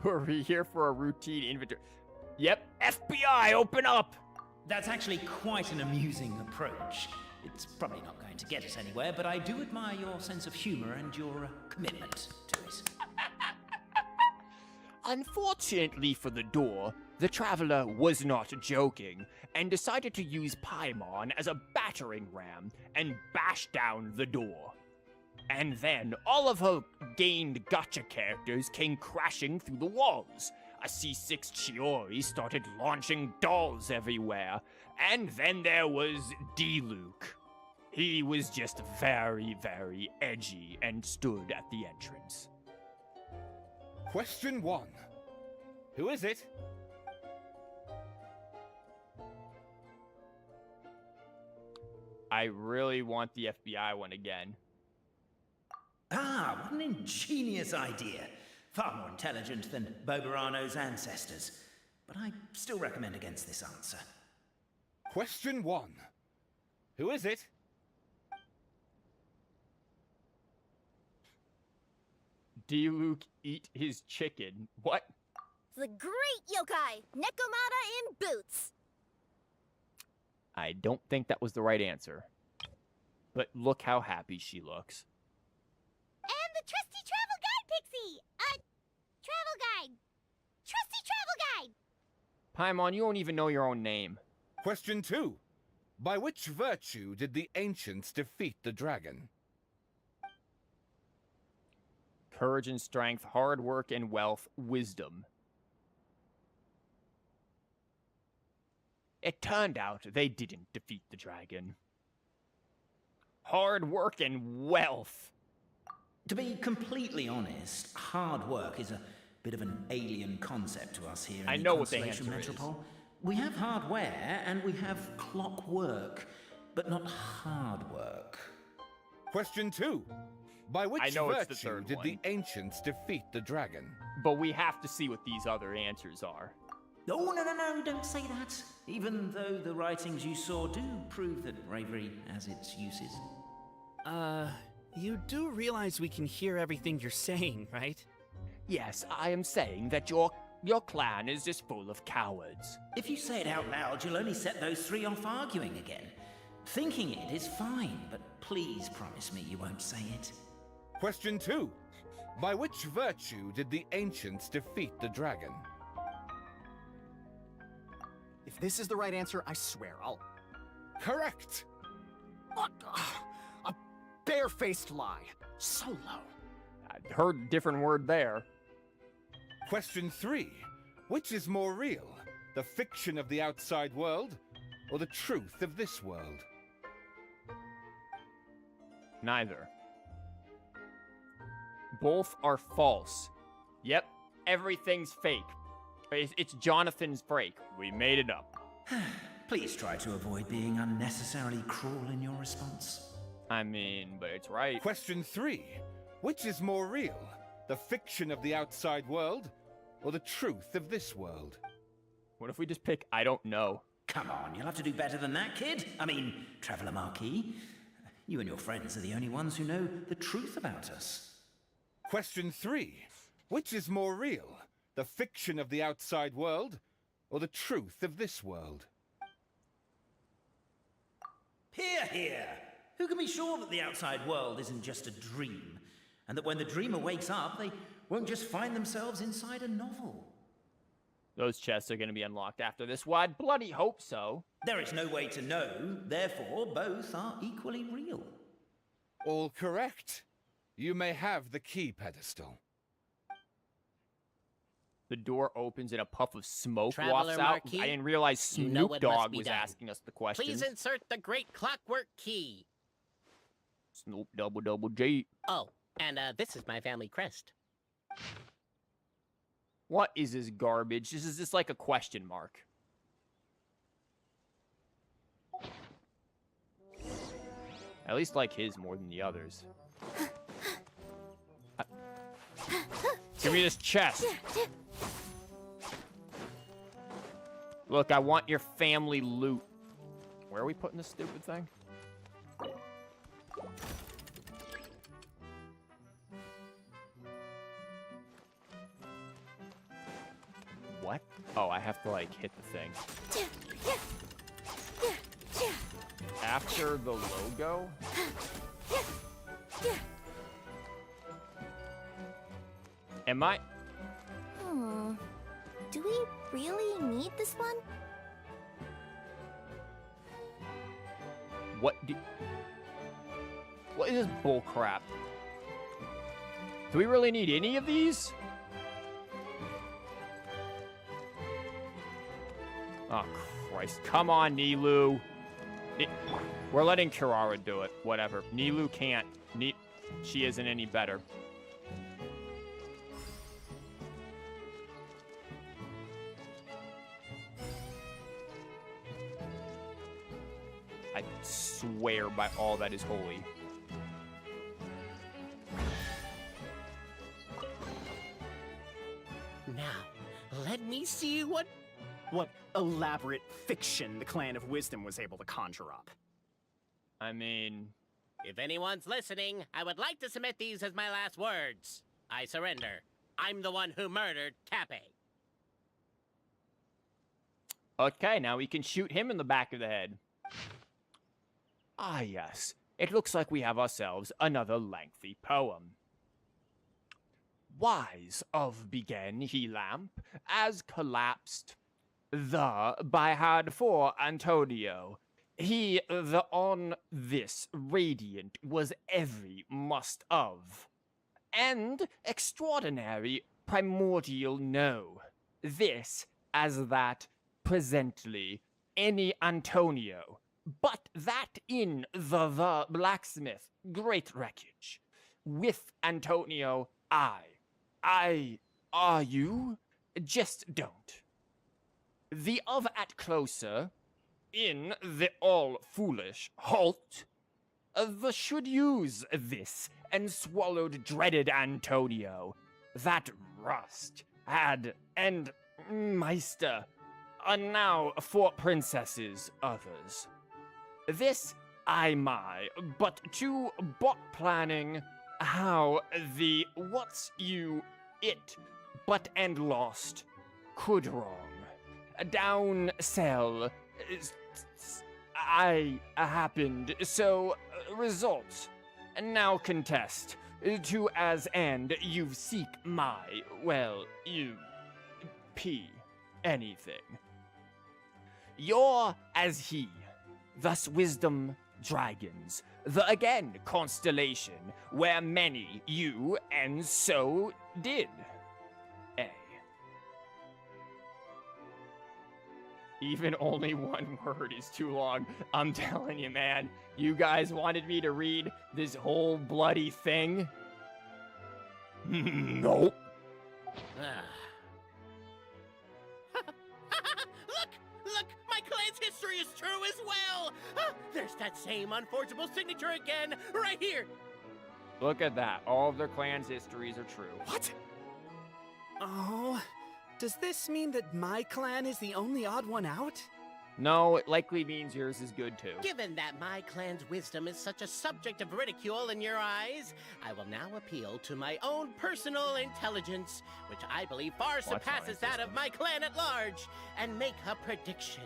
A: Are we here for a routine inventory? Yep, FBI, open up!
S: That's actually quite an amusing approach. It's probably not going to get us anywhere, but I do admire your sense of humor and your commitment to it.
A: Unfortunately for the door, the traveler was not joking and decided to use Paimon as a battering ram and bash down the door. And then all of her gained gotcha characters came crashing through the walls. A C6 Chiori started launching dolls everywhere. And then there was D-Luke. He was just very, very edgy and stood at the entrance.
J: Question 1. Who is it?
A: I really want the FBI one again.
S: Ah, what an ingenious idea. Far more intelligent than Boberano's ancestors. But I still recommend against this answer.
J: Question 1. Who is it?
A: D-Luke eat his chicken. What?
M: The great yokai, Nekomata in boots.
A: I don't think that was the right answer. But look how happy she looks.
C: And the trusty travel guide, Pixie! Travel guide! Trusty travel guide!
A: Paimon, you don't even know your own name.
J: Question 2. By which virtue did the ancients defeat the dragon?
A: Courage and strength, hard work and wealth, wisdom. It turned out they didn't defeat the dragon. Hard work and wealth.
S: To be completely honest, hard work is a bit of an alien concept to us here in
A: I
S: the
A: know what the
S: Constellation
A: answer is.
S: Metropole. We have hardware and we have clockwork, but not hard work.
J: Question 2. By which
A: I know it's the
J: virtue
A: third
J: did
A: one.
J: the ancients defeat the dragon?
A: But we have to see what these other answers are.
S: Oh, no, don't say that. Even though the writings you saw do prove that bravery has its uses.
B: You do realize we can hear everything you're saying, right?
A: Yes, I am saying that your clan is just full of cowards.
S: If you say it out loud, you'll only set those three off arguing again. Thinking it is fine, but please promise me you won't say it.
J: Question 2. By which virtue did the ancients defeat the dragon?
T: If this is the right answer, I swear I'll...
J: Correct!
T: What? A barefaced lie. So low.
A: I heard a different word there.
J: Question 3. Which is more real? The fiction of the outside world, or the truth of this world?
A: Neither. Both are false. Yep, everything's fake. It's Jonathan's break. We made it up.
S: Please try to avoid being unnecessarily cruel in your response.
A: I mean, but it's right.
J: Question 3. Which is more real? The fiction of the outside world, or the truth of this world?
A: What if we just pick I don't know?
S: Come on, you'll have to do better than that, kid. I mean, Traveller Marquis. You and your friends are the only ones who know the truth about us.
J: Question 3. Which is more real? The fiction of the outside world, or the truth of this world?
S: Hear, hear! Who can be sure that the outside world isn't just a dream, and that when the dreamer wakes up, they won't just find themselves inside a novel?
A: Those chests are going to be unlocked after this. Well, I'd bloody hope so.
S: There is no way to know, therefore both are equally real.
J: All correct. You may have the key pedestal.
A: The door opens and a puff of smoke
D: Traveler
A: wafts out.
D: Marquis,
A: I didn't realize
D: you
A: Snoop
D: know what must
A: Dogg
D: be
A: was
D: done.
A: asking us the questions.
D: Please insert the great clockwork key.
A: Snoop double G.
D: Oh, and this is my family crest.
A: What is this garbage? This is just like a question mark. I at least like his more than the others. Give me this chest. Look, I want your family loot. Where are we putting this stupid thing? What? Oh, I have to, like, hit the thing. After the logo? Am I?
C: Do we really need this one?
A: What is this bull crap? Do we really need any of these? Oh, Christ. Come on, Nilou. We're letting Kirara do it. Whatever. Nilou can't. She isn't any better. I swear by all that is holy.
U: Now, let me see what elaborate fiction the Clan of Wisdom was able to conjure up.
A: I mean...
D: If anyone's listening, I would like to submit these as my last words. I surrender. I'm the one who murdered Cape.
A: Okay, now we can shoot him in the back of the head. Ah, yes. It looks like we have ourselves another lengthy poem. Wise of began he lamp, as collapsed the by had for Antonio. He the on this radiant was every must of, and extraordinary primordial no. This as that presently any Antonio, but that in the blacksmith great wreckage. With Antonio I are you? Just don't. The of at closer, in the all foolish halt, the should use this, and swallowed dreaded Antonio, that rust had, and meister, are now for princesses others. This I my, but to bot planning, how the what's you it, but and lost, could wrong. Down sell, I happened, so result, now contest, to as and you seek my, well, you, anything. You're as he, thus wisdom, dragons, the again constellation, where many you and so did. Even only one word is too long. I'm telling you, man. You guys wanted me to read this whole bloody thing? Nope.
D: Look! My clan's history is true as well! There's that same unforgeable signature again, right here!
A: Look at that. All of their clan's histories are true.
B: What? Oh, does this mean that my clan is the only odd one out?
A: No, it likely means yours is good too.
D: Given that my clan's wisdom is such a subject of ridicule in your eyes, I will now appeal to my own personal intelligence, which I believe far surpasses that of my clan at large, and make a prediction.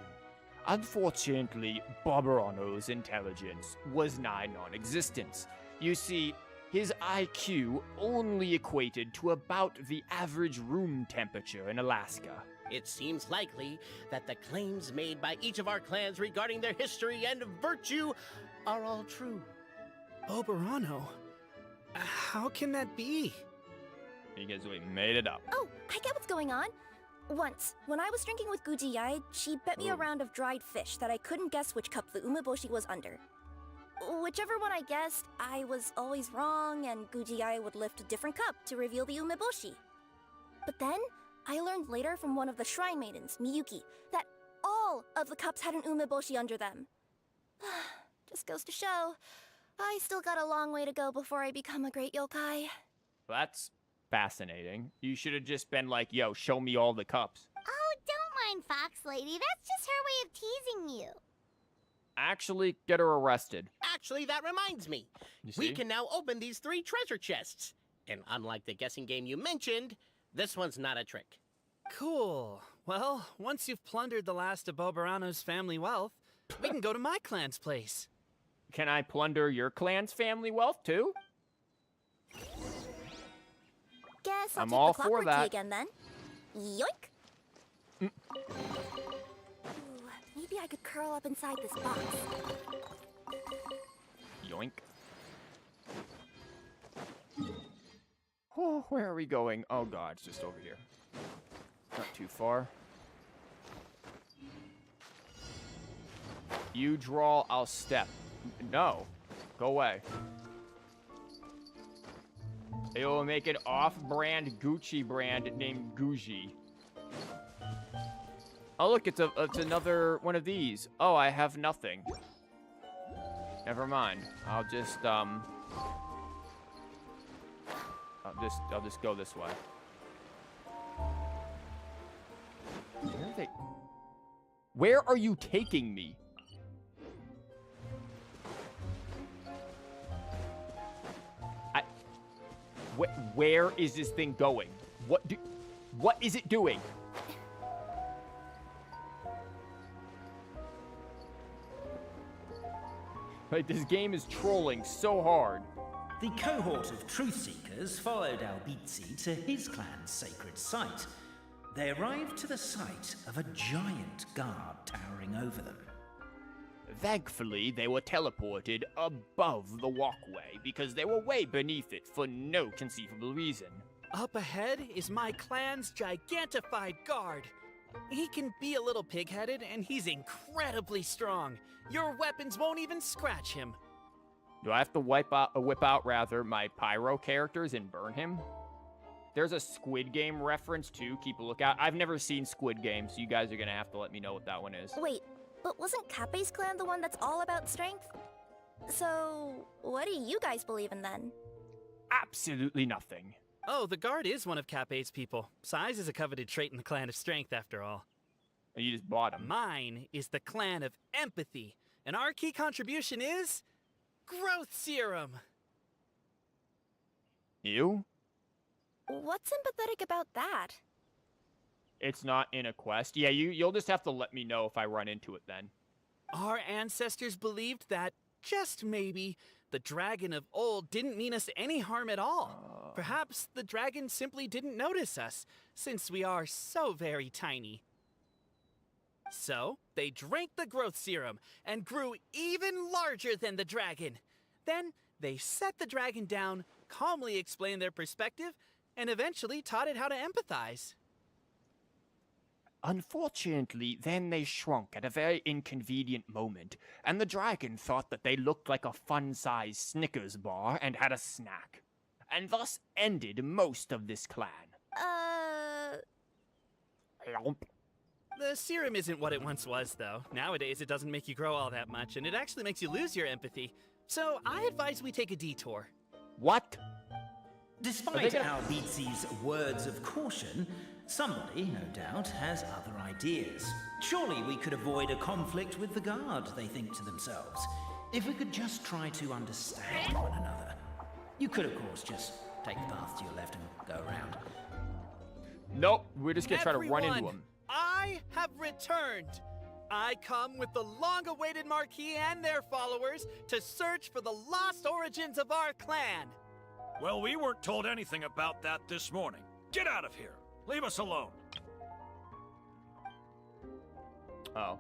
A: Unfortunately, Barbarano's intelligence was nigh non-existent. You see, his IQ only equated to about the average room temperature in Alaska.
D: It seems likely that the claims made by each of our clans regarding their history and virtue are all true.
B: Barbarano? How can that be?
A: Because we made it up.
L: Oh, I get what's going on. Once, when I was drinking with Gujiyai, she bet me a round of dried fish that I couldn't guess which cup the umeboshi was under. Whichever one I guessed, I was always wrong, and Gujiyai would lift a different cup to reveal the umeboshi. But then, I learned later from one of the shrine maidens, Miyuki, that all of the cups had an umeboshi under them. Just goes to show, I still got a long way to go before I become a great yokai.
A: That's fascinating. You should have just been like, yo, show me all the cups.
C: Oh, don't mind Fox Lady. That's just her way of teasing you.
A: Actually, get her arrested.
D: Actually, that reminds me. We can now open these 3 treasure chests. And unlike the guessing game you mentioned, this one's not a trick.
B: Cool. Well, once you've plundered the last of Barbarano's family wealth, we can go to my clan's place.
A: Can I plunder your clan's family wealth too?
L: Guess I'll
A: I'm
L: take
A: all
L: the
A: for
L: clockwork
A: that.
L: key again then. Yoink! Ooh, maybe I could curl up inside this box.
A: Yoink. Oh, where are we going? Oh god, it's just over here. Not too far. You draw, I'll step. No. Go away. It will make an off-brand Gucci brand named Gucci. Oh look, it's another one of these. Oh, I have nothing. Never mind. I'll just go this way. Where are they? Where are you taking me? Where is this thing going? What is it doing? Like, this game is trolling so hard.
S: The cohort of truth seekers followed Albizzi to his clan's sacred site. They arrived to the site of a giant guard towering over them.
A: Thankfully, they were teleported above the walkway because they were way beneath it for no conceivable reason.
B: Up ahead is my clan's gigantified guard. He can be a little pig-headed, and he's incredibly strong. Your weapons won't even scratch him.
A: Do I have to whip out my pyro characters and burn him? There's a Squid Game reference too. Keep a lookout. I've never seen Squid Game, so you guys are gonna have to let me know what that one is.
L: Wait, but wasn't Kappei's clan the one that's all about strength? So, what do you guys believe in then?
A: Absolutely nothing.
B: Oh, the guard is one of Kappei's people. Size is a coveted trait in the clan of strength, after all.
A: And you just bought him.
B: Mine is the clan of empathy, and our key contribution is growth serum.
A: You?
L: What's empathetic about that?
A: It's not in a quest. Yeah, you'll just have to let me know if I run into it then.
B: Our ancestors believed that, just maybe, the dragon of old didn't mean us any harm at all. Perhaps the dragon simply didn't notice us, since we are so very tiny. So, they drank the growth serum and grew even larger than the dragon. Then, they set the dragon down, calmly explained their perspective, and eventually taught it how to empathize.
A: Unfortunately, then they shrunk at a very inconvenient moment, and the dragon thought that they looked like a fun-sized Snickers bar and had a snack, and thus ended most of this clan. Lomp.
B: The serum isn't what it once was, though. Nowadays, it doesn't make you grow all that much, and it actually makes you lose your empathy. So I advise we take a detour.
A: What?
S: Despite Albizzi's words of caution, somebody, no doubt, has other ideas. Surely we could avoid a conflict with the guard, they think to themselves, if we could just try to understand one another. You could, of course, just take the path to your left and go around.
A: Nope, we're just gonna try to run into him.
B: I have returned. I come with the long-awaited Marquis and their followers to search for the lost origins of our clan.
K: Well, we weren't told anything about that this morning. Get out of here. Leave us alone.
A: Oh.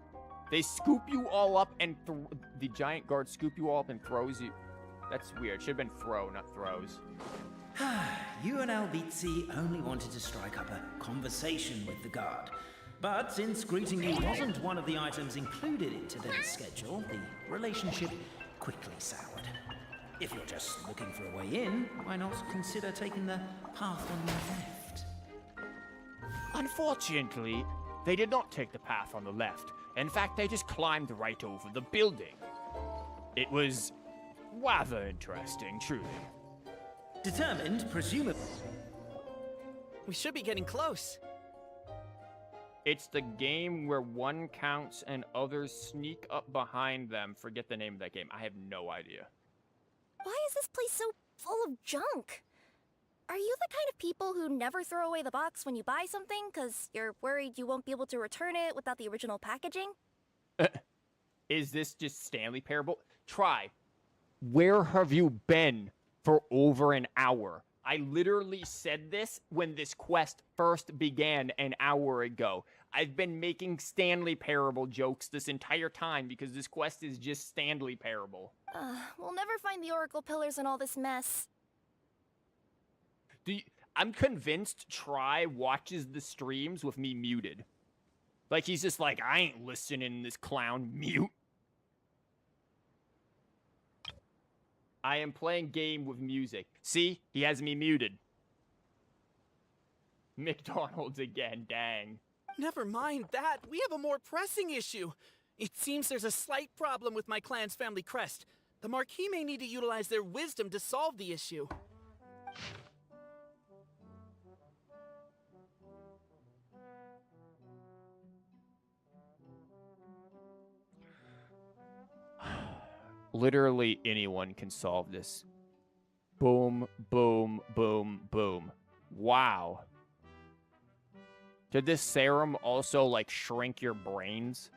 A: They scoop you all up and the giant guard scoop you all up and throws you. That's weird. Should have been throw, not throws.
S: You and Albizzi only wanted to strike up a conversation with the guard. But since greeting you wasn't one of the items included in today's schedule, the relationship quickly soured. If you're just looking for a way in, why not consider taking the path on the left?
A: Unfortunately, they did not take the path on the left. In fact, they just climbed right over the building. It was rather interesting, truly.
S: Determined, presumably.
B: We should be getting close.
A: It's the game where one counts and others sneak up behind them. Forget the name of that game. I have no idea.
L: Why is this place so full of junk? Are you the kind of people who never throw away the box when you buy something because you're worried you won't be able to return it without the original packaging?
A: Is this just Stanley Parable? Try. Where have you been for over an hour? I literally said this when this quest first began an hour ago. I've been making Stanley Parable jokes this entire time because this quest is just Stanley Parable.
L: We'll never find the Oracle Pillars in all this mess.
A: I'm convinced Try watches the streams with me muted. Like, he's just like, I ain't listening, this clown. Mute. I am playing game with music. See? He has me muted. McDonald's again, dang.
B: Never mind that. We have a more pressing issue. It seems there's a slight problem with my clan's family crest. The Marquis may need to utilize their wisdom to solve the issue.
A: Literally anyone can solve this. Boom, boom, boom, boom. Wow. Did this serum also, like, shrink your brains?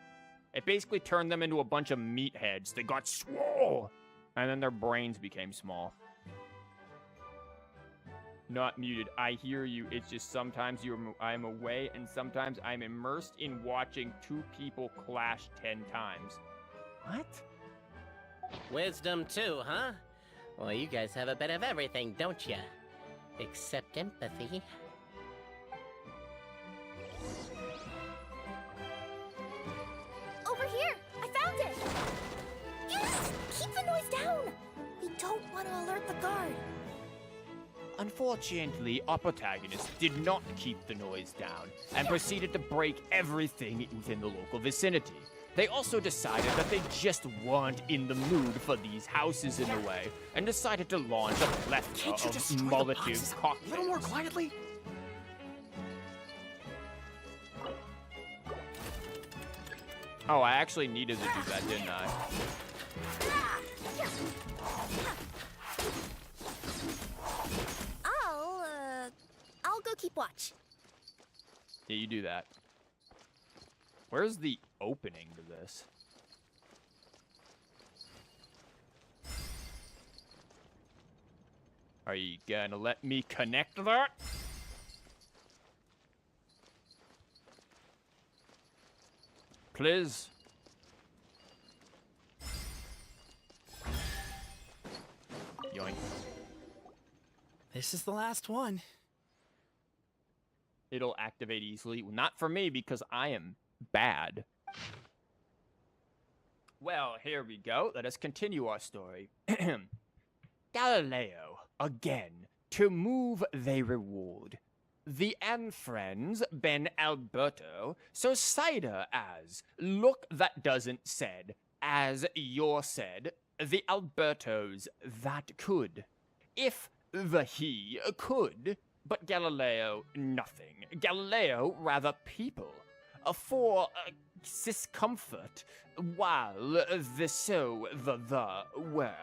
A: It basically turned them into a bunch of meatheads. They got swole, and then their brains became small. Not muted. I hear you. It's just sometimes I'm away, and sometimes I'm immersed in watching two people clash 10 times. What?
D: Wisdom too, huh? Well, you guys have a bit of everything, don't you? Except empathy.
L: Over here! I found it! Yes! Keep the noise down! We don't want to alert the guard.
A: Unfortunately, our protagonist did not keep the noise down and proceeded to break everything within the local vicinity. They also decided that they just weren't in the mood for these houses in the way and decided to launch a plethora of Molotov cocktails.
U: A little more quietly?
A: Oh, I actually needed to do that, didn't I?
L: I'll go keep watch.
A: Yeah, you do that. Where's the opening to this? Are you gonna let me connect that? Please? Yoink.
B: This is the last one.
A: it'll activate easily. Not for me, because I am bad. Well, here we go. Let us continue our story. Galileo, again, to move they reward. The friends Ben Alberto, so cider as, look that doesn't said, as your said, the Albertos that could. If the he could, but Galileo nothing. Galileo rather people. For discomfort, while the were.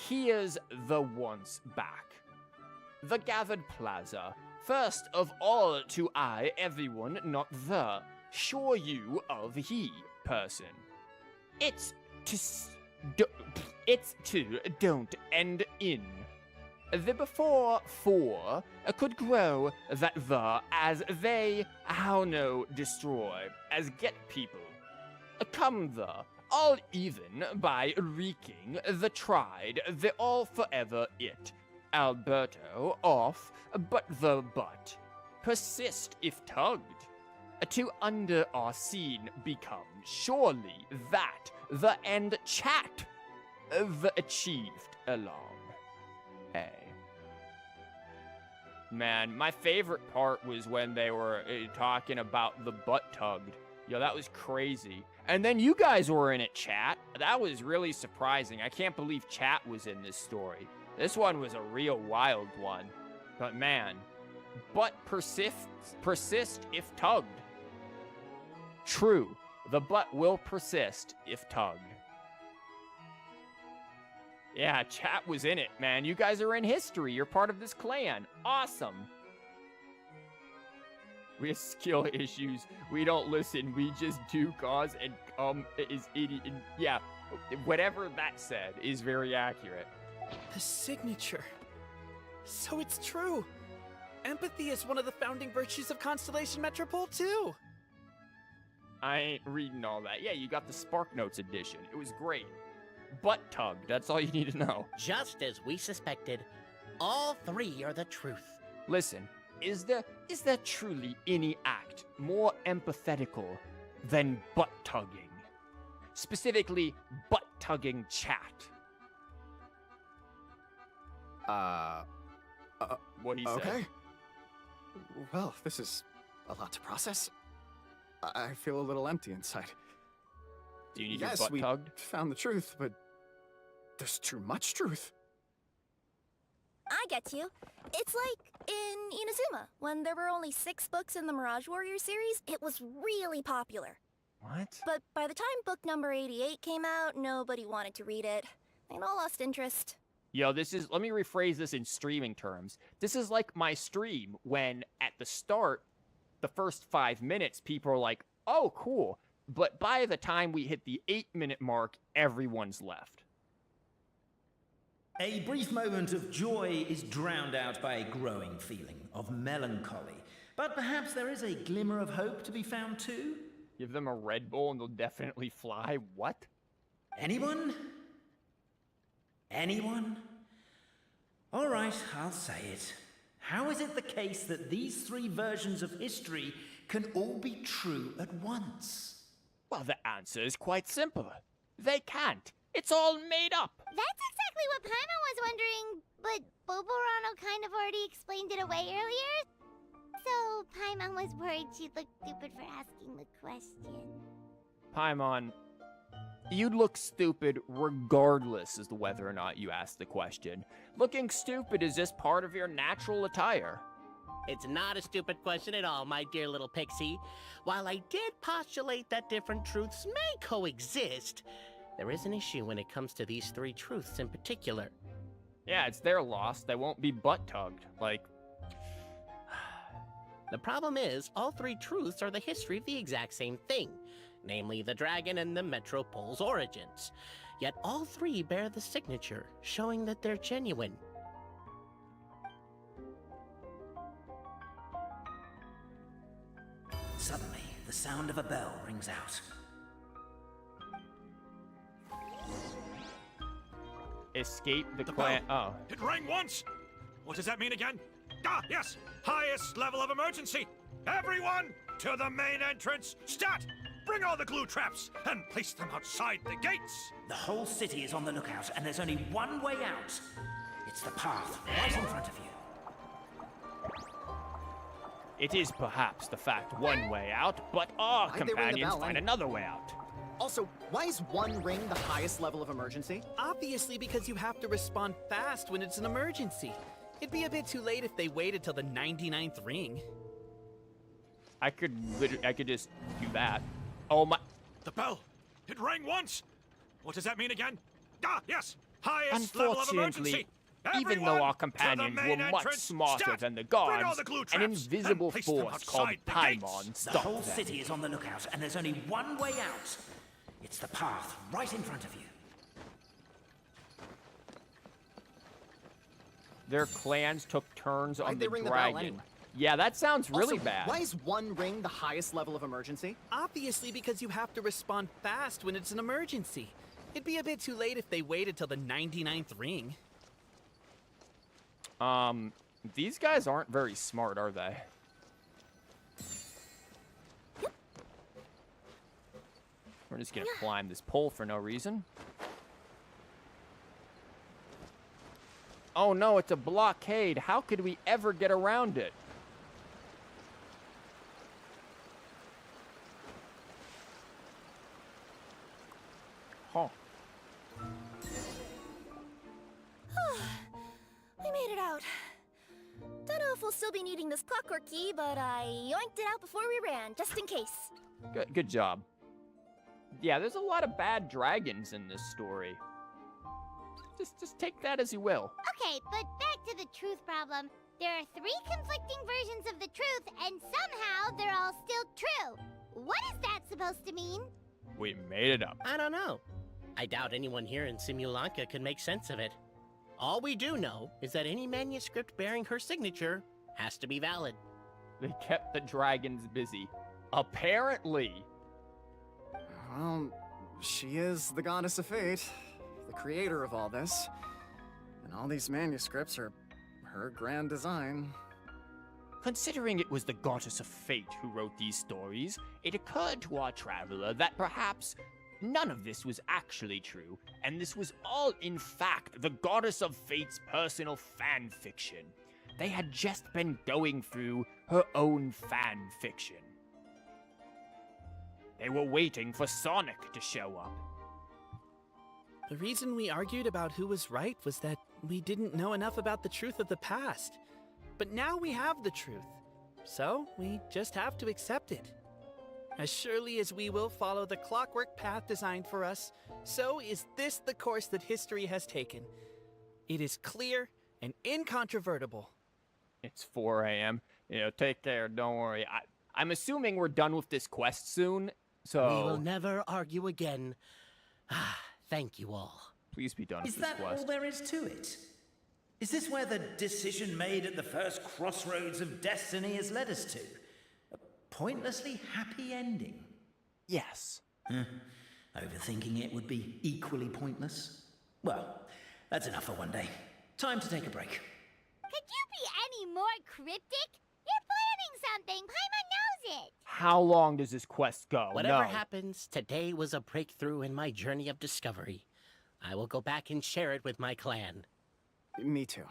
A: Here's the once back. The gathered plaza, first of all to I, everyone, not the, sure you of he person. It's to don't end in. The before for could grow that the as they how no destroy as get people. Come the all even by wreaking the tried the all forever it. Alberto off but the but persist if tugged. To under our scene become surely that the end chat the achieved along. Hey. Man, my favorite part was when they were talking about the butt tugged. Yo, that was crazy. And then you guys were in it, chat. That was really surprising. I can't believe chat was in this story. This one was a real wild one. But man, butt persist if tugged. True, the butt will persist if tugged. Yeah, chat was in it, man. You guys are in history. You're part of this clan. Awesome. We have skill issues. We don't listen. We just do cause and is idiot. Yeah, whatever that said is very accurate.
B: The signature. So it's true. Empathy is one of the founding virtues of Constellation Metropole too.
A: I ain't reading all that. Yeah, you got the Spark Notes edition. It was great. Butt tugged. That's all you need to know.
D: Just as we suspected, all three are the truth.
A: Listen, is there truly any act more empathetical than butt tugging? Specifically, butt tugging chat. What he said.
U: Okay. Well, this is a lot to process. I feel a little empty inside.
A: Do you need
U: yes,
A: your butt tugged?
U: We found the truth, but there's too much truth.
L: I get you. It's like in Inazuma, when there were only 6 books in the Mirage Warrior series, it was really popular.
A: What?
L: But by the time book number 88 came out, nobody wanted to read it. They'd all lost interest.
A: Yo, let me rephrase this in streaming terms. This is like my stream when at the start, the first 5 minutes, people are like, oh, cool. But by the time we hit the 8-minute mark, everyone's left.
S: A brief moment of joy is drowned out by a growing feeling of melancholy. But perhaps there is a glimmer of hope to be found too?
A: Give them a Red Bull and they'll definitely fly? What?
S: Anyone? Anyone? All right, I'll say it. How is it the case that these 3 versions of history can all be true at once?
A: Well, the answer is quite simple. They can't. It's all made up.
C: That's exactly what Paimon was wondering, but Boborano kind of already explained it away earlier. So Paimon was worried she'd look stupid for asking the question.
A: Paimon, you'd look stupid regardless as to whether or not you ask the question. Looking stupid is just part of your natural attire.
D: It's not a stupid question at all, my dear little pixie. While I did postulate that different truths may coexist, there is an issue when it comes to these 3 truths in particular.
A: Yeah, it's their loss. They won't be butt-tugged. Like...
D: The problem is, all 3 truths are the history of the exact same thing, namely the dragon and the Metropole's origins. Yet all 3 bear the signature, showing that they're genuine.
S: Suddenly, the sound of a bell rings out.
A: Escape the clan.
K: Bell.
A: Oh.
K: It rang once! What does that mean again? Ah, yes! Highest level of emergency! Everyone, to the main entrance. Stat! Bring all the glue traps and place them outside the gates.
S: The whole city is on the lookout, and there's only one way out. It's the path right in front of you.
A: It is perhaps the fact one way out, but our
U: Why'd they ring the
A: companions
U: bell
A: find
U: anyway?
A: another way out.
U: Also, why is one ring the highest level of emergency?
B: Obviously because you have to respond fast when it's an emergency. It'd be a bit too late if they waited till the 99th ring.
A: I could just do that. Oh my!
K: The bell! It rang once! What does that mean again? Ah, yes! Highest level of emergency!
A: Unfortunately, even though our companions were much smarter than the guards, an invisible force called Paimon
S: The
A: stopped
S: whole
A: them.
S: city is on the lookout, and there's only one way out. It's the path right in front of you.
A: Their clans took turns on
U: Why'd they
A: the
U: ring the bell
A: dragon.
U: anyway?
A: Yeah, that sounds really
U: Also,
A: bad.
U: Why is one ring the highest level of emergency?
B: Obviously because you have to respond fast when it's an emergency. It'd be a bit too late if they waited till the 99th ring.
A: These guys aren't very smart, are they? We're just gonna climb this pole for no reason. Oh no, it's a blockade. How could we ever get around it? Huh.
M: We made it out. Don't know if we'll still be needing this clockwork key, but I yoinked it out before we ran, just in case.
A: Good job. Yeah, there's a lot of bad dragons in this story. Just take that as you will.
C: Okay, but back to the truth problem. There are 3 conflicting versions of the truth, and somehow they're all still true. What is that supposed to mean?
A: We made it up.
D: I don't know. I doubt anyone here in Simulanka can make sense of it. All we do know is that any manuscript bearing her signature has to be valid.
A: They kept the dragons busy. Apparently.
U: Well, she is the goddess of fate, the creator of all this. And all these manuscripts are her grand design.
A: Considering it was the goddess of fate who wrote these stories, it occurred to our traveler that perhaps none of this was actually true, and this was all, in fact, the goddess of fate's personal fan fiction. They had just been going through her own fan fiction. They were waiting for Sonic to show up.
B: The reason we argued about who was right was that we didn't know enough about the truth of the past. But now we have the truth, so we just have to accept it. As surely as we will follow the clockwork path designed for us, so is this the course that history has taken. It is clear and incontrovertible.
A: It's 4 a.m. Take care, don't worry. I'm assuming we're done with this quest soon, so...
D: We will never argue again. Thank you all.
A: Please be done
S: Is
A: with this
S: that
A: quest.
S: all there is to it? Is this where the decision made at the first crossroads of destiny has led us to? A pointlessly happy ending?
A: Yes.
S: Overthinking it would be equally pointless? Well, that's enough for one day. Time to take a break.
C: Could you be any more cryptic? You're planning something. Paimon knows it.
A: How long does this quest go?
D: Whatever
A: No.
D: happens, today was a breakthrough in my journey of discovery. I will go back and share it with my clan.
U: Me too.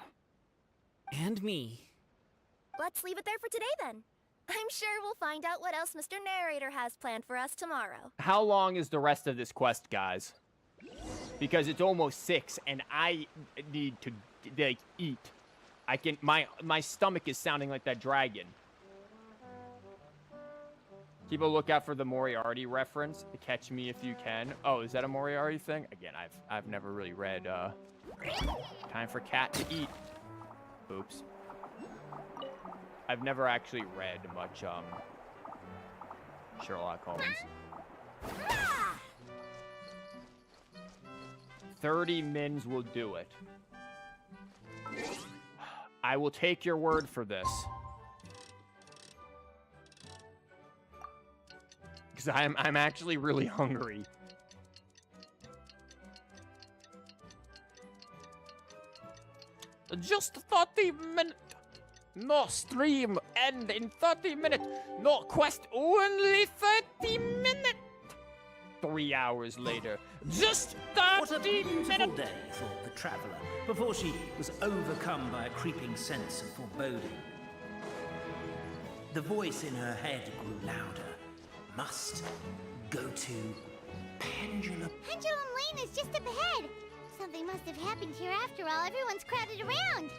B: And me.
M: Let's leave it there for today then. I'm sure we'll find out what else Mr. Narrator has planned for us tomorrow.
A: How long is the rest of this quest, guys? Because it's almost 6, and I need to, eat. I can... My stomach is sounding like that dragon. Keep a lookout for the Moriarty reference. Catch me if you can. Oh, is that a Moriarty thing? Again, I've never really read, Time for cat to eat. Oops. I've never actually read much, Sherlock Holmes. 30 mins will do it. I will take your word for this. Because I'm actually really hungry. Just 30 minutes. No stream end in 30 minutes. No quest only 30 minutes. 3 hours later. Just 30
S: What a beautiful
A: minutes.
S: day, thought the traveller, before she was overcome by a creeping sense of foreboding. The voice in her head grew louder. Must go to Pendulum.
C: Pendulum Lane is just up ahead. Something must have happened here after all. Everyone's crowded around.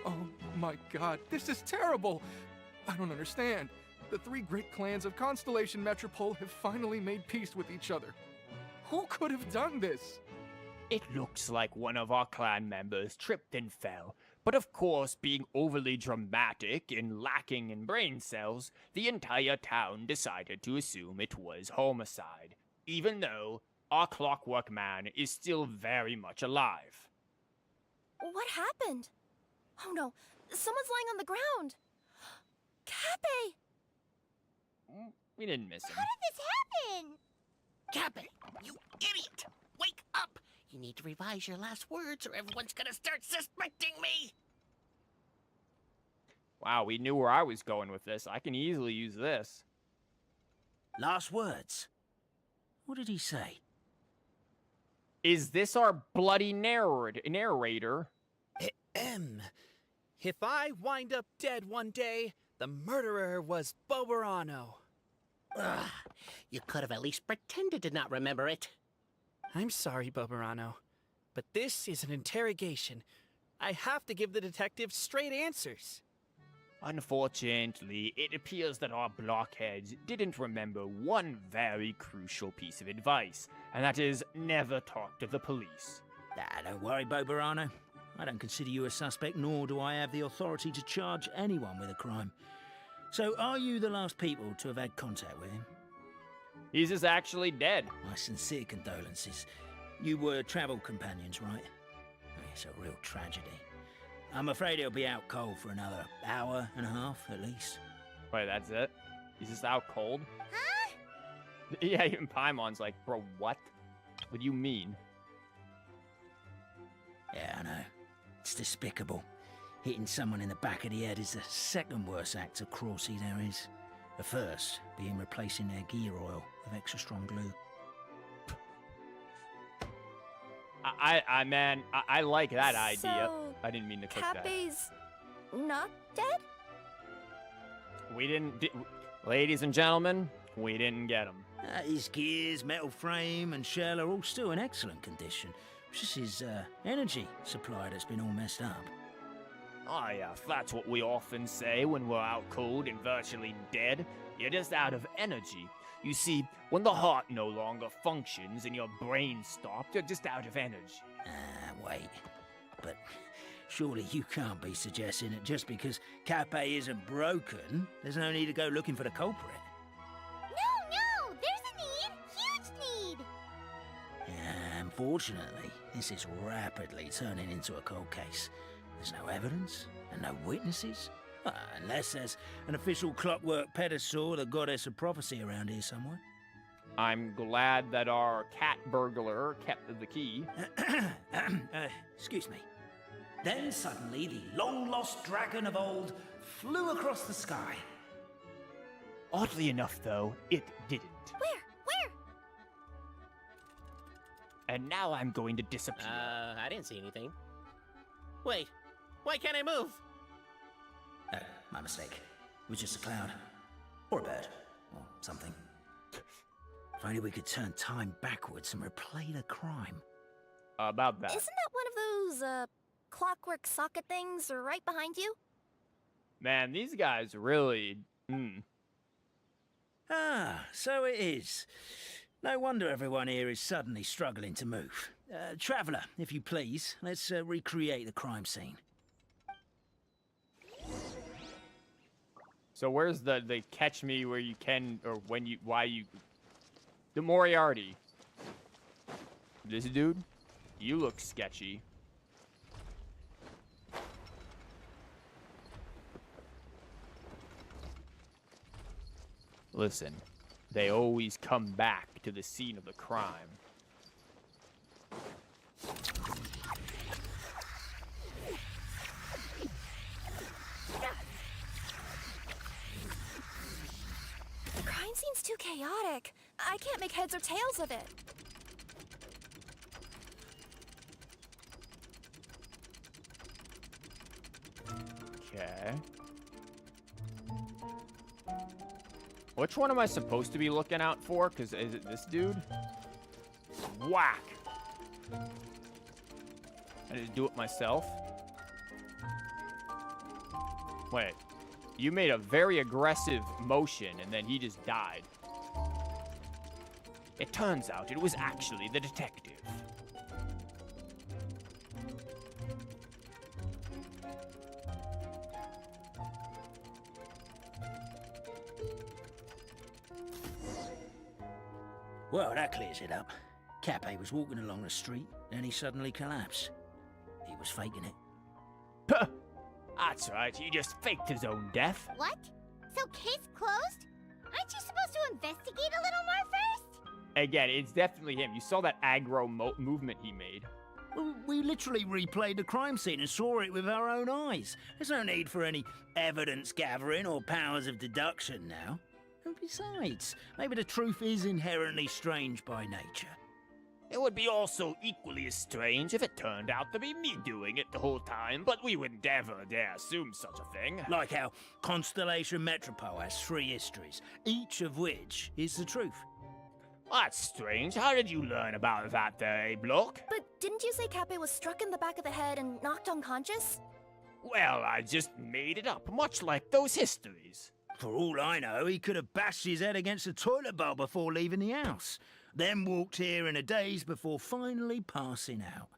Q: Oh my god, this is terrible! I don't understand. The three great clans of Constellation Metropole have finally made peace with each other. Who could have done this?
A: It looks like one of our clan members tripped and fell. But of course, being overly dramatic and lacking in brain cells, the entire town decided to assume it was homicide, even though our Clockwork Man is still very much alive.
N: What happened? Oh no, someone's lying on the ground. Cappe!
A: We didn't miss him.
C: How did this happen?
D: Cappe, you idiot! Wake up! You need to revise your last words or everyone's gonna start suspecting me!
A: Wow, we knew where I was going with this. I can easily use this.
S: Last words. What did he say?
A: Is this our bloody narrator?
B: If I wind up dead one day, the murderer was Boberano.
D: Ugh, you could have at least pretended to not remember it.
B: I'm sorry, Boberano, but this is an interrogation. I have to give the detective straight answers.
A: Unfortunately, it appears that our blockheads didn't remember one very crucial piece of advice, and that is never talk to the police.
S: Don't worry, Boberano. I don't consider you a suspect, nor do I have the authority to charge anyone with a crime. So, are you the last people to have had contact with him?
A: He's just actually dead.
S: My sincere condolences. You were travel companions, right? It's a real tragedy. I'm afraid he'll be out cold for another hour and a half, at least.
A: Wait, that's it? He's just out cold?
C: Huh?
A: Yeah, even Paimon's like, bro, what? What do you mean?
S: Yeah, I know. It's despicable. Hitting someone in the back of the head is the second worst act of cruelty there is. The first being replacing their gear oil with extra strong glue.
A: I like that idea.
N: So,
A: I didn't mean to click that.
N: Cappe's not dead?
A: We didn't... Ladies and gentlemen, we didn't get him.
S: His gears, metal frame, and shell are all still in excellent condition. It's just his energy supply that's been all messed up.
A: Oh yeah, that's what we often say when we're out cold and virtually dead. You're just out of energy. You see, when the heart no longer functions and your brain stopped, you're just out of energy.
S: Wait. But surely you can't be suggesting that just because Cappe isn't broken, there's no need to go looking for the culprit.
C: No! There's a need! Huge need!
S: Unfortunately, this is rapidly turning into a cold case. There's no evidence and no witnesses. Unless there's an official clockwork pedestal, the goddess of prophecy around here somewhere.
A: I'm glad that our cat burglar kept the key.
S: Excuse me. Then suddenly the long-lost dragon of old flew across the sky.
A: Oddly enough, though, it didn't.
N: Where?
A: And now I'm going to disappear.
D: I didn't see anything. Wait, why can't I move?
S: Oh, my mistake. It was just a cloud. Or a bird. Or something. If only we could turn time backwards and replay the crime.
A: About that.
N: Isn't that one of those, clockwork socket things right behind you?
A: Man, these guys really...
S: So it is. No wonder everyone here is suddenly struggling to move. Traveller, if you please, let's recreate the crime scene.
A: So where's the catch me where you can, or when you, why you... The Moriarty. This dude? You look sketchy. Listen, they always come back to the scene of the crime.
L: scene's too chaotic. I can't make heads or tails of it.
A: Okay. Which one am I supposed to be looking out for? Because is it this dude? Whack! I just do it myself. Wait. You made a very aggressive motion and then he just died. It turns out it was actually the detective.
O: Well, that clears it up. Cape was walking along the street, then he suddenly collapsed. He was faking it.
A: That's right, he just faked his own death.
C: What? So case closed? Aren't you supposed to investigate a little more first?
A: Again, it's definitely him. You saw that aggro movement he made.
O: Well, we literally replayed the crime scene and saw it with our own eyes. There's no need for any evidence gathering or powers of deduction now. And besides, maybe the truth is inherently strange by nature.
A: It would be also equally as strange if it turned out to be me doing it the whole time, but we would never dare assume such a thing.
O: Like how Constellation Metropole has 3 histories, each of which is the truth.
A: That's strange. How did you learn about that, bloke?
L: But didn't you say Cape was struck in the back of the head and knocked unconscious?
A: Well, I just made it up, much like those histories.
O: For all I know, he could have bashed his head against the toilet bowl before leaving the house, then walked here in a daze before finally passing out.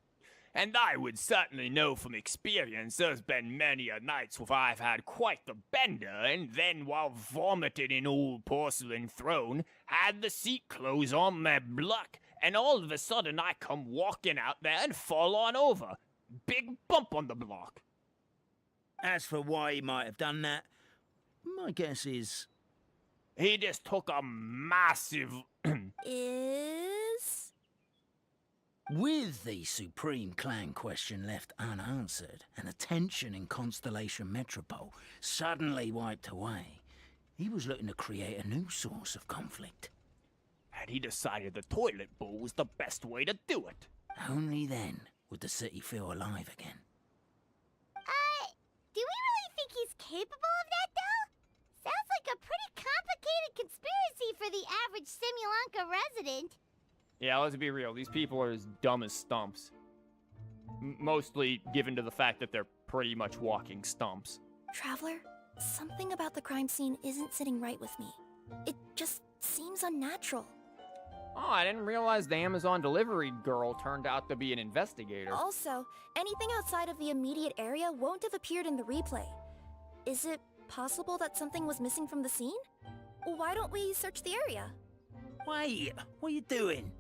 A: And I would certainly know from experience there's been many a nights where I've had quite the bender, and then while vomiting in old porcelain throne, had the seat close on my block, and all of a sudden I come walking out there and fall on over. Big bump on the block.
O: As for why he might have done that, my guess is...
A: he just took a massive...
L: Is...
O: With the Supreme Clan question left unanswered, and the tension in Constellation Metropole suddenly wiped away, he was looking to create a new source of conflict.
A: And he decided the toilet bowl was the best way to do it.
O: Only then would the city feel alive again.
C: Do we really think he's capable of that, though? Sounds like a pretty complicated conspiracy for the average Simulanka resident.
A: Yeah, let's be real. These people are as dumb as stumps. Mostly given to the fact that they're pretty much walking stumps.
L: Traveler, something about the crime scene isn't sitting right with me. It just seems unnatural.
A: Oh, I didn't realize the Amazon delivery girl turned out to be an investigator.
L: Also, anything outside of the immediate area won't have appeared in the replay. Is it possible that something was missing from the scene? Why don't we search the area?
O: Wait, what are you doing?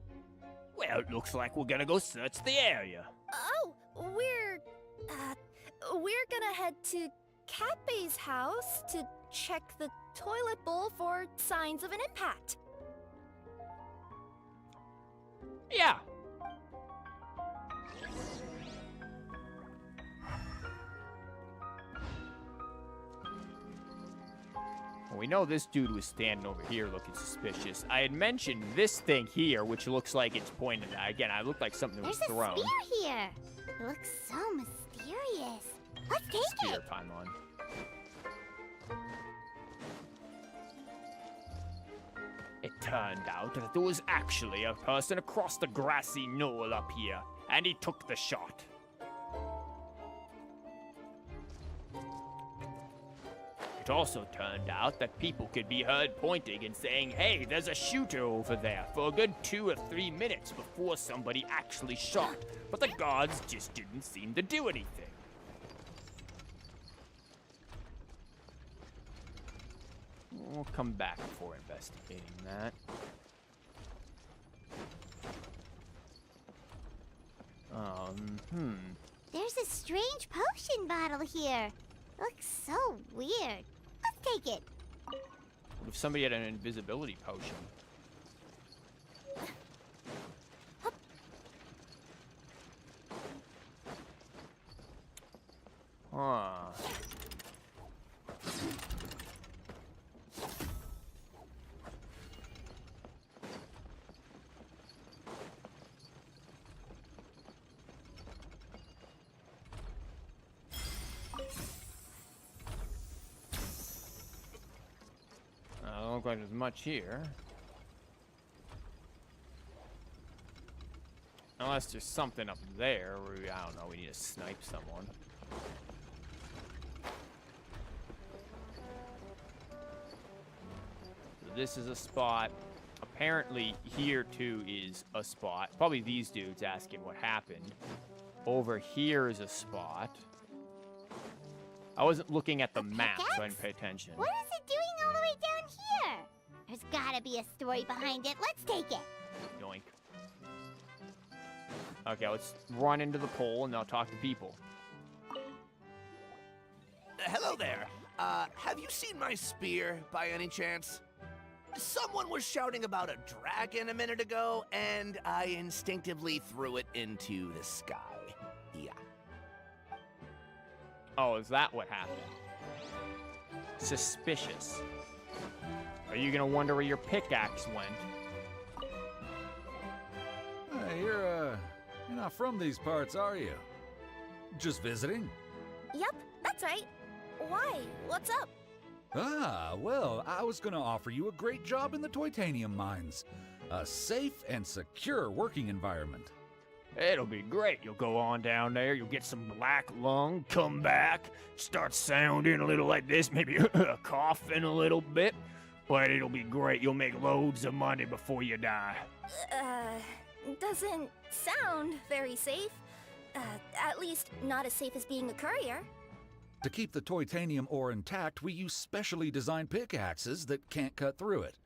A: Well, it looks like we're gonna go search the area.
L: Oh, we're gonna head to Cape's house to check the toilet bowl for signs of an impact.
A: Yeah. Well, we know this dude was standing over here looking suspicious. I had mentioned this thing here, which looks like it's pointed at. Again, I looked like something that was thrown.
C: There's a spear here. It looks so mysterious. Let's take
A: Spear
C: it.
A: pylon. It turned out that there was actually a person across the grassy knoll up here, and he took the shot. It also turned out that people could be heard pointing and saying, hey, there's a shooter over there, for a good 2 or 3 minutes before somebody actually shot, but the guards just didn't seem to do anything. We'll come back before investigating that.
C: There's a strange potion bottle here. Looks so weird. Let's take it.
A: What if somebody had an invisibility potion? Huh. look like there's much here. Unless there's something up there where I don't know, we need to snipe someone. So this is a spot. Apparently here too is a spot. Probably these dudes asking what happened. Over here is a spot. I wasn't looking at the map, so I didn't pay attention.
C: What is it doing all the way down here? There's gotta be a story behind it. Let's take it.
A: Yoink. Okay, let's run into the pole and I'll talk to people.
G: Hello there. Have you seen my spear by any chance? Someone was shouting about a dragon a minute ago, and I instinctively threw it into the sky. Yeah.
A: Oh, is that what happened? Suspicious. Are you gonna wonder where your pickaxe went?
V: Hey, you're not from these parts, are you? Just visiting?
L: Yep, that's right. Why? What's up?
V: Ah, well, I was gonna offer you a great job in the Titanium mines. A safe and secure working environment.
A: It'll be great. You'll go on down there, you'll get some black lung, come back, start sounding a little like this, maybe coughing a little bit. But it'll be great. You'll make loads of money before you die.
L: Doesn't sound very safe. At least not as safe as being a courier.
V: To keep the titanium ore intact, we use specially designed pickaxes that can't cut through it.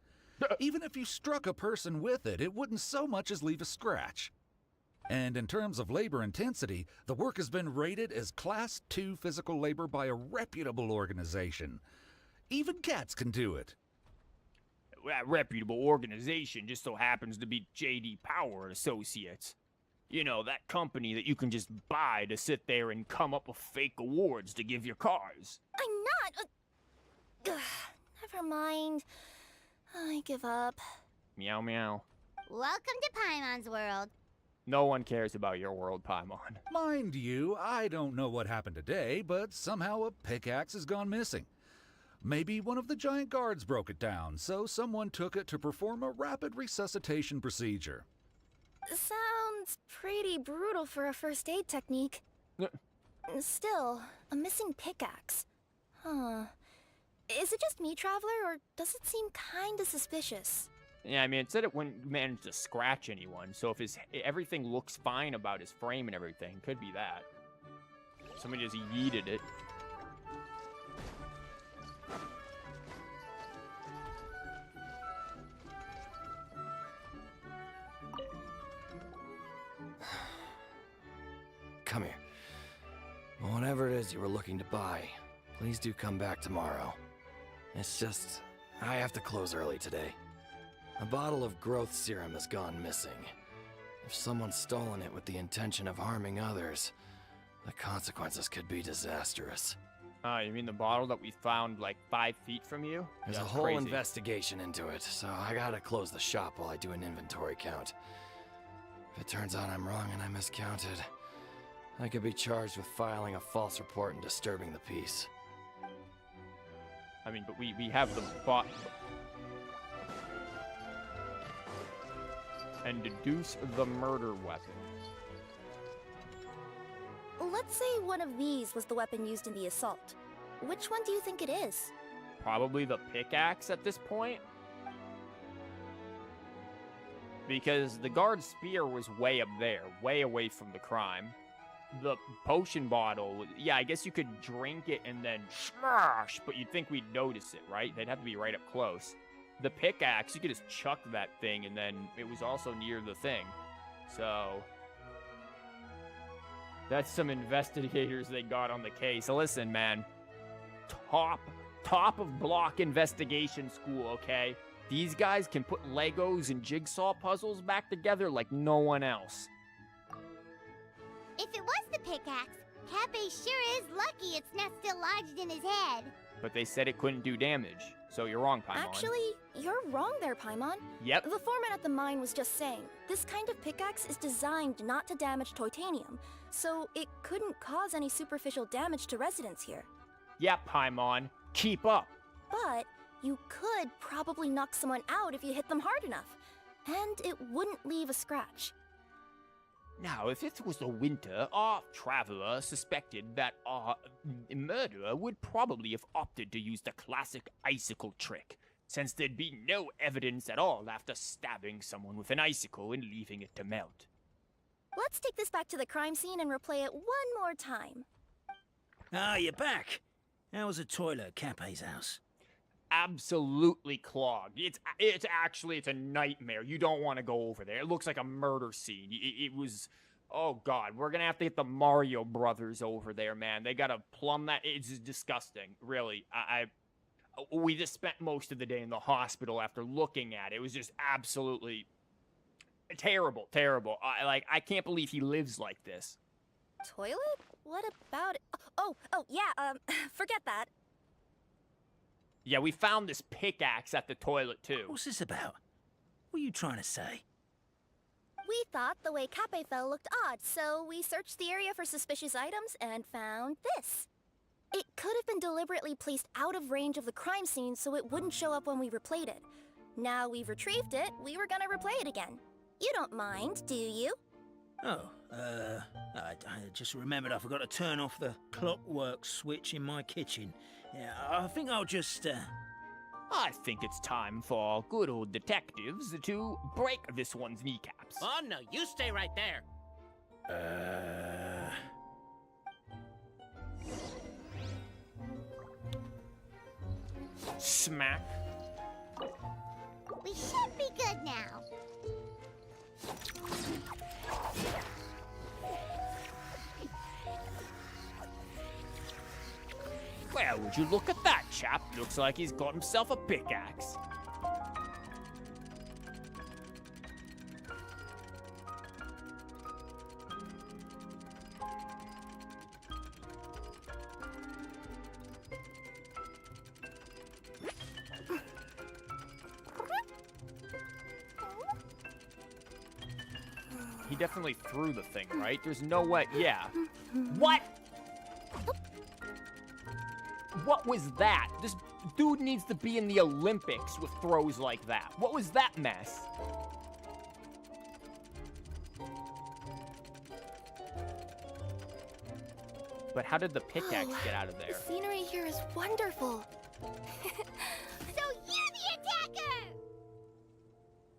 V: Even if you struck a person with it, it wouldn't so much as leave a scratch. And in terms of labor intensity, the work has been rated as Class 2 physical labor by a reputable organization. Even cats can do it.
A: That reputable organization just so happens to be J.D. Power Associates. You know, that company that you can just buy to sit there and come up with fake awards to give your cars.
L: I'm not. Never mind. I give up.
A: Meow meow.
C: Welcome to Paimon's world.
A: No one cares about your world, Paimon.
V: Mind you, I don't know what happened today, but somehow a pickaxe has gone missing. Maybe one of the giant guards broke it down, so someone took it to perform a rapid resuscitation procedure.
L: Sounds pretty brutal for a first aid technique. Still, a missing pickaxe. Huh. Is it just me, Traveler, or does it seem kinda suspicious?
A: Yeah, I mean, it said it wouldn't manage to scratch anyone, so if everything looks fine about his frame and everything, could be that. Somebody just yeeted it.
W: Come here. Whatever it is you were looking to buy, please do come back tomorrow. It's just, I have to close early today. A bottle of growth serum has gone missing. If someone's stolen it with the intention of harming others, the consequences could be disastrous.
A: You mean the bottle that we found like 5 feet from you?
W: There's a
A: That's
W: whole
A: crazy.
W: investigation into it, so I gotta close the shop while I do an inventory count. If it turns out I'm wrong and I miscounted, I could be charged with filing a false report and disturbing the peace.
A: I mean, but we have the bot. And deduce the murder weapon.
L: Let's say one of these was the weapon used in the assault. Which one do you think it is?
A: Probably the pickaxe at this point. Because the guard's spear was way up there, way away from the crime. The potion bottle, yeah, I guess you could drink it and then smash, but you'd think we'd notice it, right? They'd have to be right up close. The pickaxe, you could just chuck that thing and then it was also near the thing. So that's some investigators they got on the case. So listen, man, top of block investigation school, okay? These guys can put Legos and jigsaw puzzles back together like no one else.
C: If it was the pickaxe, Cafe sure is lucky it's not still lodged in his head.
A: But they said it couldn't do damage, so you're wrong, Paimon.
L: Actually, you're wrong there, Paimon.
A: Yep.
L: The foreman at the mine was just saying, this kind of pickaxe is designed not to damage titanium, so it couldn't cause any superficial damage to residents here.
A: Yep, Paimon. Keep up.
L: But You could probably knock someone out if you hit them hard enough, and it wouldn't leave a scratch.
A: Now, if it was the winter, our traveler suspected that our murderer would probably have opted to use the classic icicle trick, since there'd be no evidence at all after stabbing someone with an icicle and leaving it to melt.
L: Let's take this back to the crime scene and replay it one more time.
O: Ah, you're back. How was the toilet at Cape's house?
A: Absolutely clogged. It's a nightmare. You don't want to go over there. It looks like a murder scene. It was, oh god, we're gonna have to get the Mario Brothers over there, man. They gotta plumb that. It's disgusting, really. We just spent most of the day in the hospital after looking at it. It was just absolutely terrible, terrible. I can't believe he lives like this.
L: Toilet? What about it? Oh, yeah, forget that.
A: Yeah, we found this pickaxe at the toilet, too.
O: What's this about? What are you trying to say?
L: We thought the way Cape fell looked odd, so we searched the area for suspicious items and found this. It could have been deliberately placed out of range of the crime scene so it wouldn't show up when we replayed it. Now we've retrieved it, we were gonna replay it again. You don't mind, do you?
O: Oh, I just remembered I forgot to turn off the clockwork switch in my kitchen. Yeah, I think I'll just,
A: I think it's time for good old detectives to break this one's kneecaps.
D: Oh, no, you stay right there.
A: Smack.
C: We should be good now.
A: Well, would you look at that, chap? Looks like he's got himself a pickaxe. He definitely threw the thing, right? There's no way. Yeah. What? What was that? This dude needs to be in the Olympics with throws like that. What was that mess? But how did the pickaxe get out of there?
L: The scenery here is wonderful.
C: So you're the attacker!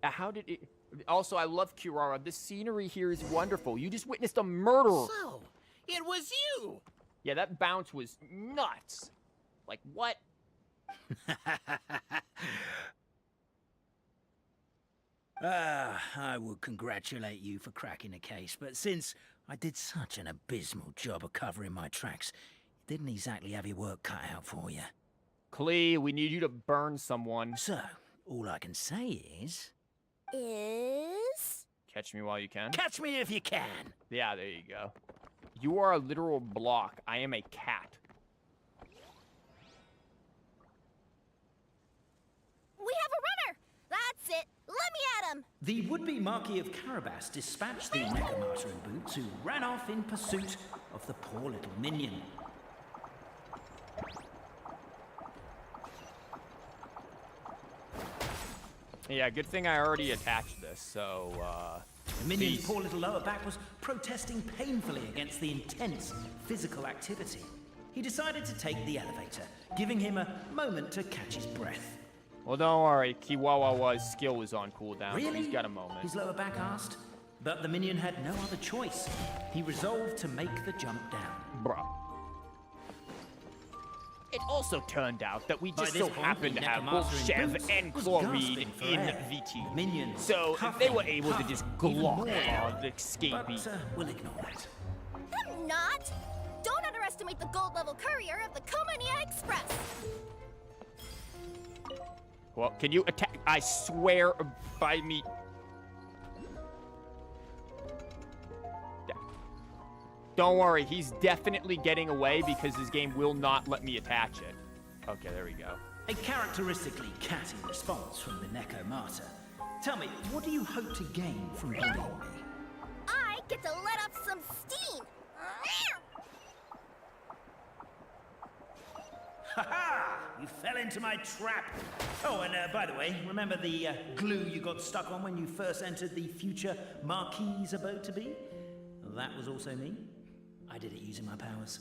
A: How did it... Also, I love Kirara. The scenery here is wonderful. You just witnessed a murder.
D: So, it was you!
A: Yeah, that bounce was nuts. Like, what?
O: I would congratulate you for cracking the case, but since I did such an abysmal job of covering my tracks, you didn't exactly have your work cut out for you.
A: Klee, we need you to burn someone.
O: So, all I can say is...
A: Catch me while you can.
O: Catch me if you can!
A: Yeah, there you go. You are a literal block. I am a cat.
L: We have a runner! That's it! Let me at him!
S: The would-be Marquis of Carabas dispatched the Necromartyr in boots, who ran off in pursuit of the poor little minion.
A: Yeah, good thing I already attached this, so,
S: The minion's poor little lower back was protesting painfully against the intense physical activity. He decided to take the elevator, giving him a moment to catch his breath.
A: Well, don't worry. Kiwawa's skill was on cooldown.
S: Really?
A: He's got a moment.
S: His lower back asked. But the minion had no other choice. He resolved to make the jump down.
A: Bruh. It also turned out that we
S: By
A: just
S: this
A: so
S: point,
A: happened
S: the
A: to have both
S: Necromancer in
A: Chev
S: boots
A: and
S: was
A: Chlorine
S: gasping for
A: in
S: air.
A: VT.
S: Minions
A: So
S: puffing,
A: they were able to just
S: puffing, even
A: glock
S: more air.
A: the escapee.
S: But we'll ignore that.
L: I'm not! Don't underestimate the gold level courier of the Komania Express!
A: Well, can you attack? I swear by me. Don't worry, he's definitely getting away because his game will not let me attach it. Okay, there we go.
S: A characteristically catty response from the Necromartyr. Tell me, what do you hope to gain from bullying me?
L: I get to let off some steam!
O: Ha-ha! You
S: fell into my trap. Oh, and by the way, remember the glue you got stuck on when you first entered the future Marquis' abode-to-be? That was also me. I did it using my powers.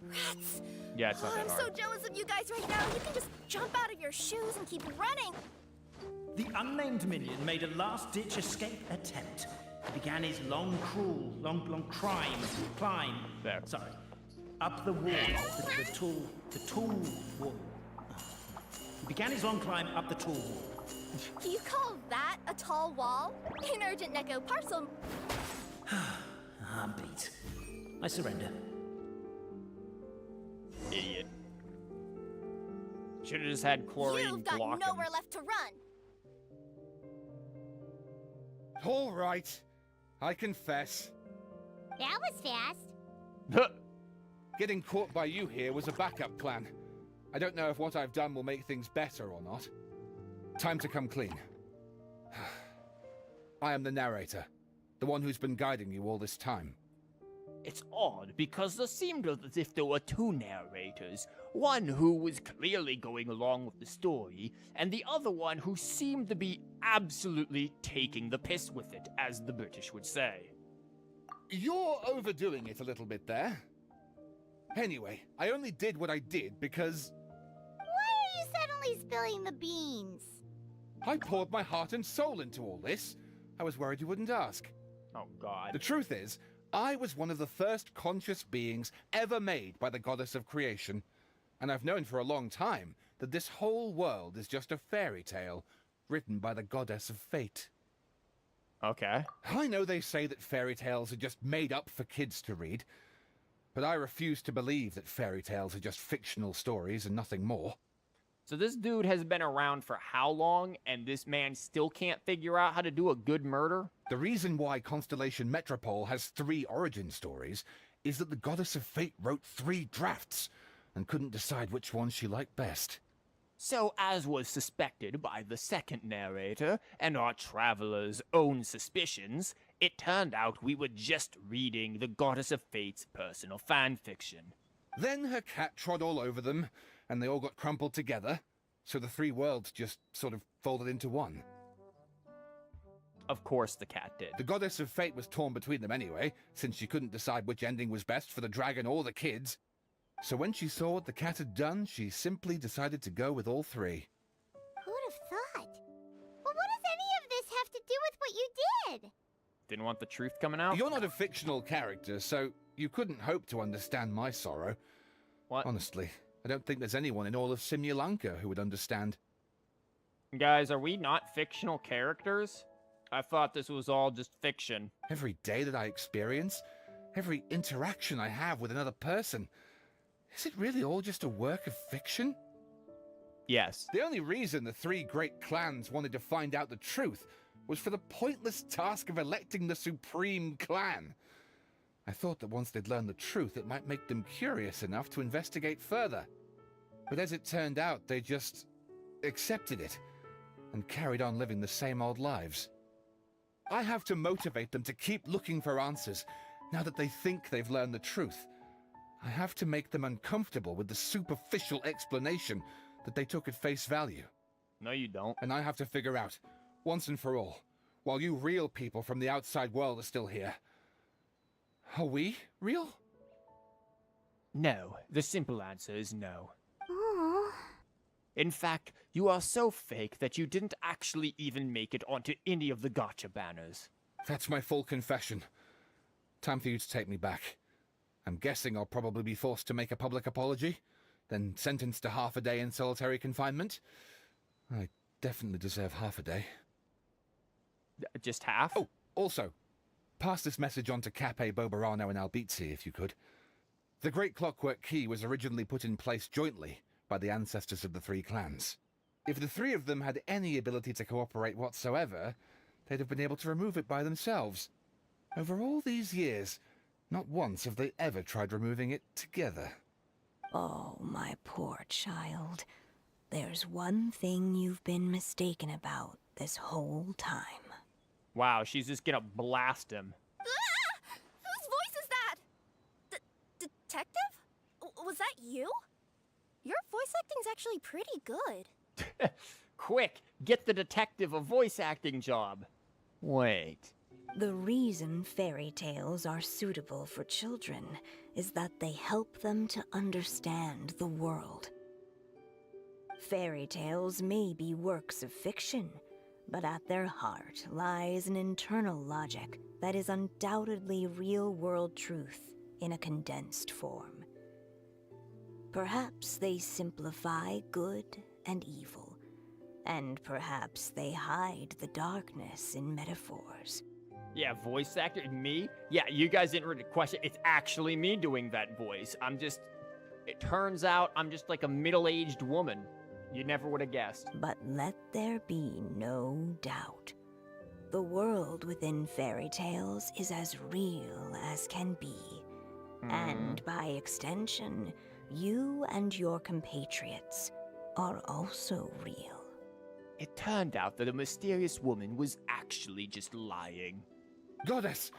M: Rats!
A: Yeah, it's not
M: I'm
A: that hard.
M: so jealous of you guys right now. You can just jump out of your shoes and keep running.
S: The unnamed minion made a last-ditch escape attempt. He began his long climb.
A: There.
S: Sorry. Up the wall. The tall wall. He began his long climb up the tall wall.
N: You call that a tall wall? An urgent Neko parcel.
S: I'm beat. I surrender.
A: Idiot. Should have just had chlorine
M: You've got
A: block
M: nowhere
A: him.
M: left to run.
J: All right. I confess.
C: That was fast.
J: Getting caught by you here was a backup plan. I don't know if what I've done will make things better or not. Time to come clean. I am the narrator, the one who's been guiding you all this time.
A: It's odd because it seemed as if there were two narrators. One who was clearly going along with the story, and the other one who seemed to be absolutely taking the piss with it, as the British would say.
J: You're overdoing it a little bit there. Anyway, I only did what I did because
C: Why are you suddenly spilling the beans?
J: I poured my heart and soul into all this. I was worried you wouldn't ask.
A: Oh, God.
J: The truth is, I was one of the first conscious beings ever made by the goddess of creation, and I've known for a long time that this whole world is just a fairy tale written by the goddess of fate.
A: Okay.
J: I know they say that fairy tales are just made up for kids to read, but I refuse to believe that fairy tales are just fictional stories and nothing more.
A: So this dude has been around for how long, and this man still can't figure out how to do a good murder?
J: The reason why Constellation Metropole has 3 origin stories is that the Goddess of Fate wrote 3 drafts and couldn't decide which one she liked best.
A: So, as was suspected by the second narrator and our traveler's own suspicions, it turned out we were just reading the Goddess of Fate's personal fanfiction.
J: Then her cat trod all over them, and they all got crumpled together, so the 3 worlds just sort of folded into one.
A: Of course the cat did.
J: The Goddess of Fate was torn between them anyway, since she couldn't decide which ending was best for the dragon or the kids. So when she saw what the cat had done, she simply decided to go with all 3.
C: Who'd have thought? Well, what does any of this have to do with what you did?
A: Didn't want the truth coming out?
J: You're not a fictional character, so you couldn't hope to understand my sorrow.
A: What?
J: Honestly, I don't think there's anyone in all of Simulanka who would understand.
A: Guys, are we not fictional characters? I thought this was all just fiction.
J: Every day that I experience, every interaction I have with another person, is it really all just a work of fiction?
A: Yes.
J: The only reason the 3 great clans wanted to find out the truth was for the pointless task of electing the supreme clan. I thought that once they'd learned the truth, it might make them curious enough to investigate further. But as it turned out, they just accepted it and carried on living the same old lives. I have to motivate them to keep looking for answers now that they think they've learned the truth. I have to make them uncomfortable with the superficial explanation that they took at face value.
A: No, you don't.
J: And I have to figure out, once and for all, while you real people from the outside world are still here, are we real?
A: No. The simple answer is no.
C: Aww.
A: In fact, you are so fake that you didn't actually even make it onto any of the gotcha banners.
J: That's my full confession. Time for you to take me back. I'm guessing I'll probably be forced to make a public apology, then sentenced to half a day in solitary confinement. I definitely deserve half a day.
A: Just half?
J: Oh, also, pass this message on to Cape, Bobarano, and Albizzi, if you could. The Great Clockwork Key was originally put in place jointly by the ancestors of the 3 clans. If the 3 of them had any ability to cooperate whatsoever, they'd have been able to remove it by themselves. Over all these years, not once have they ever tried removing it together.
F: Oh, my poor child. There's one thing you've been mistaken about this whole time.
A: Wow, she's just gonna blast him.
M: Ah! Whose voice is that? Detective? Was that you? Your voice acting's actually pretty good.
A: Quick, get the detective a voice acting job. Wait.
F: The reason fairy tales are suitable for children is that they help them to understand the world. Fairy tales may be works of fiction, but at their heart lies an internal logic that is undoubtedly real-world truth in a condensed form. Perhaps they simplify good and evil, and perhaps they hide the darkness in metaphors.
A: Yeah, voice actor, me? Yeah, you guys didn't really question. It's actually me doing that voice. It turns out I'm just like a middle-aged woman. You never would have guessed.
F: But let there be no doubt. The world within fairy tales is as real as can be. And by extension, you and your compatriots are also real.
A: It turned out that a mysterious woman was actually just lying.
J: Goddess!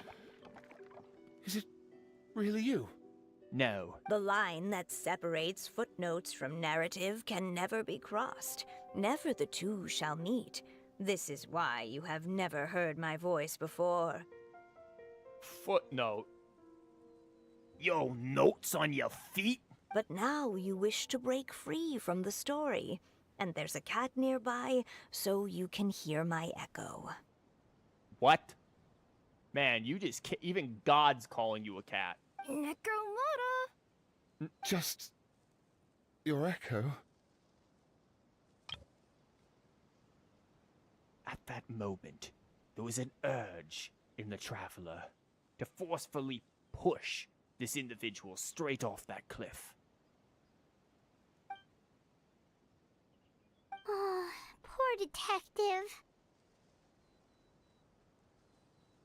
J: Is it really you?
A: No.
F: The line that separates footnotes from narrative can never be crossed. Never the two shall meet. This is why you have never heard my voice before.
A: Footnote? Yo, notes on your feet?
F: But now you wish to break free from the story. And there's a cat nearby, so you can hear my echo.
A: What? Man, you just even God's calling you a cat.
M: Necromata!
J: Just your echo.
A: At that moment, there was an urge in the traveler to forcefully push this individual straight off that cliff.
C: Oh, poor detective.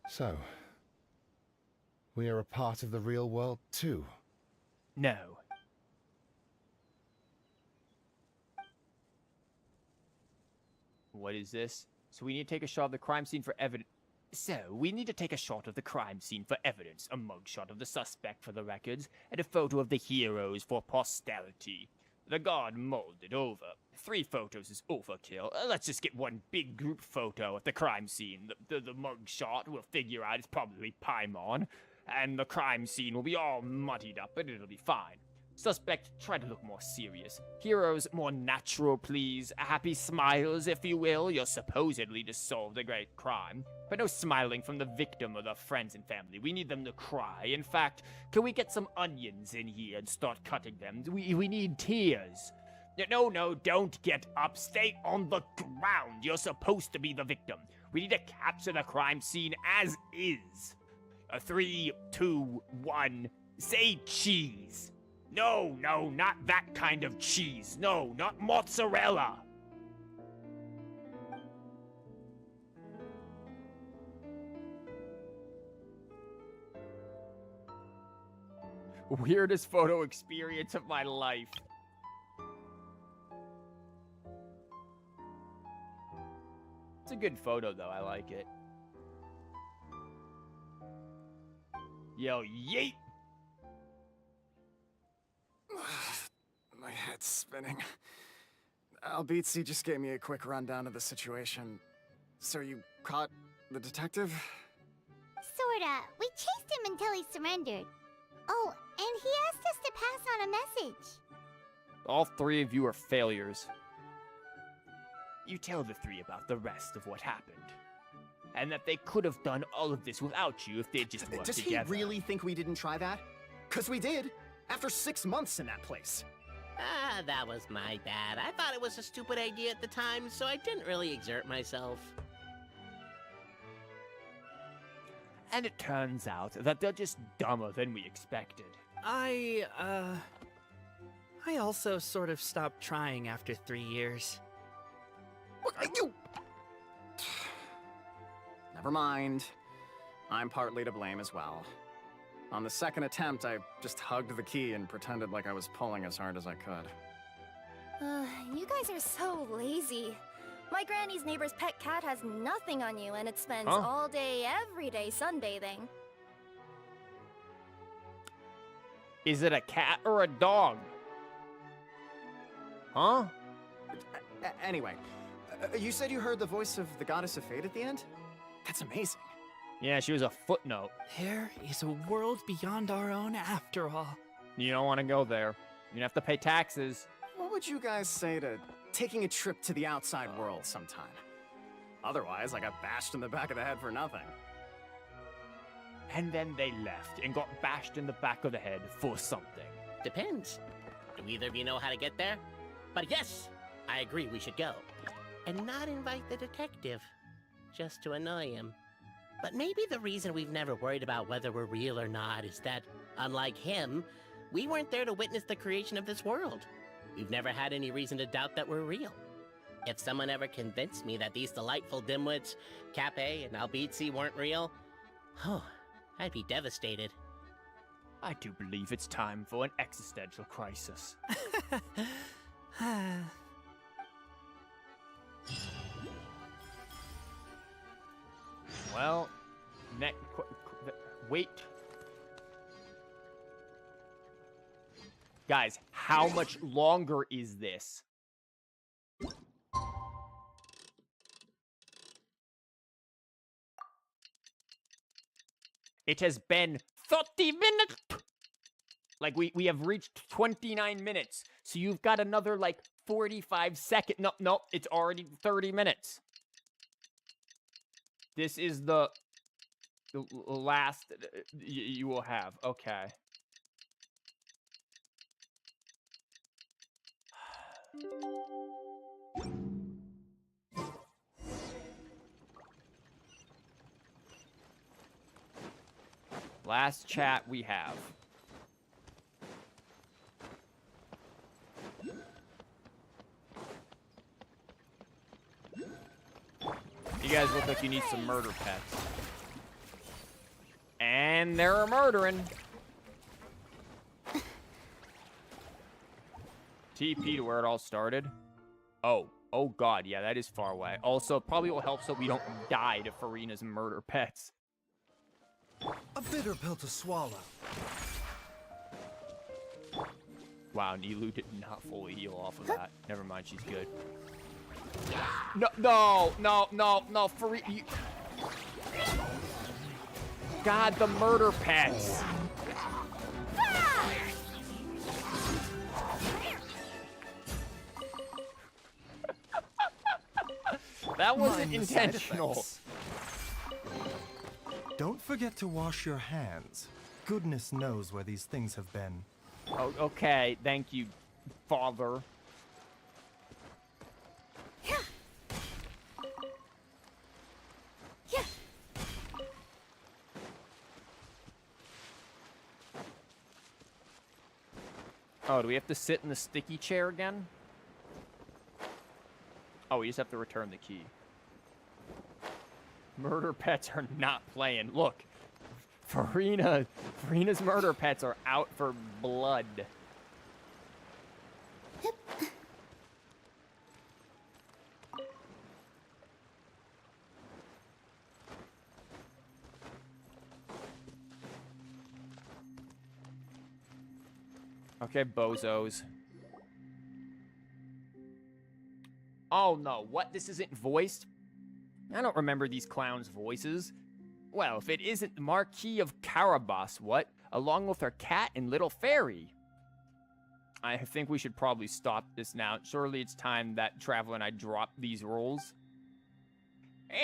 J: So, we are a part of the real world too?
A: No. What is this? So we need to take a shot of the crime scene for evidence. So, we need to take a shot of the crime scene for evidence, a mugshot of the suspect for the records, and a photo of the heroes for posterity. The guard mulled it over. 3 photos is overkill. Let's just get one big group photo at the crime scene. The mugshot we'll figure out is probably Paimon, and the crime scene will be all muddied up, but it'll be fine. Suspect, try to look more serious. Heroes, more natural, please. Happy smiles, if you will. You're supposedly to solve the great crime. But no smiling from the victim or the friends and family. We need them to cry. In fact, can we get some onions in here and start cutting them? We need tears. No, don't get up. Stay on the ground. You're supposed to be the victim. We need to capture the crime scene as is. 3, 2, 1, say cheese. No, not that kind of cheese. No, not mozzarella. Weirdest photo experience of my life. It's a good photo, though. I like it. Yo, yeet!
U: My head's spinning. Albizzi just gave me a quick rundown of the situation. So you caught the detective?
C: Sorta. We chased him until he surrendered. Oh, and he asked us to pass on a message.
A: All 3 of you are failures. You tell the 3 about the rest of what happened. And that they could have done all of this without you if they'd just worked together.
U: Does he really think we didn't try that? 'Cause we did! After 6 months in that place.
D: Ah, that was my bad. I thought it was a stupid idea at the time, so I didn't really exert myself.
A: And it turns out that they're just dumber than we expected.
B: I also sort of stopped trying after 3 years.
U: You... Never mind. I'm partly to blame as well. On the second attempt, I just hugged the key and pretended like I was pulling as hard as I could.
M: You guys are so lazy. My granny's neighbor's pet cat has nothing on you, and it spends all day, every day sunbathing.
A: Is it a cat or a dog? Huh?
U: Anyway, you said you heard the voice of the Goddess of Fate at the end? That's amazing.
A: Yeah, she was a footnote.
E: There is a world beyond our own after all.
A: You don't want to go there. You're gonna have to pay taxes.
U: What would you guys say to taking a trip to the outside world sometime? Otherwise, I got bashed in the back of the head for nothing.
A: And then they left and got bashed in the back of the head for something.
D: Depends. Do either of you know how to get there? But yes, I agree we should go. And not invite the detective, just to annoy him. But maybe the reason we've never worried about whether we're real or not is that, unlike him, we weren't there to witness the creation of this world. We've never had any reason to doubt that we're real. If someone ever convinced me that these delightful dimwits, Cape and Albizzi, weren't real, I'd be devastated.
A: I do believe it's time for an existential crisis. Well, wait. Guys, how much longer is this? It has been 30 minutes! Like, we have reached 29 minutes. So you've got another, like, 45 seconds. No, it's already 30 minutes. This is the last you will have. Okay. Last chat we have. You guys look like you need some murder pets. And they're murdering. TP to where it all started. Oh god, yeah, that is far away. Also, probably will help so we don't die to Farina's murder pets.
H: A bitter pill to swallow.
A: Wow, Nilou did not fully heal off of that. Never mind, she's good. No, Farina. God, the murder pets. That wasn't intentional.
H: Don't forget to wash your hands. Goodness knows where these things have been.
A: Oh, okay, thank you, Father. Oh, do we have to sit in the sticky chair again? Oh, we just have to return the key. Murder pets are not playing. Look, Farina's murder pets are out for blood. Okay, bozos. Oh no, what? This isn't voiced? I don't remember these clowns' voices. Well, if it isn't the Marquis of Carabas, what? Along with her cat and little fairy. I think we should probably stop this now. Surely it's time that Traveler and I drop these roles.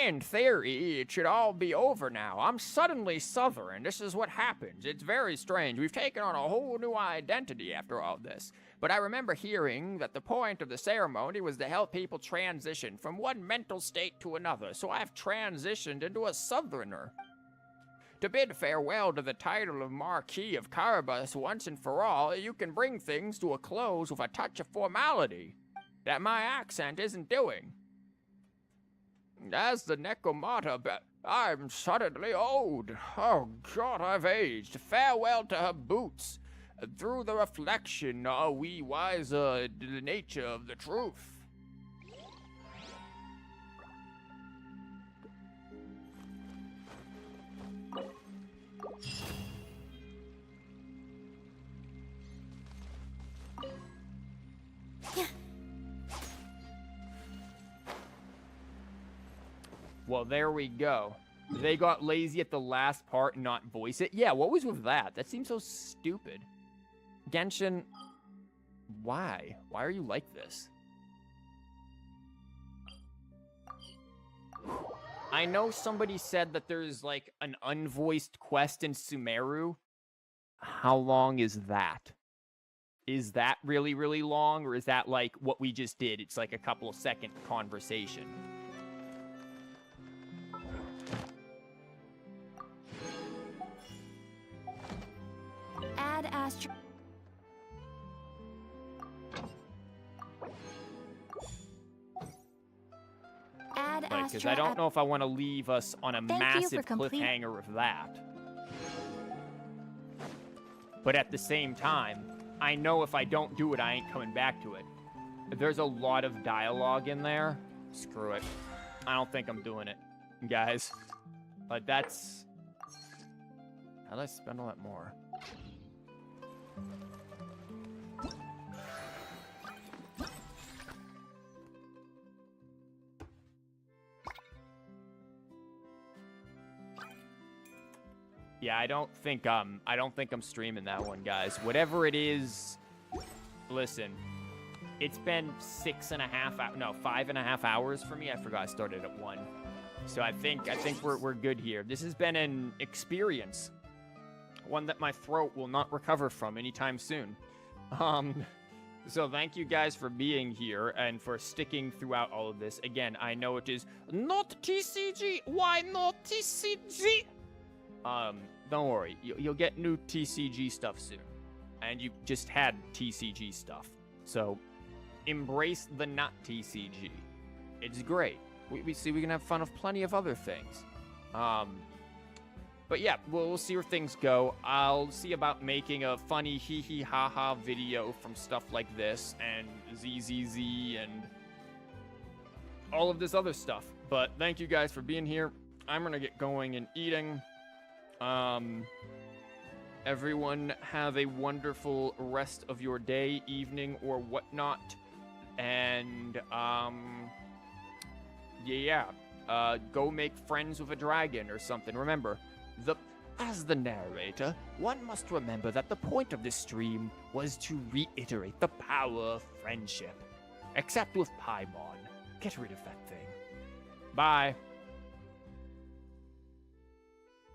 A: In theory, it should all be over now. I'm suddenly Southern. This is what happens. It's very strange. We've taken on a whole new identity after all this. But I remember hearing that the point of the ceremony was to help people transition from one mental state to another, so I've transitioned into a Southerner. To bid farewell to the title of Marquis of Carabas once and for all, you can bring things to a close with a touch of formality that my accent isn't doing. As the Necromata, I'm suddenly old. Oh God, I've aged. Farewell to her boots. Through the reflection are we wiser to the nature of the truth. Well, there we go. They got lazy at the last part and not voice it. Yeah, what was with that? That seems so stupid. Genshin, why? Why are you like this? I know somebody said that there's like an unvoiced quest in Sumeru. How long is that? Is that really, really long? Or is that like what we just did? It's like a couple of second conversation.
N: Add Astro... Add
A: Like, because
N: Astra...
A: I don't know if I want to leave us on a
N: Thank you
A: massive
N: for complete-
A: cliffhanger of that. But at the same time, I know if I don't do it, I ain't coming back to it. There's a lot of dialogue in there. Screw it. I don't think I'm doing it, guys. But that's... How did I spend all that more? Yeah, I don't think I'm streaming that one, guys. Whatever it is, listen, it's been 5.5 hours for me. I forgot I started at 1. So I think we're good here. This has been an experience, one that my throat will not recover from anytime soon. So thank you guys for being here and for sticking throughout all of this. Again, I know it is not TCG. Why not TCG? Don't worry. You'll get new TCG stuff soon. And you just had TCG stuff. So, embrace the not TCG. It's great. We see we can have fun of plenty of other things. But yeah, we'll see where things go. I'll see about making a funny hee ha ha video from stuff like this and ZZZ and all of this other stuff. But thank you guys for being here. I'm gonna get going and eating. Everyone have a wonderful rest of your day, evening, or whatnot. And, go make friends with a dragon or something. Remember, as the narrator, one must remember that the point of this stream was to reiterate the power of friendship. Except with Paimon. Get rid of that thing. Bye.